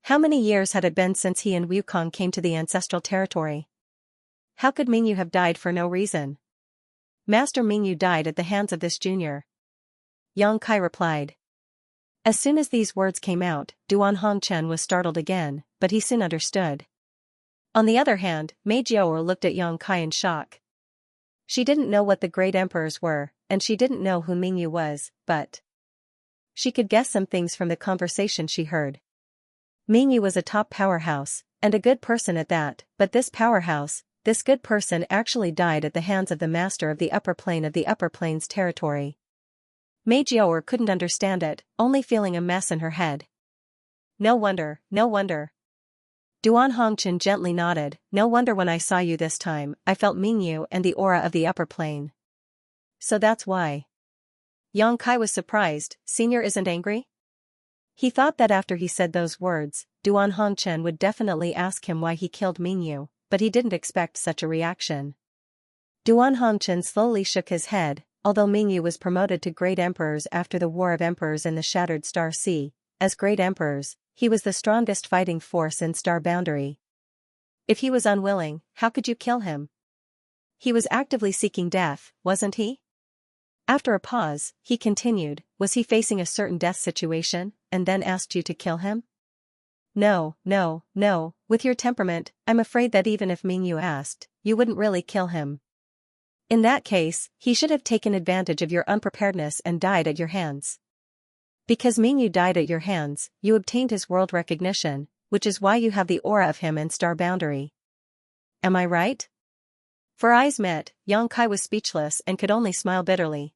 How many years had it been since he and Wu Kong came to the ancestral territory? How could Mingyu have died for no reason? Master Mingyu died at the hands of this junior. Yang Kai replied. As soon as these words came out, Duan Hongchen was startled again, but he soon understood. On the other hand, Mei Jiaoer looked at Yang Kai in shock. She didn't know what the great emperors were, and she didn't know who Mingyu was, but she could guess some things from the conversation she heard. Mingyu was a top powerhouse, and a good person at that, but this powerhouse, this good person actually died at the hands of the master of the upper plane of the upper plane's territory. Mei Jiaoer couldn't understand it, only feeling a mess in her head. No wonder, no wonder. Duan Hongqian gently nodded. No wonder when I saw you this time, I felt Mingyu and the aura of the upper plane. So that's why. Yang Kai was surprised. Senior isn't angry? He thought that after he said those words, Duan Hongqian would definitely ask him why he killed Mingyu, but he didn't expect such a reaction. Duan Hongqian slowly shook his head. Although Mingyu was promoted to Great Emperors after the War of Emperors in the Shattered Star Sea, as Great Emperors, he was the strongest fighting force in Star Boundary. If he was unwilling, how could you kill him? He was actively seeking death, wasn't he? After a pause, he continued, was he facing a certain death situation, and then asked you to kill him? No, no, no, with your temperament, I'm afraid that even if Mingyu asked, you wouldn't really kill him. In that case, he should have taken advantage of your unpreparedness and died at your hands. Because Mingyu died at your hands, you obtained his world recognition, which is why you have the aura of him in Star Boundary. Am I right? For eyes met, Yang Kai was speechless and could only smile bitterly.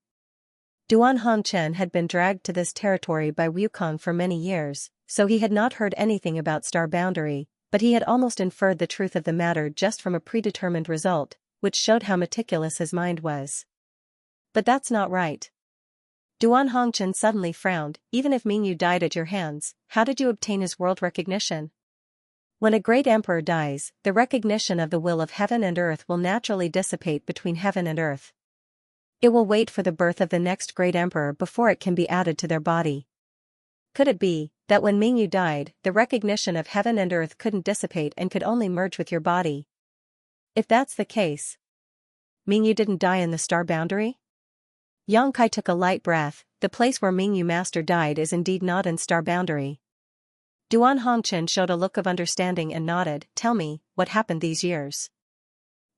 Duan Hongqian had been dragged to this territory by Wukong for many years, so he had not heard anything about Star Boundary, but he had almost inferred the truth of the matter just from a predetermined result, which showed how meticulous his mind was. But that's not right. Duan Hongqian suddenly frowned. Even if Mingyu died at your hands, how did you obtain his world recognition? When a great emperor dies, the recognition of the will of heaven and earth will naturally dissipate between heaven and earth. It will wait for the birth of the next great emperor before it can be added to their body. Could it be that when Mingyu died, the recognition of heaven and earth couldn't dissipate and could only merge with your body? If that's the case, Mingyu didn't die in the Star Boundary? Yang Kai took a light breath. The place where Mingyu Master died is indeed not in Star Boundary. Duan Hongqian showed a look of understanding and nodded. Tell me, what happened these years?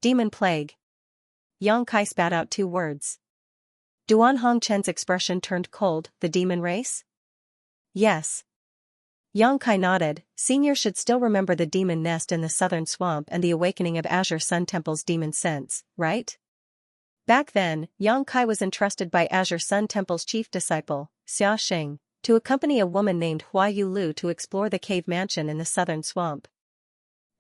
Demon plague. Yang Kai spat out 2 words. Duan Hongqian's expression turned cold. The demon race? Yes. Yang Kai nodded. Senior should still remember the demon nest in the southern swamp and the awakening of Azure Sun Temple's demon sense, right? Back then, Yang Kai was entrusted by Azure Sun Temple's chief disciple, Xianxia, to accompany a woman named Hua Yulu to explore the cave mansion in the southern swamp.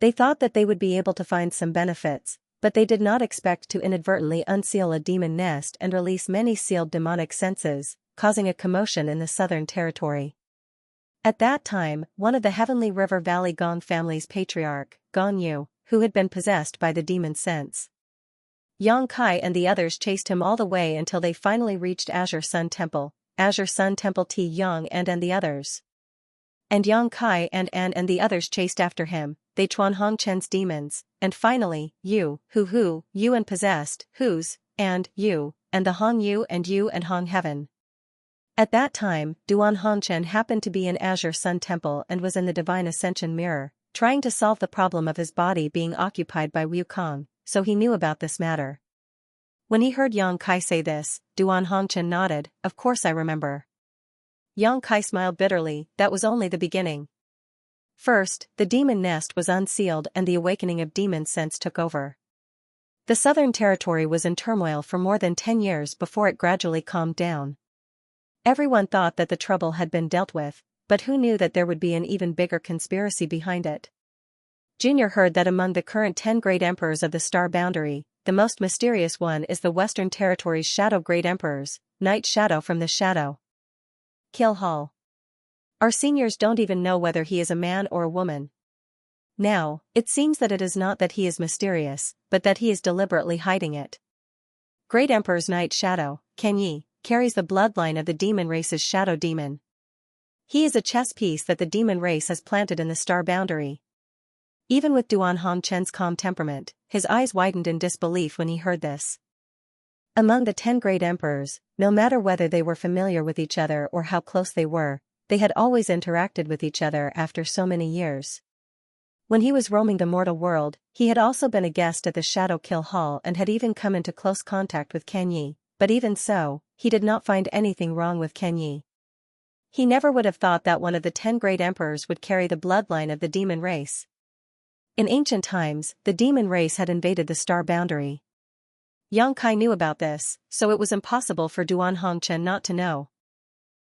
They thought that they would be able to find some benefits, but they did not expect to inadvertently unseal a demon nest and release many sealed demonic senses, causing a commotion in the southern territory. At that time, one of the Heavenly River Valley Gong family's patriarch, Gong Yu, who had been possessed by the demon sense. Yang Kai and the others chased him all the way until they finally reached Azure Sun Temple, Azure Sun Temple T. Yang and the others. And Yang Kai and the others chased after him, they Chuan Hongqian's demons, and finally, Yu and possessed, whose, and Yu, and the Hong Yu and Hong Heaven. At that time, Duan Hongqian happened to be in Azure Sun Temple and was in the Divine Ascension Mirror, trying to solve the problem of his body being occupied by Wukong, so he knew about this matter. When he heard Yang Kai say this, Duan Hongqian nodded. Of course I remember. Yang Kai smiled bitterly. That was only the beginning. First, the demon nest was unsealed and the awakening of demon sense took over. The southern territory was in turmoil for more than 10 years before it gradually calmed down. Everyone thought that the trouble had been dealt with, but who knew that there would be an even bigger conspiracy behind it? Junior heard that among the current 10 great emperors of the Star Boundary, the most mysterious one is the Western Territory's Shadow Great Emperors, Night Shadow from the Shadow. Kill Hall. Our seniors don't even know whether he is a man or a woman. Now, it seems that it is not that he is mysterious, but that he is deliberately hiding it. Great Emperor's Night Shadow, Ken Yi, carries the bloodline of the demon race's shadow demon. He is a chess piece that the demon race has planted in the Star Boundary. Even with Duan Hongqian's calm temperament, his eyes widened in disbelief when he heard this. Among the 10 great emperors, no matter whether they were familiar with each other or how close they were, they had always interacted with each other after so many years. When he was roaming the mortal world, he had also been a guest at the Shadow Kill Hall and had even come into close contact with Ken Yi, but even so, he did not find anything wrong with Ken Yi. He never would have thought that one of the 10 great emperors would carry the bloodline of the demon race. In ancient times, the demon race had invaded the star boundary. Yang Kai knew about this, so it was impossible for Duan Hongchen not to know.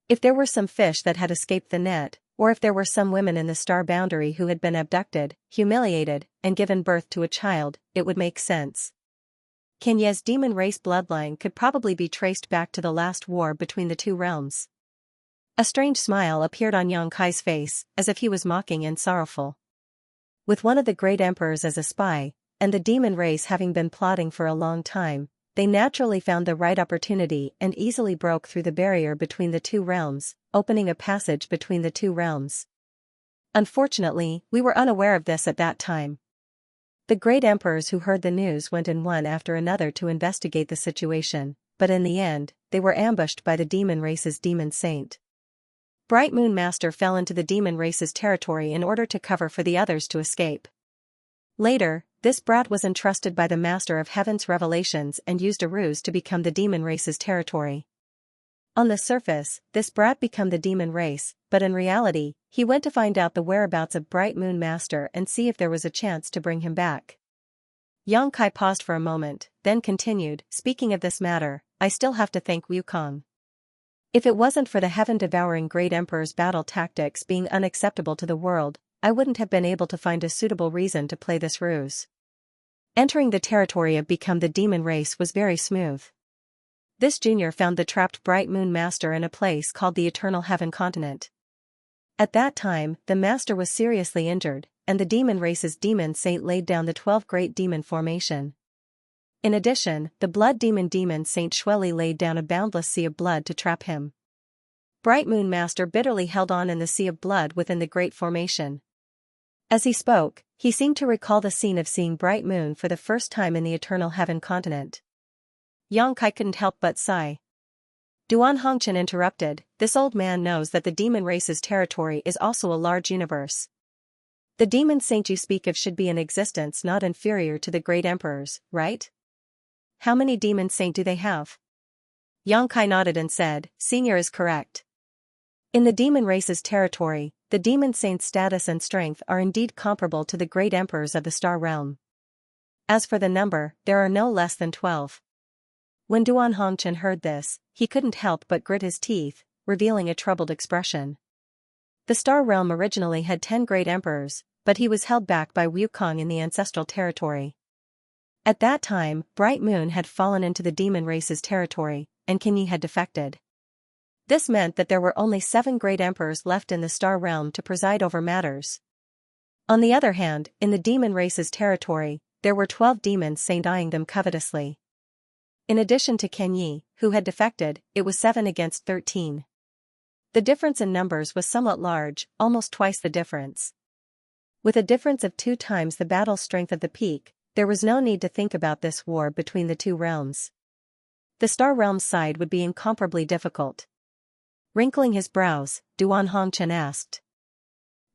If there were some fish that had escaped the net, or if there were some women in the star boundary who had been abducted, humiliated, and given birth to a child, it would make sense. Xianxia's demon race bloodline could probably be traced back to the last war between the two realms. A strange smile appeared on Yang Kai's face, as if he was mocking and sorrowful. With one of the great emperors as a spy, and the demon race having been plotting for a long time, they naturally found the right opportunity and easily broke through the barrier between the two realms, opening a passage between the two realms. Unfortunately, we were unaware of this at that time. The great emperors who heard the news went in one after another to investigate the situation, but in the end, they were ambushed by the demon race's demon saint. Bright Moon Master fell into the demon race's territory in order to cover for the others to escape. Later, this brat was entrusted by the Master of Heaven's revelations and used a ruse to become the demon race's territory. On the surface, this brat became the demon race, but in reality, he went to find out the whereabouts of Bright Moon Master and see if there was a chance to bring him back. Yang Kai paused for a moment, then continued, speaking of this matter, I still have to thank Wukong. If it wasn't for the heaven-devouring great emperor's battle tactics being unacceptable to the world, I wouldn't have been able to find a suitable reason to play this ruse. Entering the territory of become the demon race was very smooth. This junior found the trapped Bright Moon Master in a place called the Eternal Heaven Continent. At that time, the master was seriously injured, and the demon race's demon saint laid down the 12 great demon formation. In addition, the blood demon Saint Xueli laid down a boundless sea of blood to trap him. Bright Moon Master bitterly held on in the sea of blood within the great formation. As he spoke, he seemed to recall the scene of seeing Bright Moon for the first time in the Eternal Heaven Continent. Yang Kai couldn't help but sigh. Duan Hongchen interrupted, this old man knows that the demon race's territory is also a large universe. The demon saint you speak of should be in existence not inferior to the great emperors, right? How many demon saint do they have? Yang Kai nodded and said, Senior is correct. In the demon race's territory, the demon saint's status and strength are indeed comparable to the great emperors of the star realm. As for the number, there are no less than 12. When Duan Hongchen heard this, he couldn't help but grit his teeth, revealing a troubled expression. The star realm originally had 10 great emperors, but he was held back by Wukong in the ancestral territory. At that time, Bright Moon had fallen into the demon race's territory, and Xianxia had defected. This meant that there were only 7 great emperors left in the star realm to preside over matters. On the other hand, in the demon race's territory, there were 12 demons saint eyeing them covetously. In addition to Xianxia, who had defected, it was 7 against 13. The difference in numbers was somewhat large, almost twice the difference. With a difference of 2 times the battle strength of the peak, there was no need to think about this war between the two realms. The star realm's side would be incomparably difficult. Wrinkling his brows, Duan Hongchen asked.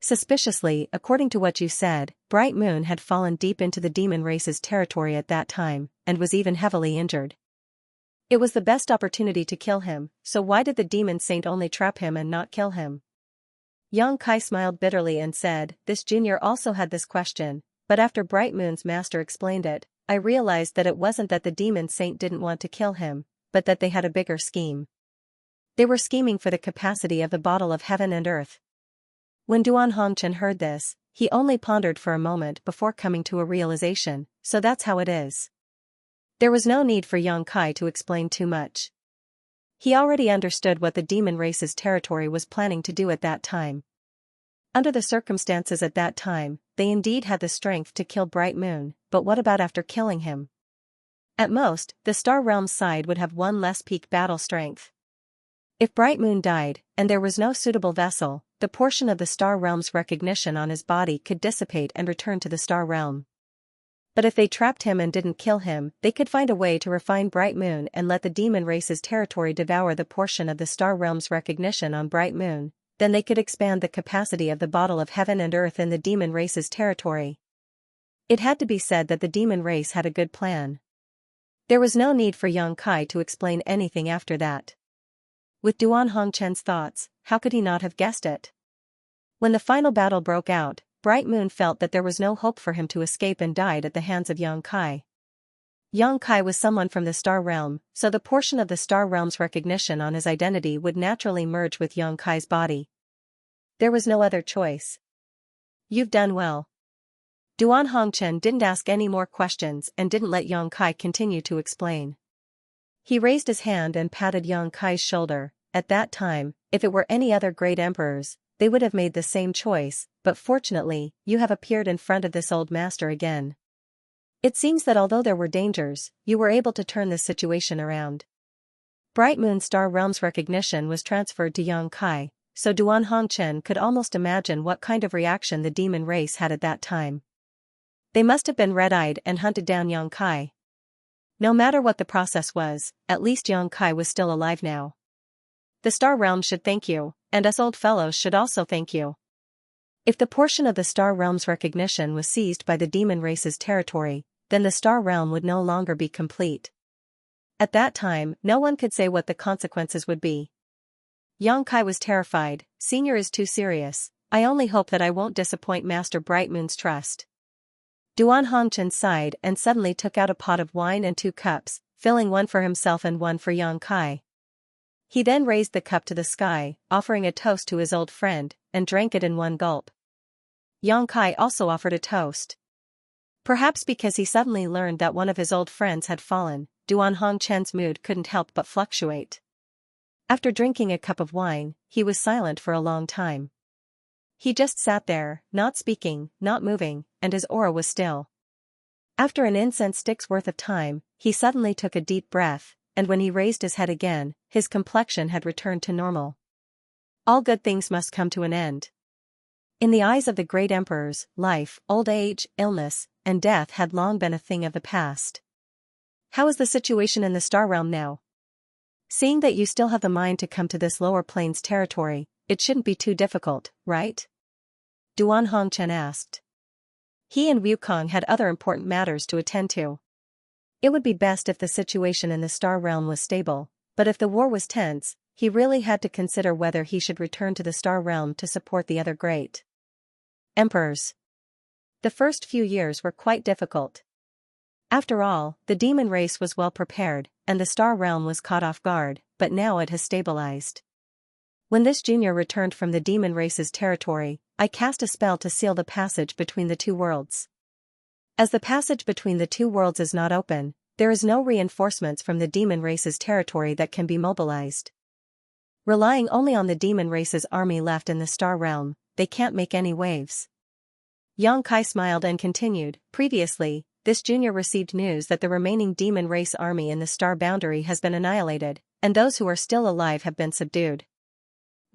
Suspiciously, according to what you said, Bright Moon had fallen deep into the demon race's territory at that time, and was even heavily injured. It was the best opportunity to kill him, so why did the demon saint only trap him and not kill him? Yang Kai smiled bitterly and said, this junior also had this question, but after Bright Moon's master explained it, I realized that it wasn't that the demon saint didn't want to kill him, but that they had a bigger scheme. They were scheming for the capacity of the bottle of heaven and earth. When Duan Hongchen heard this, he only pondered for a moment before coming to a realization, so that's how it is. There was no need for Yang Kai to explain too much. He already understood what the demon race's territory was planning to do at that time. Under the circumstances at that time, they indeed had the strength to kill Bright Moon, but what about after killing him? At most, the star realm's side would have 1 less peak battle strength. If Bright Moon died, and there was no suitable vessel, the portion of the star realm's recognition on his body could dissipate and return to the star realm. But if they trapped him and didn't kill him, they could find a way to refine Bright Moon and let the demon race's territory devour the portion of the star realm's recognition on Bright Moon. Then they could expand the capacity of the bottle of heaven and earth in the demon race's territory. It had to be said that the demon race had a good plan. There was no need for Yang Kai to explain anything after that. With Duan Hongchen's thoughts, how could he not have guessed it? When the final battle broke out, Bright Moon felt that there was no hope for him to escape and died at the hands of Yang Kai. Yang Kai was someone from the Star Realm, so the portion of the Star Realm's recognition on his identity would naturally merge with Yang Kai's body. There was no other choice. You've done well. Duan Hongchen didn't ask any more questions and didn't let Yang Kai continue to explain. He raised his hand and patted Yang Kai's shoulder. At that time, if it were any other great emperors, they would have made the same choice, but fortunately, you have appeared in front of this old master again. It seems that although there were dangers, you were able to turn this situation around. Bright Moon Star Realm's recognition was transferred to Yang Kai, so Duan Hongchen could almost imagine what kind of reaction the demon race had at that time. They must have been red-eyed and hunted down Yang Kai. No matter what the process was, at least Yang Kai was still alive now. The Star Realm should thank you, and us old fellows should also thank you. If the portion of the Star Realm's recognition was seized by the demon race's territory, then the Star Realm would no longer be complete. At that time, no one could say what the consequences would be. Yang Kai was terrified. Senior is too serious. I only hope that I won't disappoint Master Bright Moon's trust. Duan Hongchen sighed and suddenly took out a pot of wine and 2 cups, filling one for himself and one for Yang Kai. He then raised the cup to the sky, offering a toast to his old friend, and drank it in one gulp. Yang Kai also offered a toast. Perhaps because he suddenly learned that one of his old friends had fallen, Duan Hongchen's mood couldn't help but fluctuate. After drinking a cup of wine, he was silent for a long time. He just sat there, not speaking, not moving, and his aura was still. After an incense stick's worth of time, he suddenly took a deep breath, and when he raised his head again, his complexion had returned to normal. All good things must come to an end. In the eyes of the great emperors, life, old age, illness, and death had long been a thing of the past. How is the situation in the Star Realm now? Seeing that you still have the mind to come to this lower plains territory, it shouldn't be too difficult, right? Duan Hongchen asked. He and Wukong had other important matters to attend to. It would be best if the situation in the Star Realm was stable, but if the war was tense, he really had to consider whether he should return to the Star Realm to support the other great emperors. The first few years were quite difficult. After all, the demon race was well prepared, and the Star Realm was caught off guard, but now it has stabilized. When this junior returned from the demon race's territory, I cast a spell to seal the passage between the 2 worlds. As the passage between the 2 worlds is not open, there is no reinforcements from the demon race's territory that can be mobilized. Relying only on the demon race's army left in the Star Realm, they can't make any waves. Yang Kai smiled and continued, previously, this junior received news that the remaining demon race army in the Star Boundary has been annihilated, and those who are still alive have been subdued.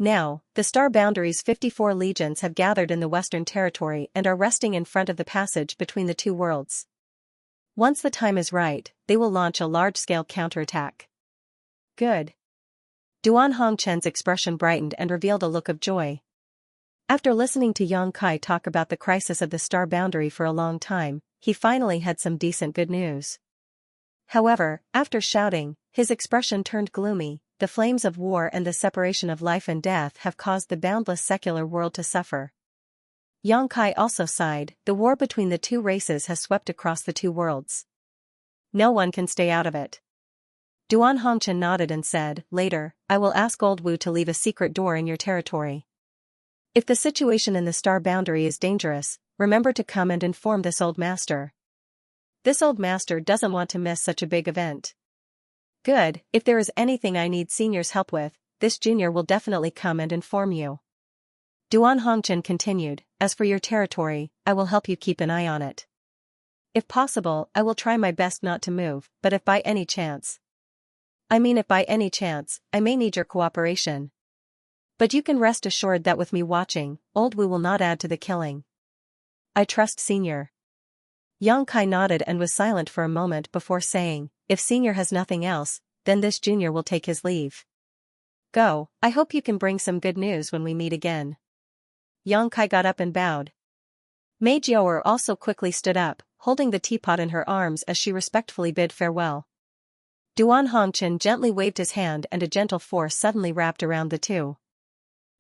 Now, the Star Boundary's 54 legions have gathered in the Western Territory and are resting in front of the passage between the 2 worlds. Once the time is right, they will launch a large-scale counterattack. Good. Duan Hongchen's expression brightened and revealed a look of joy. After listening to Yang Kai talk about the crisis of the Star Boundary for a long time, he finally had some decent good news. However, after shouting, his expression turned gloomy. The flames of war and the separation of life and death have caused the boundless secular world to suffer. Yang Kai also sighed. The war between the 2 races has swept across the 2 worlds. No one can stay out of it. Duan Hongchen nodded and said, later, I will ask Old Wu to leave a secret door in your territory. If the situation in the Star Boundary is dangerous, remember to come and inform this old master. This old master doesn't want to miss such a big event. Good, if there is anything I need senior's help with, this junior will definitely come and inform you. Duan Hongchen continued, as for your territory, I will help you keep an eye on it. If possible, I will try my best not to move, but if by any chance, I may need your cooperation. But you can rest assured that with me watching, Old Wu will not add to the killing. I trust senior. Yang Kai nodded and was silent for a moment before saying, if senior has nothing else, then this junior will take his leave. Go, I hope you can bring some good news when we meet again. Yang Kai got up and bowed. Mei Jiaoer also quickly stood up, holding the teapot in her arms as she respectfully bid farewell. Duan Hongchen gently waved his hand and a gentle force suddenly wrapped around the 2.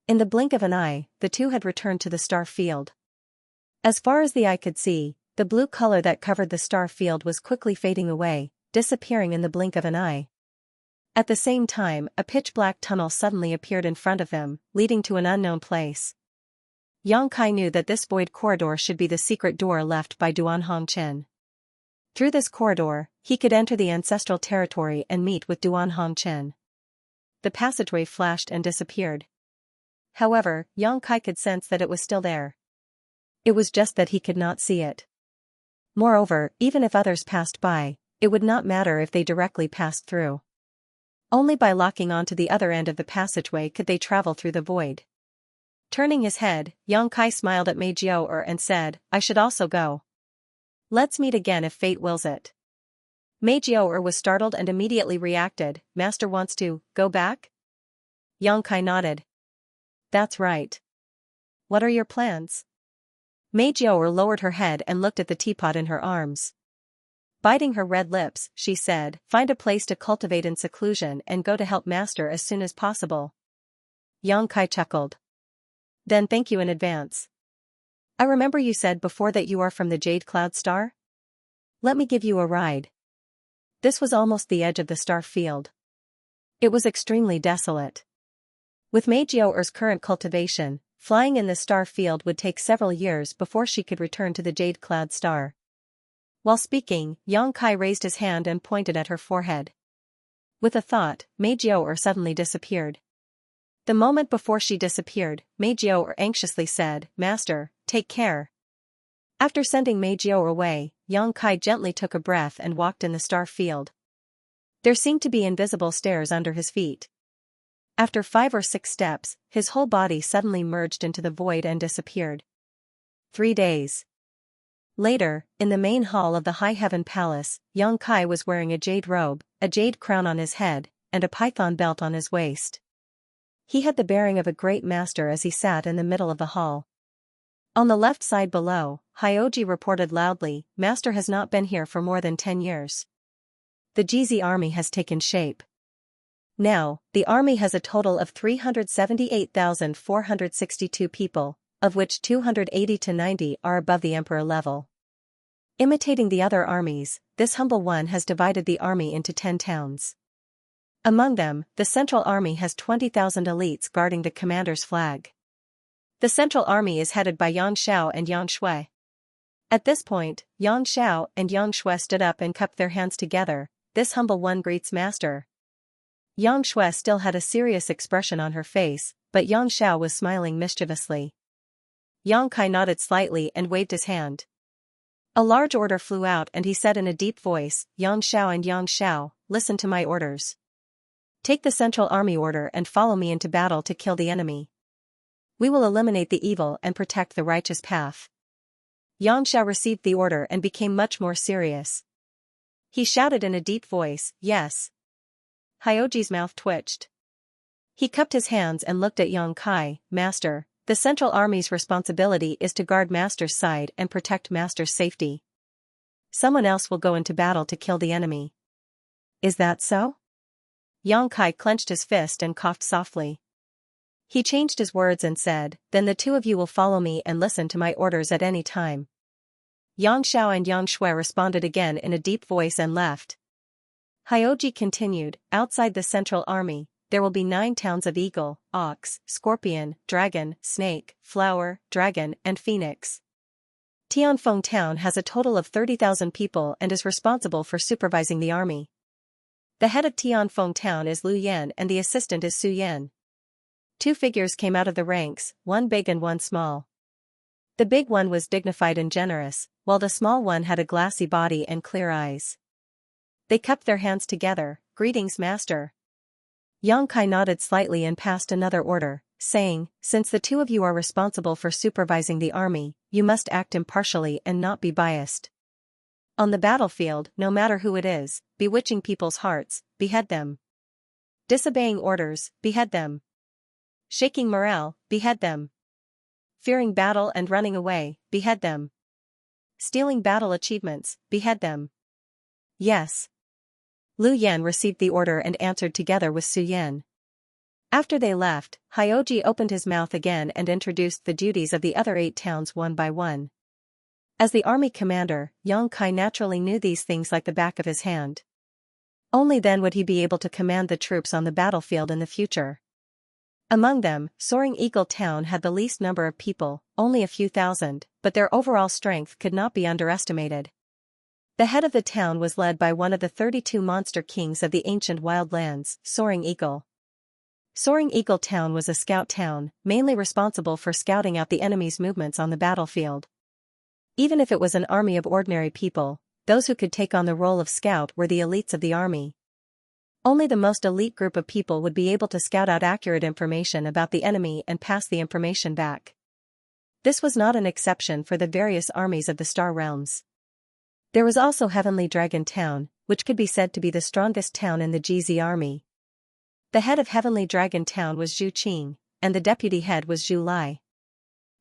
In the blink of an eye, the 2 had returned to the star field. As far as the eye could see, the blue color that covered the star field was quickly fading away, disappearing in the blink of an eye. At the same time, a pitch-black tunnel suddenly appeared in front of them, leading to an unknown place. Yang Kai knew that this void corridor should be the secret door left by Duan Hongchen. Through this corridor, he could enter the ancestral territory and meet with Duan Hongchen. The passageway flashed and disappeared. However, Yang Kai could sense that it was still there. It was just that he could not see it. Moreover, even if others passed by, it would not matter if they directly passed through. Only by locking onto the other end of the passageway could they travel through the void. Turning his head, Yang Kai smiled at Mei Jiao and said, "I should also go. Let's meet again if fate wills it." Mei Jiao was startled and immediately reacted, "Master wants to go back?" Yang Kai nodded. "That's right. What are your plans?" Mei Jiao lowered her head and looked at the teapot in her arms. Biting her red lips, she said, "Find a place to cultivate in seclusion and go to help Master as soon as possible." Yang Kai chuckled. "Then thank you in advance. I remember you said before that you are from the Jade Cloud Star? Let me give you a ride." This was almost the edge of the star field. It was extremely desolate. With Mei Jiao's current cultivation, flying in the star field would take several years before she could return to the Jade Cloud Star. While speaking, Yang Kai raised his hand and pointed at her forehead. With a thought, Mei Jiao suddenly disappeared. The moment before she disappeared, Mei Jiao anxiously said, "Master, take care." After sending Mei Jiao away, Yang Kai gently took a breath and walked in the star field. There seemed to be invisible stairs under his feet. After 5 or 6 steps, his whole body suddenly merged into the void and disappeared. 3 days later, in the main hall of the High Heaven Palace, Yang Kai was wearing a jade robe, a jade crown on his head, and a python belt on his waist. He had the bearing of a great master as he sat in the middle of the hall. On the left side below, Hyoji reported loudly, "Master has not been here for more than 10 years. The Jizi army has taken shape. Now, the army has a total of 378,462 people, of which 280 to 90 are above the emperor level. Imitating the other armies, this humble one has divided the army into 10 towns. Among them, the central army has 20,000 elites guarding the commander's flag. The central army is headed by Yang Xiao and Yang Shui." At this point, Yang Xiao and Yang Shui stood up and cupped their hands together. "This humble one greets Master." Yang Shui still had a serious expression on her face, but Yang Xiao was smiling mischievously. Yang Kai nodded slightly and waved his hand. A large order flew out and he said in a deep voice, "Yang Xiao and Yang Xiao, listen to my orders. Take the central army order and follow me into battle to kill the enemy. We will eliminate the evil and protect the righteous path." Yang Xiao received the order and became much more serious. He shouted in a deep voice, "Yes." Hyoji's mouth twitched. He cupped his hands and looked at Yang Kai, "Master, the central army's responsibility is to guard Master's side and protect Master's safety. Someone else will go into battle to kill the enemy. Is that so?" Yang Kai clenched his fist and coughed softly. He changed his words and said, "Then the 2 of you will follow me and listen to my orders at any time." Yang Xiao and Yang Shui responded again in a deep voice and left. Hyoji continued, "Outside the central army, there will be 9 towns of eagle, ox, scorpion, dragon, snake, flower, dragon, and phoenix. Tianfeng town has a total of 30,000 people and is responsible for supervising the army. The head of Tianfeng town is Lu Yan and the assistant is Su Yan." 2 figures came out of the ranks, one big and one small. The big one was dignified and generous, while the small one had a glassy body and clear eyes. They cupped their hands together, "Greetings, Master." Yang Kai nodded slightly and passed another order, saying, "Since the 2 of you are responsible for supervising the army, you must act impartially and not be biased. On the battlefield, no matter who it is, bewitching people's hearts, behead them. Disobeying orders, behead them. Shaking morale, behead them. Fearing battle and running away, behead them. Stealing battle achievements, behead them." "Yes." Lu Yan received the order and answered together with Su Yan. After they left, Hyoji opened his mouth again and introduced the duties of the other 8 towns one by one. As the army commander, Yang Kai naturally knew these things like the back of his hand. Only then would he be able to command the troops on the battlefield in the future. Among them, Soaring Eagle Town had the least number of people, only a few thousand, but their overall strength could not be underestimated. The head of the town was led by one of the 32 monster kings of the ancient wildlands, Soaring Eagle. Soaring Eagle Town was a scout town, mainly responsible for scouting out the enemy's movements on the battlefield. Even if it was an army of ordinary people, those who could take on the role of scout were the elites of the army. Only the most elite group of people would be able to scout out accurate information about the enemy and pass the information back. This was not an exception for the various armies of the Star Realms. There was also Heavenly Dragon Town, which could be said to be the strongest town in the GZ army. The head of Heavenly Dragon Town was Zhu Qing, and the deputy head was Zhu Lai.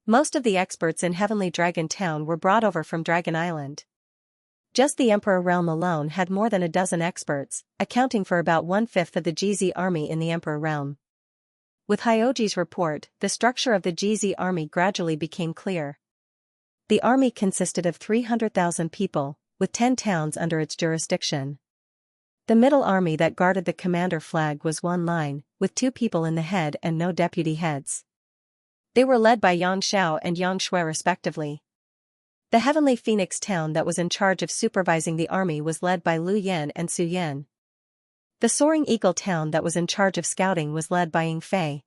Most of the experts in Heavenly Dragon Town were brought over from Dragon Island. Just the Emperor Realm alone had more than a dozen experts, accounting for about 1/5 of the GZ army in the Emperor Realm. With Hyoji's report, the structure of the GZ army gradually became clear. The army consisted of 300,000 people, with 10 towns under its jurisdiction. The middle army that guarded the commander flag was one line, with 2 people in the head and no deputy heads. They were led by Xianxia and Xianxia respectively. The Heavenly Phoenix Town that was in charge of supervising the army was led by Lu Yan and Su Yan. The Soaring Eagle Town that was in charge of scouting was led by Ying Fei.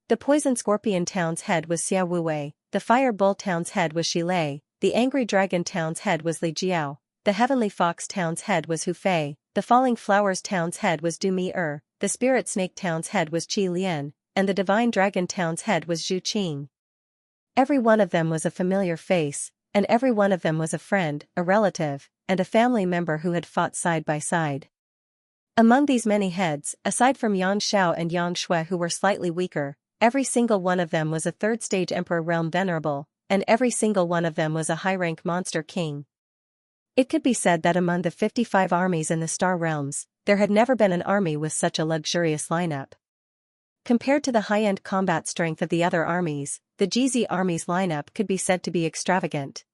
The Poison Scorpion Town's head was Xia Wuwei, the Fire Bull Town's head was Shi Lei, the Angry Dragon Town's head was Li Jiao, the Heavenly Fox Town's head was Hu Fei, the Falling Flowers Town's head was Du Mi the Spirit Snake Town's head was Qi Lian, and the Divine Dragon Town's head was Zhu Qing. Every one of them was a familiar face, and every one of them was a friend, a relative, and a family member who had fought side by side. Among these many heads, aside from Yan Xiao and Yang Shui who were slightly weaker, every single one of them was a third-stage Emperor Realm Venerable, and every single one of them was a high-rank monster king. It could be said that among the 55 armies in the Star Realms, there had never been an army with such a luxurious lineup. Compared to the high-end combat strength of the other armies, the GZ army's lineup could be said to be extravagant.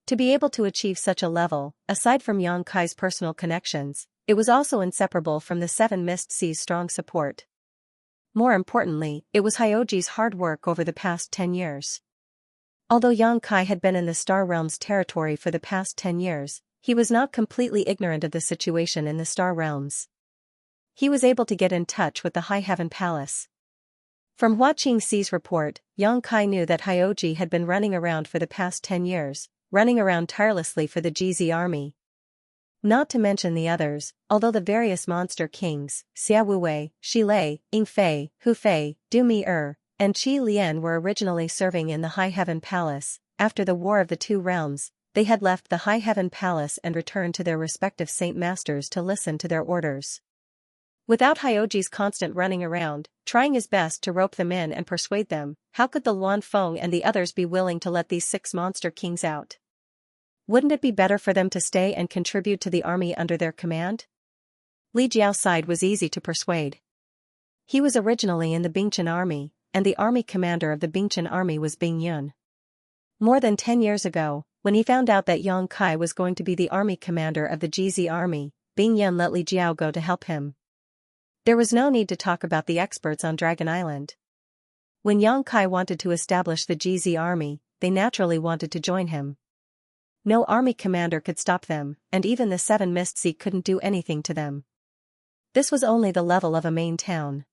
To be able to achieve such a level, aside from Yang Kai's personal connections, it was also inseparable from the Seven Mist Sea's strong support. More importantly, it was Hyoji's hard work over the past 10 years. Although Yang Kai had been in the Star Realms territory for the past 10 years, he was not completely ignorant of the situation in the Star Realms. He was able to get in touch with the High Heaven Palace. From Hua Qingxi's report, Yang Kai knew that Hyoji had been running around for the past 10 years, running around tirelessly for the GZ army. Not to mention the others, although the various monster kings, Xia Wuwei, Shi Lei, Ying Fei, Hu Fei, Du Mi and Qi Lian were originally serving in the High Heaven Palace. After the War of the Two Realms, they had left the High Heaven Palace and returned to their respective Saint Masters to listen to their orders. Without Hyoji's constant running around, trying his best to rope them in and persuade them, how could the Luan Feng and the others be willing to let these 6 monster kings out? Wouldn't it be better for them to stay and contribute to the army under their command? Li Jiao's side was easy to persuade. He was originally in the Bingchen army, and the army commander of the Bingchen army was Bing Yun. More than 10 years ago, when he found out that Yang Kai was going to be the army commander of the GZ army, Bing Yun let Li Jiao go to help him. There was no need to talk about the experts on Dragon Island. When Yang Kai wanted to establish the GZ army, they naturally wanted to join him. No army commander could stop them, and even the 7 Mist Sea couldn't do anything to them. This was only the level of a main town.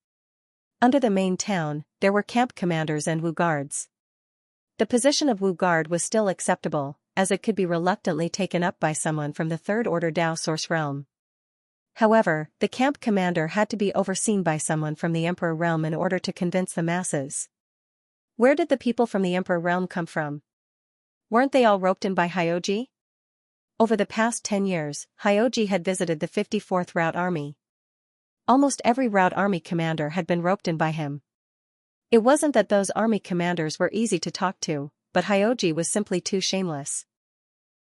Under the main town, there were camp commanders and Wu guards. The position of Wu guard was still acceptable, as it could be reluctantly taken up by someone from the Third Order Dao Source Realm. However, the camp commander had to be overseen by someone from the Emperor Realm in order to convince the masses. Where did the people from the Emperor Realm come from? Weren't they all roped in by Hyoji? Over the past 10 years, Hyoji had visited the 54th Route Army. Almost every Route Army commander had been roped in by him. It wasn't that those army commanders were easy to talk to, but Hyoji was simply too shameless.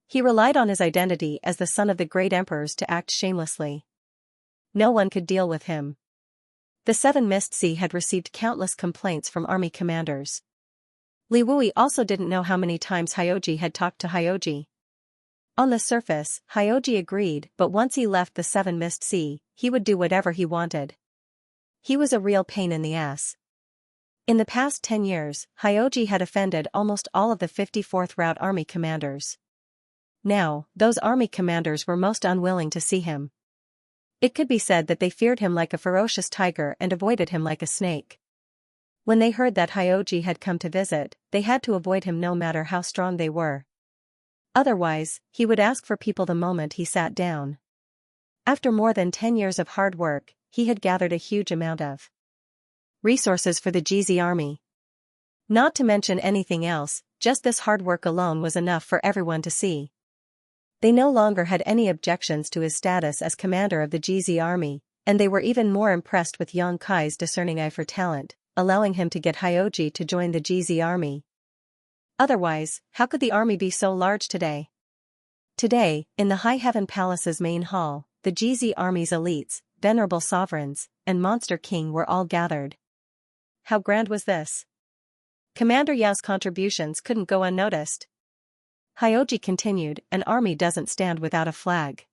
He relied on his identity as the son of the great emperors to act shamelessly. No one could deal with him. The 7 Mist Sea had received countless complaints from army commanders. Li Wui also didn't know how many times Hyoji had talked to Hyoji. On the surface, Hyoji agreed, but once he left the Seven Mist Sea, he would do whatever he wanted. He was a real pain in the ass. In the past 10 years, Hyoji had offended almost all of the 54th Route Army commanders. Now, those army commanders were most unwilling to see him. It could be said that they feared him like a ferocious tiger and avoided him like a snake. When they heard that Hyoji had come to visit, they had to avoid him no matter how strong they were. Otherwise, he would ask for people the moment he sat down. After more than 10 years of hard work, he had gathered a huge amount of resources for the GZ army. Not to mention anything else, just this hard work alone was enough for everyone to see. They no longer had any objections to his status as commander of the GZ army, and they were even more impressed with Yang Kai's discerning eye for talent, allowing him to get Hyoji to join the GZ army. Otherwise, how could the army be so large today? Today, in the High Heaven Palace's main hall, the GZ army's elites, venerable sovereigns, and Monster King were all gathered. How grand was this? Commander Yao's contributions couldn't go unnoticed. Hyoji continued, an army doesn't stand without a flag.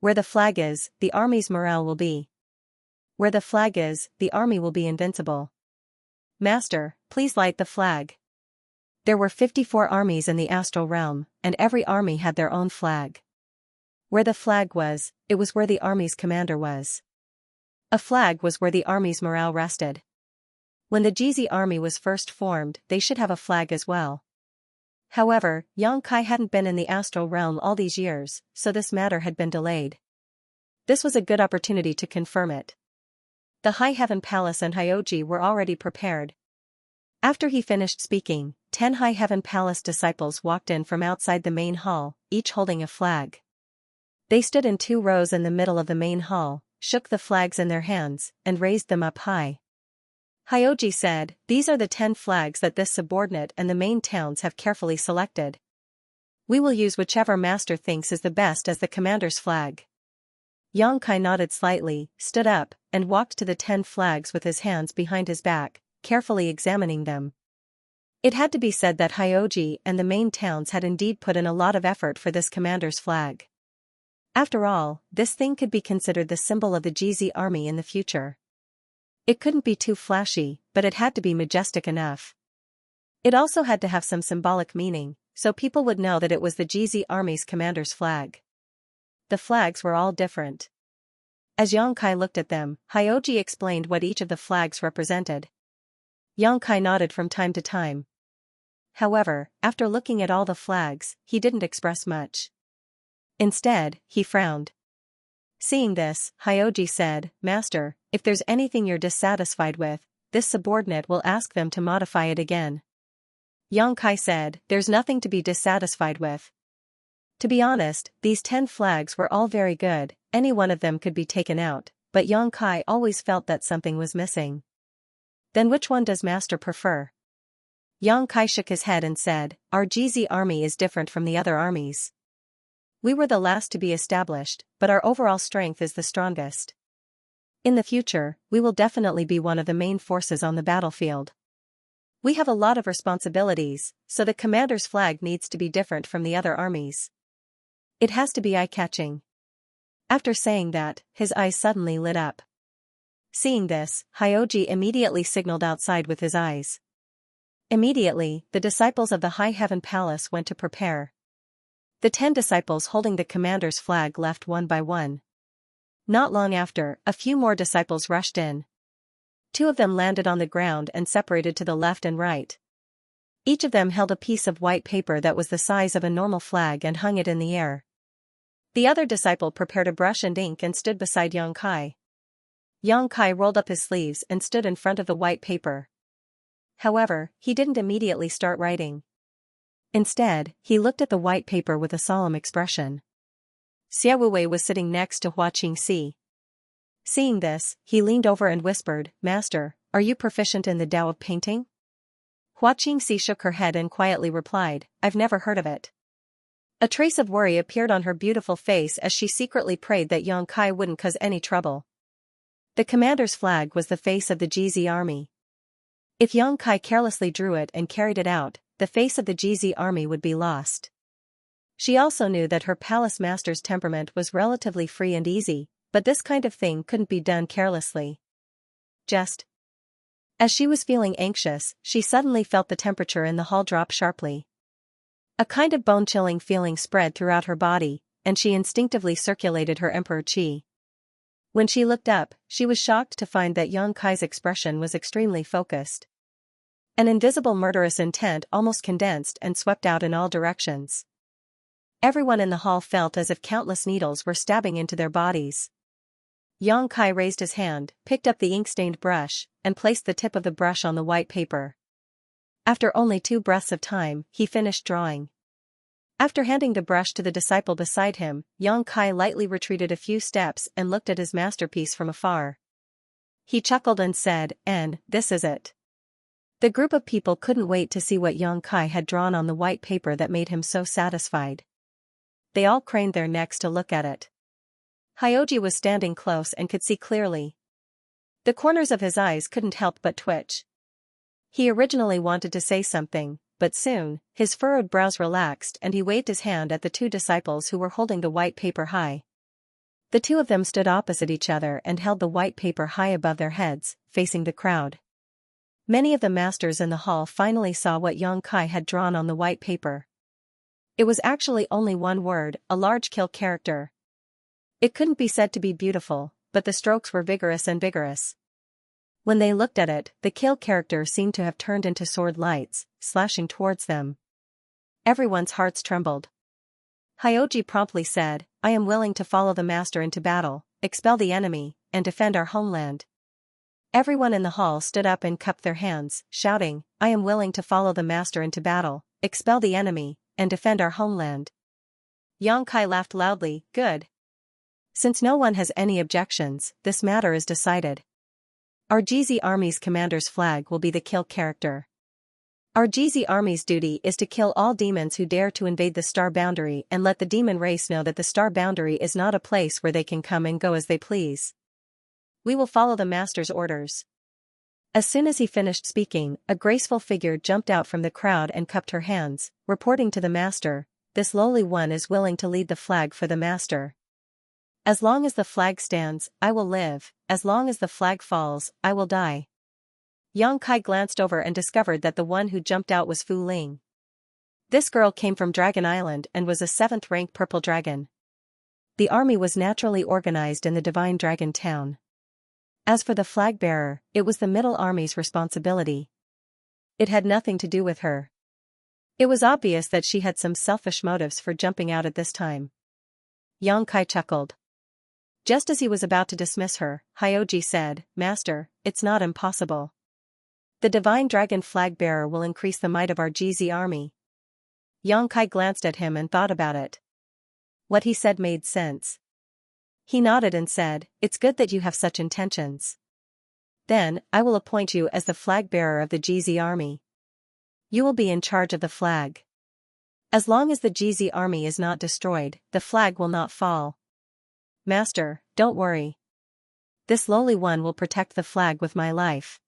Where the flag is, the army's morale will be. Where the flag is, the army will be invincible. Master, please light the flag. There were 54 armies in the astral realm, and every army had their own flag. Where the flag was, it was where the army's commander was. A flag was where the army's morale rested. When the GZ army was first formed, they should have a flag as well. However, Yang Kai hadn't been in the astral realm all these years, so this matter had been delayed. This was a good opportunity to confirm it. The High Heaven Palace and Hyoji were already prepared. After he finished speaking, 10 High Heaven Palace disciples walked in from outside the main hall, each holding a flag. They stood in 2 rows in the middle of the main hall, shook the flags in their hands, and raised them up high. Hyoji said, these are the 10 flags that this subordinate and the main towns have carefully selected. We will use whichever master thinks is the best as the commander's flag. Yang Kai nodded slightly, stood up, and walked to the 10 flags with his hands behind his back, carefully examining them. It had to be said that Hyoji and the main towns had indeed put in a lot of effort for this commander's flag. After all, this thing could be considered the symbol of the GZ army in the future. It couldn't be too flashy, but it had to be majestic enough. It also had to have some symbolic meaning, so people would know that it was the GZ army's commander's flag. The flags were all different. As Yang Kai looked at them, Hyoji explained what each of the flags represented. Yang Kai nodded from time to time. However, after looking at all the flags, he didn't express much. Instead, he frowned. Seeing this, Hyoji said, Master, if there's anything you're dissatisfied with, this subordinate will ask them to modify it again. Yang Kai said, there's nothing to be dissatisfied with. To be honest, these 10 flags were all very good, any one of them could be taken out, but Yang Kai always felt that something was missing. Then which one does Master prefer? Yang Kai shook his head and said, our GZ army is different from the other armies. We were the last to be established, but our overall strength is the strongest. In the future, we will definitely be one of the main forces on the battlefield. We have a lot of responsibilities, so the commander's flag needs to be different from the other armies. It has to be eye-catching. After saying that, his eyes suddenly lit up. Seeing this, Hyoji immediately signaled outside with his eyes. Immediately, the disciples of the High Heaven Palace went to prepare. The 10 disciples holding the commander's flag left one by one. Not long after, a few more disciples rushed in. 2 of them landed on the ground and separated to the left and right. Each of them held a piece of white paper that was the size of a normal flag and hung it in the air. The other disciple prepared a brush and ink and stood beside Yang Kai. Yang Kai rolled up his sleeves and stood in front of the white paper. However, he didn't immediately start writing. Instead, he looked at the white paper with a solemn expression. Xia Wuwei was sitting next to Hua Qingxi. Seeing this, he leaned over and whispered, Master, are you proficient in the Tao of painting? Hua Qingxi shook her head and quietly replied, I've never heard of it. A trace of worry appeared on her beautiful face as she secretly prayed that Yang Kai wouldn't cause any trouble. The commander's flag was the face of the GZ army. If Yang Kai carelessly drew it and carried it out, the face of the GZ army would be lost. She also knew that her palace master's temperament was relatively free and easy, but this kind of thing couldn't be done carelessly. Just as she was feeling anxious, she suddenly felt the temperature in the hall drop sharply. A kind of bone-chilling feeling spread throughout her body, and she instinctively circulated her emperor chi. When she looked up, she was shocked to find that Yang Kai's expression was extremely focused. An invisible murderous intent almost condensed and swept out in all directions. Everyone in the hall felt as if countless needles were stabbing into their bodies. Yang Kai raised his hand, picked up the ink-stained brush, and placed the tip of the brush on the white paper. After only 2 breaths of time, he finished drawing. After handing the brush to the disciple beside him, Yang Kai lightly retreated a few steps and looked at his masterpiece from afar. He chuckled and said, "And this is it." The group of people couldn't wait to see what Yang Kai had drawn on the white paper that made him so satisfied. They all craned their necks to look at it. Hyoji was standing close and could see clearly. The corners of his eyes couldn't help but twitch. He originally wanted to say something, but soon, his furrowed brows relaxed and he waved his hand at the 2 disciples who were holding the white paper high. The 2 of them stood opposite each other and held the white paper high above their heads, facing the crowd. Many of the masters in the hall finally saw what Yang Kai had drawn on the white paper. It was actually only one word, a large kill character. It couldn't be said to be beautiful, but the strokes were vigorous and vigorous. When they looked at it, the kill character seemed to have turned into sword lights, slashing towards them. Everyone's hearts trembled. Hyoji promptly said, "I am willing to follow the master into battle, expel the enemy, and defend our homeland." Everyone in the hall stood up and cupped their hands, shouting, "I am willing to follow the master into battle, expel the enemy, and defend our homeland." Yang Kai laughed loudly, "Good. Since no one has any objections, this matter is decided. Our GZ Army's commander's flag will be the kill character. Our GZ Army's duty is to kill all demons who dare to invade the star boundary and let the demon race know that the star boundary is not a place where they can come and go as they please. We will follow the master's orders." As soon as he finished speaking, a graceful figure jumped out from the crowd and cupped her hands, reporting to the master, "This lowly one is willing to lead the flag for the master. As long as the flag stands, I will live, as long as the flag falls, I will die." Yang Kai glanced over and discovered that the one who jumped out was Fu Ling. This girl came from Dragon Island and was a 7th-rank purple dragon. The army was naturally organized in the Divine Dragon Town. As for the flag bearer, it was the Middle Army's responsibility. It had nothing to do with her. It was obvious that she had some selfish motives for jumping out at this time. Yang Kai chuckled. Just as he was about to dismiss her, Hyoji said, "Master, it's not impossible. The Divine Dragon flag bearer will increase the might of our GZ army." Yang Kai glanced at him and thought about it. What he said made sense. He nodded and said, "It's good that you have such intentions. Then, I will appoint you as the flag bearer of the GZ army. You will be in charge of the flag. As long as the GZ army is not destroyed, the flag will not fall. Master, don't worry. This lowly one will protect the flag with my life."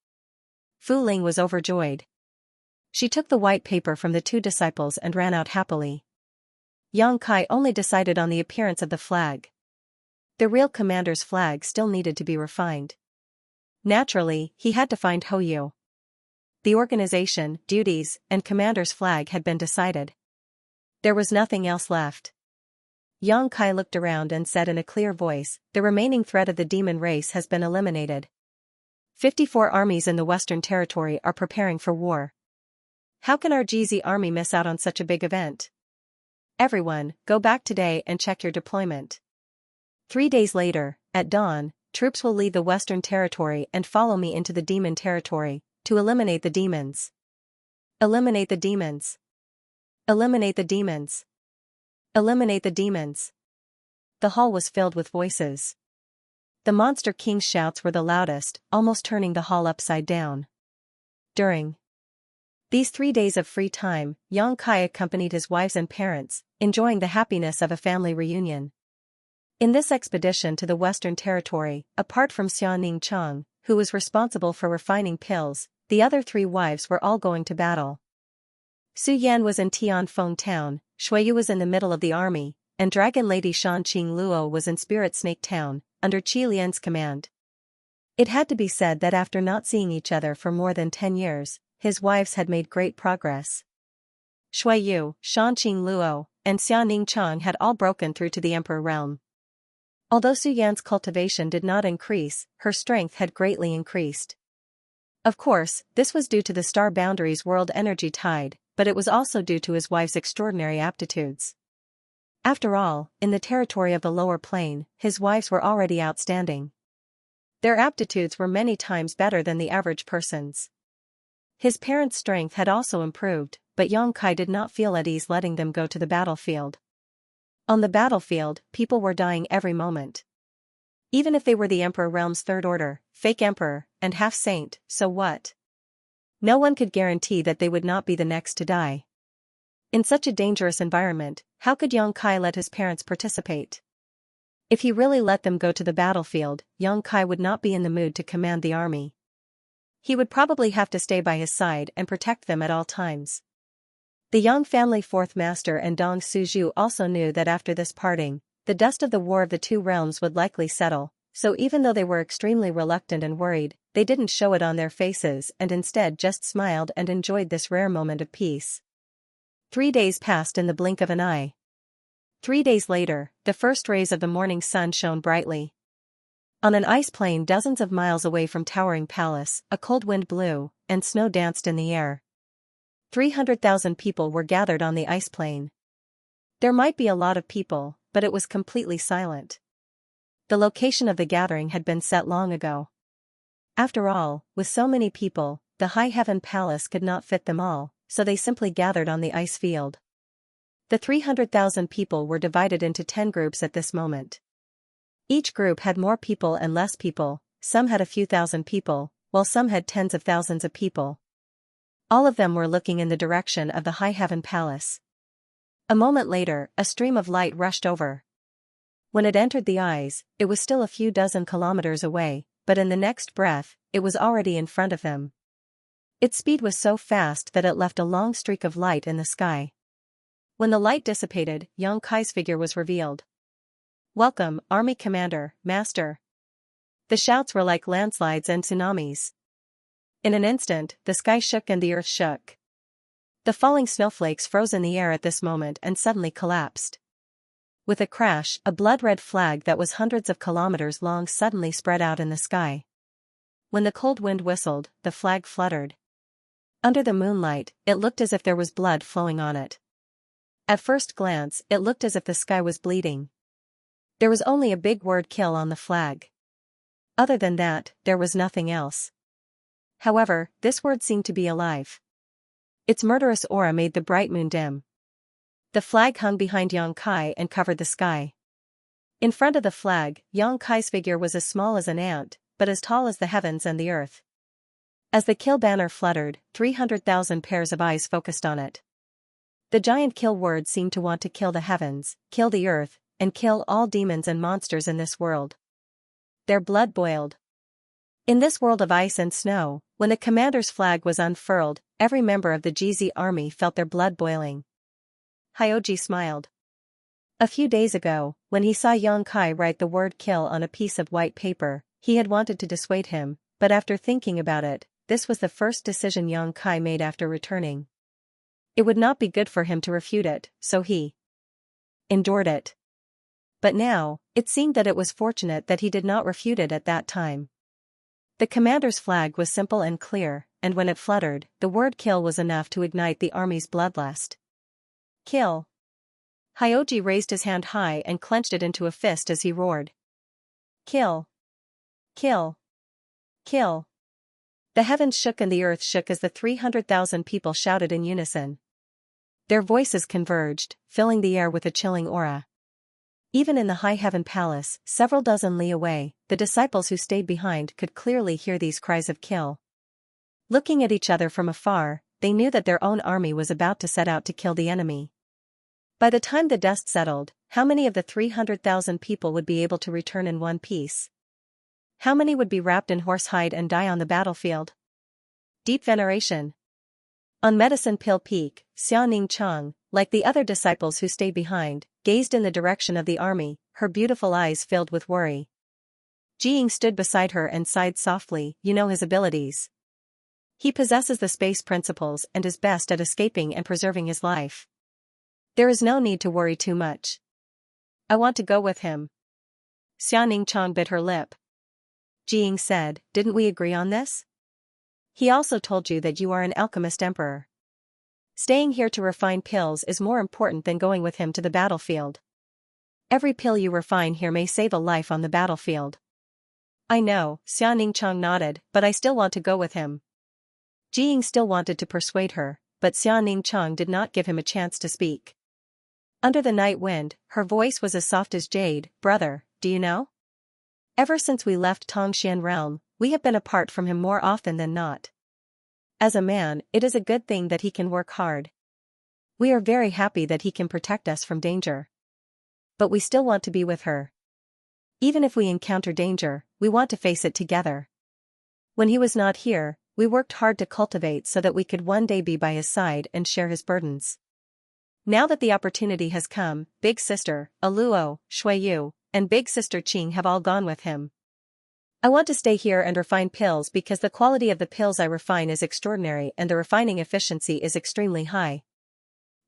Fu Ling was overjoyed. She took the white paper from the 2 disciples and ran out happily. Yang Kai only decided on the appearance of the flag. The real commander's flag still needed to be refined. Naturally, he had to find Hoyu. The organization, duties, and commander's flag had been decided. There was nothing else left. Yang Kai looked around and said in a clear voice, "The remaining threat of the demon race has been eliminated. 54 armies in the Western Territory are preparing for war. How can our GZ army miss out on such a big event? Everyone, go back today and check your deployment. 3 days later, at dawn, troops will leave the Western Territory and follow me into the Demon Territory, to eliminate the demons. Eliminate the demons. Eliminate the demons. Eliminate the demons." The hall was filled with voices. The Monster King's shouts were the loudest, almost turning the hall upside down. During these 3 days of free time, Yang Kai accompanied his wives and parents, enjoying the happiness of a family reunion. In this expedition to the Western Territory, apart from Xianxia, who was responsible for refining pills, the other 3 wives were all going to battle. Su Yan was in Tianfeng Town, Shuiyu was in the middle of the army, and Dragon Lady Shan Qing Luo was in Spirit Snake Town, under Qi Lian's command. It had to be said that after not seeing each other for more than 10 years, his wives had made great progress. Shuiyu, Shan Qing Luo, and Xia Ningchang had all broken through to the Emperor realm. Although Su Yan's cultivation did not increase, her strength had greatly increased. Of course, this was due to the star boundary's world energy tide, but it was also due to his wife's extraordinary aptitudes. After all, in the territory of the lower plane, his wives were already outstanding. Their aptitudes were many times better than the average person's. His parents' strength had also improved, but Yang Kai did not feel at ease letting them go to the battlefield. On the battlefield, people were dying every moment. Even if they were the Emperor realm's third order, fake emperor, and half-saint, so what? No one could guarantee that they would not be the next to die. In such a dangerous environment, how could Yang Kai let his parents participate? If he really let them go to the battlefield, Yang Kai would not be in the mood to command the army. He would probably have to stay by his side and protect them at all times. The Yang family fourth master and Dong Suzhu also knew that after this parting, the dust of the war of the 2 realms would likely settle, so even though they were extremely reluctant and worried, they didn't show it on their faces and instead just smiled and enjoyed this rare moment of peace. 3 days passed in the blink of an eye. 3 days later, the first rays of the morning sun shone brightly. On an ice plain dozens of miles away from Towering Palace, a cold wind blew, and snow danced in the air. 300,000 people were gathered on the ice plain. There might be a lot of people, but it was completely silent. The location of the gathering had been set long ago. After all, with so many people, the High Heaven Palace could not fit them all, so they simply gathered on the ice field. The 300,000 people were divided into 10 groups at this moment. Each group had more people and less people, some had a few thousand people, while some had tens of thousands of people. All of them were looking in the direction of the High Heaven Palace. A moment later, a stream of light rushed over. When it entered the eyes, it was still a few dozen kilometers away, but in the next breath, it was already in front of them. Its speed was so fast that it left a long streak of light in the sky. When the light dissipated, Yang Kai's figure was revealed. "Welcome, Army Commander, Master." The shouts were like landslides and tsunamis. In an instant, the sky shook and the earth shook. The falling snowflakes froze in the air at this moment and suddenly collapsed. With a crash, a blood-red flag that was hundreds of kilometers long suddenly spread out in the sky. When the cold wind whistled, the flag fluttered. Under the moonlight, it looked as if there was blood flowing on it. At first glance, it looked as if the sky was bleeding. There was only a big word "kill" on the flag. Other than that, there was nothing else. However, this word seemed to be alive. Its murderous aura made the bright moon dim. The flag hung behind Yang Kai and covered the sky. In front of the flag, Yang Kai's figure was as small as an ant, but as tall as the heavens and the earth. As the kill banner fluttered, 300,000 pairs of eyes focused on it. The giant kill word seemed to want to kill the heavens, kill the earth, and kill all demons and monsters in this world. Their blood boiled. In this world of ice and snow, when the commander's flag was unfurled, every member of the GZ army felt their blood boiling. Hyoji smiled. A few days ago, when he saw Yang Kai write the word "kill" on a piece of white paper, he had wanted to dissuade him, but after thinking about it, this was the first decision Yang Kai made after returning. It would not be good for him to refute it, so he endured it. But now, it seemed that it was fortunate that he did not refute it at that time. The commander's flag was simple and clear, and when it fluttered, the word "kill" was enough to ignite the army's bloodlust. Kill. Hyoji raised his hand high and clenched it into a fist as he roared. Kill. Kill. Kill. The heavens shook and the earth shook as the 300,000 people shouted in unison. Their voices converged, filling the air with a chilling aura. Even in the High Heaven Palace, several dozen li away, the disciples who stayed behind could clearly hear these cries of kill. Looking at each other from afar, they knew that their own army was about to set out to kill the enemy. By the time the dust settled, how many of the 300,000 people would be able to return in one piece? How many would be wrapped in horsehide and die on the battlefield? Deep veneration. On Medicine Pill Peak, Xianxia, like the other disciples who stayed behind, gazed in the direction of the army, her beautiful eyes filled with worry. Jiying stood beside her and sighed softly. You know his abilities. He possesses the space principles and is best at escaping and preserving his life. There is no need to worry too much. I want to go with him. Xianxia bit her lip. Jiying said, didn't we agree on this? He also told you that you are an alchemist emperor. Staying here to refine pills is more important than going with him to the battlefield. Every pill you refine here may save a life on the battlefield. I know, Xianxia nodded, but I still want to go with him. Jiying still wanted to persuade her, but Xianxia did not give him a chance to speak. Under the night wind, her voice was as soft as jade. Brother, do you know? Ever since we left Tongxian realm, we have been apart from him more often than not. As a man, it is a good thing that he can work hard. We are very happy that he can protect us from danger. But we still want to be with her. Even if we encounter danger, we want to face it together. When he was not here, we worked hard to cultivate so that we could one day be by his side and share his burdens. Now that the opportunity has come, Big Sister, Aluo, Shuiyu, and Big Sister Qing have all gone with him. I want to stay here and refine pills because the quality of the pills I refine is extraordinary and the refining efficiency is extremely high.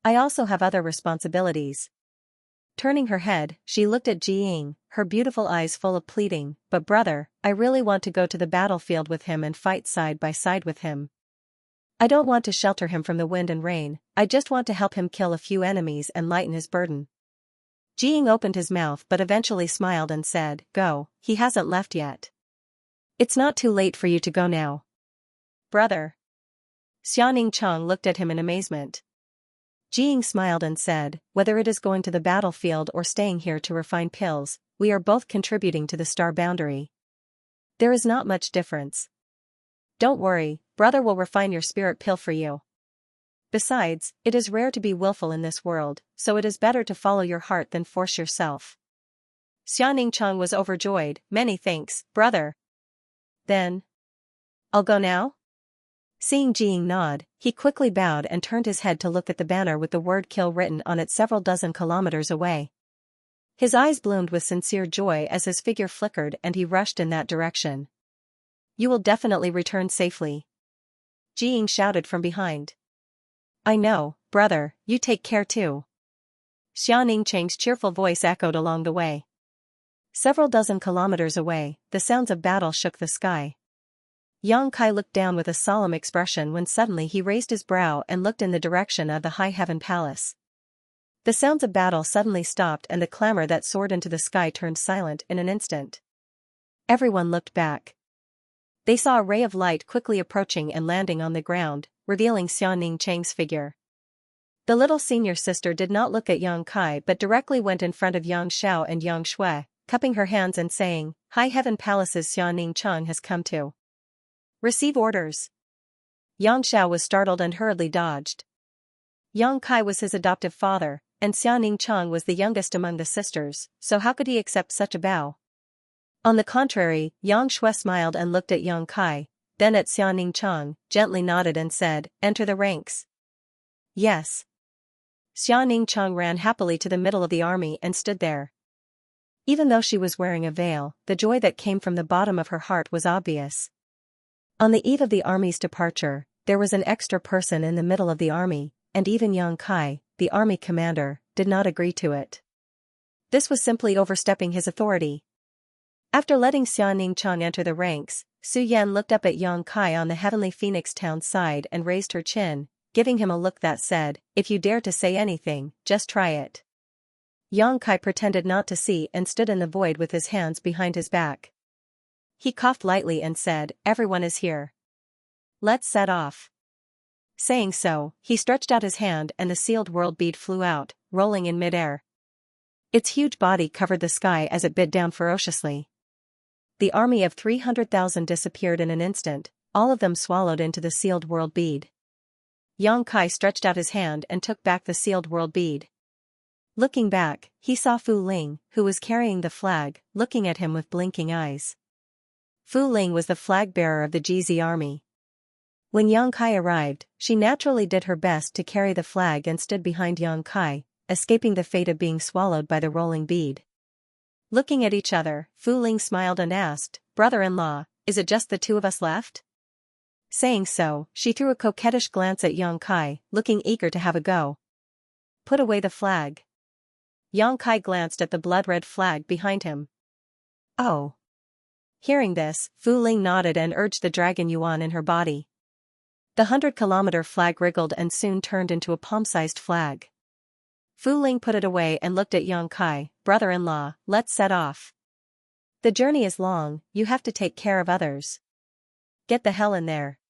I also have other responsibilities. Turning her head, she looked at Jiying, her beautiful eyes full of pleading, but brother, I really want to go to the battlefield with him and fight side by side with him. I don't want to shelter him from the wind and rain, I just want to help him kill a few enemies and lighten his burden. Jiying opened his mouth but eventually smiled and said, Go, he hasn't left yet. It's not too late for you to go now. Brother. Xianxia looked at him in amazement. Jiying smiled and said, whether it is going to the battlefield or staying here to refine pills, we are both contributing to the star boundary. There is not much difference. Don't worry, brother will refine your spirit pill for you. Besides, it is rare to be willful in this world, so it is better to follow your heart than force yourself. Xianxia was overjoyed. Many thanks, brother. Then. I'll go now? Seeing Jiying nod, he quickly bowed and turned his head to look at the banner with the word kill written on it several dozen kilometers away. His eyes bloomed with sincere joy as his figure flickered and he rushed in that direction. You will definitely return safely. Jiying shouted from behind. I know, brother, you take care too. Xianxia's cheerful voice echoed along the way. Several dozen kilometers away, the sounds of battle shook the sky. Yang Kai looked down with a solemn expression when suddenly he raised his brow and looked in the direction of the High Heaven Palace. The sounds of battle suddenly stopped and the clamor that soared into the sky turned silent in an instant. Everyone looked back. They saw a ray of light quickly approaching and landing on the ground, revealing Xianxia's figure. The little senior sister did not look at Yang Kai but directly went in front of Yang Xiao and Yang Shui, cupping her hands and saying, High Heaven Palace's Xianxia has come to receive orders. Yang Xiao was startled and hurriedly dodged. Yang Kai was his adoptive father, and Xianxia was the youngest among the sisters, so how could he accept such a bow? On the contrary, Yang Shui smiled and looked at Yang Kai, then at Xianxia, gently nodded and said, Enter the ranks. Yes. Xianxia ran happily to the middle of the army and stood there. Even though she was wearing a veil, the joy that came from the bottom of her heart was obvious. On the eve of the army's departure, there was an extra person in the middle of the army, and even Yang Kai, the army commander, did not agree to it. This was simply overstepping his authority. After letting Xianxia enter the ranks, Su Yan looked up at Yang Kai on the heavenly Phoenix town side and raised her chin, giving him a look that said, If you dare to say anything, just try it. Yang Kai pretended not to see and stood in the void with his hands behind his back. He coughed lightly and said, Everyone is here. Let's set off. Saying so, he stretched out his hand and the sealed world bead flew out, rolling in midair. Its huge body covered the sky as it bit down ferociously. The army of 300,000 disappeared in an instant, all of them swallowed into the sealed world bead. Yang Kai stretched out his hand and took back the sealed world bead. Looking back, he saw Fu Ling, who was carrying the flag, looking at him with blinking eyes. Fu Ling was the flag-bearer of the GZ army. When Yang Kai arrived, she naturally did her best to carry the flag and stood behind Yang Kai, escaping the fate of being swallowed by the rolling bead. Looking at each other, Fu Ling smiled and asked, "Brother-in-law, is it just the two of us left?" Saying so, she threw a coquettish glance at Yang Kai, looking eager to have a go. "Put away the flag." Yang Kai glanced at the blood-red flag behind him. "Oh." Hearing this, Fu Ling nodded and urged the dragon yuan in her body. The 100-kilometer flag wriggled and soon turned into a palm-sized flag. Fu Ling put it away and looked at Yang Kai. "Brother-in-law, let's set off. The journey is long, you have to take care of others. Get the hell in there."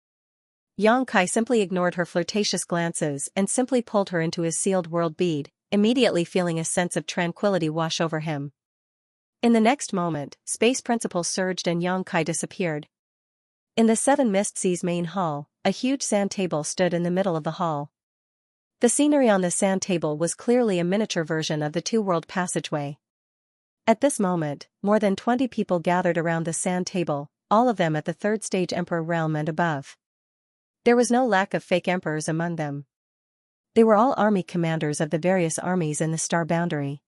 Yang Kai simply ignored her flirtatious glances and simply pulled her into his sealed world bead, immediately feeling a sense of tranquility wash over him. In the next moment, space principles surged and Yang Kai disappeared. In the Seven Mist Seas main hall, a huge sand table stood in the middle of the hall. The scenery on the sand table was clearly a miniature version of the two-world passageway. At this moment, more than 20 people gathered around the sand table, all of them at the third stage Emperor realm and above. There was no lack of fake emperors among them. They were all army commanders of the various armies in the star boundary.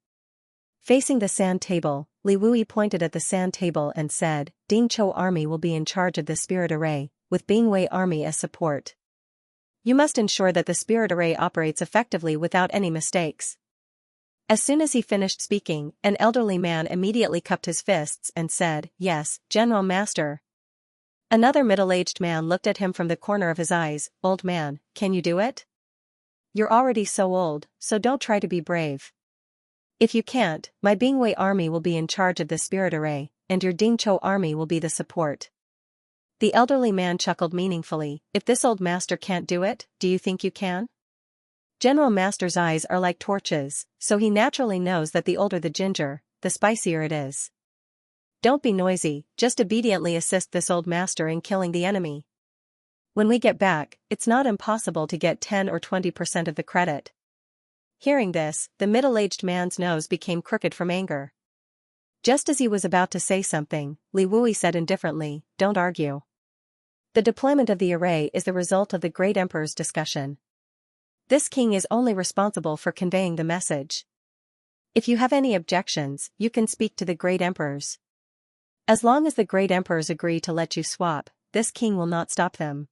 Facing the sand table, Li Wui pointed at the sand table and said, "Ding Chou army will be in charge of the spirit array, with Bingwei army as support. You must ensure that the spirit array operates effectively without any mistakes." As soon as he finished speaking, an elderly man immediately cupped his fists and said, "Yes, General Master." Another middle-aged man looked at him from the corner of his eyes. "Old man, can you do it? You're already so old, so don't try to be brave. If you can't, my Bingwei army will be in charge of the spirit array, and your Dingzhou army will be the support." The elderly man chuckled meaningfully. "If this old master can't do it, do you think you can?" General Master's eyes are like torches, so he naturally knows that the older the ginger, the spicier it is. Don't be noisy, just obediently assist this old master in killing the enemy. When we get back, it's not impossible to get 10 or 20% of the credit. Hearing this, the middle-aged man's nose became crooked from anger. Just as he was about to say something, Li Wui said indifferently, "Don't argue. The deployment of the array is the result of the Great Emperor's discussion. This king is only responsible for conveying the message. If you have any objections, you can speak to the Great Emperors. As long as the Great Emperors agree to let you swap, this king will not stop them."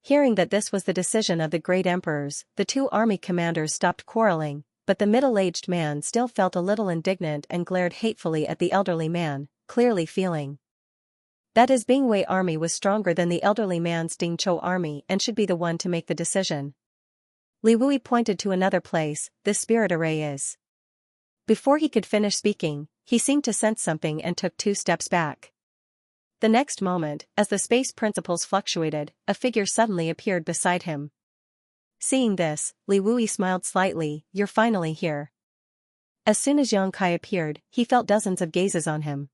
Hearing that this was the decision of the Great Emperors, the two army commanders stopped quarreling, but the middle-aged man still felt a little indignant and glared hatefully at the elderly man, clearly feeling that his Bingwei army was stronger than the elderly man's Dingzhou army and should be the one to make the decision. Li Wui pointed to another place. "This spirit array is." Before he could finish speaking, he seemed to sense something and took 2 steps back. The next moment, as the space principles fluctuated, a figure suddenly appeared beside him. Seeing this, Li Wui smiled slightly. "You're finally here." As soon as Yang Kai appeared, he felt dozens of gazes on him.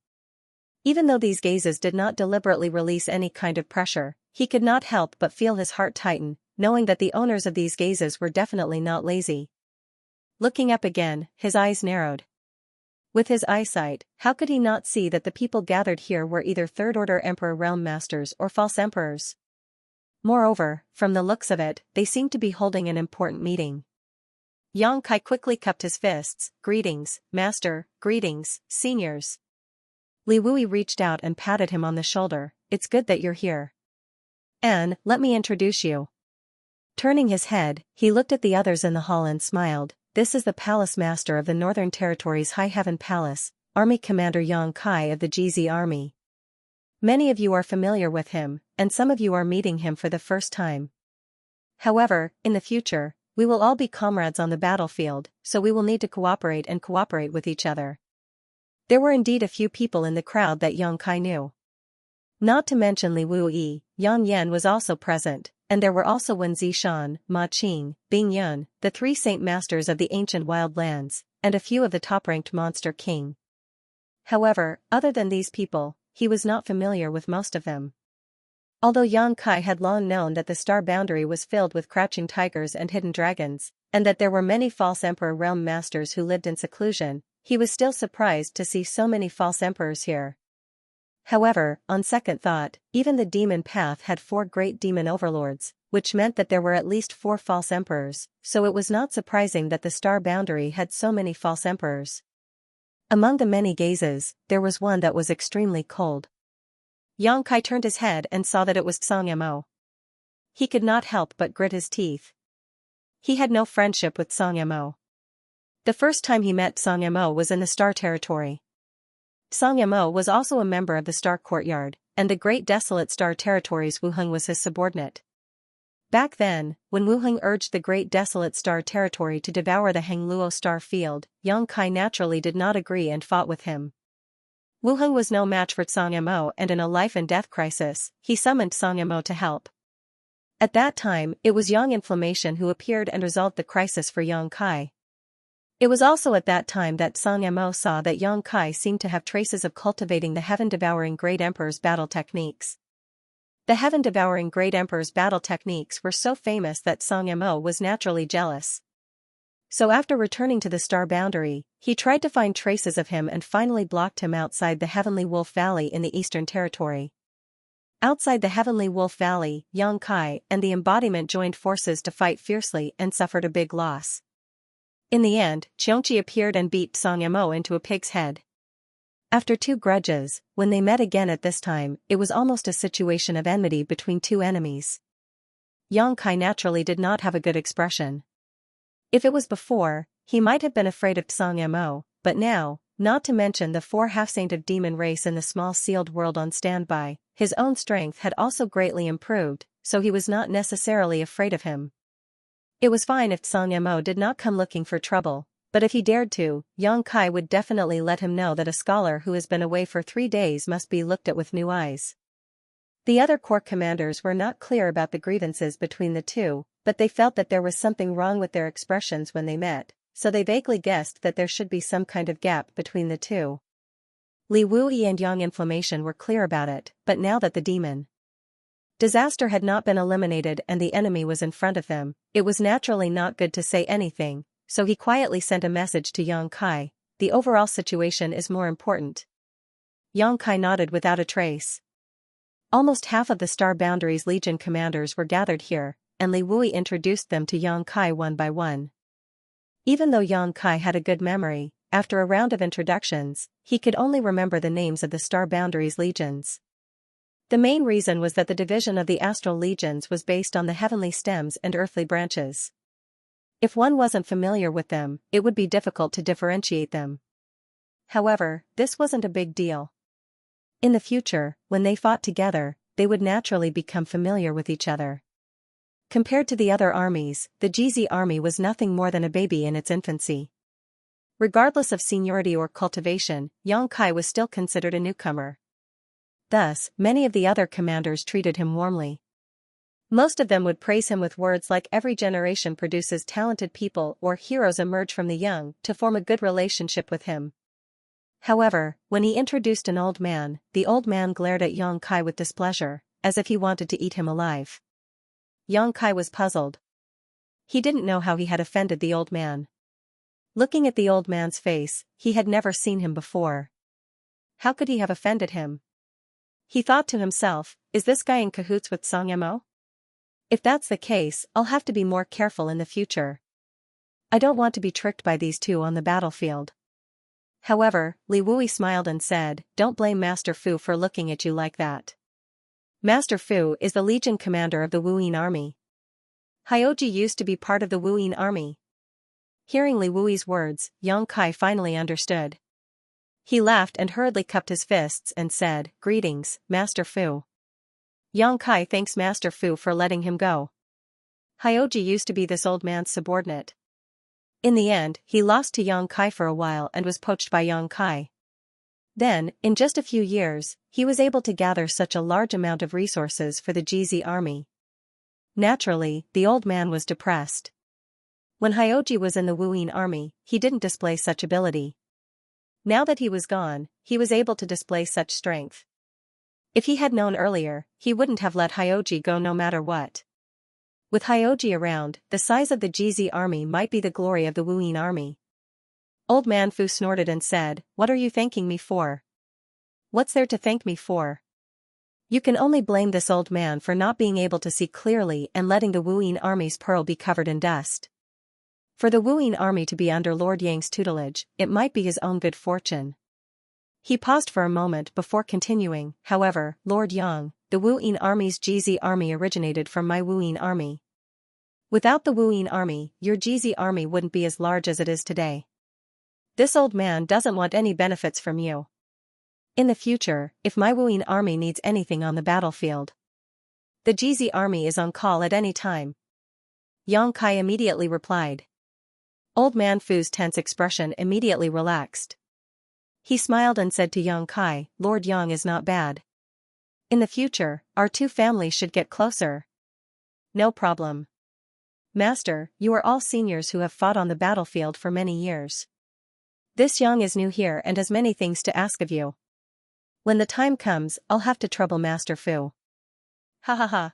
Even though these gazes did not deliberately release any kind of pressure, he could not help but feel his heart tighten, knowing that the owners of these gazes were definitely not lazy. Looking up again, his eyes narrowed. With his eyesight, how could he not see that the people gathered here were either third-order Emperor realm masters or false emperors? Moreover, from the looks of it, they seemed to be holding an important meeting. Yang Kai quickly cupped his fists. "Greetings, Master, greetings, seniors." Li Wui reached out and patted him on the shoulder. "It's good that you're here. And, let me introduce you." Turning his head, he looked at the others in the hall and smiled. "This is the Palace Master of the Northern Territories High Heaven Palace, Army Commander Yang Kai of the GZ Army. Many of you are familiar with him, and some of you are meeting him for the first time. However, in the future, we will all be comrades on the battlefield, so we will need to cooperate with each other." There were indeed a few people in the crowd that Yang Kai knew. Not to mention Li Wui, Yang Yan was also present, and there were also Wen Zishan, Ma Qing, Bing Yun, the 3 Saint Masters of the ancient wild lands, and a few of the top-ranked Monster King. However, other than these people, he was not familiar with most of them. Although Yang Kai had long known that the star boundary was filled with crouching tigers and hidden dragons, and that there were many false emperor realm masters who lived in seclusion, he was still surprised to see so many false emperors here. However, on second thought, even the demon path had 4 great demon overlords, which meant that there were at least 4 false emperors, so it was not surprising that the star boundary had so many false emperors. Among the many gazes, there was one that was extremely cold. Yang Kai turned his head and saw that it was Xianxia. He could not help but grit his teeth. He had no friendship with Xianxia. The first time he met Xianxia was in the Star Territory. Xianxia was also a member of the Star Courtyard, and the Great Desolate Star Territories Wuheng was his subordinate. Back then, when Wuheng urged the Great Desolate Star Territory to devour the Hengluo star field, Yang Kai naturally did not agree and fought with him. Wuheng was no match for Xianxia, and in a life-and-death crisis, he summoned Xianxia to help. At that time, it was Yang Inflammation who appeared and resolved the crisis for Yang Kai. It was also at that time that Xianxia saw that Yang Kai seemed to have traces of cultivating the heaven-devouring Great Emperor's battle techniques. The heaven-devouring Great Emperor's battle techniques were so famous that Xianxia was naturally jealous. So after returning to the star boundary, he tried to find traces of him and finally blocked him outside the Heavenly Wolf Valley in the Eastern Territory. Outside the Heavenly Wolf Valley, Yang Kai and the embodiment joined forces to fight fiercely and suffered a big loss. In the end, Xianxia appeared and beat Xianxia into a pig's head. After 2 grudges, when they met again at this time, it was almost a situation of enmity between 2 enemies. Yang Kai naturally did not have a good expression. If it was before, he might have been afraid of Xianxia, but now, not to mention the 4 half-sainted demon race in the small sealed world on standby, his own strength had also greatly improved, so he was not necessarily afraid of him. It was fine if Xianxia did not come looking for trouble, but if he dared to, Yang Kai would definitely let him know that a scholar who has been away for 3 days must be looked at with new eyes. The other corps commanders were not clear about the grievances between the two, but they felt that there was something wrong with their expressions when they met, so they vaguely guessed that there should be some kind of gap between the two. Li Wuyi and Yang Inflammation were clear about it, but now that the demon disaster had not been eliminated and the enemy was in front of them, it was naturally not good to say anything, so he quietly sent a message to Yang Kai: "The overall situation is more important." Yang Kai nodded without a trace. Almost half of the Star Boundary's Legion commanders were gathered here, and Li Wuyi introduced them to Yang Kai one by one. Even though Yang Kai had a good memory, after a round of introductions, he could only remember the names of the Star Boundary's legions. The main reason was that the division of the astral legions was based on the heavenly stems and earthly branches. If one wasn't familiar with them, it would be difficult to differentiate them. However, this wasn't a big deal. In the future, when they fought together, they would naturally become familiar with each other. Compared to the other armies, the GZ army was nothing more than a baby in its infancy. Regardless of seniority or cultivation, Yang Kai was still considered a newcomer. Thus, many of the other commanders treated him warmly. Most of them would praise him with words like "Every generation produces talented people or heroes emerge from the young" to form a good relationship with him. However, when he introduced an old man, the old man glared at Yang Kai with displeasure, as if he wanted to eat him alive. Yang Kai was puzzled. He didn't know how he had offended the old man. Looking at the old man's face, he had never seen him before. How could he have offended him? He thought to himself, is this guy in cahoots with Xianxia? If that's the case, I'll have to be more careful in the future. I don't want to be tricked by these two on the battlefield. However, Li Wuyi smiled and said, "Don't blame Master Fu for looking at you like that. Master Fu is the Legion commander of the Wuyin army. Hyoji used to be part of the Wuyin army." Hearing Li Wuyi's words, Yang Kai finally understood. He laughed and hurriedly cupped his fists and said, "Greetings, Master Fu." Yang Kai thanks Master Fu for letting him go. Hyoji used to be this old man's subordinate. In the end, he lost to Yang Kai for a while and was poached by Yang Kai. Then, in just a few years, he was able to gather such a large amount of resources for the GZ army. Naturally, the old man was depressed. When Hyoji was in the Wuyin army, he didn't display such ability. Now that he was gone, he was able to display such strength. If he had known earlier, he wouldn't have let Hyoji go no matter what. With Hyoji around, the size of the GZ army might be the glory of the Wuyin army. Old man Fu snorted and said, "What are you thanking me for?" What's there to thank me for? You can only blame this old man for not being able to see clearly and letting the Wuyin army's pearl be covered in dust. For the Wuyin army to be under Lord Yang's tutelage, it might be his own good fortune. He paused for a moment before continuing, however, Lord Yang, the Wuyin army's Jizi army originated from my Wuyin army. Without the Wuyin army, your Jizi army wouldn't be as large as it is today. This old man doesn't want any benefits from you. In the future, if my Wuyin army needs anything on the battlefield, the Jizi army is on call at any time. Yang Kai immediately replied. Old man Fu's tense expression immediately relaxed. He smiled and said to Yang Kai, Lord Yang is not bad. In the future, our two families should get closer. No problem. Master, you are all seniors who have fought on the battlefield for many years. This Yang is new here and has many things to ask of you. When the time comes, I'll have to trouble Master Fu. Ha ha ha.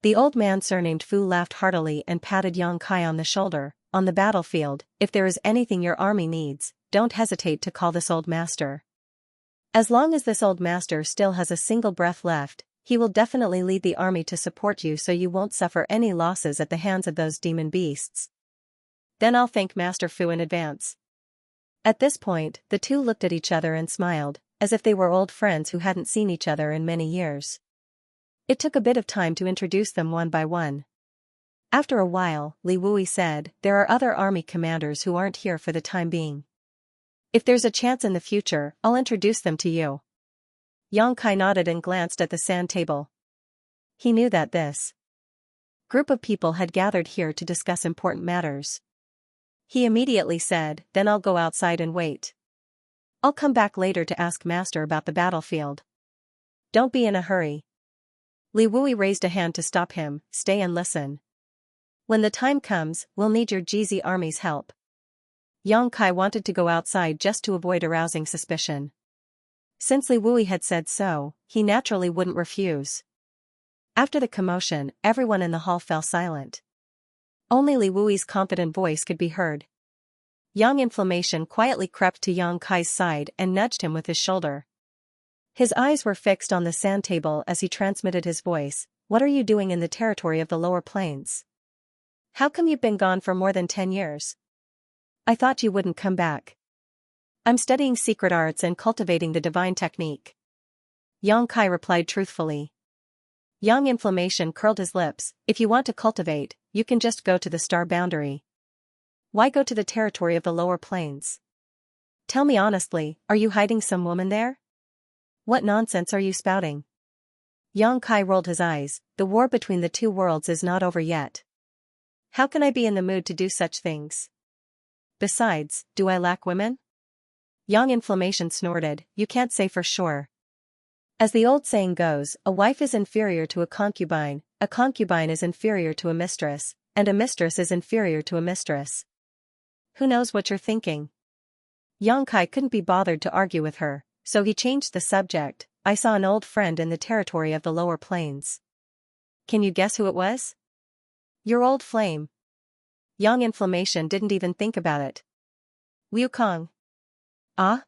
The old man surnamed Fu laughed heartily and patted Yang Kai on the shoulder. On the battlefield, if there is anything your army needs, don't hesitate to call this old master. As long as this old master still has a single breath left, he will definitely lead the army to support you so you won't suffer any losses at the hands of those demon beasts. Then I'll thank Master Fu in advance. At this point, the two looked at each other and smiled, as if they were old friends who hadn't seen each other in many years. It took a bit of time to introduce them one by one. After a while, Li Wui said, there are other army commanders who aren't here for the time being. If there's a chance in the future, I'll introduce them to you. Yang Kai nodded and glanced at the sand table. He knew that this group of people had gathered here to discuss important matters. He immediately said, then I'll go outside and wait. I'll come back later to ask Master about the battlefield. Don't be in a hurry. Li Wui raised a hand to stop him, stay and listen. When the time comes, we'll need your Jizi army's help. Yang Kai wanted to go outside just to avoid arousing suspicion. Since Li Wui had said so, he naturally wouldn't refuse. After the commotion, everyone in the hall fell silent. Only Li Wui's confident voice could be heard. Yang Inflammation quietly crept to Yang Kai's side and nudged him with his shoulder. His eyes were fixed on the sand table as he transmitted his voice. What are you doing in the territory of the lower plains? How come you've been gone for more than 10 years? I thought you wouldn't come back. I'm studying secret arts and cultivating the divine technique. Yang Kai replied truthfully. Yang Inflammation curled his lips. If you want to cultivate, you can just go to the star boundary. Why go to the territory of the lower plains? Tell me honestly, are you hiding some woman there? What nonsense are you spouting? Yang Kai rolled his eyes. The war between the two worlds is not over yet. How can I be in the mood to do such things? Besides, do I lack women? Yang Inflammation snorted, you can't say for sure. As the old saying goes, a wife is inferior to a concubine is inferior to a mistress is inferior to a mistress. Who knows what you're thinking? Yang Kai couldn't be bothered to argue with her, so he changed the subject. I saw an old friend in the territory of the lower plains. Can you guess who it was? Your old flame. Yang Inflammation didn't even think about it. Wukong. Ah?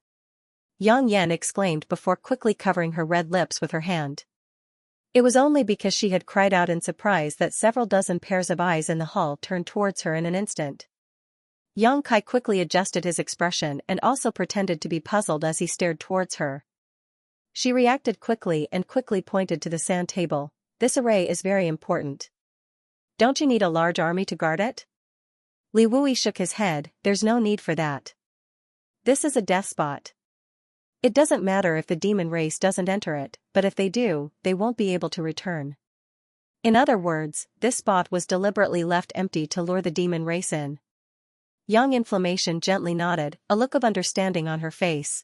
Yang Yan exclaimed before quickly covering her red lips with her hand. It was only because she had cried out in surprise that several dozen pairs of eyes in the hall turned towards her in an instant. Yang Kai quickly adjusted his expression and also pretended to be puzzled as he stared towards her. She reacted quickly and quickly pointed to the sand table. This array is very important. Don't you need a large army to guard it? Li Wui shook his head, there's no need for that. This is a death spot. It doesn't matter if the demon race doesn't enter it, but if they do, they won't be able to return. In other words, this spot was deliberately left empty to lure the demon race in. Yang Inflammation gently nodded, a look of understanding on her face.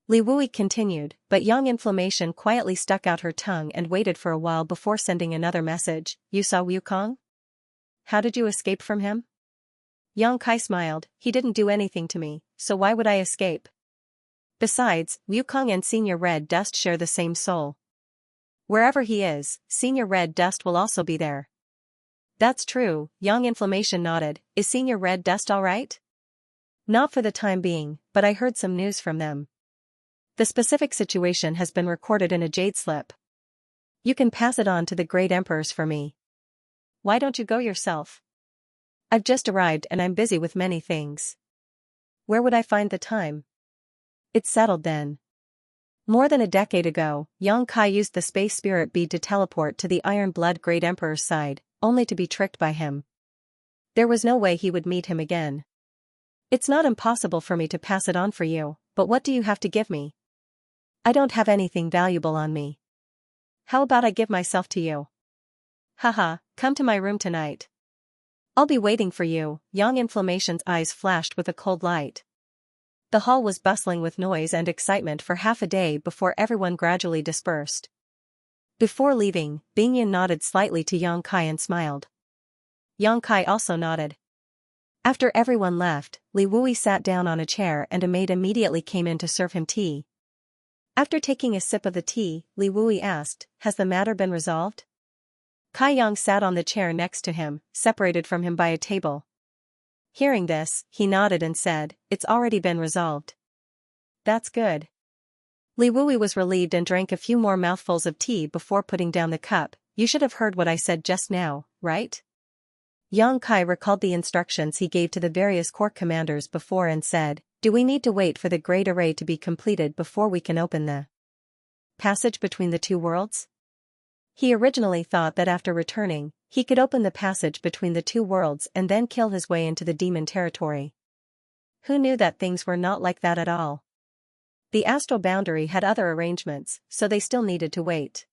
Li Wui continued, but Yang Inflammation quietly stuck out her tongue and waited for a while before sending another message. You saw Wukong? How did you escape from him? Yang Kai smiled, he didn't do anything to me, so why would I escape? Besides, Wukong and Senior Red Dust share the same soul. Wherever he is, Senior Red Dust will also be there. That's true, Yang Inflammation nodded. Is Senior Red Dust alright? Not for the time being, but I heard some news from them. The specific situation has been recorded in a jade slip. You can pass it on to the great emperors for me. Why don't you go yourself? I've just arrived and I'm busy with many things. Where would I find the time? It's settled then. More than a decade ago, Xianxia used the space spirit bead to teleport to the Iron Blood Great Emperor's side, only to be tricked by him. There was no way he would meet him again. It's not impossible for me to pass it on for you, but what do you have to give me? I don't have anything valuable on me. How about I give myself to you? Haha, come to my room tonight. I'll be waiting for you. Young Inflammation's eyes flashed with a cold light. The hall was bustling with noise and excitement for half a day before everyone gradually dispersed. Before leaving, Bingyan nodded slightly to Xianxia and smiled. Xianxia also nodded. After everyone left, Li Wui sat down on a chair and a maid immediately came in to serve him tea. After taking a sip of the tea, Li Wui asked, "Has the matter been resolved?" Kai Yang sat on the chair next to him, separated from him by a table. Hearing this, he nodded and said, "It's already been resolved." That's good. Li Wui was relieved and drank a few more mouthfuls of tea before putting down the cup. You should have heard what I said just now, right? Xianxia recalled the instructions he gave to the various court commanders before and said, "Do we need to wait for the great array to be completed before we can open the passage between the two worlds?" He originally thought that after returning, he could open the passage between the two worlds and then kill his way into the demon territory. Who knew that things were not like that at all? The astral boundary had other arrangements, so they still needed to wait.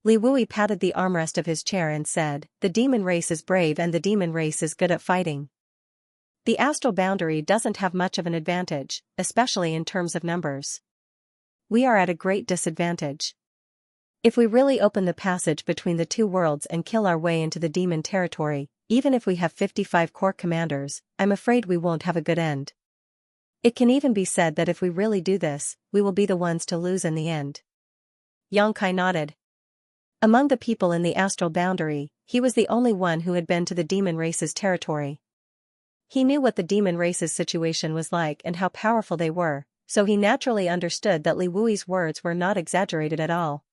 Li Wui patted the armrest of his chair and said, "The demon race is brave and the demon race is good at fighting. The astral boundary doesn't have much of an advantage, especially in terms of numbers. We are at a great disadvantage. If we really open the passage between the two worlds and kill our way into the demon territory, even if we have 55 core commanders, I'm afraid we won't have a good end. It can even be said that if we really do this, we will be the ones to lose in the end." Xianxia nodded. Among the people in the astral boundary, he was the only one who had been to the demon race's territory. He knew what the demon race's situation was like and how powerful they were, so he naturally understood that Li Wui's words were not exaggerated at all.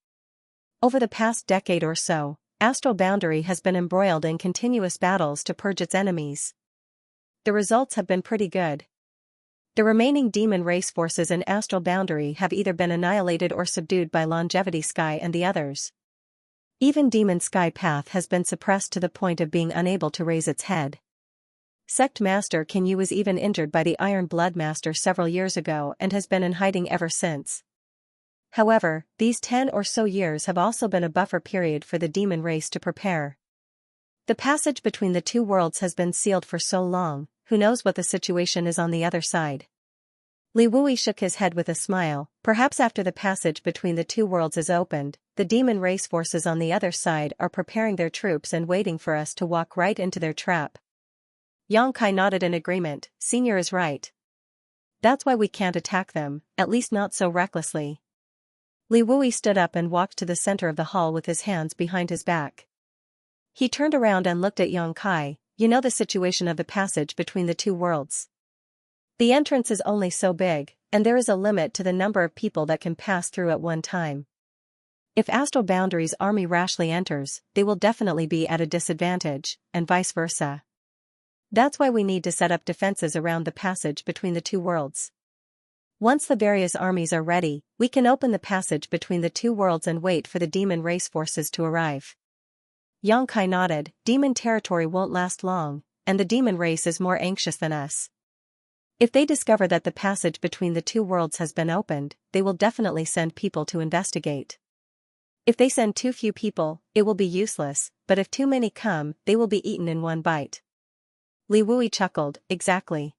Over the past decade or so, Astral Boundary has been embroiled in continuous battles to purge its enemies. The results have been pretty good. The remaining demon race forces in Astral Boundary have either been annihilated or subdued by Longevity Sky and the others. Even Demon Sky Path has been suppressed to the point of being unable to raise its head. Sect Master Kinyu was even injured by the Iron Blood Master several years ago and has been in hiding ever since. However, these 10 or so years have also been a buffer period for the demon race to prepare. The passage between the two worlds has been sealed for so long, who knows what the situation is on the other side. Li Wui shook his head with a smile. Perhaps after the passage between the two worlds is opened, the demon race forces on the other side are preparing their troops and waiting for us to walk right into their trap. Xianxia nodded in agreement. Senior is right. That's why we can't attack them, at least not so recklessly. Li Wui stood up and walked to the center of the hall with his hands behind his back. He turned around and looked at Xianxia. You know the situation of the passage between the two worlds. The entrance is only so big, and there is a limit to the number of people that can pass through at one time. If Astral Boundary's army rashly enters, they will definitely be at a disadvantage, and vice versa. That's why we need to set up defenses around the passage between the two worlds. Once the various armies are ready, we can open the passage between the two worlds and wait for the demon race forces to arrive. Xianxia nodded. Demon territory won't last long, and the demon race is more anxious than us. If they discover that the passage between the two worlds has been opened, they will definitely send people to investigate. If they send too few people, it will be useless, but if too many come, they will be eaten in one bite. Li Wui chuckled. Exactly.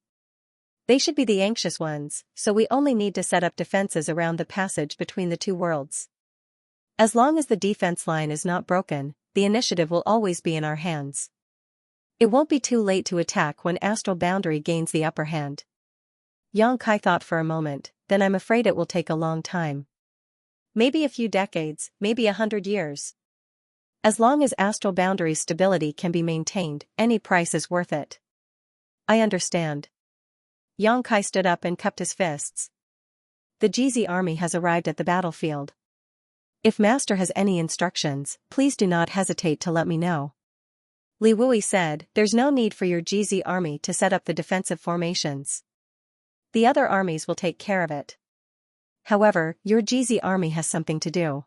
They should be the anxious ones, so we only need to set up defenses around the passage between the two worlds. As long as the defense line is not broken, the initiative will always be in our hands. It won't be too late to attack when Astral Boundary gains the upper hand. Xianxia thought for a moment. Then I'm afraid it will take a long time. Maybe a few decades, maybe 100 years. As long as Astral Boundary's stability can be maintained, any price is worth it. I understand. Xianxia stood up and cupped his fists. the Jizi army has arrived at the battlefield. If Master has any instructions, please do not hesitate to let me know. Li Wui said, there's no need for your Jizi army to set up the defensive formations. The other armies will take care of it. However, your Jizi army has something to do.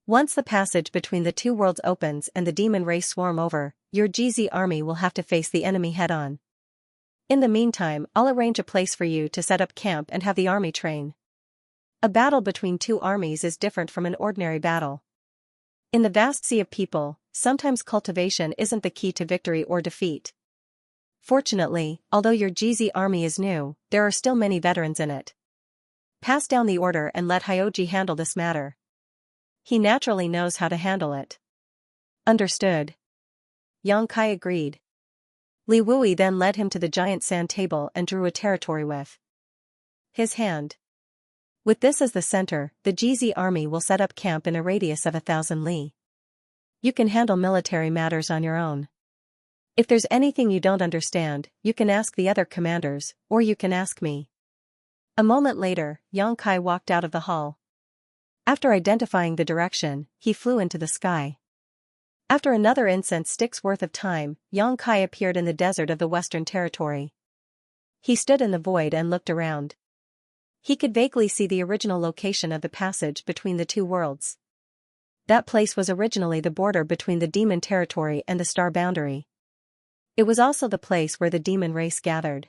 Once the passage between the two worlds opens and the demon race swarm over, your Jizi army will have to face the enemy head-on. In the meantime, I'll arrange a place for you to set up camp and have the army train. A battle between two armies is different from an ordinary battle. In the vast sea of people, sometimes cultivation isn't the key to victory or defeat. Fortunately, although your Jizi army is new, there are still many veterans in it. Pass down the order and let Hyoji handle this matter. He naturally knows how to handle it. Understood. Yang Kai agreed. Li Wui then led him to the giant sand table and drew a territory with his hand. With this as the center, the Jizi army will set up camp in a radius of 1,000 li. You can handle military matters on your own. If there's anything you don't understand, you can ask the other commanders, or you can ask me. A moment later, Yang Kai walked out of the hall. After identifying the direction, he flew into the sky. After another incense stick's worth of time, Yang Kai appeared in the desert of the Western Territory. He stood in the void and looked around. He could vaguely see the original location of the passage between the two worlds. That place was originally the border between the demon territory and the star boundary. It was also the place where the demon race gathered.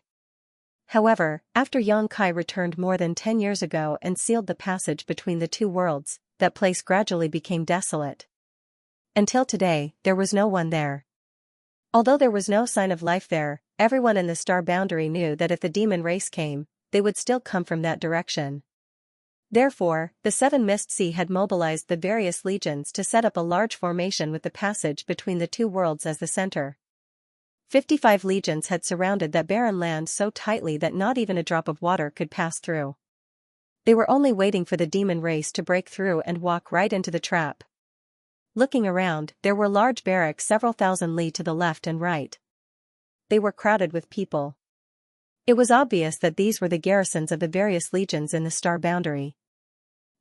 However, after Yang Kai returned more than 10 years ago and sealed the passage between the two worlds, that place gradually became desolate. Until today, there was no one there. Although there was no sign of life there, everyone in the star boundary knew that if the demon race came, they would still come from that direction. Therefore, the Seven Mist Sea had mobilized the various legions to set up a large formation with the passage between the two worlds as the center. 55 legions had surrounded that barren land so tightly that not even a drop of water could pass through. They were only waiting for the demon race to break through and walk right into the trap. Looking around, there were large barracks several thousand li to the left and right. They were crowded with people. It was obvious that these were the garrisons of the various legions in the star boundary.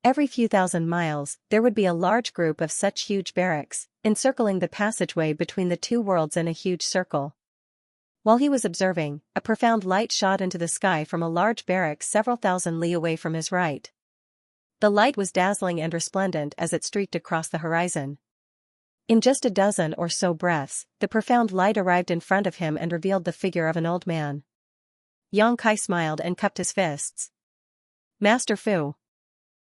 Every few thousand miles, there would be a large group of such huge barracks, encircling the passageway between the two worlds in a huge circle. While he was observing, a profound light shot into the sky from a large barrack several thousand li away from his right. The light was dazzling and resplendent as it streaked across the horizon. In just a dozen or so breaths, the profound light arrived in front of him and revealed the figure of an old man. Yang Kai smiled and cupped his fists. Master Fu.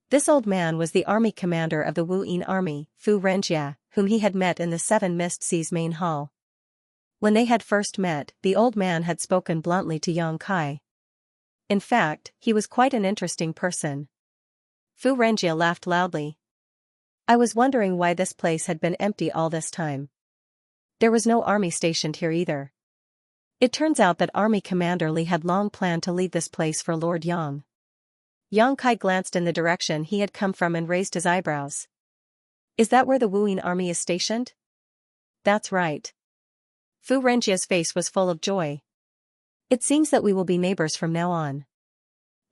This old man was the army commander of the Wu Yin army, Fu Renjia, whom he had met in the Seven Mist Sea's main hall. When they had first met, the old man had spoken bluntly to Yang Kai. In fact, he was quite an interesting person. Fu Renjia laughed loudly. I was wondering why this place had been empty all this time. There was no army stationed here either. It turns out that Army Commander Li had long planned to leave this place for Lord Yang. Yang Kai glanced in the direction he had come from and raised his eyebrows. Is that where the Wu Yin army is stationed? That's right. Fu Renjia's face was full of joy. It seems that we will be neighbors from now on.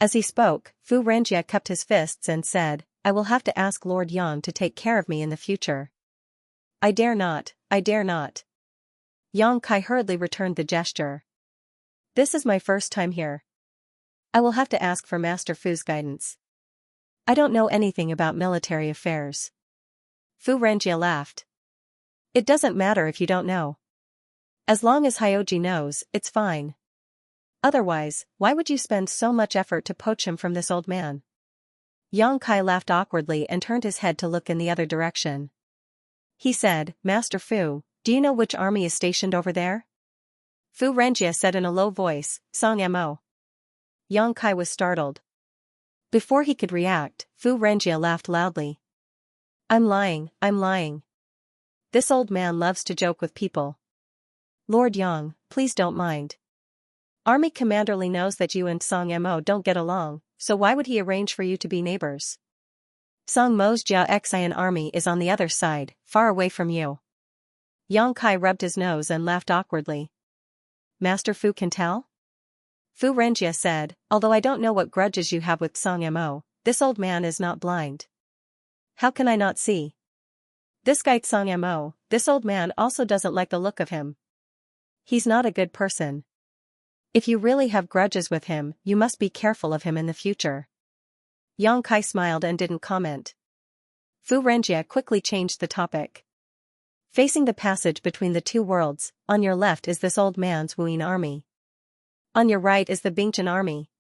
As he spoke, Fu Renjia cupped his fists and said, I will have to ask Lord Yang to take care of me in the future. I dare not, I dare not. Yang Kai hurriedly returned the gesture. This is my first time here. I will have to ask for Master Fu's guidance. I don't know anything about military affairs. Fu Renjia laughed. It doesn't matter if you don't know. As long as Hyoji knows, it's fine. Otherwise, why would you spend so much effort to poach him from this old man? Yang Kai laughed awkwardly and turned his head to look in the other direction. He said, Master Fu, do you know which army is stationed over there? Fu Renjia said in a low voice, Xianxia. Yang Kai was startled. Before he could react, Fu Renjia laughed loudly. I'm lying, I'm lying. This old man loves to joke with people. Lord Yang, please don't mind. Army Commander Li knows that you and Song Mo don't get along, so why would he arrange for you to be neighbors? Song Mo's Jiao Xian army is on the other side, far away from you. Yang Kai rubbed his nose and laughed awkwardly. Master Fu can tell? Fu Renjie said, although I don't know what grudges you have with Xianxia, this old man is not blind. How can I not see? This guy Xianxia, this old man also doesn't like the look of him. He's not a good person. If you really have grudges with him, you must be careful of him in the future. Yang Kai smiled and didn't comment. Fu Renjie quickly changed the topic. Facing the passage between the two worlds, on your left is this old man's Wuyin army. On your right is the Bingchen army.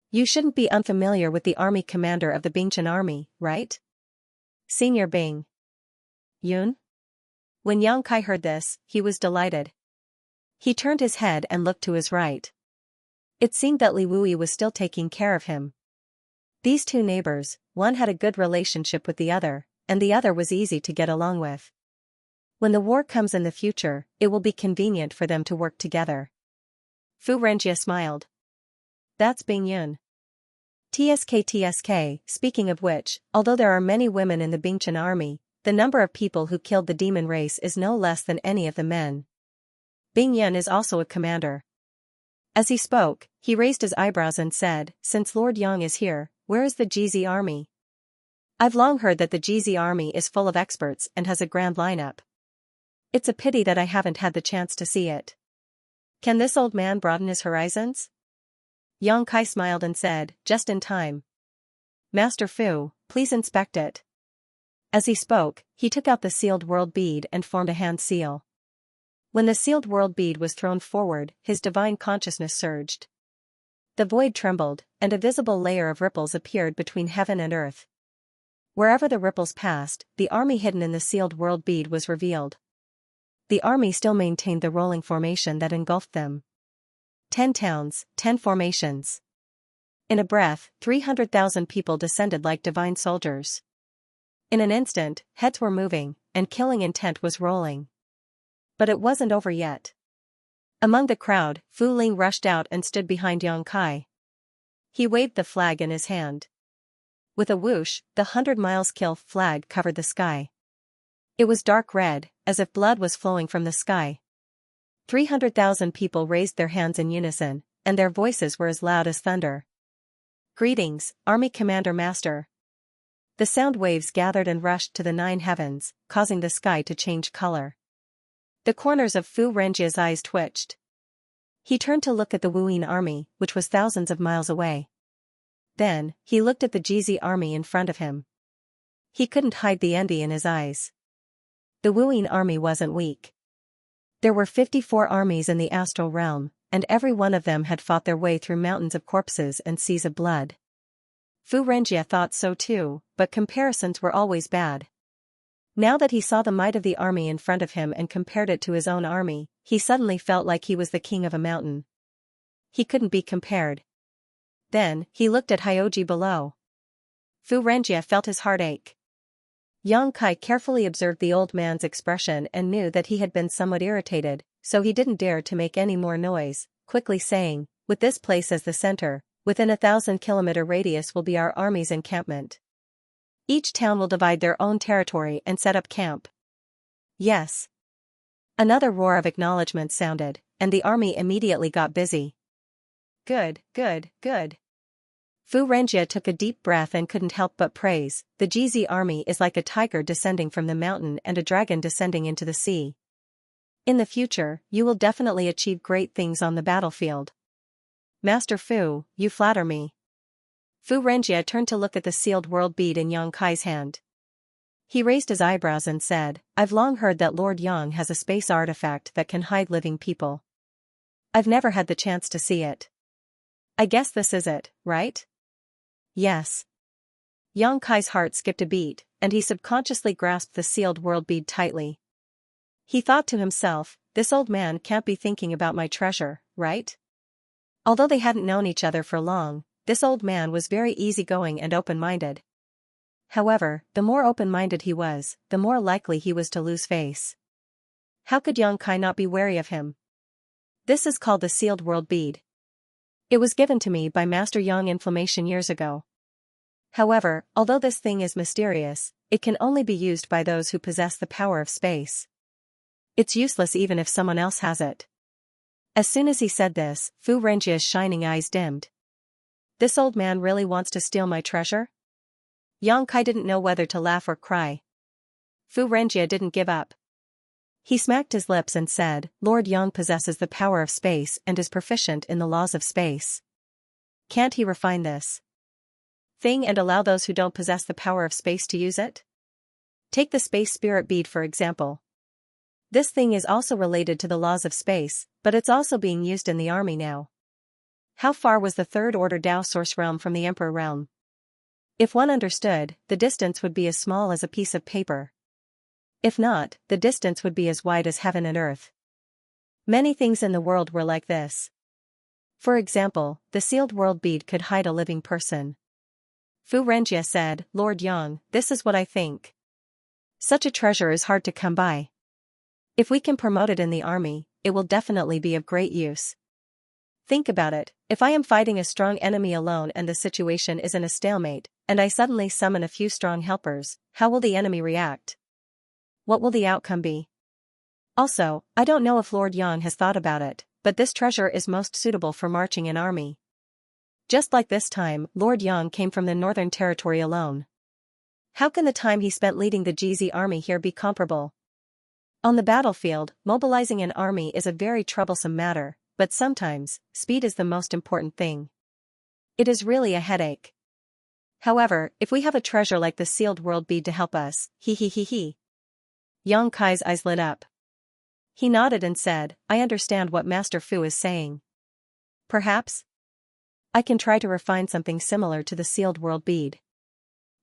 You shouldn't be unfamiliar with the army commander of the Bingchen army, right? Senior Bing Yun? When Yang Kai heard this, he was delighted. He turned his head and looked to his right. It seemed that Li Wui was still taking care of him. These two neighbors, one had a good relationship with the other, and the other was easy to get along with. When the war comes in the future, it will be convenient for them to work together. Fu Renjie smiled. That's Bing Yun. TSK. Speaking of which, although there are many women in the Bingchen army, the number of people who killed the demon race is no less than any of the men. Bing Yun is also a commander. As he spoke, he raised his eyebrows and said, since Lord Yang is here, where is the GZ army? I've long heard that the GZ army is full of experts and has a grand lineup. It's a pity that I haven't had the chance to see it. Can this old man broaden his horizons? Yang Kai smiled and said, just in time. Master Fu, please inspect it. As he spoke, he took out the sealed world bead and formed a hand seal. When the sealed world bead was thrown forward, his divine consciousness surged. The void trembled, and a visible layer of ripples appeared between heaven and earth. Wherever the ripples passed, the army hidden in the sealed world bead was revealed. The army still maintained the rolling formation that engulfed them. 10 towns, 10 formations. In a breath, 300,000 people descended like divine soldiers. In an instant, heads were moving, and killing intent was rolling. But it wasn't over yet. Among the crowd, Fu Ling rushed out and stood behind Yang Kai. He waved the flag in his hand. With a whoosh, the 100 miles kill flag covered the sky. It was dark red, as if blood was flowing from the sky. 300,000 people raised their hands in unison, and their voices were as loud as thunder. Greetings, Army Commander Master. The sound waves gathered and rushed to the 9 heavens, causing the sky to change color. The corners of Fu Renjie's eyes twitched. He turned to look at the Wuyin army, which was thousands of miles away. Then, he looked at the GZ army in front of him. He couldn't hide the envy in his eyes. The Wuyin army wasn't weak. There were 54 armies in the astral realm, and every one of them had fought their way through mountains of corpses and seas of blood. Fu Renjie thought so too, but comparisons were always bad. Now that he saw the might of the army in front of him and compared it to his own army, he suddenly felt like he was the king of a mountain. He couldn't be compared. Then, he looked at Hyoji below. Fu Renjie felt his heart ache. Yang Kai carefully observed the old man's expression and knew that he had been somewhat irritated, so he didn't dare to make any more noise, quickly saying, with this place as the center, within a 1,000-kilometer radius will be our army's encampment. Each town will divide their own territory and set up camp. Yes. Another roar of acknowledgement sounded, and the army immediately got busy. Good. Fu Renjie took a deep breath and couldn't help but praise, the GZ army is like a tiger descending from the mountain and a dragon descending into the sea. In the future, you will definitely achieve great things on the battlefield. Master Fu, you flatter me. Fu Renjie turned to look at the sealed world bead in Yang Kai's hand. He raised his eyebrows and said, I've long heard that Lord Yang has a space artifact that can hide living people. I've never had the chance to see it. I guess this is it, right? Yes. Yang Kai's heart skipped a beat, and he subconsciously grasped the sealed world bead tightly. He thought to himself, this old man can't be thinking about my treasure, right? Although they hadn't known each other for long, this old man was very easygoing and open-minded. However, the more open-minded he was, the more likely he was to lose face. How could Yang Kai not be wary of him? This is called the sealed world bead. It was given to me by Master Yang Inflammation years ago. However, although this thing is mysterious, it can only be used by those who possess the power of space. It's useless even if someone else has it. As soon as he said this, Fu Renjia's shining eyes dimmed. This old man really wants to steal my treasure? Yang Kai didn't know whether to laugh or cry. Fu Renjia didn't give up. He smacked his lips and said, Lord Yang possesses the power of space and is proficient in the laws of space. Can't he refine this thing and allow those who don't possess the power of space to use it? Take the space spirit bead for example. This thing is also related to the laws of space, but it's also being used in the army now. How far was the third order Dao source realm from the Emperor realm? If one understood, the distance would be as small as a piece of paper. If not, the distance would be as wide as heaven and earth. Many things in the world were like this. For example, the sealed world bead could hide a living person. Fu Renjia said, Lord Yang, this is what I think. Such a treasure is hard to come by. If we can promote it in the army, it will definitely be of great use. Think about it, if I am fighting a strong enemy alone and the situation is in a stalemate, and I suddenly summon a few strong helpers, how will the enemy react? What will the outcome be? Also, I don't know if Lord Yang has thought about it, but this treasure is most suitable for marching an army. Just like this time, Lord Yang came from the Northern Territory alone. How can the time he spent leading the GZ army here be comparable? On the battlefield, mobilizing an army is a very troublesome matter, but sometimes, speed is the most important thing. It is really a headache. However, if we have a treasure like the sealed world bead to help us, he. Yang Kai's eyes lit up. He nodded and said, I understand what Master Fu is saying. Perhaps I can try to refine something similar to the sealed world bead.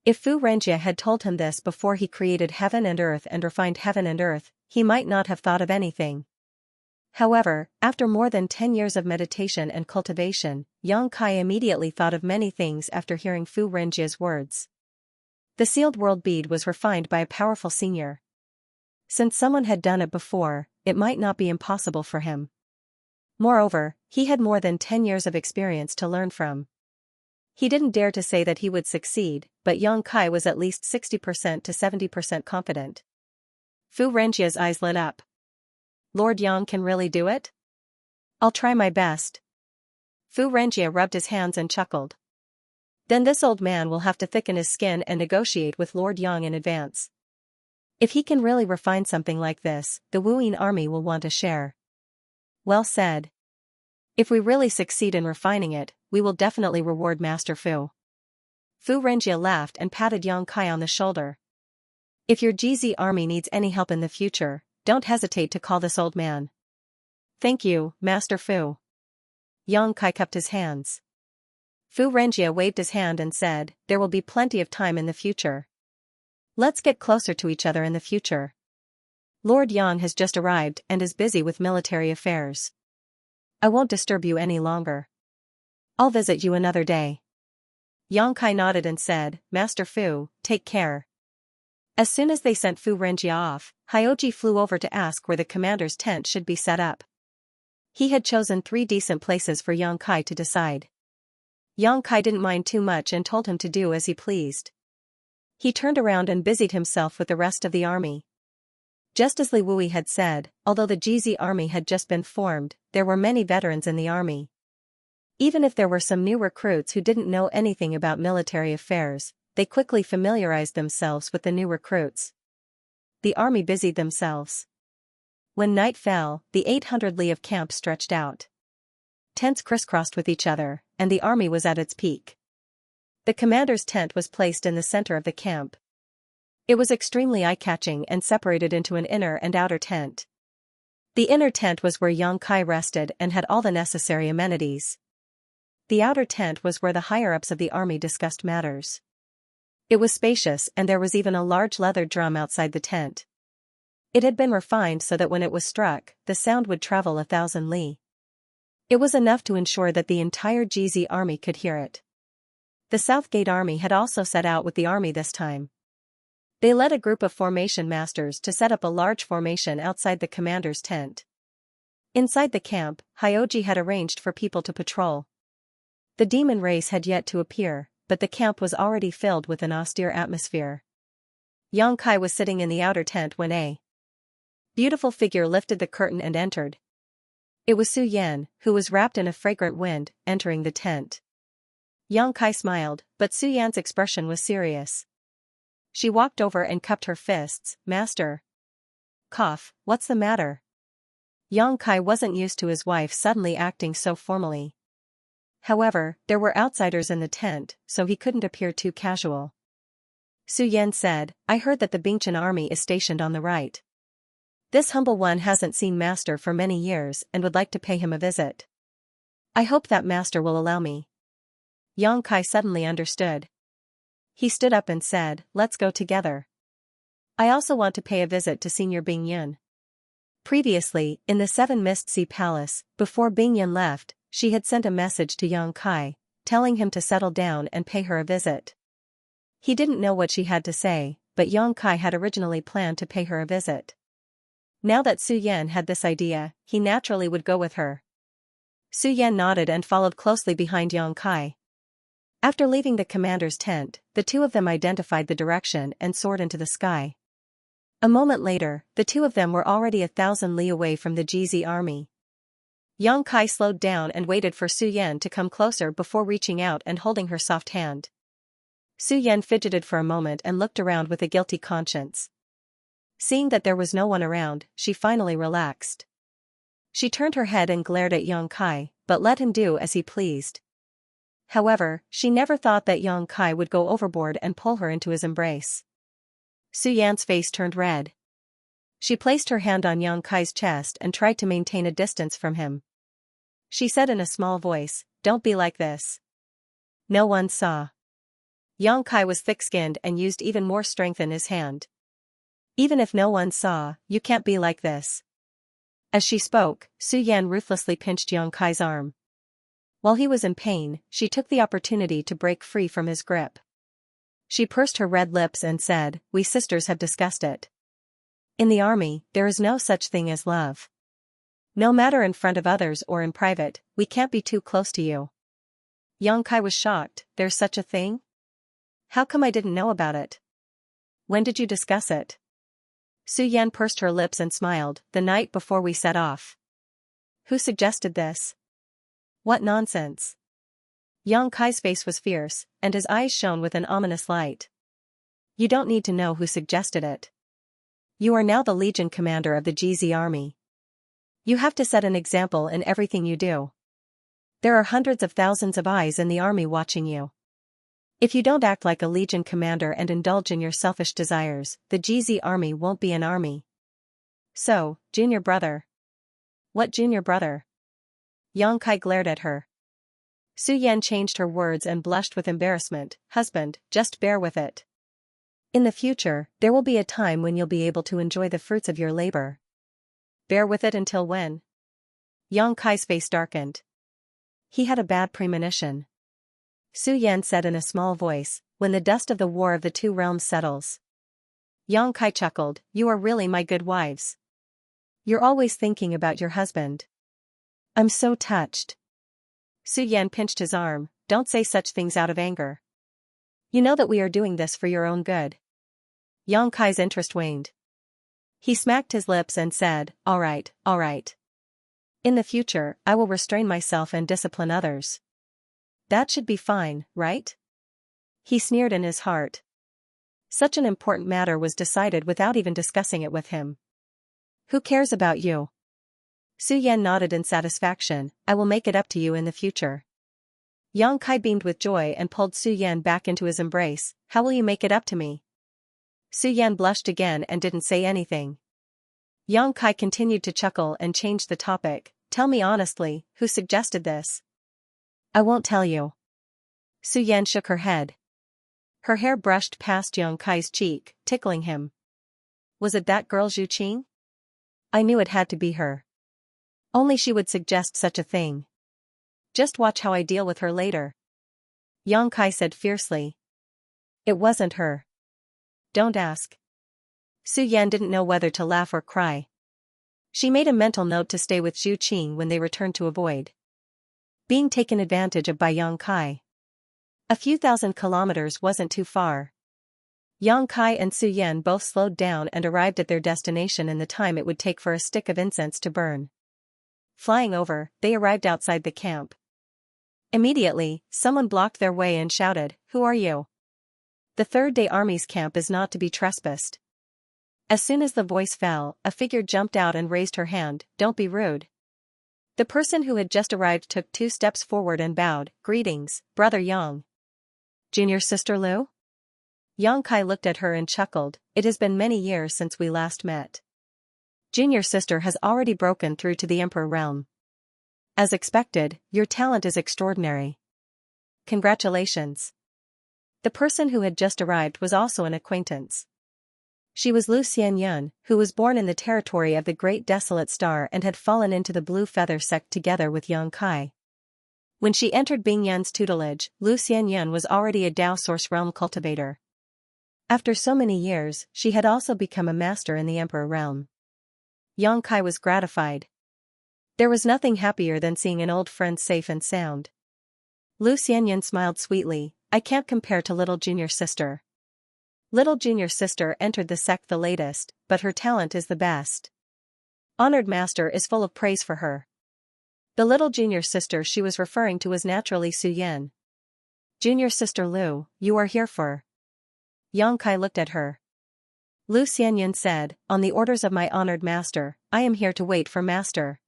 If Fu Renjia had told him this before he created heaven and earth and refined heaven and earth, he might not have thought of anything. However, after more than 10 years of meditation and cultivation, Yang Kai immediately thought of many things after hearing Fu Renjia's words. The sealed world bead was refined by a powerful senior. Since someone had done it before, it might not be impossible for him. Moreover, he had more than 10 years of experience to learn from. He didn't dare to say that he would succeed, but Yang Kai was at least 60% to 70% confident. Fu Renjia's eyes lit up. Lord Yang can really do it? I'll try my best. Fu Renjia rubbed his hands and chuckled. Then this old man will have to thicken his skin and negotiate with Lord Yang in advance. If he can really refine something like this, the Wuyin army will want a share. Well said. If we really succeed in refining it, we will definitely reward Master Fu. Fu Renjia laughed and patted Yang Kai on the shoulder. If your GZ army needs any help in the future, don't hesitate to call this old man. Thank you, Master Fu. Yang Kai cupped his hands. Fu Renjia waved his hand and said, there will be plenty of time in the future. Let's get closer to each other in the future. Lord Yang has just arrived and is busy with military affairs. I won't disturb you any longer. I'll visit you another day. Yang Kai nodded and said, Master Fu, take care. As soon as they sent Fu Renjia off, Hyoji flew over to ask where the commander's tent should be set up. He had chosen 3 decent places for Yang Kai to decide. Yang Kai didn't mind too much and told him to do as he pleased. He turned around and busied himself with the rest of the army. Just as Li Wui had said, although the GZ army had just been formed, there were many veterans in the army. Even if there were some new recruits who didn't know anything about military affairs, they quickly familiarized themselves with the new recruits. The army busied themselves. When night fell, the 800 li of camp stretched out. Tents crisscrossed with each other, and the army was at its peak. The commander's tent was placed in the center of the camp. It was extremely eye-catching and separated into an inner and outer tent. The inner tent was where Yang Kai rested and had all the necessary amenities. The outer tent was where the higher-ups of the army discussed matters. It was spacious and there was even a large leather drum outside the tent. It had been refined so that when it was struck, the sound would travel 1,000 li. It was enough to ensure that the entire GZ army could hear it. The Southgate army had also set out with the army this time. They led a group of formation masters to set up a large formation outside the commander's tent. Inside the camp, Hyoji had arranged for people to patrol. The demon race had yet to appear, but the camp was already filled with an austere atmosphere. Yang Kai was sitting in the outer tent when a beautiful figure lifted the curtain and entered. It was Su Yan, who was wrapped in a fragrant wind, entering the tent. Yang Kai smiled, but Su Yan's expression was serious. She walked over and cupped her fists. Master. Cough, what's the matter? Yang Kai wasn't used to his wife suddenly acting so formally. However, there were outsiders in the tent, so he couldn't appear too casual. Su Yan said, I heard that the Bingchen army is stationed on the right. This humble one hasn't seen Master for many years and would like to pay him a visit. I hope that Master will allow me. Yang Kai suddenly understood. He stood up and said, let's go together. I also want to pay a visit to Senior Bing Yun. Previously, in the Seven Mist Sea Palace, before Bing Yun left, she had sent a message to Yang Kai, telling him to settle down and pay her a visit. He didn't know what she had to say, but Yang Kai had originally planned to pay her a visit. Now that Su Yan had this idea, he naturally would go with her. Su Yan nodded and followed closely behind Yang Kai. After leaving the commander's tent, the two of them identified the direction and soared into the sky. A moment later, the two of them were already 1,000 li away from the GZ army. Yang Kai slowed down and waited for Su Yan to come closer before reaching out and holding her soft hand. Su Yan fidgeted for a moment and looked around with a guilty conscience. Seeing that there was no one around, she finally relaxed. She turned her head and glared at Yang Kai, but let him do as he pleased. However, she never thought that Yang Kai would go overboard and pull her into his embrace. Su Yan's face turned red. She placed her hand on Yang Kai's chest and tried to maintain a distance from him. She said in a small voice, don't be like this. No one saw. Yang Kai was thick-skinned and used even more strength in his hand. Even if no one saw, you can't be like this. As she spoke, Su Yan ruthlessly pinched Yang Kai's arm. While he was in pain, she took the opportunity to break free from his grip. She pursed her red lips and said, we sisters have discussed it. In the army, there is no such thing as love. No matter in front of others or in private, we can't be too close to you. Yang Kai was shocked, there's such a thing? How come I didn't know about it? When did you discuss it? Su Yan pursed her lips and smiled, the night before we set off. Who suggested this? What nonsense. Yang Kai's face was fierce, and his eyes shone with an ominous light. You don't need to know who suggested it. You are now the Legion commander of the GZ army. You have to set an example in everything you do. There are hundreds of thousands of eyes in the army watching you. If you don't act like a Legion commander and indulge in your selfish desires, the GZ army won't be an army. So, junior brother. What junior brother? Yang Kai glared at her. Su Yan changed her words and blushed with embarrassment. Husband, just bear with it. In the future, there will be a time when you'll be able to enjoy the fruits of your labor. Bear with it until when? Yang Kai's face darkened. He had a bad premonition. Su Yan said in a small voice, when the dust of the war of the two realms settles. Yang Kai chuckled, you are really my good wives. You're always thinking about your husband. I'm so touched. Su Yan pinched his arm, don't say such things out of anger. You know that we are doing this for your own good. Yang Kai's interest waned. He smacked his lips and said, all right, all right. In the future, I will restrain myself and discipline others. That should be fine, right? He sneered in his heart. Such an important matter was decided without even discussing it with him. Who cares about you? Su Yan nodded in satisfaction, I will make it up to you in the future. Yang Kai beamed with joy and pulled Su Yan back into his embrace, how will you make it up to me? Su Yan blushed again and didn't say anything. Yang Kai continued to chuckle and changed the topic, tell me honestly, who suggested this? I won't tell you. Su Yan shook her head. Her hair brushed past Yang Kai's cheek, tickling him. Was it that girl Zhu Qing? I knew it had to be her. Only she would suggest such a thing. Just watch how I deal with her later. Yang Kai said fiercely. It wasn't her. Don't ask. Su Yan didn't know whether to laugh or cry. She made a mental note to stay with Zhu Qing when they returned to avoid being taken advantage of by Yang Kai. A few thousand kilometers wasn't too far. Yang Kai and Su Yan both slowed down and arrived at their destination in the time it would take for a stick of incense to burn. flying over, they arrived outside the camp. Immediately, someone blocked their way and shouted, "Who are you? The third-day army's camp is not to be trespassed." As soon as the voice fell, a figure jumped out and raised her hand, "Don't be rude." The person who had just arrived took 2 steps forward and bowed, "Greetings, Brother Yang." "Junior Sister Liu?" Yang Kai looked at her and chuckled, "It has been many years since we last met. Junior Sister has already broken through to the Emperor realm. As expected, your talent is extraordinary. Congratulations." The person who had just arrived was also an acquaintance. She was Lu Xianxia, who was born in the territory of the Great Desolate Star and had fallen into the Blue Feather sect together with Yang Kai. When she entered Bing Yan's tutelage, Lu Xianxia was already a Dao Source Realm cultivator. After so many years, she had also become a master in the Emperor realm. Yang Kai was gratified. There was nothing happier than seeing an old friend safe and sound. Lu Xianxia smiled sweetly, "I can't compare to little junior sister. Little junior sister entered the sect the latest, but her talent is the best. Honored master is full of praise for her." The little junior sister she was referring to was naturally Su Yan. "Junior sister Lu, you are here for?" Yang Kai looked at her. Lu Xianxia said, "On the orders of my honored master, I am here to wait for master."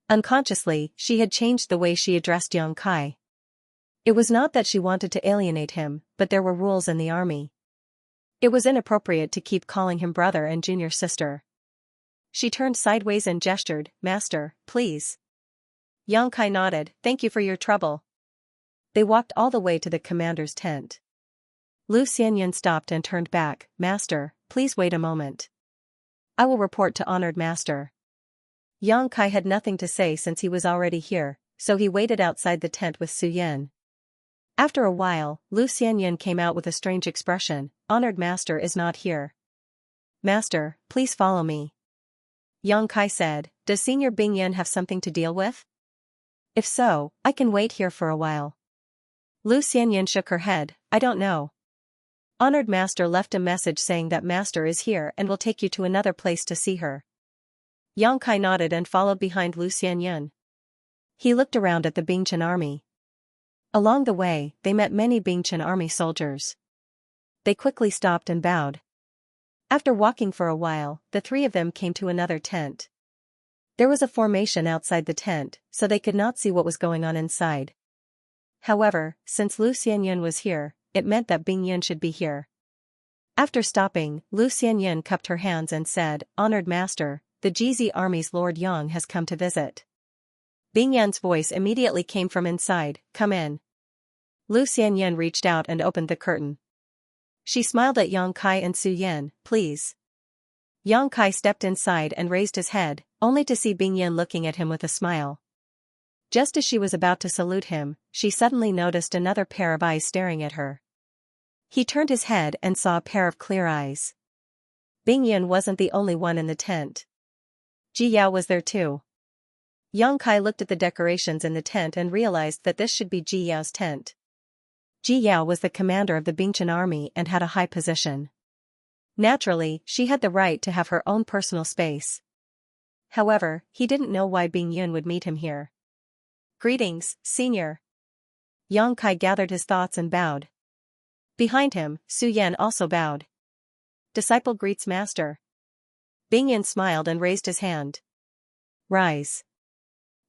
Unconsciously, she had changed the way she addressed Yang Kai. It was not that she wanted to alienate him, but there were rules in the army. It was inappropriate to keep calling him brother and junior sister. She turned sideways and gestured, "Master, please." Yang Kai nodded, "Thank you for your trouble." They walked all the way to the commander's tent. Lu Xianxia stopped and turned back, "Master, please wait a moment. I will report to honored master." Yang Kai had nothing to say since he was already here, so he waited outside the tent with Su Yan. After a while, Lu Xianxia came out with a strange expression, "Honored master is not here." "Master, please follow me." Yang Kai said, "Does Senior Bing Yan have something to deal with? If so, I can wait here for a while." Lu Xianxia shook her head, "I don't know. Honored master left a message saying that master is here and will take you to another place to see her." Yang Kai nodded and followed behind Lu Xianxia. He looked around at the Bingchen army. Along the way, they met many Bingchen army soldiers. They quickly stopped and bowed. After walking for a while, the 3 of them came to another tent. There was a formation outside the tent, so they could not see what was going on inside. However, since Lu Xianxia was here, it meant that Bing Yan should be here. After stopping, Lu Xianxia cupped her hands and said, "Honored master, the GZ army's Lord Yang has come to visit." Bing Yan's voice immediately came from inside, "Come in." Lu Xianxia reached out and opened the curtain. She smiled at Yang Kai and Su Yan, "Please." Yang Kai stepped inside and raised his head, only to see Bing Yan looking at him with a smile. Just as she was about to salute him, she suddenly noticed another pair of eyes staring at her. He turned his head and saw a pair of clear eyes. Bing Yan wasn't the only one in the tent. Ji Yao was there too. Yang Kai looked at the decorations in the tent and realized that this should be Ji Yao's tent. Ji Yao was the commander of the Bingchen army and had a high position. Naturally, she had the right to have her own personal space. However, he didn't know why Bing Yan would meet him here. "Greetings, senior." Yang Kai gathered his thoughts and bowed. Behind him, Su Yan also bowed. "Disciple greets master." Bing Yan smiled and raised his hand. "Rise.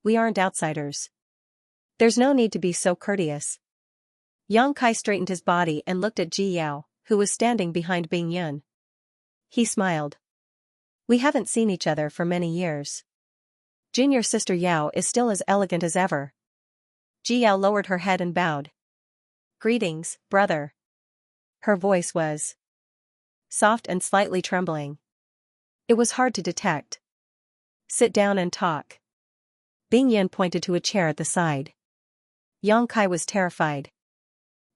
We aren't outsiders. There's no need to be so courteous." Yang Kai straightened his body and looked at Ji Yao, who was standing behind Bing Yan. He smiled. "We haven't seen each other for many years. Junior sister Yao is still as elegant as ever." Ji Yao lowered her head and bowed. "Greetings, brother." Her voice was soft and slightly trembling. It was hard to detect. "Sit down and talk." Bing Yan pointed to a chair at the side. Yang Kai was terrified.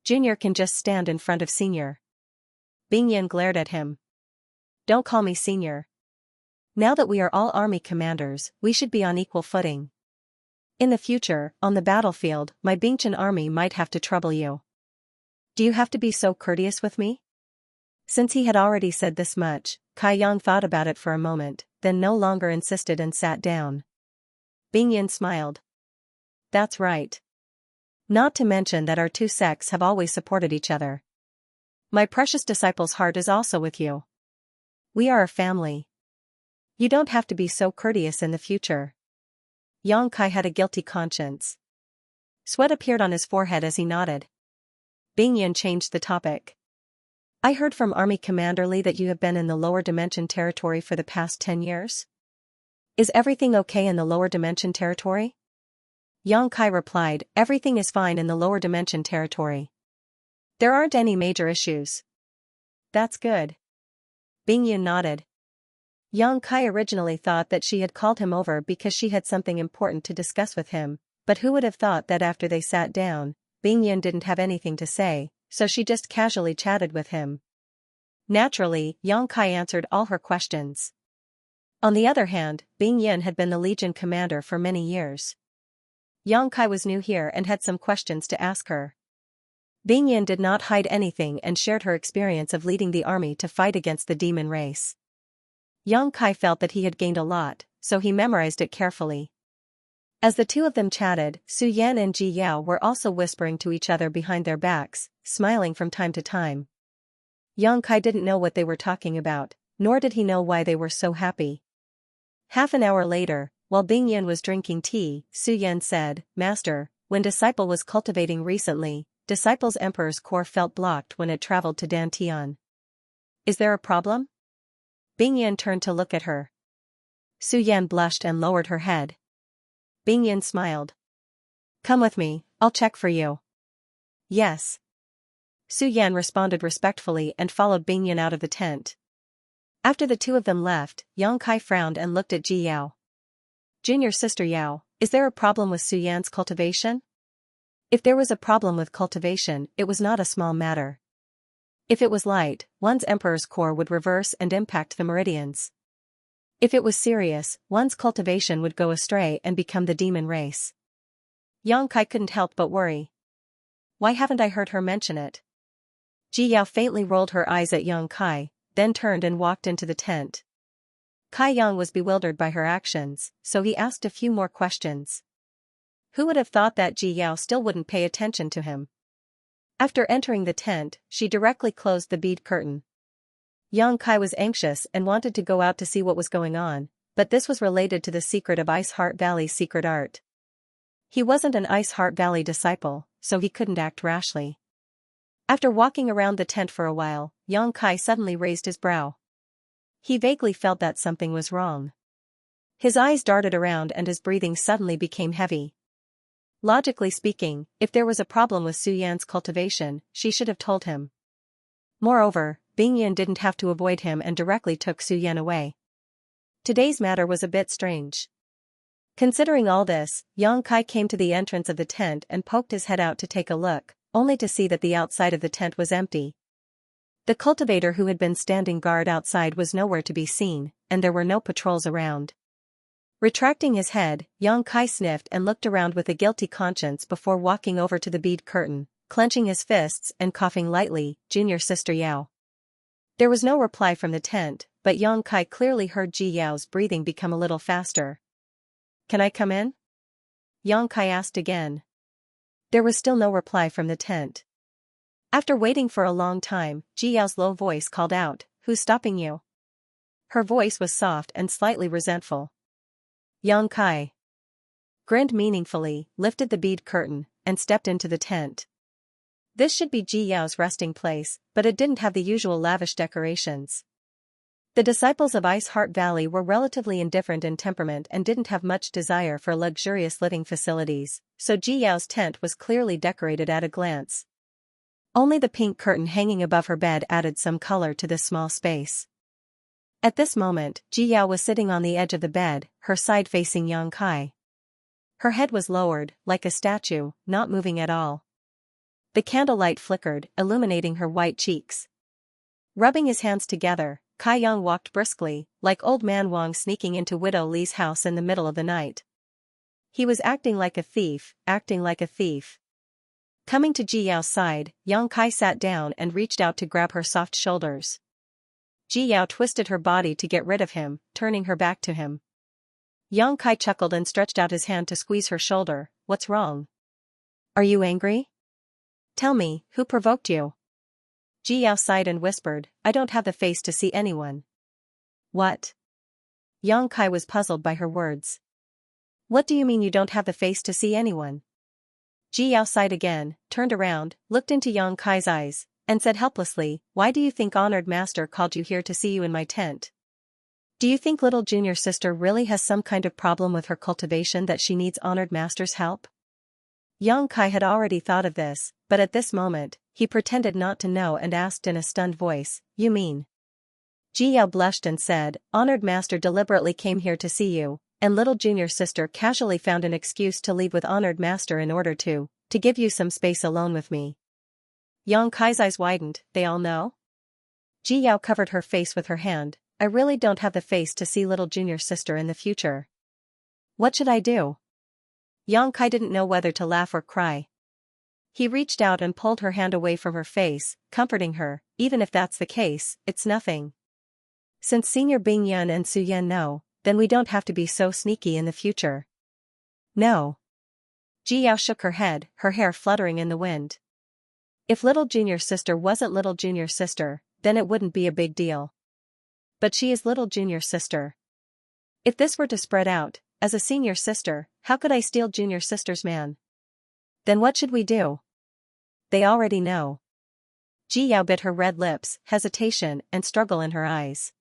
"Junior can just stand in front of senior." Bing Yan glared at him. "Don't call me senior. Now that we are all army commanders, we should be on equal footing. In the future, on the battlefield, my Bingchen army might have to trouble you. Do you have to be so courteous with me?" Since he had already said this much, Kai Yang thought about it for a moment, then no longer insisted and sat down. Bing Yin smiled. That's right. Not to mention that our two sects have always supported each other. My precious disciple's heart is also with you. We are a family. You don't have to be so courteous in the future. Yang Kai had a guilty conscience. Sweat appeared on his forehead as he nodded. Bing Yin changed the topic. I heard from Army Commander Li that you have been in the lower dimension territory for the past 10 years. Is everything okay in the lower dimension territory? Yang Kai replied, everything is fine in the lower dimension territory. There aren't any major issues. That's good. Bing Yin nodded. Yang Kai originally thought that she had called him over because she had something important to discuss with him, but who would have thought that after they sat down, Bing Yin didn't have anything to say, so she just casually chatted with him. Naturally, Yang Kai answered all her questions. On the other hand, Bing Yin had been the Legion commander for many years. Yang Kai was new here and had some questions to ask her. Bing Yin did not hide anything and shared her experience of leading the army to fight against the demon race. Yang Kai felt that he had gained a lot, so he memorized it carefully. As the two of them chatted, Su Yan and Ji Yao were also whispering to each other behind their backs, smiling from time to time. Yang Kai didn't know what they were talking about, nor did he know why they were so happy. Half an hour later, while Bing Yin was drinking tea, Su Yan said, Master, when Disciple was cultivating recently, Disciple's Emperor's core felt blocked when it traveled to Dantian. Is there a problem? Bing Yin turned to look at her. Su Yan blushed and lowered her head. Bing Yin smiled. Come with me, I'll check for you. Yes. Su Yan responded respectfully and followed Bing Yin out of the tent. After the two of them left, Yang Kai frowned and looked at Ji Yao. Junior sister Yao, is there a problem with Su Yan's cultivation? If there was a problem with cultivation, it was not a small matter. If it was light, one's emperor's core would reverse and impact the meridians. If it was serious, one's cultivation would go astray and become the demon race. Yang Kai couldn't help but worry. Why haven't I heard her mention it? Ji Yao faintly rolled her eyes at Yang Kai, then turned and walked into the tent. Kai Yang was bewildered by her actions, so he asked a few more questions. Who would have thought that Ji Yao still wouldn't pay attention to him? After entering the tent, she directly closed the bead curtain. Yang Kai was anxious and wanted to go out to see what was going on, but this was related to the secret of Ice Heart Valley's secret art. He wasn't an Ice Heart Valley disciple, so he couldn't act rashly. After walking around the tent for a while, Yang Kai suddenly raised his brow. He vaguely felt that something was wrong. His eyes darted around and his breathing suddenly became heavy. Logically speaking, if there was a problem with Su Yan's cultivation, she should have told him. Moreover, Bing Yin didn't have to avoid him and directly took Su Yan away. Today's matter was a bit strange. Considering all this, Yang Kai came to the entrance of the tent and poked his head out to take a look, only to see that the outside of the tent was empty. The cultivator who had been standing guard outside was nowhere to be seen, and there were no patrols around. Retracting his head, Yang Kai sniffed and looked around with a guilty conscience before walking over to the bead curtain, clenching his fists and coughing lightly, Junior sister Yao. There was no reply from the tent, but Yang Kai clearly heard Ji Yao's breathing become a little faster. Can I come in? Yang Kai asked again. There was still no reply from the tent. After waiting for a long time, Ji Yao's low voice called out, Who's stopping you? Her voice was soft and slightly resentful. Yang Kai grinned meaningfully, lifted the bead curtain, and stepped into the tent. This should be Ji Yao's resting place, but it didn't have the usual lavish decorations. The disciples of Ice Heart Valley were relatively indifferent in temperament and didn't have much desire for luxurious living facilities, so Ji Yao's tent was clearly decorated at a glance. Only the pink curtain hanging above her bed added some color to this small space. At this moment, Ji Yao was sitting on the edge of the bed, her side facing Yang Kai. Her head was lowered, like a statue, not moving at all. The candlelight flickered, illuminating her white cheeks. Rubbing his hands together, Kai Yang walked briskly, like old man Wang sneaking into Widow Li's house in the middle of the night. He was acting like a thief, acting like a thief. Coming to Ji Yao's side, Yang Kai sat down and reached out to grab her soft shoulders. Ji Yao twisted her body to get rid of him, turning her back to him. Yang Kai chuckled and stretched out his hand to squeeze her shoulder. What's wrong? Are you angry? Tell me, who provoked you? Ji Yao sighed and whispered, I don't have the face to see anyone. What? Yang Kai was puzzled by her words. What do you mean you don't have the face to see anyone? Ji Yao sighed again, turned around, looked into Yang Kai's eyes, and said helplessly, why do you think Honored Master called you here to see you in my tent? Do you think little junior sister really has some kind of problem with her cultivation that she needs Honored Master's help? Yang Kai had already thought of this, but at this moment, he pretended not to know and asked in a stunned voice, you mean? Ji Yao blushed and said, Honored Master deliberately came here to see you, and little junior sister casually found an excuse to leave with Honored Master in order to give you some space alone with me. Yang Kai's eyes widened, they all know? Ji Yao covered her face with her hand, I really don't have the face to see little junior sister in the future. What should I do? Yang Kai didn't know whether to laugh or cry. He reached out and pulled her hand away from her face, comforting her, even if that's the case, it's nothing. Since Senior Bing Yan and Su Yan know, then we don't have to be so sneaky in the future. No. Ji Yao shook her head, her hair fluttering in the wind. If little junior sister wasn't little junior sister, then it wouldn't be a big deal. But she is little junior sister. If this were to spread out, as a senior sister, how could I steal junior sister's man? Then what should we do? They already know. Ji Yao bit her red lips, hesitation and struggle in her eyes.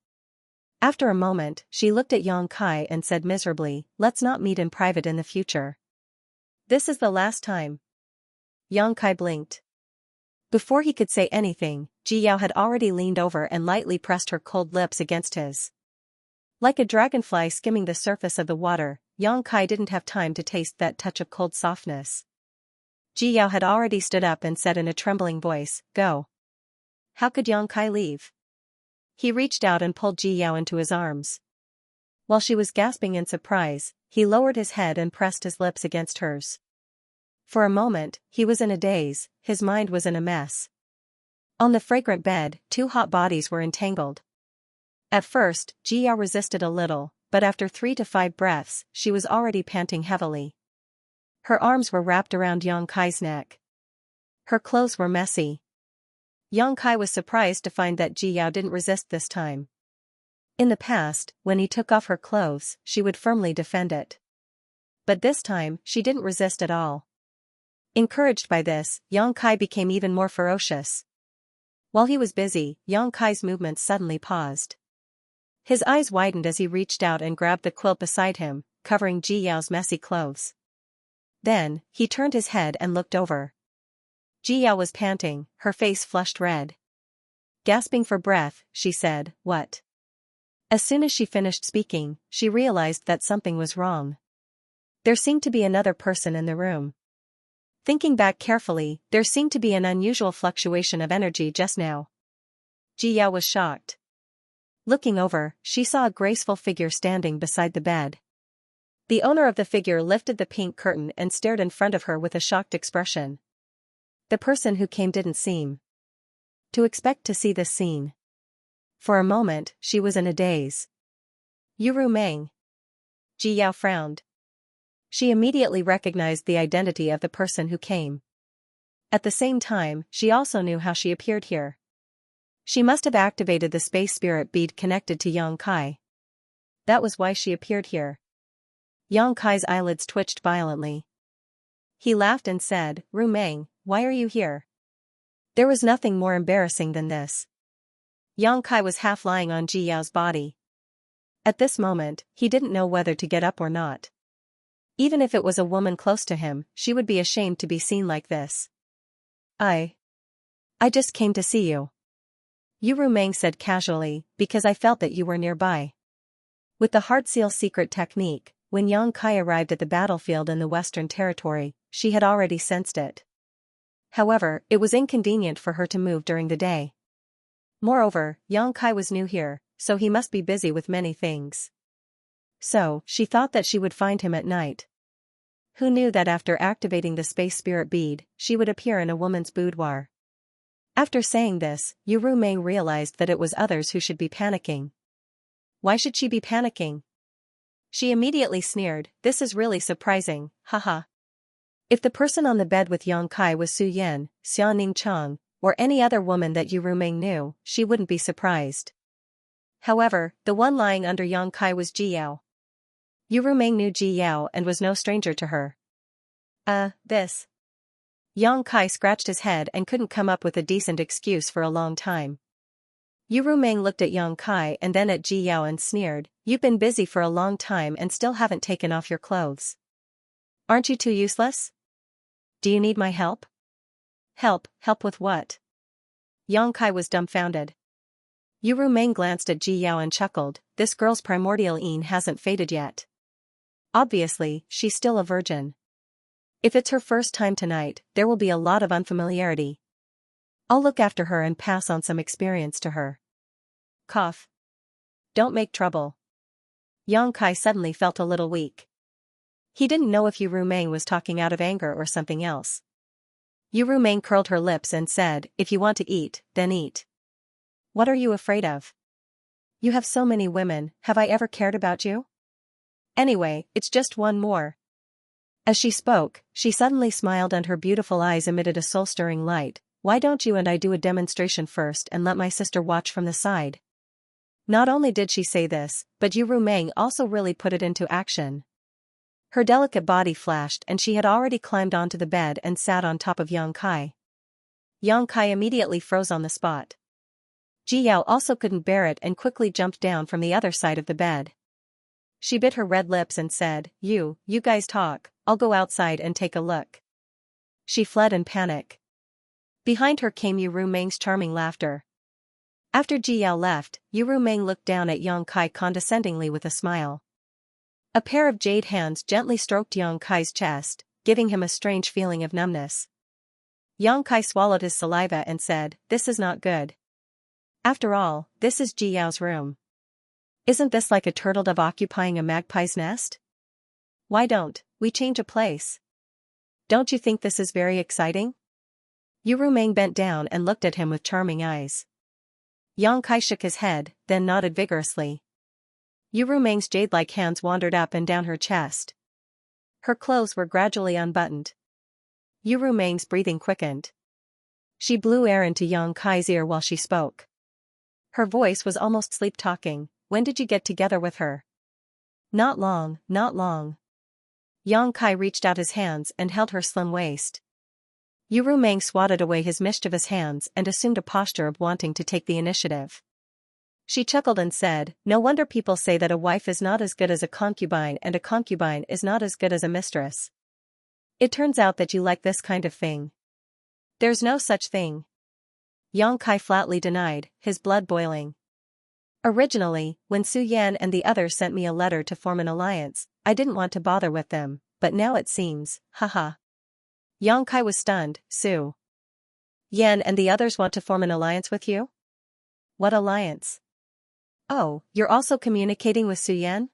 After a moment, she looked at Yang Kai and said miserably, let's not meet in private in the future. This is the last time. Yang Kai blinked. Before he could say anything, Ji Yao had already leaned over and lightly pressed her cold lips against his. Like a dragonfly skimming the surface of the water, Yang Kai didn't have time to taste that touch of cold softness. Ji Yao had already stood up and said in a trembling voice, go. How could Yang Kai leave? He reached out and pulled Ji Yao into his arms. While she was gasping in surprise, he lowered his head and pressed his lips against hers. For a moment, he was in a daze, his mind was in a mess. On the fragrant bed, two hot bodies were entangled. At first, Ji Yao resisted a little, but after 3 to 5 breaths, she was already panting heavily. Her arms were wrapped around Yang Kai's neck. Her clothes were messy. Yang Kai was surprised to find that Ji Yao didn't resist this time. In the past, when he took off her clothes, she would firmly defend it. But this time, she didn't resist at all. Encouraged by this, Yang Kai became even more ferocious. While he was busy, Yang Kai's movements suddenly paused. His eyes widened as he reached out and grabbed the quilt beside him, covering Ji Yao's messy clothes. Then, he turned his head and looked over. Ji Yao was panting, her face flushed red. Gasping for breath, she said, what? As soon as she finished speaking, she realized that something was wrong. There seemed to be another person in the room. Thinking back carefully, there seemed to be an unusual fluctuation of energy just now. Ji Yao was shocked. Looking over, she saw a graceful figure standing beside the bed. The owner of the figure lifted the pink curtain and stared in front of her with a shocked expression. The person who came didn't seem to expect to see this scene. For a moment, she was in a daze. Yuru Meng. Ji Yao frowned. She immediately recognized the identity of the person who came. At the same time, she also knew how she appeared here. She must have activated the space spirit bead connected to Yang Kai. That was why she appeared here. Yang Kai's eyelids twitched violently. He laughed and said, Ru Meng, why are you here? There was nothing more embarrassing than this. Yang Kai was half lying on Ji Yao's body. At this moment, he didn't know whether to get up or not. Even if it was a woman close to him, she would be ashamed to be seen like this. I just came to see you. Yuru Meng said casually, because I felt that you were nearby. With the heart seal secret technique, when Yang Kai arrived at the battlefield in the Western Territory, she had already sensed it. However, it was inconvenient for her to move during the day. Moreover, Yang Kai was new here, so he must be busy with many things. So, she thought that she would find him at night. Who knew that after activating the space spirit bead, she would appear in a woman's boudoir? After saying this, Yuru Meng realized that it was others who should be panicking. Why should she be panicking? She immediately sneered, this is really surprising, haha. If the person on the bed with Yang Kai was Su Yan, Xianing Chang, or any other woman that Yu Rumeng knew, she wouldn't be surprised. However, the one lying under Yang Kai was Ji Yao. Yu Rumeng knew Ji Yao and was no stranger to her. This. Yang Kai scratched his head and couldn't come up with a decent excuse for a long time. Yu Rumeng looked at Yang Kai and then at Ji Yao and sneered, you've been busy for a long time and still haven't taken off your clothes. Aren't you too useless? Do you need my help? Help with what? Yang Kai was dumbfounded. Yu Rumeng glanced at Ji Yao and chuckled, this girl's primordial yin hasn't faded yet. Obviously, she's still a virgin. If it's her first time tonight, there will be a lot of unfamiliarity. I'll look after her and pass on some experience to her. Cough. Don't make trouble. Yang Kai suddenly felt a little weak. He didn't know if Yu Rumeng was talking out of anger or something else. Yu Rumeng curled her lips and said, if you want to eat, then eat. What are you afraid of? You have so many women, have I ever cared about you? Anyway, it's just one more. As she spoke, she suddenly smiled and her beautiful eyes emitted a soul-stirring light. Why don't you and I do a demonstration first and let my sister watch from the side? Not only did she say this, but Yu Rumeng also really put it into action. Her delicate body flashed and she had already climbed onto the bed and sat on top of Yang Kai. Yang Kai immediately froze on the spot. Ji Yao also couldn't bear it and quickly jumped down from the other side of the bed. She bit her red lips and said, you guys talk, I'll go outside and take a look. She fled in panic. Behind her came Yu Rumeng's charming laughter. After Ji Yao left, Yu Rumeng looked down at Yang Kai condescendingly with a smile. A pair of jade hands gently stroked Yang Kai's chest, giving him a strange feeling of numbness. Yang Kai swallowed his saliva and said, this is not good. After all, this is Ji Yao's room. Isn't this like a turtle dove occupying a magpie's nest? Why don't we change a place? Don't you think this is very exciting? Yu Rumeng bent down and looked at him with charming eyes. Yang Kai shook his head, then nodded vigorously. Yu Rumeng's jade-like hands wandered up and down her chest. Her clothes were gradually unbuttoned. Yu Rumeng's breathing quickened. She blew air into Yang Kai's ear while she spoke. Her voice was almost sleep-talking. When did you get together with her? Not long. Yang Kai reached out his hands and held her slim waist. Yu Rumeng swatted away his mischievous hands and assumed a posture of wanting to take the initiative. She chuckled and said, no wonder people say that a wife is not as good as a concubine and a concubine is not as good as a mistress. It turns out that you like this kind of thing. There's no such thing. Yang Kai flatly denied, his blood boiling. Originally, when Su Yan and the others sent me a letter to form an alliance, I didn't want to bother with them, but now it seems, haha. Yang Kai was stunned. Su Yan and the others want to form an alliance with you? What alliance? Oh, you're also communicating with Su Yan?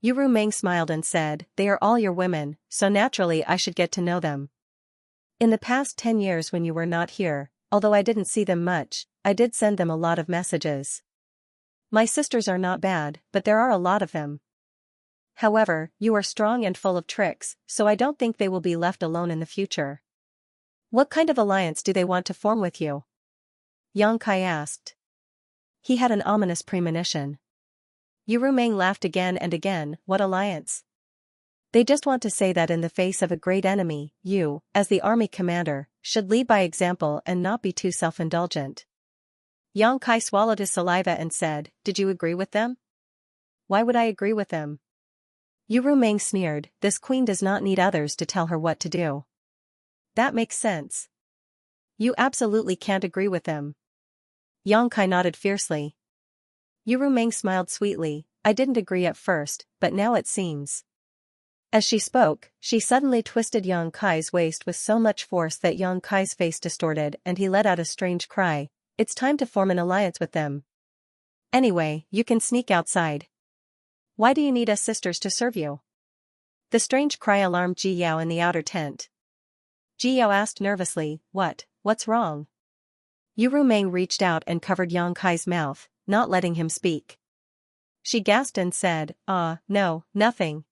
Yu Rumeng smiled and said, they are all your women, so naturally I should get to know them. In the past 10 years when you were not here, although I didn't see them much, I did send them a lot of messages. My sisters are not bad, but there are a lot of them. However, you are strong and full of tricks, so I don't think they will be left alone in the future. What kind of alliance do they want to form with you? Yang Kai asked. He had an ominous premonition. Yu Rumeng laughed again and again, what alliance? They just want to say that in the face of a great enemy, you, as the army commander, should lead by example and not be too self-indulgent. Yang Kai swallowed his saliva and said, did you agree with them? Why would I agree with them? Yu Rumeng sneered, this queen does not need others to tell her what to do. That makes sense. You absolutely can't agree with them. Yang Kai nodded fiercely. Yu Rumeng smiled sweetly, I didn't agree at first, but now it seems. As she spoke, she suddenly twisted Yang Kai's waist with so much force that Yang Kai's face distorted and he let out a strange cry. It's time to form an alliance with them. Anyway, you can sneak outside. Why do you need us sisters to serve you? The strange cry alarmed Ji Yao in the outer tent. Ji Yao asked nervously, what's wrong? Yu Rumeng reached out and covered Yang Kai's mouth, not letting him speak. She gasped and said, no, nothing.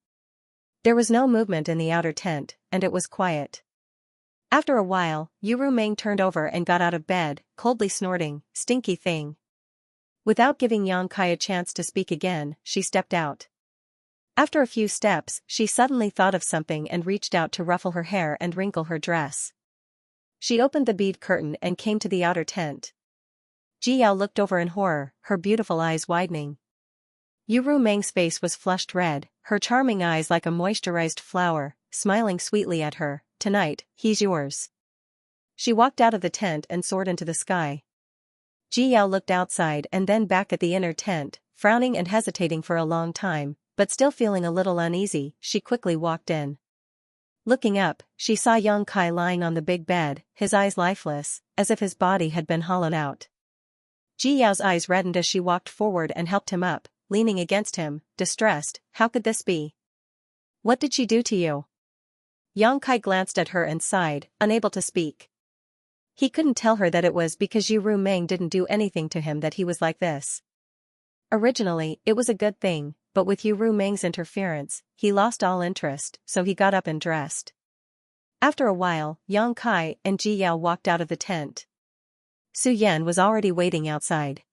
There was no movement in the outer tent, and it was quiet. After a while, Yu Meng turned over and got out of bed, coldly snorting, "Stinky thing." Without giving Yang Kai a chance to speak again, she stepped out. After a few steps, she suddenly thought of something and reached out to ruffle her hair and wrinkle her dress. She opened the bead curtain and came to the outer tent. Ji Yao looked over in horror, her beautiful eyes widening. Yu Meng's face was flushed red, her charming eyes like a moisturized flower, smiling sweetly at her. "Tonight, he's yours." She walked out of the tent and soared into the sky. Ji Yao looked outside and then back at the inner tent, frowning and hesitating for a long time, but still feeling a little uneasy. She quickly walked in. Looking up, she saw Yang Kai lying on the big bed, his eyes lifeless, as if his body had been hollowed out. Ji Yao's eyes reddened as she walked forward and helped him up, leaning against him, distressed. "How could this be? What did she do to you?" Yang Kai glanced at her and sighed, unable to speak. He couldn't tell her that it was because Yu Meng didn't do anything to him that he was like this. Originally, it was a good thing, but with Yu Meng's interference, he lost all interest, so he got up and dressed. After a while, Yang Kai and Ji Yao walked out of the tent. Su Yan was already waiting outside.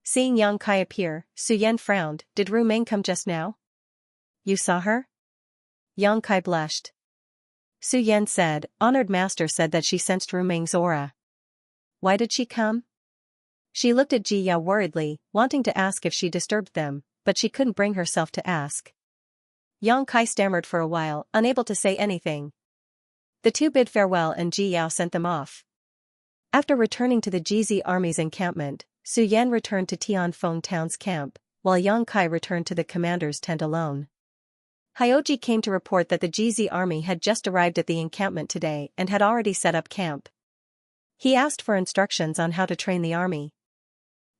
Seeing Yang Kai appear, Su Yan frowned. "Did Ru Meng come just now? You saw her?" Yang Kai blushed. Su Yan said, "Honored master said that she sensed Ru Meng's aura." "Why did she come?" She looked at Ji Yao worriedly, wanting to ask if she disturbed them, but she couldn't bring herself to ask. Yang Kai stammered for a while, unable to say anything. The two bid farewell and Ji Yao sent them off. After returning to the Jizi army's encampment, Su Yan returned to Tianfeng town's camp, while Yang Kai returned to the commander's tent alone. Hyoji came to report that the Jizi army had just arrived at the encampment today and had already set up camp. He asked for instructions on how to train the army.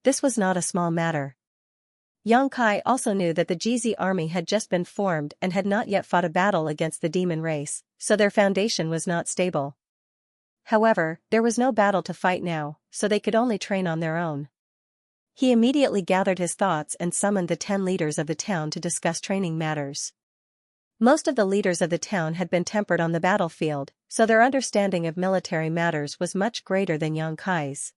This was not a small matter. Yang Kai also knew that the Jizi army had just been formed and had not yet fought a battle against the demon race, so their foundation was not stable. However, there was no battle to fight now, so they could only train on their own. He immediately gathered his thoughts and summoned the 10 leaders of the town to discuss training matters. Most of the leaders of the town had been tempered on the battlefield, so their understanding of military matters was much greater than Yang Kai's.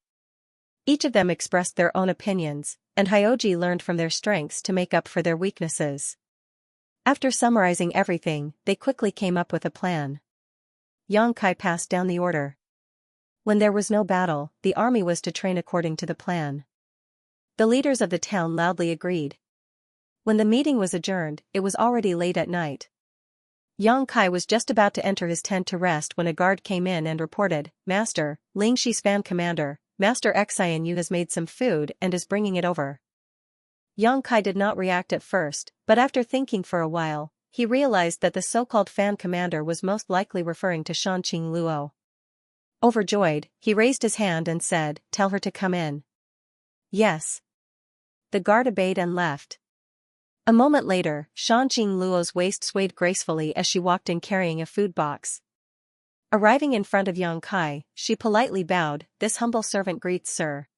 Each of them expressed their own opinions, and Hyoji learned from their strengths to make up for their weaknesses. After summarizing everything, they quickly came up with a plan. Yang Kai passed down the order. When there was no battle, the army was to train according to the plan. The leaders of the town loudly agreed. When the meeting was adjourned, it was already late at night. Yang Kai was just about to enter his tent to rest when a guard came in and reported, "Master, Ling Shi's fan commander, Master Xian Yu has made some food and is bringing it over." Yang Kai did not react at first, but after thinking for a while, he realized that the so-called fan commander was most likely referring to Shanqing Luo. Overjoyed, he raised his hand and said, "Tell her to come in." "Yes." The guard obeyed and left. A moment later, Shanqing Luo's waist swayed gracefully as she walked in carrying a food box. Arriving in front of Yang Kai, she politely bowed. "This humble servant greets Sir.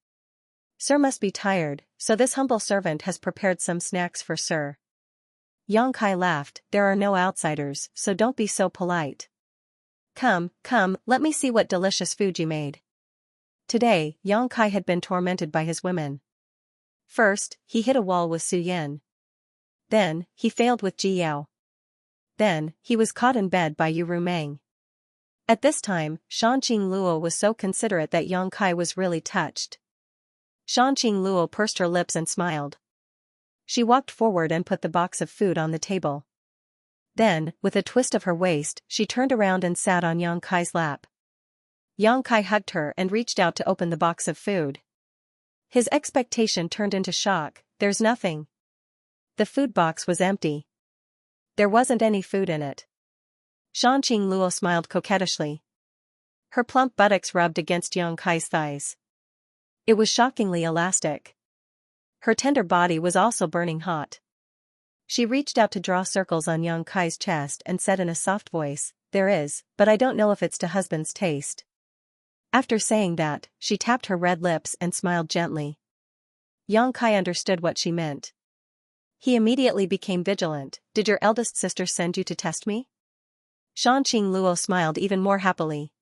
Sir must be tired, so this humble servant has prepared some snacks for Sir." Yang Kai laughed. "There are no outsiders, so don't be so polite. Come, let me see what delicious food you made." Today, Yang Kai had been tormented by his women. First, he hit a wall with Su Yan. Then, he failed with Ji Yao. Then, he was caught in bed by Yu Meng. At this time, Shanqing Luo was so considerate that Yang Kai was really touched. Shanqing Luo pursed her lips and smiled. She walked forward and put the box of food on the table. Then, with a twist of her waist, she turned around and sat on Yang Kai's lap. Yang Kai hugged her and reached out to open the box of food. His expectation turned into shock. "There's nothing." The food box was empty. There wasn't any food in it. Shanqing Luo smiled coquettishly. Her plump buttocks rubbed against Yang Kai's thighs. It was shockingly elastic. Her tender body was also burning hot. She reached out to draw circles on Yang Kai's chest and said in a soft voice, "There is, but I don't know if it's to husband's taste." After saying that, she tapped her red lips and smiled gently. Yang Kai understood what she meant. He immediately became vigilant. Did your eldest sister send you to test me? Shanqing Luo smiled even more happily.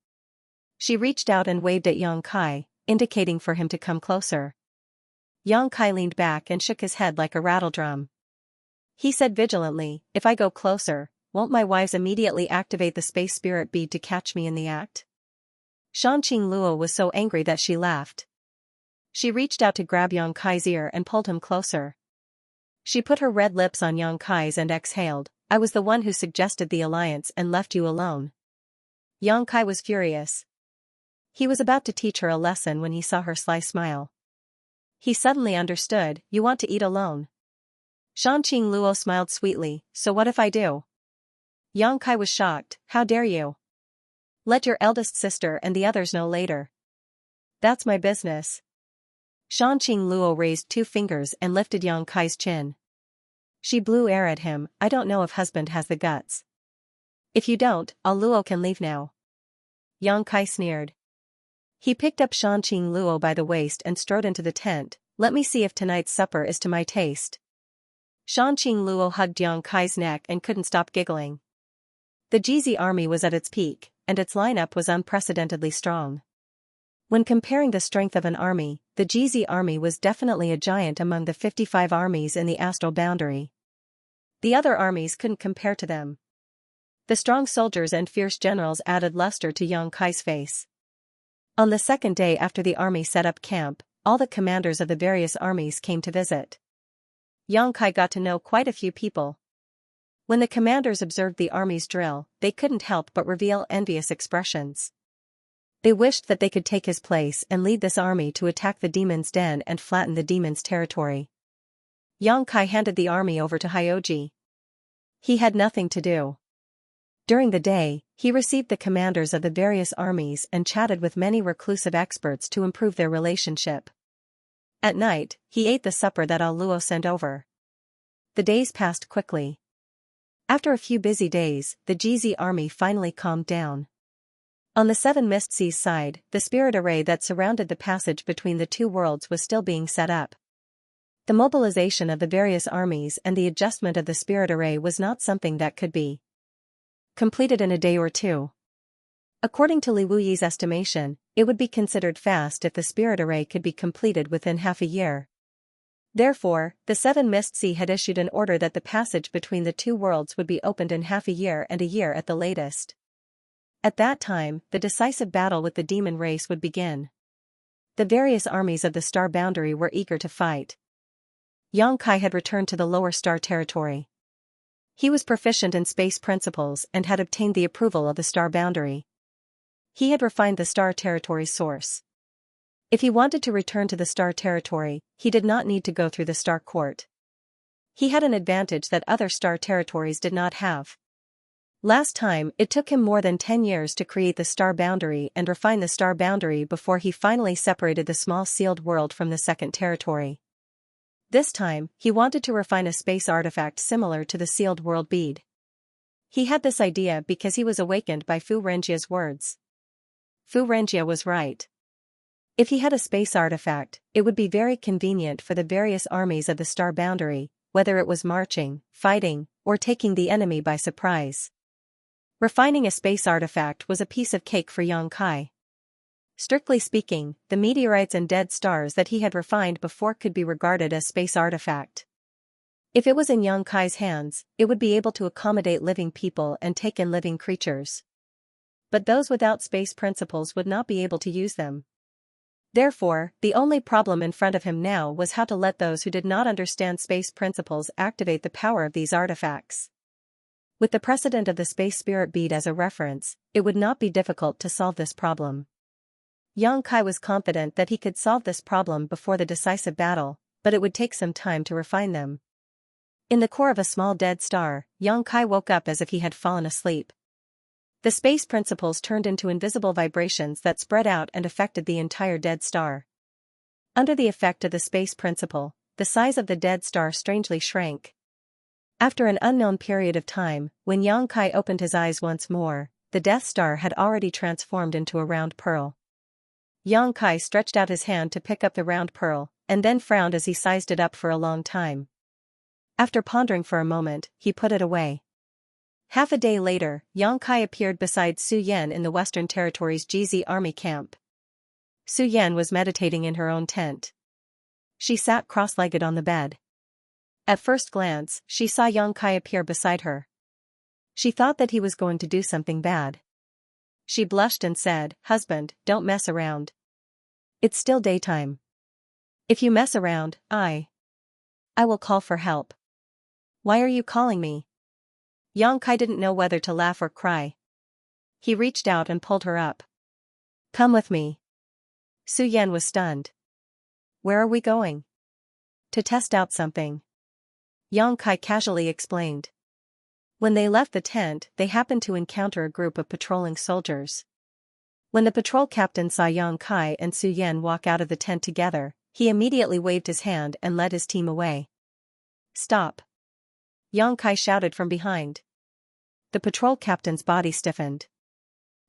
She reached out and waved at Yang Kai, indicating for him to come closer. Yang Kai leaned back and shook his head like a rattledrum. He said vigilantly, if I go closer, won't my wives immediately activate the space spirit bead to catch me in the act? Shanqing Luo was so angry that she laughed. She reached out to grab Yang Kai's ear and pulled him closer. She put her red lips on Yang Kai's and exhaled, I was the one who suggested the alliance and left you alone. Yang Kai was furious. He was about to teach her a lesson when he saw her sly smile. He suddenly understood, you want to eat alone. Shanqing Luo smiled sweetly, so what if I do? Yang Kai was shocked, how dare you? Let your eldest sister and the others know later. That's my business. Shanqing Luo raised 2 fingers and lifted Yang Kai's chin. She blew air at him, I don't know if husband has the guts. If you don't, all Luo can leave now. Yang Kai sneered. He picked up Shanqing Luo by the waist and strode into the tent, let me see if tonight's supper is to my taste. Shanqing Luo hugged Yang Kai's neck and couldn't stop giggling. The Jizi army was at its peak, and its lineup was unprecedentedly strong. When comparing the strength of an army, the Jizi army was definitely a giant among the 55 armies in the astral boundary. The other armies couldn't compare to them. The strong soldiers and fierce generals added luster to Yang Kai's face. On the second day after the army set up camp, all the commanders of the various armies came to visit. Yang Kai got to know quite a few people. When the commanders observed the army's drill, they couldn't help but reveal envious expressions. They wished that they could take his place and lead this army to attack the demon's den and flatten the demon's territory. Yang Kai handed the army over to Hyoji. He had nothing to do. During the day, he received the commanders of the various armies and chatted with many reclusive experts to improve their relationship. At night, he ate the supper that Al Luo sent over. The days passed quickly. After a few busy days, the Jizi army finally calmed down. On the 7 Mist Seas side, the spirit array that surrounded the passage between the 2 worlds was still being set up. The mobilization of the various armies and the adjustment of the spirit array was not something that could be completed in a day or 2. According to Li Wuyi's estimation, it would be considered fast if the spirit array could be completed within half a year. Therefore, the 7 Mist Sea had issued an order that the passage between the 2 worlds would be opened in half a year and a year at the latest. At that time, the decisive battle with the demon race would begin. The various armies of the star boundary were eager to fight. Yang Kai had returned to the lower star territory. He was proficient in space principles and had obtained the approval of the star boundary. He had refined the star territory's source. If he wanted to return to the star territory, he did not need to go through the star court. He had an advantage that other star territories did not have. Last time, it took him more than 10 years to create the star boundary and refine the star boundary before he finally separated the small sealed world from the second territory. This time, he wanted to refine a space artifact similar to the sealed world bead. He had this idea because he was awakened by Fu Renjia's words. Fu Renjia was right. If he had a space artifact, it would be very convenient for the various armies of the star boundary, whether it was marching, fighting, or taking the enemy by surprise. Refining a space artifact was a piece of cake for Yang Kai. Strictly speaking, the meteorites and dead stars that he had refined before could be regarded as space artifact. If it was in Yang Kai's hands, it would be able to accommodate living people and take in living creatures. But those without space principles would not be able to use them. Therefore, the only problem in front of him now was how to let those who did not understand space principles activate the power of these artifacts. With the precedent of the space spirit bead as a reference, it would not be difficult to solve this problem. Yang Kai was confident that he could solve this problem before the decisive battle, but it would take some time to refine them. In the core of a small dead star, Yang Kai woke up as if he had fallen asleep. The space principles turned into invisible vibrations that spread out and affected the entire dead star. Under the effect of the space principle, the size of the dead star strangely shrank. After an unknown period of time, when Yang Kai opened his eyes once more, the Death Star had already transformed into a round pearl. Yang Kai stretched out his hand to pick up the round pearl, and then frowned as he sized it up for a long time. After pondering for a moment, he put it away. Half a day later, Xianxia appeared beside Su Yan in the Western Territories' Jizi army camp. Su Yan was meditating in her own tent. She sat cross-legged on the bed. At first glance, she saw Xianxia appear beside her. She thought that he was going to do something bad. She blushed and said, "Husband, don't mess around. It's still daytime. If you mess around, I will call for help." "Why are you calling me?" Xianxia didn't know whether to laugh or cry. He reached out and pulled her up. "Come with me." Su Yan was stunned. "Where are we going?" "To test out something," Xianxia casually explained. When they left the tent, they happened to encounter a group of patrolling soldiers. When the patrol captain saw Xianxia and Su Yan walk out of the tent together, he immediately waved his hand and led his team away. "Stop!" Xianxia shouted from behind. The patrol captain's body stiffened.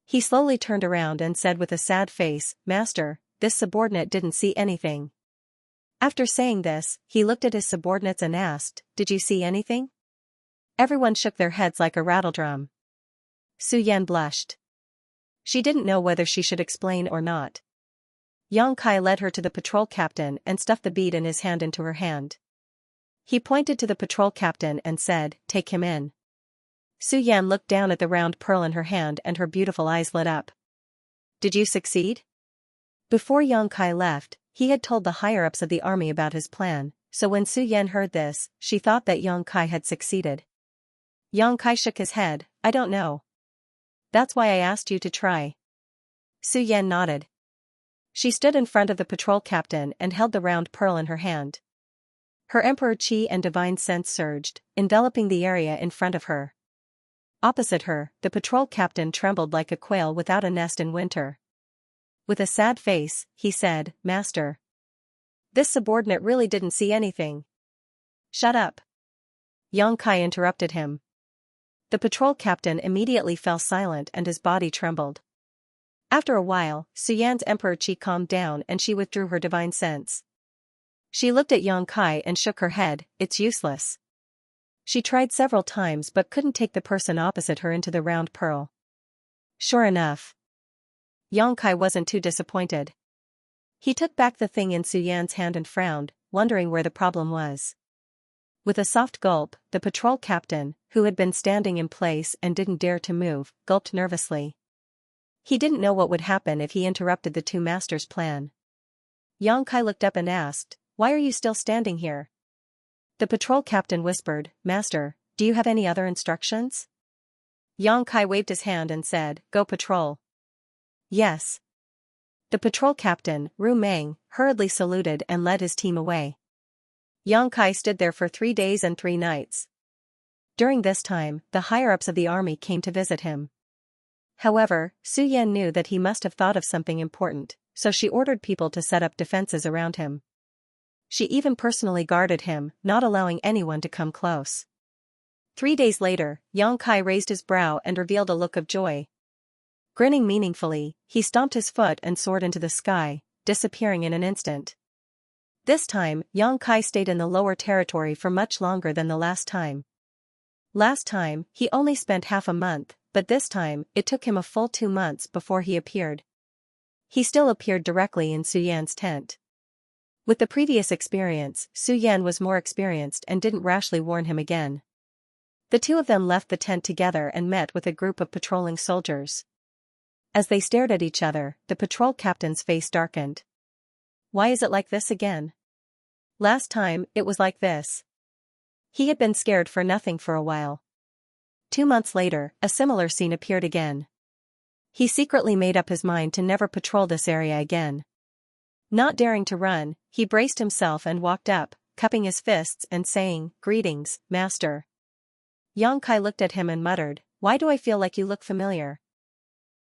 He slowly turned around and said with a sad face, "Master, this subordinate didn't see anything." After saying this, he looked at his subordinates and asked, "Did you see anything?" Everyone shook their heads like a rattledrum. Su Yan blushed. She didn't know whether she should explain or not. Xianxia led her to the patrol captain and stuffed the bead in his hand into her hand. He pointed to the patrol captain and said, "Take him in." Su Yan looked down at the round pearl in her hand and her beautiful eyes lit up. "Did you succeed?" Before Xianxia left, he had told the higher-ups of the army about his plan, so when Su Yan heard this, she thought that Xianxia had succeeded. Xianxia shook his head, "I don't know. That's why I asked you to try." Su Yan nodded. She stood in front of the patrol captain and held the round pearl in her hand. Her emperor chi and divine sense surged, enveloping the area in front of her. Opposite her, the patrol captain trembled like a quail without a nest in winter. With a sad face, he said, "Master, this subordinate really didn't see anything." "Shut up!" Xianxia interrupted him. The patrol captain immediately fell silent and his body trembled. After a while, Su Yan's emperor chi calmed down and she withdrew her divine sense. She looked at Xianxia and shook her head, "It's useless." She tried several times but couldn't take the person opposite her into the round pearl. Sure enough, Xianxia wasn't too disappointed. He took back the thing in Su Yan's hand and frowned, wondering where the problem was. With a soft gulp, the patrol captain, who had been standing in place and didn't dare to move, gulped nervously. He didn't know what would happen if he interrupted the two masters' plan. Xianxia looked up and asked, "Why are you still standing here?" The patrol captain whispered, "Master, do you have any other instructions?" Xianxia waved his hand and said, "Go patrol." "Yes." The patrol captain, Ru Meng, hurriedly saluted and led his team away. Xianxia stood there for 3 days and 3 nights. During this time, the higher-ups of the army came to visit him. However, Su Yan knew that he must have thought of something important, so she ordered people to set up defenses around him. She even personally guarded him, not allowing anyone to come close. 3 days later, Xianxia raised his brow and revealed a look of joy. Grinning meaningfully, he stomped his foot and soared into the sky, disappearing in an instant. This time, Xianxia stayed in the lower territory for much longer than the last time. Last time, he only spent half a month, but this time, it took him a full 2 months before he appeared. He still appeared directly in Su Yan's tent. With the previous experience, Su Yan was more experienced and didn't rashly warn him again. The two of them left the tent together and met with a group of patrolling soldiers. As they stared at each other, the patrol captain's face darkened. "Why is it like this again? Last time, it was like this." He had been scared for nothing for a while. 2 months later, a similar scene appeared again. He secretly made up his mind to never patrol this area again. Not daring to run, he braced himself and walked up, cupping his fists and saying, "Greetings, master." Xianxia looked at him and muttered, "Why do I feel like you look familiar?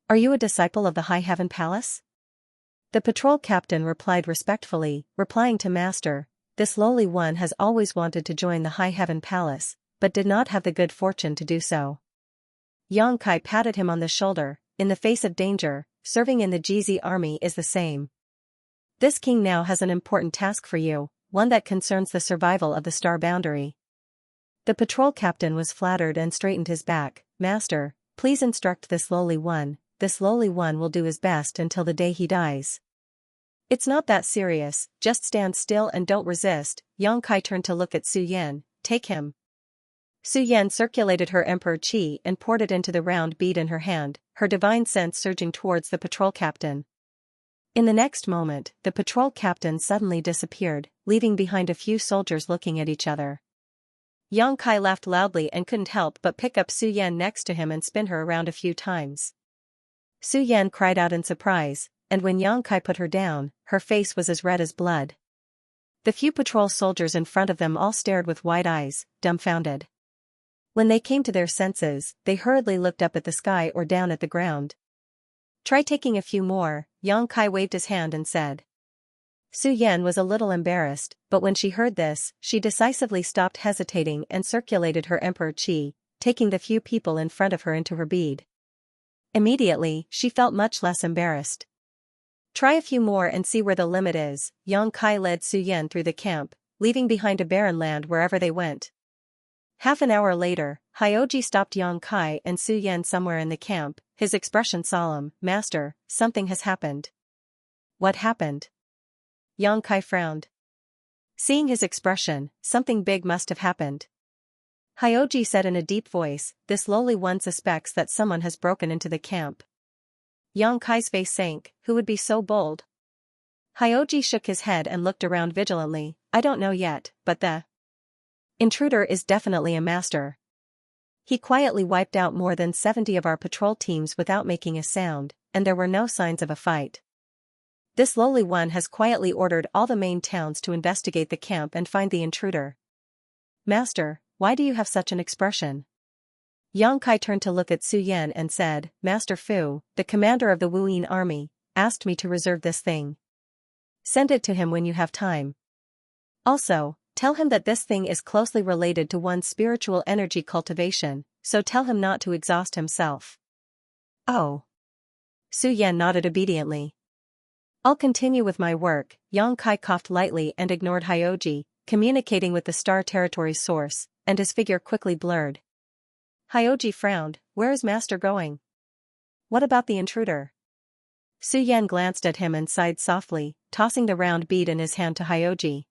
Are you a disciple of the High Heaven Palace?" The patrol captain replied respectfully, replying to Master, "This lowly one has always wanted to join the High Heaven Palace, but did not have the good fortune to do so." Xianxia patted him on the shoulder. "In the face of danger, serving in the Jizi army is the same. This king now has an important task for you, one that concerns the survival of the star boundary. The patrol captain was flattered and straightened his back. "Master, please instruct this lowly one. This lowly one will do his best until the day he dies." "It's not that serious, just stand still and don't resist." Xianxia turned to look at Su Yan. "Take him." Su Yan circulated her emperor qi and poured it into the round bead in her hand, her divine sense surging towards the patrol captain. In the next moment, the patrol captain suddenly disappeared, leaving behind a few soldiers looking at each other. Xianxia laughed loudly and couldn't help but pick up Su Yan next to him and spin her around a few times. Su Yan cried out in surprise, and when Xianxia put her down, her face was as red as blood. The few patrol soldiers in front of them all stared with wide eyes, dumbfounded. When they came to their senses, they hurriedly looked up at the sky or down at the ground. "Try taking a few more," Xianxia waved his hand and said. Su Yan was a little embarrassed, but when she heard this, she decisively stopped hesitating and circulated her emperor qi, taking the few people in front of her into her bead. Immediately, she felt much less embarrassed. "Try a few more and see where the limit is." Xianxia led Su Yan through the camp, leaving behind a barren land wherever they went. Half an hour later, Hyoji stopped Xianxia and Su Yan somewhere in the camp, his expression solemn. "Master, something has happened." "What happened?" Xianxia frowned. Seeing his expression, something big must have happened. Hyoji said in a deep voice, "This lowly one suspects that someone has broken into the camp." Xianxia's face sank. Who would be so bold? Hyoji shook his head and looked around vigilantly. "I don't know yet, but the intruder is definitely a master. He quietly wiped out more than 70 of our patrol teams without making a sound, and there were no signs of a fight. This lowly one has quietly ordered all the main towns to investigate the camp and find the intruder." "Master, why do you have such an expression?" Xianxia turned to look at Su Yan and said, "Master Fu, the commander of the Wuyin army, asked me to reserve this thing. Send it to him when you have time. Also, tell him that this thing is closely related to one's spiritual energy cultivation, so tell him not to exhaust himself." "Oh." Su Yan nodded obediently. "I'll continue with my work." Xianxia coughed lightly and ignored Hyoji, communicating with the star territory's source, and his figure quickly blurred. Hyoji frowned. "Where is Master going? What about the intruder?" Su Yan glanced at him and sighed softly, tossing the round bead in his hand to Hyoji.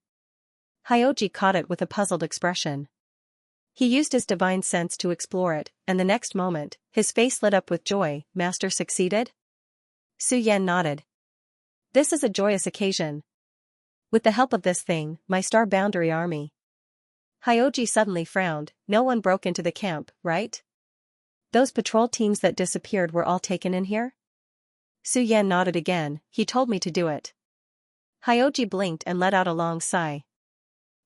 Hyoji caught it with a puzzled expression. He used his divine sense to explore it, and the next moment, his face lit up with joy. "Master succeeded?" Su Yan nodded. "This is a joyous occasion. With the help of this thing, my star boundary army." Hyoji suddenly frowned. "No one broke into the camp, right? Those patrol teams that disappeared were all taken in here?" Su Yan nodded again. "He told me to do it." Hyoji blinked and let out a long sigh.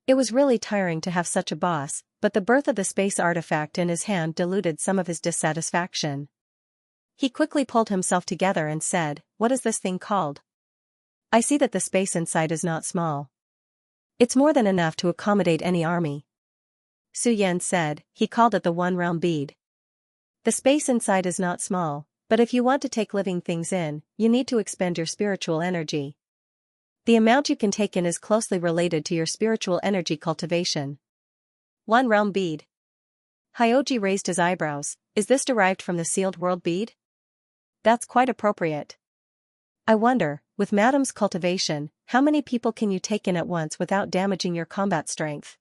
It was really tiring to have such a boss, but the birth of the space artifact in his hand diluted some of his dissatisfaction. He quickly pulled himself together and said, "What is this thing called? I see that the space inside is not small. It's more than enough to accommodate any army." Su Yan said. He called it the One Realm Bead. "The space inside is not small, but if you want to take living things in, you need to expend your spiritual energy. The amount you can take in is closely related to your spiritual energy cultivation." One Realm Bead. Hyoji raised his eyebrows. "Is this derived from the sealed world bead?" "That's quite appropriate. I wonder, with Madam's cultivation, how many people can you take in at once without damaging your combat strength?"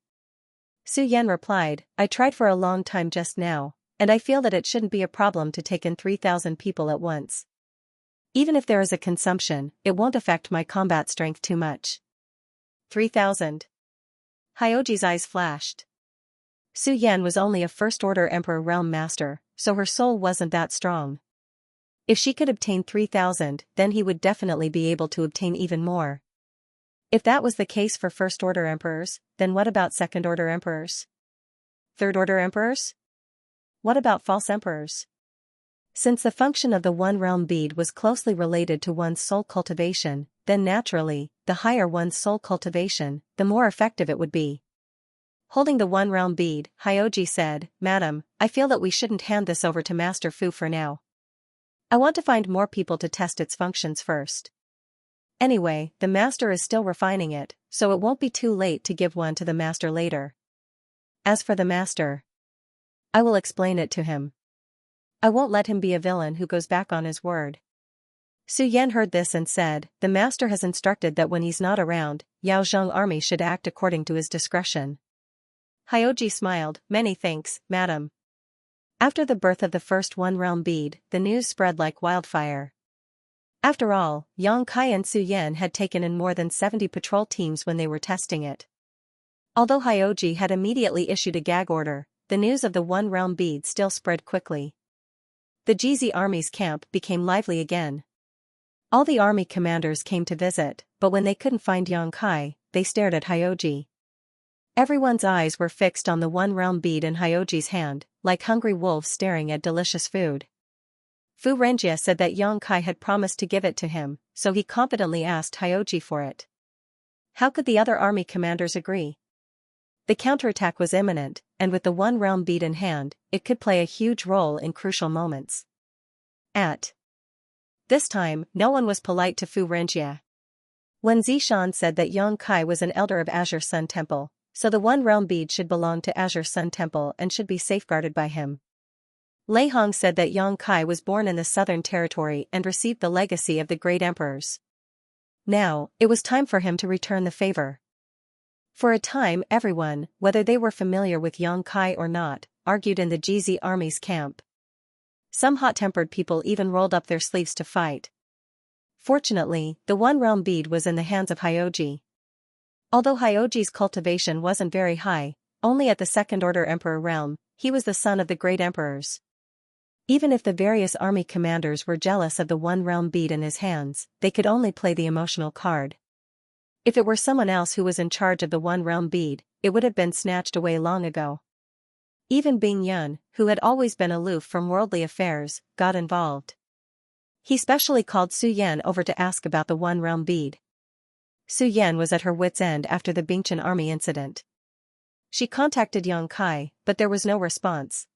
Su Yan replied, "I tried for a long time just now, and I feel that it shouldn't be a problem to take in 3,000 people at once. Even if there is a consumption, it won't affect my combat strength too much." 3,000. Hyoji's eyes flashed. Su Yan was only a first-order Emperor Realm Master, so her soul wasn't that strong. If she could obtain 3,000, then he would definitely be able to obtain even more. If that was the case for first-order emperors, then what about second-order emperors? Third-order emperors? What about false emperors? Since the function of the One Realm Bead was closely related to one's soul cultivation, then naturally, the higher one's soul cultivation, the more effective it would be. Holding the One Realm Bead, Hyoji said, "Madam, I feel that we shouldn't hand this over to Master Fu for now. I want to find more people to test its functions first. Anyway, the Master is still refining it, so it won't be too late to give one to the Master later." As for the master, I will explain it to him. I won't let him be a villain who goes back on his word. Su Yan heard this and said, the master has instructed that when he's not around, Yao Zheng army should act according to his discretion. Hyoji smiled, many thanks, madam. After the birth of the first one-realm bead, the news spread like wildfire. After all, Yang Kai and Su Yan had taken in more than 70 patrol teams when they were testing it. Although Hyoji had immediately issued a gag order, the news of the one-realm bead still spread quickly. The GZ army's camp became lively again. All the army commanders came to visit, but when they couldn't find Yang Kai, they stared at Hyoji. Everyone's eyes were fixed on the one-realm bead in Hyoji's hand, like hungry wolves staring at delicious food. Fu Renjie said that Yang Kai had promised to give it to him, so he confidently asked Hyoji for it. How could the other army commanders agree? The counterattack was imminent, and with the one-realm bead in hand, it could play a huge role in crucial moments. At this time, no one was polite to Fu Renjie. When Zishan said that Yang Kai was an elder of Azure Sun Temple, so the one-realm bead should belong to Azure Sun Temple and should be safeguarded by him. Lei Hong said that Yang Kai was born in the Southern Territory and received the legacy of the great emperors. Now, it was time for him to return the favor. For a time everyone, whether they were familiar with Yang Kai or not, argued in the GZ army's camp. Some hot-tempered people even rolled up their sleeves to fight. Fortunately, the one-realm bead was in the hands of Hyoji. Although Hyoji's cultivation wasn't very high, only at the second-order emperor realm, he was the son of the great emperors. Even if the various army commanders were jealous of the one-realm bead in his hands, they could only play the emotional card. If it were someone else who was in charge of the one-realm bead, it would have been snatched away long ago. Even Bing Yun, who had always been aloof from worldly affairs, got involved. He specially called Su Yan over to ask about the one-realm bead. Su Yan was at her wit's end after the Bingchen army incident. She contacted Yang Kai, but there was no response.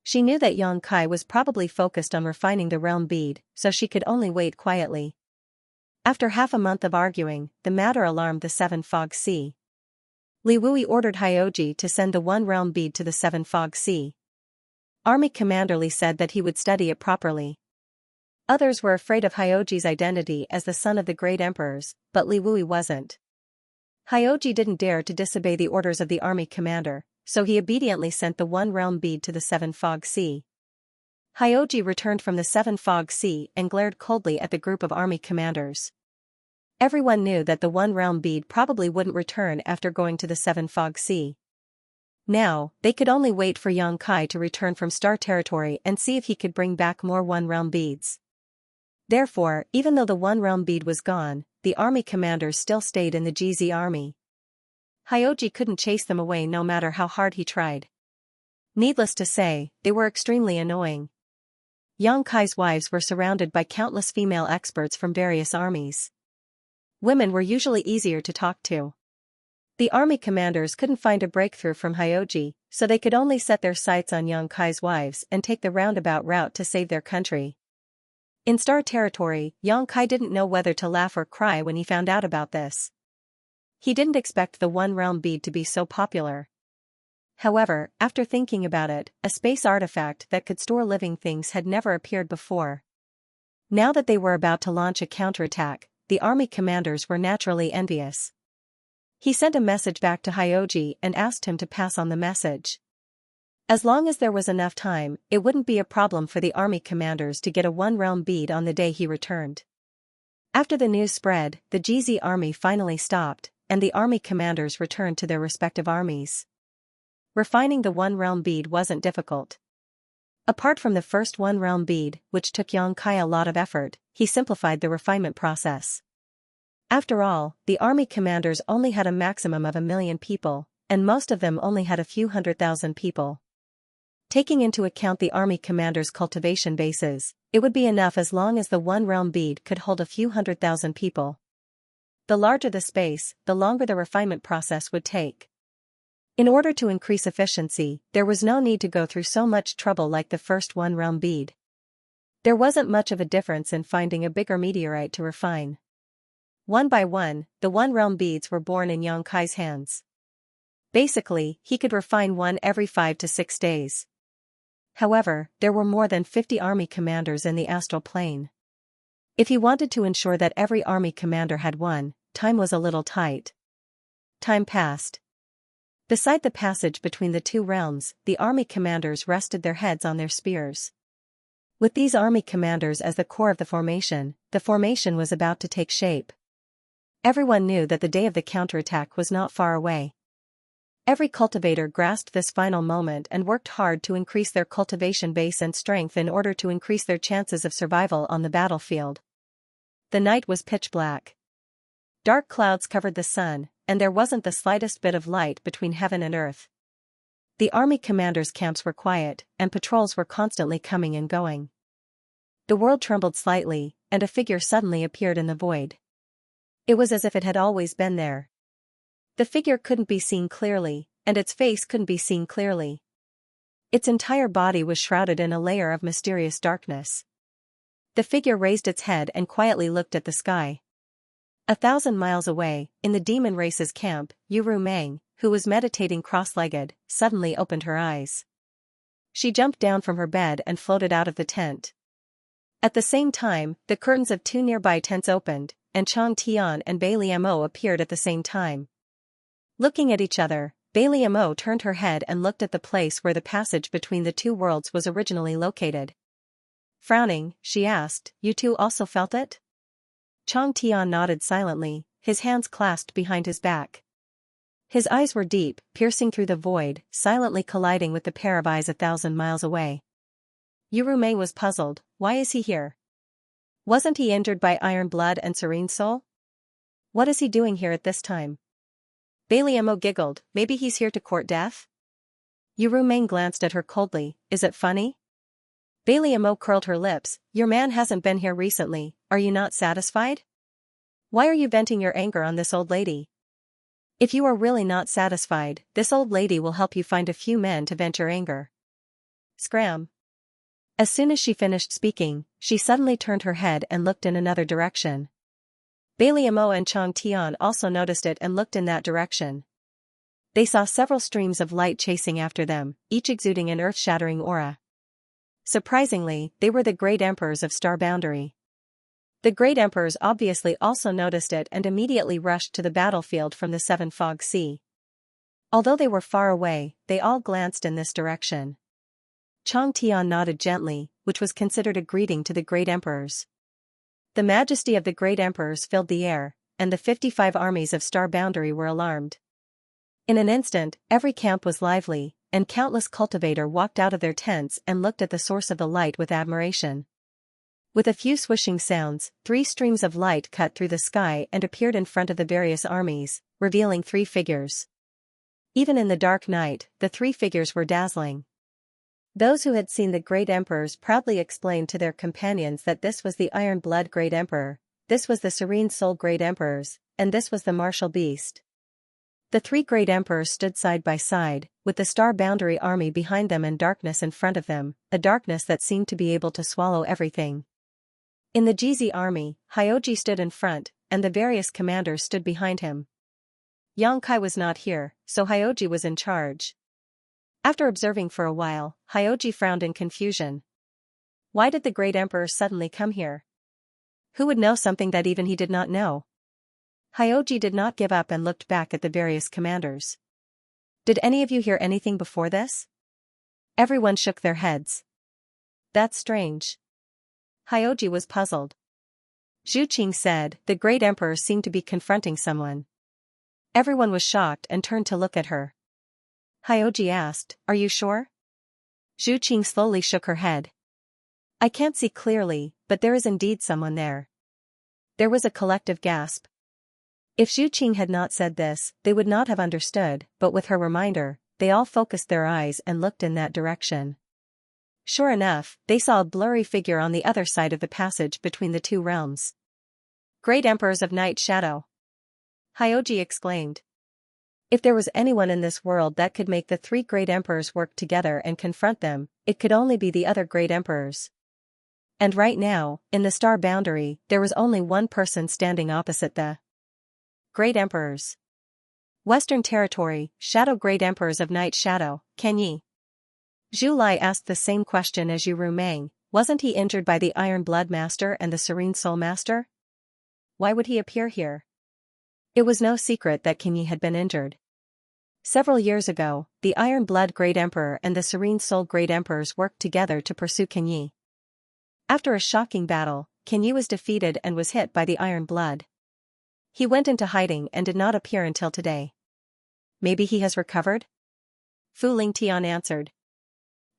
She knew that Yang Kai was probably focused on refining the realm bead, so she could only wait quietly. After half a month of arguing, the matter alarmed the Seven Fog Sea. Li Wui ordered Hyoji to send the one-realm bead to the Seven Fog Sea. Army Commander Li said that he would study it properly. Others were afraid of Hyoji's identity as the son of the great emperors, but Li Wui wasn't. Hyoji didn't dare to disobey the orders of the army commander, so he obediently sent the one-realm bead to the Seven Fog Sea. Hyoji returned from the Seven Fog Sea and glared coldly at the group of army commanders. Everyone knew that the one-realm bead probably wouldn't return after going to the Seven Fog Sea. Now, they could only wait for Yang Kai to return from Star Territory and see if he could bring back more one-realm beads. Therefore, even though the one-realm bead was gone, the army commanders still stayed in the GZ army. Hyoji couldn't chase them away no matter how hard he tried. Needless to say, they were extremely annoying. Yang Kai's wives were surrounded by countless female experts from various armies. Women were usually easier to talk to. The army commanders couldn't find a breakthrough from Hyoji, so they could only set their sights on Yang Kai's wives and take the roundabout route to save their country. In Star Territory, Yang Kai didn't know whether to laugh or cry when he found out about this. He didn't expect the one-realm bead to be so popular. However, after thinking about it, a space artifact that could store living things had never appeared before. Now that they were about to launch a counterattack, the army commanders were naturally envious. He sent a message back to Hyoji and asked him to pass on the message. As long as there was enough time, it wouldn't be a problem for the army commanders to get a one-realm bead on the day he returned. After the news spread, the GZ army finally stopped, and the army commanders returned to their respective armies. Refining the one-realm bead wasn't difficult. Apart from the first one-realm bead, which took Yang Kai a lot of effort, he simplified the refinement process. After all, the army commanders only had a maximum of 1 million people, and most of them only had a few 100,000 people. Taking into account the army commanders' cultivation bases, it would be enough as long as the one-realm bead could hold a few 100,000 people. The larger the space, the longer the refinement process would take. In order to increase efficiency, there was no need to go through so much trouble like the first one-realm bead. There wasn't much of a difference in finding a bigger meteorite to refine. One by one, the one-realm beads were born in Yang Kai's hands. Basically, he could refine one every 5 to 6 days. However, there were more than 50 army commanders in the astral plane. If he wanted to ensure that every army commander had one, time was a little tight. Time passed. Beside the passage between the two realms, the army commanders rested their heads on their spears. With these army commanders as the core of the formation was about to take shape. Everyone knew that the day of the counterattack was not far away. Every cultivator grasped this final moment and worked hard to increase their cultivation base and strength in order to increase their chances of survival on the battlefield. The night was pitch black. Dark clouds covered the sun, and there wasn't the slightest bit of light between heaven and earth. The army commanders' camps were quiet, and patrols were constantly coming and going. The world trembled slightly, and a figure suddenly appeared in the void. It was as if it had always been there. The figure couldn't be seen clearly, and its face couldn't be seen clearly. Its entire body was shrouded in a layer of mysterious darkness. The figure raised its head and quietly looked at the sky. 1,000 miles away, in the demon race's camp, Yuru Meng, who was meditating cross-legged, suddenly opened her eyes. She jumped down from her bed and floated out of the tent. At the same time, the curtains of 2 nearby tents opened, and Chang Tian and Bai Liamo appeared at the same time. Looking at each other, Bai Liamo turned her head and looked at the place where the passage between the two worlds was originally located. Frowning, she asked, "You two also felt it?" Chang Tian nodded silently, his hands clasped behind his back. His eyes were deep, piercing through the void, silently colliding with the pair of eyes 1,000 miles away. Yuru Mei was puzzled. Why is he here? Wasn't he injured by Iron Blood and Serene Soul? What is he doing here at this time? Bai Liamo giggled. Maybe he's here to court death? Yuru Mei glanced at her coldly. Is it funny? Bai Liamo curled her lips. Your man hasn't been here recently, are you not satisfied? Why are you venting your anger on this old lady? If you are really not satisfied, this old lady will help you find a few men to vent your anger. Scram. As soon as she finished speaking, she suddenly turned her head and looked in another direction. Bai Liamo and Chang Tian also noticed it and looked in that direction. They saw several streams of light chasing after them, each exuding an earth-shattering aura. Surprisingly, they were the Great Emperors of Star Boundary. The Great Emperors obviously also noticed it and immediately rushed to the battlefield from the Seven Fog Sea. Although they were far away, they all glanced in this direction. Chang Tian nodded gently, which was considered a greeting to the Great Emperors. The majesty of the Great Emperors filled the air, and the 55 armies of Star Boundary were alarmed. In an instant, every camp was lively, and countless cultivators walked out of their tents and looked at the source of the light with admiration. With a few swishing sounds, 3 streams of light cut through the sky and appeared in front of the various armies, revealing 3 figures. Even in the dark night, the 3 figures were dazzling. Those who had seen the Great Emperors proudly explained to their companions that this was the Iron Blood Great Emperor, this was the Serene Soul Great Emperors, and this was the Martial Beast. The 3 Great Emperors stood side by side, with the Star Boundary army behind them and darkness in front of them, a darkness that seemed to be able to swallow everything. In the Jizi army, Hyoji stood in front, and the various commanders stood behind him. Yang Kai was not here, so Hyoji was in charge. After observing for a while, Hyoji frowned in confusion. Why did the Great Emperor suddenly come here? Who would know something that even he did not know? Hyoji did not give up and looked back at the various commanders. Did any of you hear anything before this? Everyone shook their heads. That's strange. Hyoji was puzzled. Zhu Qing said, the Great Emperor seemed to be confronting someone. Everyone was shocked and turned to look at her. Hyoji asked, are you sure? Zhu Qing slowly shook her head. I can't see clearly, but there is indeed someone there. There was a collective gasp. If Zhu Qing had not said this, they would not have understood, but with her reminder, they all focused their eyes and looked in that direction. Sure enough, they saw a blurry figure on the other side of the passage between the two realms. Great Emperors of Night Shadow! Hyoji exclaimed. If there was anyone in this world that could make the 3 Great Emperors work together and confront them, it could only be the other Great Emperors. And right now, in the Star Boundary, there was only one person standing opposite the Great Emperors. Western Territory, Shadow Great Emperors of Night Shadow, can ye? Zhu Lai asked the same question as Yu Rumeng. Wasn't he injured by the Iron Blood Master and the Serene Soul Master? Why would he appear here? It was no secret that Qin Yi had been injured. Several years ago, the Iron Blood Great Emperor and the Serene Soul Great Emperors worked together to pursue Qin Yi. After a shocking battle, Qin Yi was defeated and was hit by the Iron Blood. He went into hiding and did not appear until today. Maybe he has recovered? Fu Lingtian answered.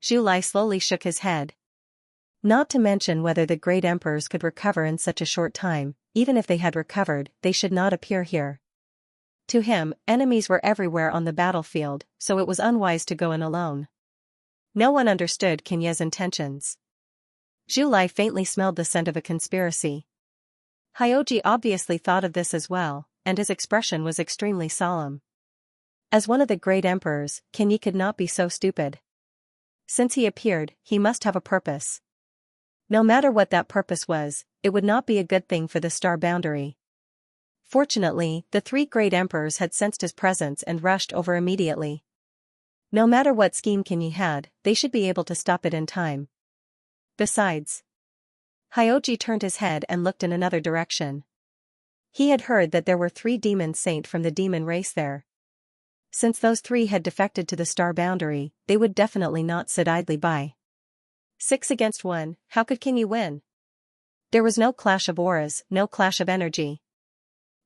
Zhu Lai slowly shook his head. Not to mention whether the great emperors could recover in such a short time. Even if they had recovered, they should not appear here. To him, enemies were everywhere on the battlefield, so it was unwise to go in alone. No one understood Qin Yi's intentions. Zhu Lai faintly smelled the scent of a conspiracy. Hyoji obviously thought of this as well, and his expression was extremely solemn. As one of the great emperors, Qin Yi could not be so stupid. Since he appeared, he must have a purpose. No matter what that purpose was, it would not be a good thing for the star boundary. Fortunately, the three great emperors had sensed his presence and rushed over immediately. No matter what scheme Qin Yi had, they should be able to stop it in time. Besides, Hyoji turned his head and looked in another direction. He had heard that there were 3 demon saints from the demon race there. Since those 3 had defected to the star boundary, they would definitely not sit idly by. 6 against 1, how could Qin Yi win? There was no clash of auras, no clash of energy.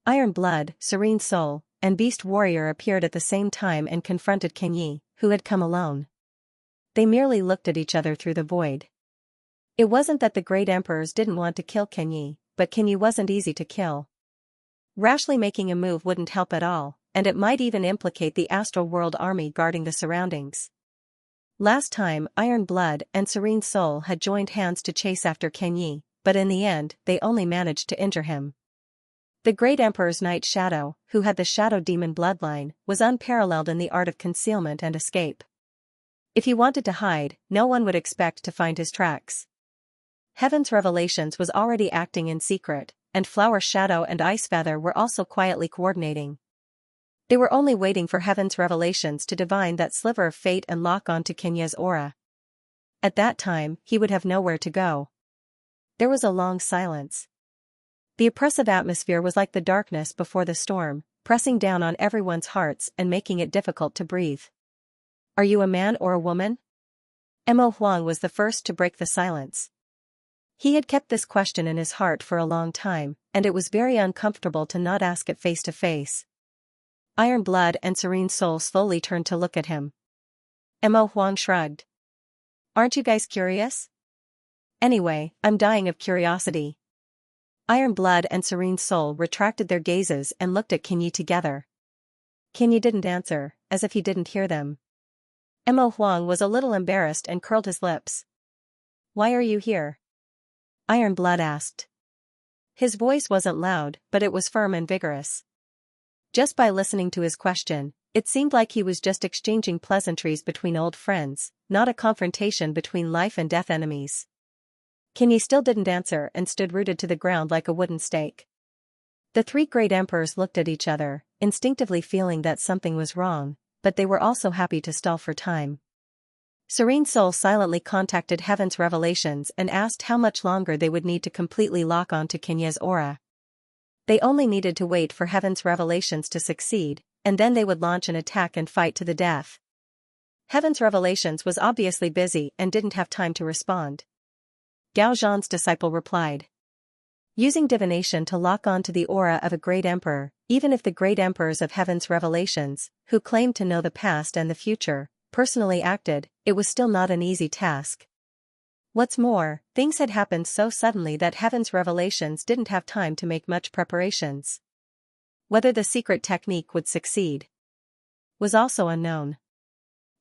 Iron Blood, Serene Soul, and Beast Warrior appeared at the same time and confronted Qin Yi, who had come alone. They merely looked at each other through the void. It wasn't that the great emperors didn't want to kill Qin Yi, but Qin Yi wasn't easy to kill. Rashly making a move wouldn't help at all, and it might even implicate the Astral World army guarding the surroundings. Last time, Iron Blood and Serene Soul had joined hands to chase after Qin Yi, but in the end, they only managed to injure him. The Great Emperor's Night Shadow, who had the Shadow Demon bloodline, was unparalleled in the art of concealment and escape. If he wanted to hide, no one would expect to find his tracks. Heaven's Revelations was already acting in secret, and Flower Shadow and Ice Feather were also quietly coordinating. They were only waiting for Heaven's Revelations to divine that sliver of fate and lock on to Qin Yi's aura. At that time, he would have nowhere to go. There was a long silence. The oppressive atmosphere was like the darkness before the storm, pressing down on everyone's hearts and making it difficult to breathe. Are you a man or a woman? Mo Huang was the first to break the silence. He had kept this question in his heart for a long time, and it was very uncomfortable to not ask it face to face. Iron Blood and Serene Soul slowly turned to look at him. Mo Huang shrugged. Aren't you guys curious? Anyway, I'm dying of curiosity. Iron Blood and Serene Soul retracted their gazes and looked at Qin Yi together. Qin Yi didn't answer, as if he didn't hear them. Mo Huang was a little embarrassed and curled his lips. Why are you here? Iron Blood asked. His voice wasn't loud, but it was firm and vigorous. Just by listening to his question, it seemed like he was just exchanging pleasantries between old friends, not a confrontation between life and death enemies. Qin Yi still didn't answer and stood rooted to the ground like a wooden stake. The 3 great emperors looked at each other, instinctively feeling that something was wrong, but they were also happy to stall for time. Serene Soul silently contacted Heaven's Revelations and asked how much longer they would need to completely lock on to Qin Yi's aura. They only needed to wait for Heaven's Revelations to succeed, and then they would launch an attack and fight to the death. Heaven's Revelations was obviously busy and didn't have time to respond. Gao Zhan's disciple replied. Using divination to lock on to the aura of a great emperor, even if the great emperors of Heaven's Revelations, who claimed to know the past and the future, personally acted, it was still not an easy task. What's more, things had happened so suddenly that Heaven's Revelations didn't have time to make much preparations. Whether the secret technique would succeed was also unknown.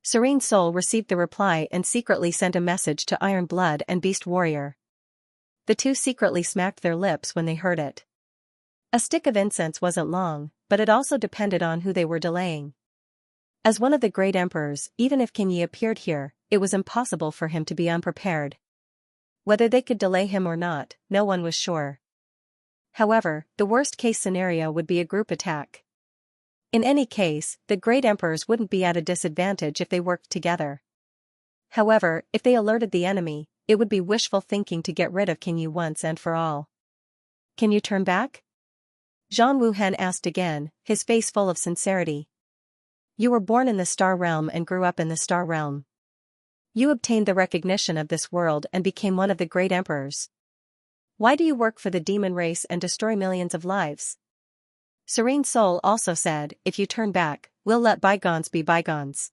Serene Soul received the reply and secretly sent a message to Iron Blood and Beast Warrior. The 2 secretly smacked their lips when they heard it. A stick of incense wasn't long, but it also depended on who they were delaying. As one of the great emperors, even if Qin Yi appeared here, it was impossible for him to be unprepared. Whether they could delay him or not, no one was sure. However, the worst-case scenario would be a group attack. In any case, the great emperors wouldn't be at a disadvantage if they worked together. However, if they alerted the enemy, it would be wishful thinking to get rid of Qin Yi once and for all. Can you turn back? Zhang Wuhan asked again, his face full of sincerity. You were born in the Star Realm and grew up in the Star Realm. You obtained the recognition of this world and became one of the great emperors. Why do you work for the demon race and destroy millions of lives? Serene Soul also said, if you turn back, we'll let bygones be bygones.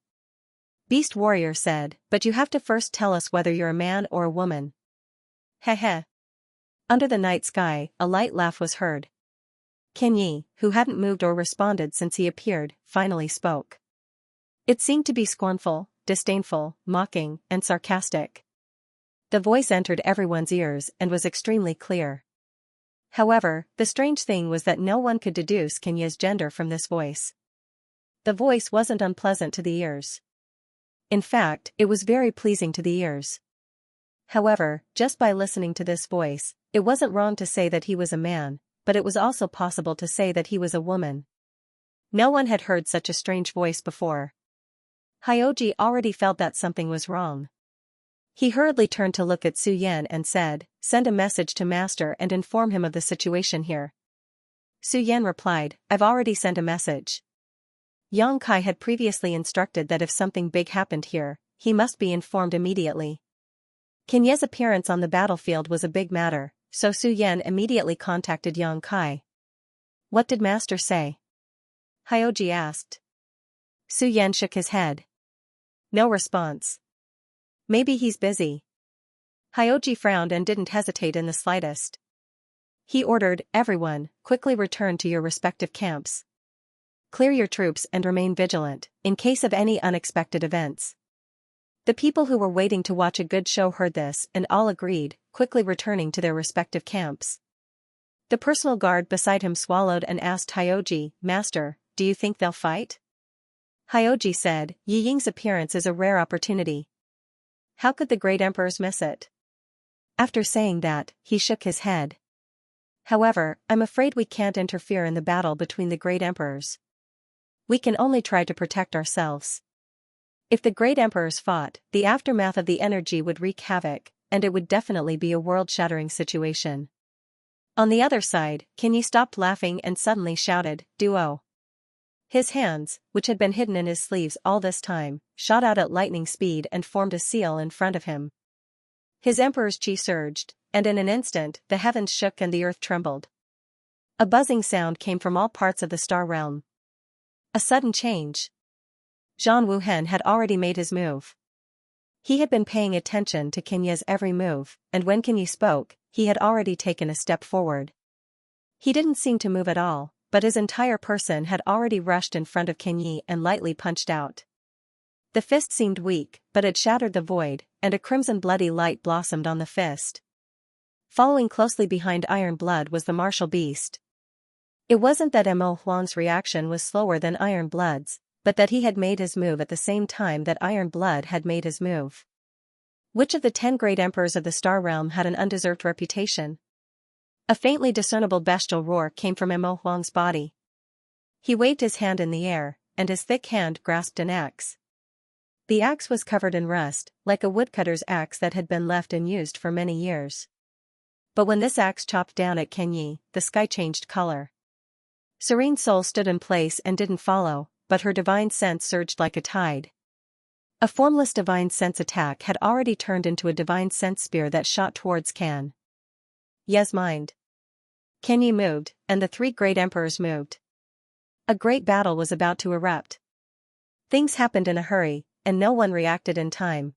Beast Warrior said, but you have to first tell us whether you're a man or a woman. Heh. Under the night sky, a light laugh was heard. Qin Yi, who hadn't moved or responded since he appeared, finally spoke. It seemed to be scornful, disdainful, mocking, and sarcastic. The voice entered everyone's ears and was extremely clear. However, the strange thing was that no one could deduce Qin Yi's gender from this voice. The voice wasn't unpleasant to the ears. In fact, it was very pleasing to the ears. However, just by listening to this voice, it wasn't wrong to say that he was a man, but it was also possible to say that he was a woman. No one had heard such a strange voice before. Hyoji already felt that something was wrong. He hurriedly turned to look at Su Yan and said, send a message to Master and inform him of the situation here. Su Yan replied, I've already sent a message. Yang Kai had previously instructed that if something big happened here, he must be informed immediately. Qin Yi's appearance on the battlefield was a big matter, so Su Yan immediately contacted Yang Kai. What did Master say? Hyoji asked. Su Yan shook his head. No response. Maybe he's busy. Hyoji frowned and didn't hesitate in the slightest. He ordered, everyone, quickly return to your respective camps. Clear your troops and remain vigilant, in case of any unexpected events. The people who were waiting to watch a good show heard this and all agreed, quickly returning to their respective camps. The personal guard beside him swallowed and asked Hyoji, Master, do you think they'll fight? Hyoji said, Yi Ying's appearance is a rare opportunity. How could the great emperors miss it? After saying that, he shook his head. However, I'm afraid we can't interfere in the battle between the great emperors. We can only try to protect ourselves. If the great emperors fought, the aftermath of the energy would wreak havoc, and it would definitely be a world-shattering situation. On the other side, Qin Yi stopped laughing and suddenly shouted, Duo. His hands, which had been hidden in his sleeves all this time, shot out at lightning speed and formed a seal in front of him. His emperor's chi surged, and in an instant, the heavens shook and the earth trembled. A buzzing sound came from all parts of the star realm. A sudden change. Zhang Wuhan had already made his move. He had been paying attention to Qin Yi's every move, and when Qin Yi spoke, he had already taken a step forward. He didn't seem to move at all, but his entire person had already rushed in front of Qin Yi and lightly punched out. The fist seemed weak, but it shattered the void, and a crimson bloody light blossomed on the fist. Following closely behind Iron Blood was the martial beast. It wasn't that Mo Huang's reaction was slower than Iron Blood's, but that he had made his move at the same time that Iron Blood had made his move. Which of the 10 great emperors of the Star Realm had an undeserved reputation? A faintly discernible bestial roar came from Mo Huang's body. He waved his hand in the air, and his thick hand grasped an axe. The axe was covered in rust, like a woodcutter's axe that had been left unused for many years. But when this axe chopped down at Qin Yi, the sky changed color. Serene Soul stood in place and didn't follow, but her divine sense surged like a tide. A formless divine sense attack had already turned into a divine sense spear that shot towards Qin Yi's mind. Qin Yi moved, and the 3 great emperors moved. A great battle was about to erupt. Things happened in a hurry, and no one reacted in time.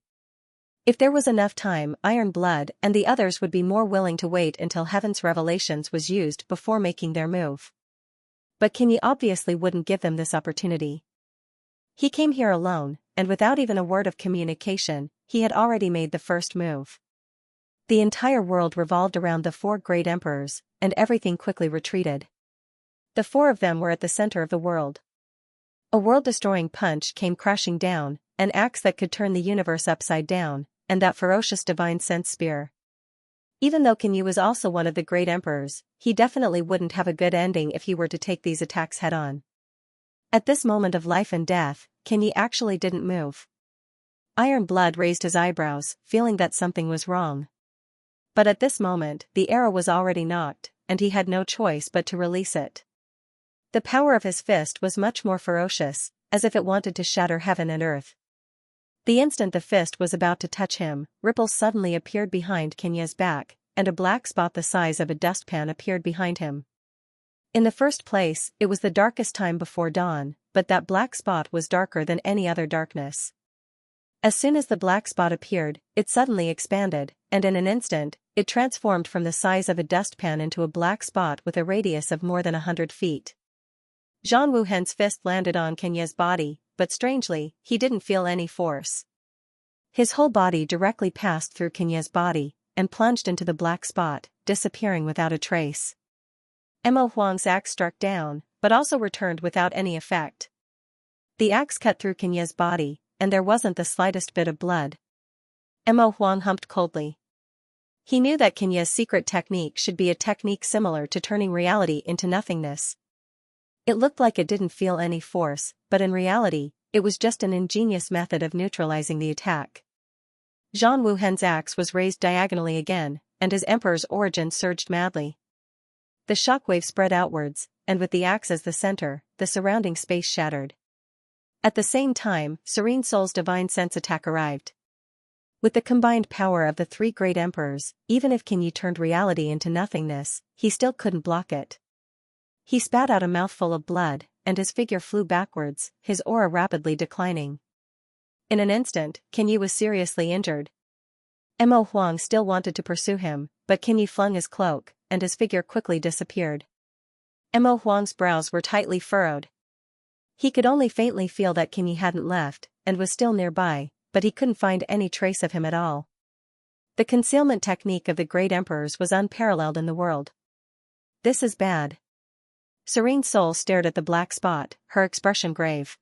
If there was enough time, Iron Blood and the others would be more willing to wait until Heaven's Revelations was used before making their move. But Qin Yi obviously wouldn't give them this opportunity. He came here alone, and without even a word of communication, he had already made the first move. The entire world revolved around the 4 great emperors, and everything quickly retreated. The 4 of them were at the center of the world. A world-destroying punch came crashing down, an axe that could turn the universe upside down, and that ferocious divine sense spear. Even though Qin Yi was also one of the great emperors, he definitely wouldn't have a good ending if he were to take these attacks head-on. At this moment of life and death, Qianyi actually didn't move. Iron Blood raised his eyebrows, feeling that something was wrong. But at this moment, the arrow was already knocked, and he had no choice but to release it. The power of his fist was much more ferocious, as if it wanted to shatter heaven and earth. The instant the fist was about to touch him, ripples suddenly appeared behind Qianyi's back, and a black spot the size of a dustpan appeared behind him. In the first place, it was the darkest time before dawn, but that black spot was darker than any other darkness. As soon as the black spot appeared, it suddenly expanded, and in an instant, it transformed from the size of a dustpan into a black spot with a radius of more than 100 feet. Zhang Wuhen's fist landed on Qianyi's body, but strangely, he didn't feel any force. His whole body directly passed through Qianyi's body, and plunged into the black spot, disappearing without a trace. Mo Huang's axe struck down, but also returned without any effect. The axe cut through Qianyi's body, and there wasn't the slightest bit of blood. Mo Huang humped coldly. He knew that Qianyi's secret technique should be a technique similar to turning reality into nothingness. It looked like it didn't feel any force, but in reality, it was just an ingenious method of neutralizing the attack. Zhang Wuhen's axe was raised diagonally again, and his emperor's origin surged madly. The shockwave spread outwards, and with the axe as the center, the surrounding space shattered. At the same time, Serene Soul's divine sense attack arrived. With the combined power of the three great emperors, even if Qianyi turned reality into nothingness, he still couldn't block it. He spat out a mouthful of blood, and his figure flew backwards, his aura rapidly declining. In an instant, Qianyi was seriously injured. Mo Huang still wanted to pursue him, but Qianyi flung his cloak, and his figure quickly disappeared. Mo Huang's brows were tightly furrowed. He could only faintly feel that Qianyi hadn't left, and was still nearby, but he couldn't find any trace of him at all. The concealment technique of the great emperors was unparalleled in the world. This is bad. Serene Soul stared at the black spot, her expression grave.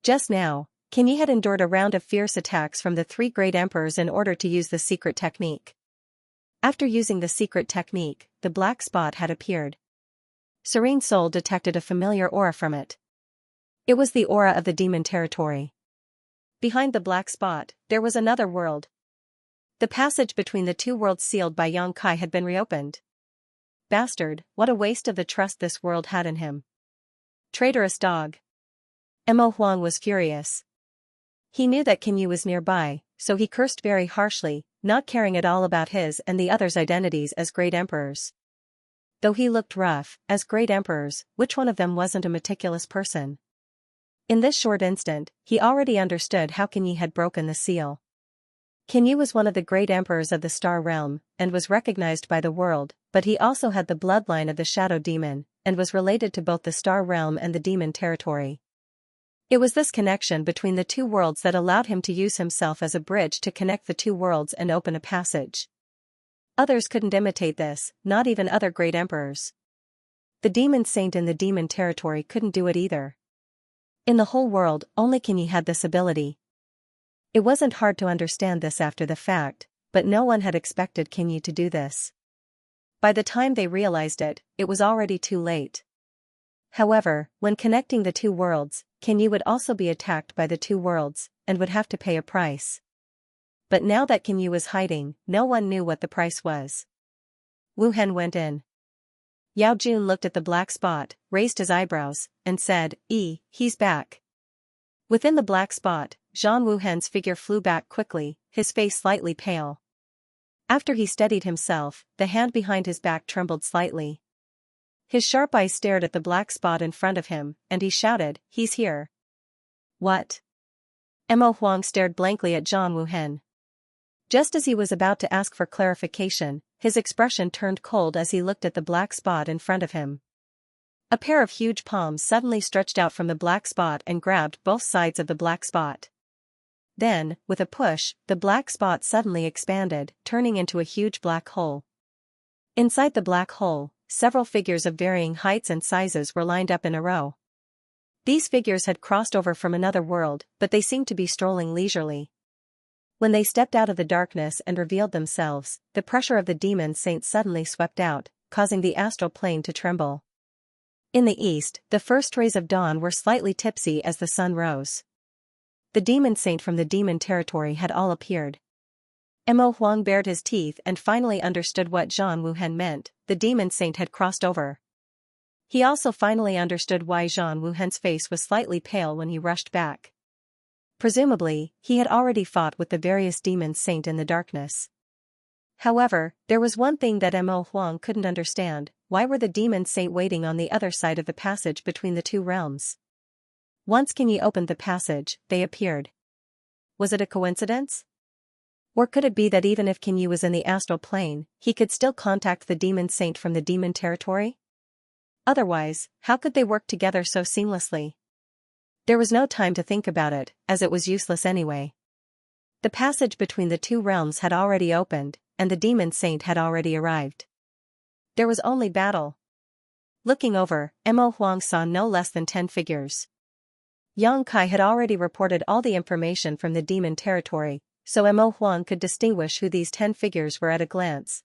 Just now, Qianyi had endured a round of fierce attacks from the three great emperors in order to use the secret technique. After using the secret technique, the black spot had appeared. Serene Soul detected a familiar aura from it. It was the aura of the demon territory. Behind the black spot, there was another world. The passage between the two worlds sealed by Yang Kai had been reopened. Bastard, what a waste of the trust this world had in him. Traitorous dog. Mo Huang was furious. He knew that Qianyi was nearby, so he cursed very harshly, not caring at all about his and the others' identities as great emperors. Though he looked rough, as great emperors, which one of them wasn't a meticulous person? In this short instant, he already understood how Qianyi had broken the seal. Qianyi was one of the great emperors of the Star Realm, and was recognized by the world, but he also had the bloodline of the Shadow Demon, and was related to both the Star Realm and the Demon Territory. It was this connection between the two worlds that allowed him to use himself as a bridge to connect the two worlds and open a passage. Others couldn't imitate this, not even other great emperors. The Demon Saint in the Demon Territory couldn't do it either. In the whole world, only Qianyi had this ability. It wasn't hard to understand this after the fact, but no one had expected Qianyi to do this. By the time they realized it, it was already too late. However, when connecting the two worlds, Qianyi would also be attacked by the two worlds, and would have to pay a price. But now that Qianyi was hiding, no one knew what the price was. Wu Hen went in. Yao Jun looked at the black spot, raised his eyebrows, and said, he's back. Within the black spot, Zhang Wuhen's figure flew back quickly, his face slightly pale. After he steadied himself, the hand behind his back trembled slightly. His sharp eyes stared at the black spot in front of him, and he shouted, "He's here." What? Mo Huang stared blankly at Zhang Wuhen. Just as he was about to ask for clarification, his expression turned cold as he looked at the black spot in front of him. A pair of huge palms suddenly stretched out from the black spot and grabbed both sides of the black spot. Then, with a push, the black spot suddenly expanded, turning into a huge black hole. Inside the black hole, several figures of varying heights and sizes were lined up in a row. These figures had crossed over from another world, but they seemed to be strolling leisurely. When they stepped out of the darkness and revealed themselves, the pressure of the demon saint suddenly swept out, causing the astral plane to tremble. In the east, the first rays of dawn were slightly tipsy as the sun rose. The demon saint from the demon territory had all appeared. Mo Huang bared his teeth and finally understood what Zhang Wuhen meant. The demon saint had crossed over. He also finally understood why Zhang Wuhen's face was slightly pale when he rushed back. Presumably, he had already fought with the various demon saint in the darkness. However, there was one thing that Mo Huang couldn't understand: why were the demon saint waiting on the other side of the passage between the two realms? Once Qingyi opened the passage, they appeared. Was it a coincidence? Or could it be that even if Qingyi was in the astral plane, he could still contact the demon saint from the demon territory? Otherwise, how could they work together so seamlessly? There was no time to think about it, as it was useless anyway. The passage between the two realms had already opened, and the demon saint had already arrived. There was only battle. Looking over, Mo Huang saw no less than 10 figures. Yang Kai had already reported all the information from the demon territory, so Mo Huang could distinguish who these 10 figures were at a glance.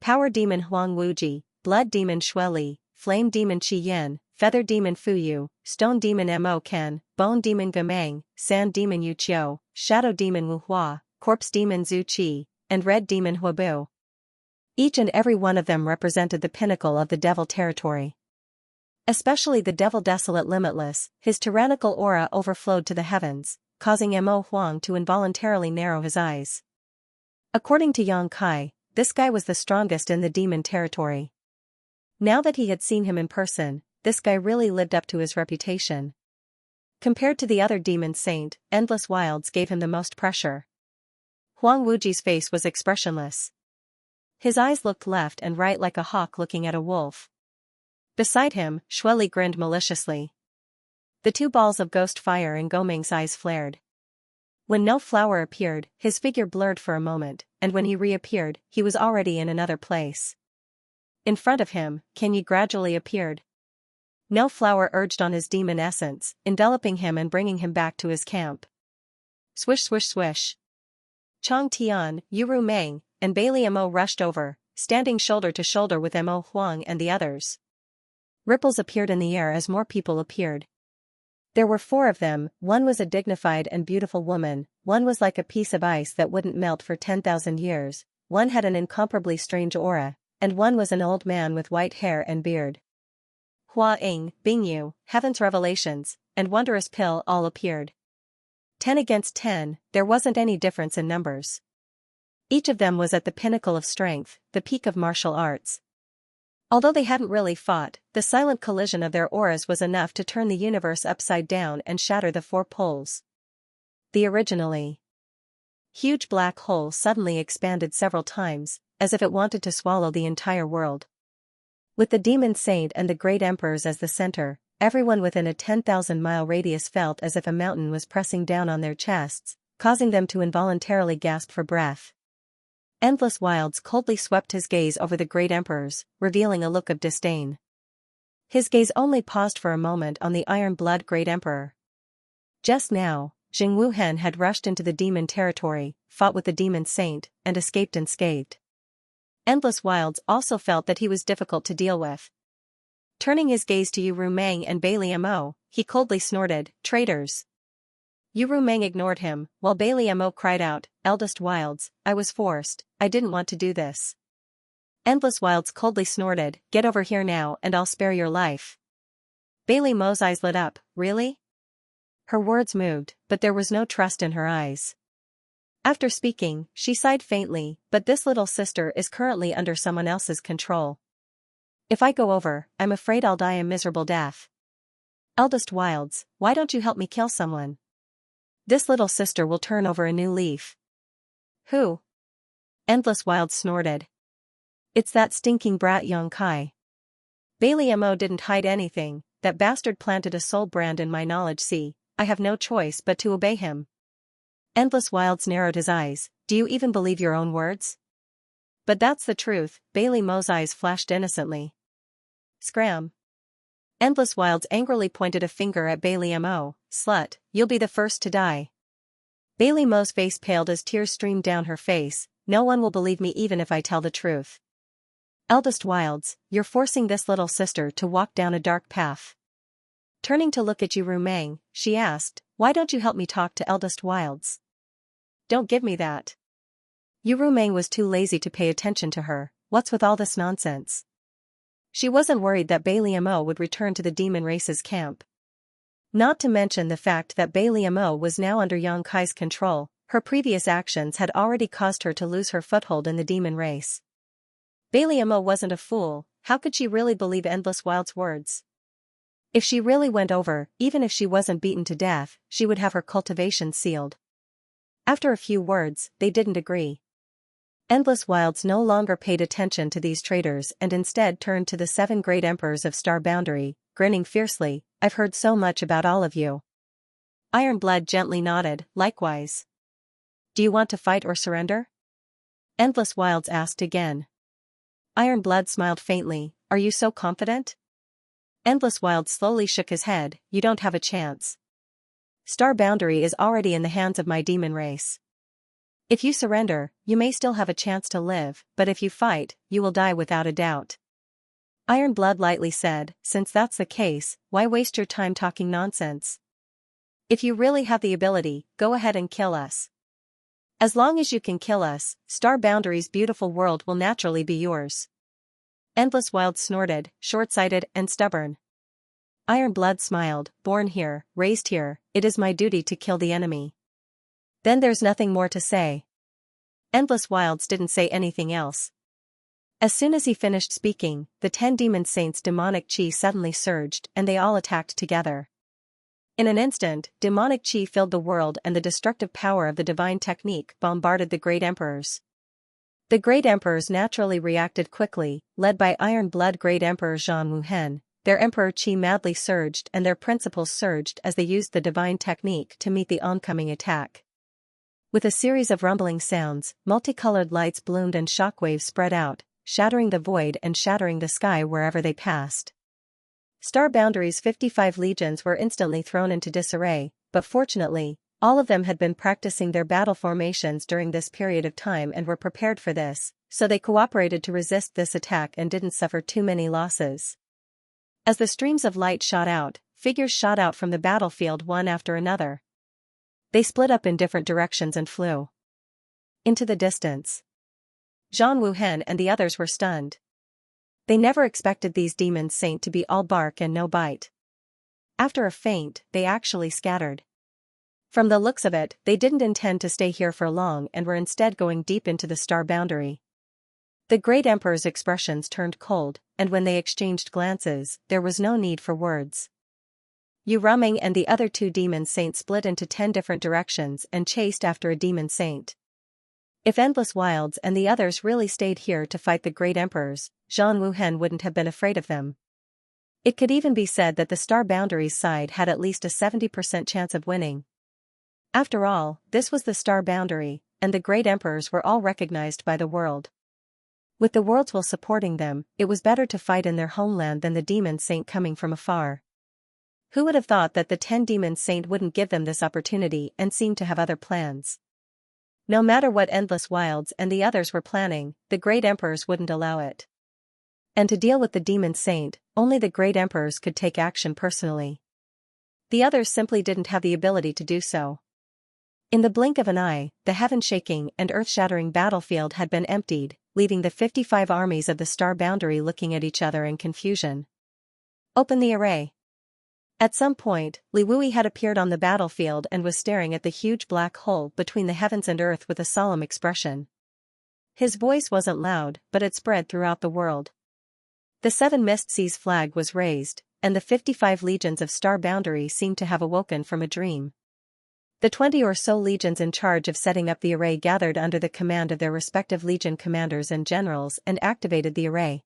Power Demon Huang Wuji, Blood Demon Shueli, Flame Demon Qi Yan, Feather Demon Fu Yu, Stone Demon Mo Ken, Bone Demon Gamang, Sand Demon Yu Qiu, Shadow Demon Wu Hua, Corpse Demon Zhu Qi, and Red Demon Huabu. Each and every one of them represented the pinnacle of the devil territory. Especially the devil Desolate Limitless, his tyrannical aura overflowed to the heavens, causing Mo Huang to involuntarily narrow his eyes. According to Yang Kai, this guy was the strongest in the demon territory. Now that he had seen him in person, this guy really lived up to his reputation. Compared to the other demon saint, Endless Wilds gave him the most pressure. Huang Wuji's face was expressionless. His eyes looked left and right like a hawk looking at a wolf. Beside him, Shueli grinned maliciously. The two balls of ghost fire in Gomeng's eyes flared. When no flower appeared, his figure blurred for a moment, and when he reappeared, he was already in another place. In front of him, Qingyi gradually appeared. No flower urged on his demon essence, enveloping him and bringing him back to his camp. Swish swish swish. Chang Tian, Yuru Meng, and Bailey Mo rushed over, standing shoulder to shoulder with Mo Huang and the others. Ripples appeared in the air as more people appeared. There were 4 of them. One was a dignified and beautiful woman, one was like a piece of ice that wouldn't melt for 10,000 years, one had an incomparably strange aura, and one was an old man with white hair and beard. Hua Ying, Bingyu, Heaven's Revelations, and Wondrous Pill all appeared. 10 against 10, there wasn't any difference in numbers. Each of them was at the pinnacle of strength, the peak of martial arts. Although they hadn't really fought, the silent collision of their auras was enough to turn the universe upside down and shatter the 4 poles. The originally huge black hole suddenly expanded several times, as if it wanted to swallow the entire world. With the demon saint and the great emperors as the center, everyone within a 10,000-mile radius felt as if a mountain was pressing down on their chests, causing them to involuntarily gasp for breath. Endless Wilds coldly swept his gaze over the great emperors, revealing a look of disdain. His gaze only paused for a moment on the iron-blood great emperor. Just now, Jing Wuhen had rushed into the demon territory, fought with the demon saint, and escaped unscathed. Endless Wilds also felt that he was difficult to deal with. Turning his gaze to Yuru Meng and Bailey Mo, he coldly snorted, "Traitors!" Yuru Meng ignored him, while Bailey Mo cried out, "Eldest Wilds, I was forced, I didn't want to do this." Endless Wilds coldly snorted, "Get over here now and I'll spare your life." Bailey Mo's eyes lit up, "Really?" Her words moved, but there was no trust in her eyes. After speaking, she sighed faintly, "But this little sister is currently under someone else's control. If I go over, I'm afraid I'll die a miserable death. Eldest Wilds, why don't you help me kill someone? This little sister will turn over a new leaf." "Who?" Endless Wilds snorted. "It's that stinking brat Yang Kai. Bailey Mo didn't hide anything, that bastard planted a soul brand in my knowledge. See, I have no choice but to obey him." Endless Wilds narrowed his eyes, "Do you even believe your own words?" "But that's the truth," Bailey Mo's eyes flashed innocently. "Scram." Endless Wilds angrily pointed a finger at Bailey Mo, "Slut, you'll be the first to die." Bailey Mo's face paled as tears streamed down her face, "No one will believe me even if I tell the truth." Eldest Wilds, you're forcing this little sister to walk down a dark path. Turning to look at Yu Meng, she asked, why don't you help me talk to Eldest Wilds? Don't give me that. Yu Meng was too lazy to pay attention to her. What's with all this nonsense? She wasn't worried that Bai Liamo would return to the demon race's camp. Not to mention the fact that Bai Liamo was now under Yang Kai's control. Her previous actions had already caused her to lose her foothold in the demon race. Bai Liamo wasn't a fool. How could she really believe Endless Wild's words? If she really went over, even if she wasn't beaten to death, she would have her cultivation sealed. After a few words, they didn't agree. Endless Wilds no longer paid attention to these traitors and instead turned to the 7 great emperors of Star Boundary, grinning fiercely, I've heard so much about all of you. Ironblood gently nodded, likewise. Do you want to fight or surrender? Endless Wilds asked again. Ironblood smiled faintly, are you so confident? Endless Wilds slowly shook his head, you don't have a chance. Star Boundary is already in the hands of my demon race. If you surrender, you may still have a chance to live, but if you fight, you will die without a doubt. Ironblood lightly said, since that's the case, why waste your time talking nonsense? If you really have the ability, go ahead and kill us. As long as you can kill us, Star Boundary's beautiful world will naturally be yours. Endless Wild snorted, short-sighted and stubborn. Ironblood smiled, born here, raised here, it is my duty to kill the enemy. Then there's nothing more to say. Endless Wilds didn't say anything else. As soon as he finished speaking, the 10 demon saints' demonic chi suddenly surged and they all attacked together. In an instant, demonic chi filled the world and the destructive power of the divine technique bombarded the great emperors. The great emperors naturally reacted quickly, led by Iron-Blood Great Emperor Zhang Wuhen. Their emperor chi madly surged and their principles surged as they used the divine technique to meet the oncoming attack. With a series of rumbling sounds, multicolored lights bloomed and shockwaves spread out, shattering the void and shattering the sky wherever they passed. Star Boundary's 55 legions were instantly thrown into disarray, but fortunately, all of them had been practicing their battle formations during this period of time and were prepared for this, so they cooperated to resist this attack and didn't suffer too many losses. As the streams of light shot out, figures shot out from the battlefield one after another. They split up in different directions and flew into the distance. Zhang Wuhen and the others were stunned. They never expected these demons saint to be all bark and no bite. After a feint, they actually scattered. From the looks of it, they didn't intend to stay here for long and were instead going deep into the Star Boundary. The great emperor's expressions turned cold, and when they exchanged glances, there was no need for words. Yu Ruming and the other 2 demon saints split into 10 different directions and chased after a demon saint. If Endless Wilds and the others really stayed here to fight the great emperors, Zhang Wuhen wouldn't have been afraid of them. It could even be said that the Star Boundary's side had at least a 70% chance of winning. After all, this was the Star Boundary, and the great emperors were all recognized by the world. With the world's will supporting them, it was better to fight in their homeland than the demon saint coming from afar. Who would have thought that the 10 demon saint wouldn't give them this opportunity and seemed to have other plans? No matter what Endless Wilds and the others were planning, the great emperors wouldn't allow it. And to deal with the demon saint, only the great emperors could take action personally. The others simply didn't have the ability to do so. In the blink of an eye, the heaven-shaking and earth-shattering battlefield had been emptied, leaving the 55 armies of the Star Boundary looking at each other in confusion. Open the array. At some point, Li Wui had appeared on the battlefield and was staring at the huge black hole between the heavens and earth with a solemn expression. His voice wasn't loud, but it spread throughout the world. The 7 Mist Seas flag was raised, and the 55 legions of Star Boundary seemed to have awoken from a dream. The 20 or so legions in charge of setting up the array gathered under the command of their respective legion commanders and generals and activated the array.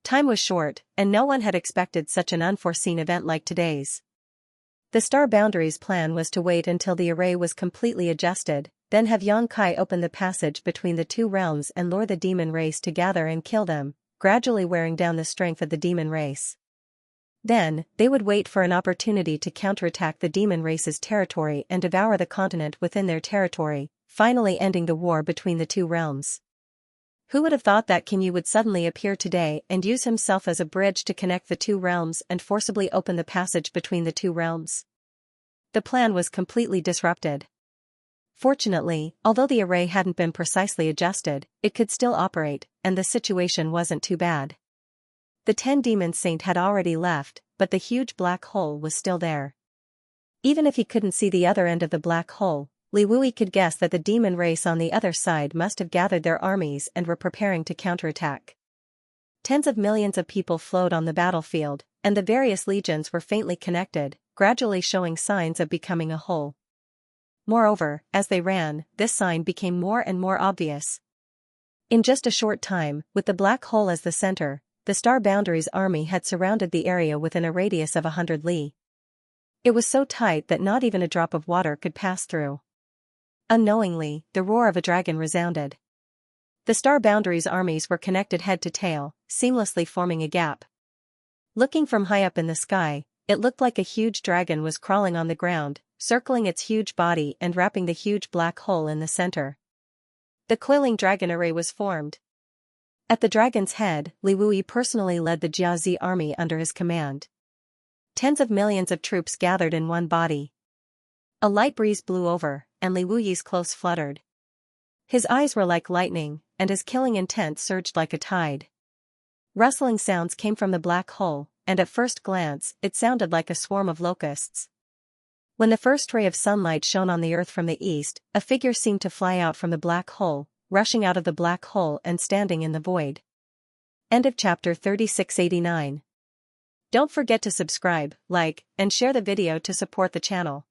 Time was short, and no one had expected such an unforeseen event like today's. The Star Boundary's plan was to wait until the array was completely adjusted, then have Yang Kai open the passage between the 2 realms and lure the demon race to gather and kill them, gradually wearing down the strength of the demon race. Then, they would wait for an opportunity to counterattack the demon race's territory and devour the continent within their territory, finally ending the war between the 2 realms. Who would have thought that Kinyu would suddenly appear today and use himself as a bridge to connect the two realms and forcibly open the passage between the two realms? The plan was completely disrupted. Fortunately, although the array hadn't been precisely adjusted, it could still operate, and the situation wasn't too bad. The 10 demon saint had already left, but the huge black hole was still there. Even if he couldn't see the other end of the black hole, Li Wui could guess that the demon race on the other side must have gathered their armies and were preparing to counterattack. Tens of millions of people flowed on the battlefield, and the various legions were faintly connected, gradually showing signs of becoming a whole. Moreover, as they ran, this sign became more and more obvious. In just a short time, with the black hole as the center, the Star Boundary's army had surrounded the area within a radius of 100 li. It was so tight that not even a drop of water could pass through. Unknowingly, the roar of a dragon resounded. The Star Boundary's armies were connected head to tail, seamlessly forming a gap. Looking from high up in the sky, it looked like a huge dragon was crawling on the ground, circling its huge body and wrapping the huge black hole in the center. The coiling dragon array was formed. At the dragon's head, Li Wui personally led the Jiazi army under his command. Tens of millions of troops gathered in one body. A light breeze blew over, and Li Wui's clothes fluttered. His eyes were like lightning, and his killing intent surged like a tide. Rustling sounds came from the black hole, and at first glance, it sounded like a swarm of locusts. When the first ray of sunlight shone on the earth from the east, a figure seemed to fly out from the black hole, rushing out of the black hole and standing in the void. End of chapter 3689. Don't forget to subscribe, like, and share the video to support the channel.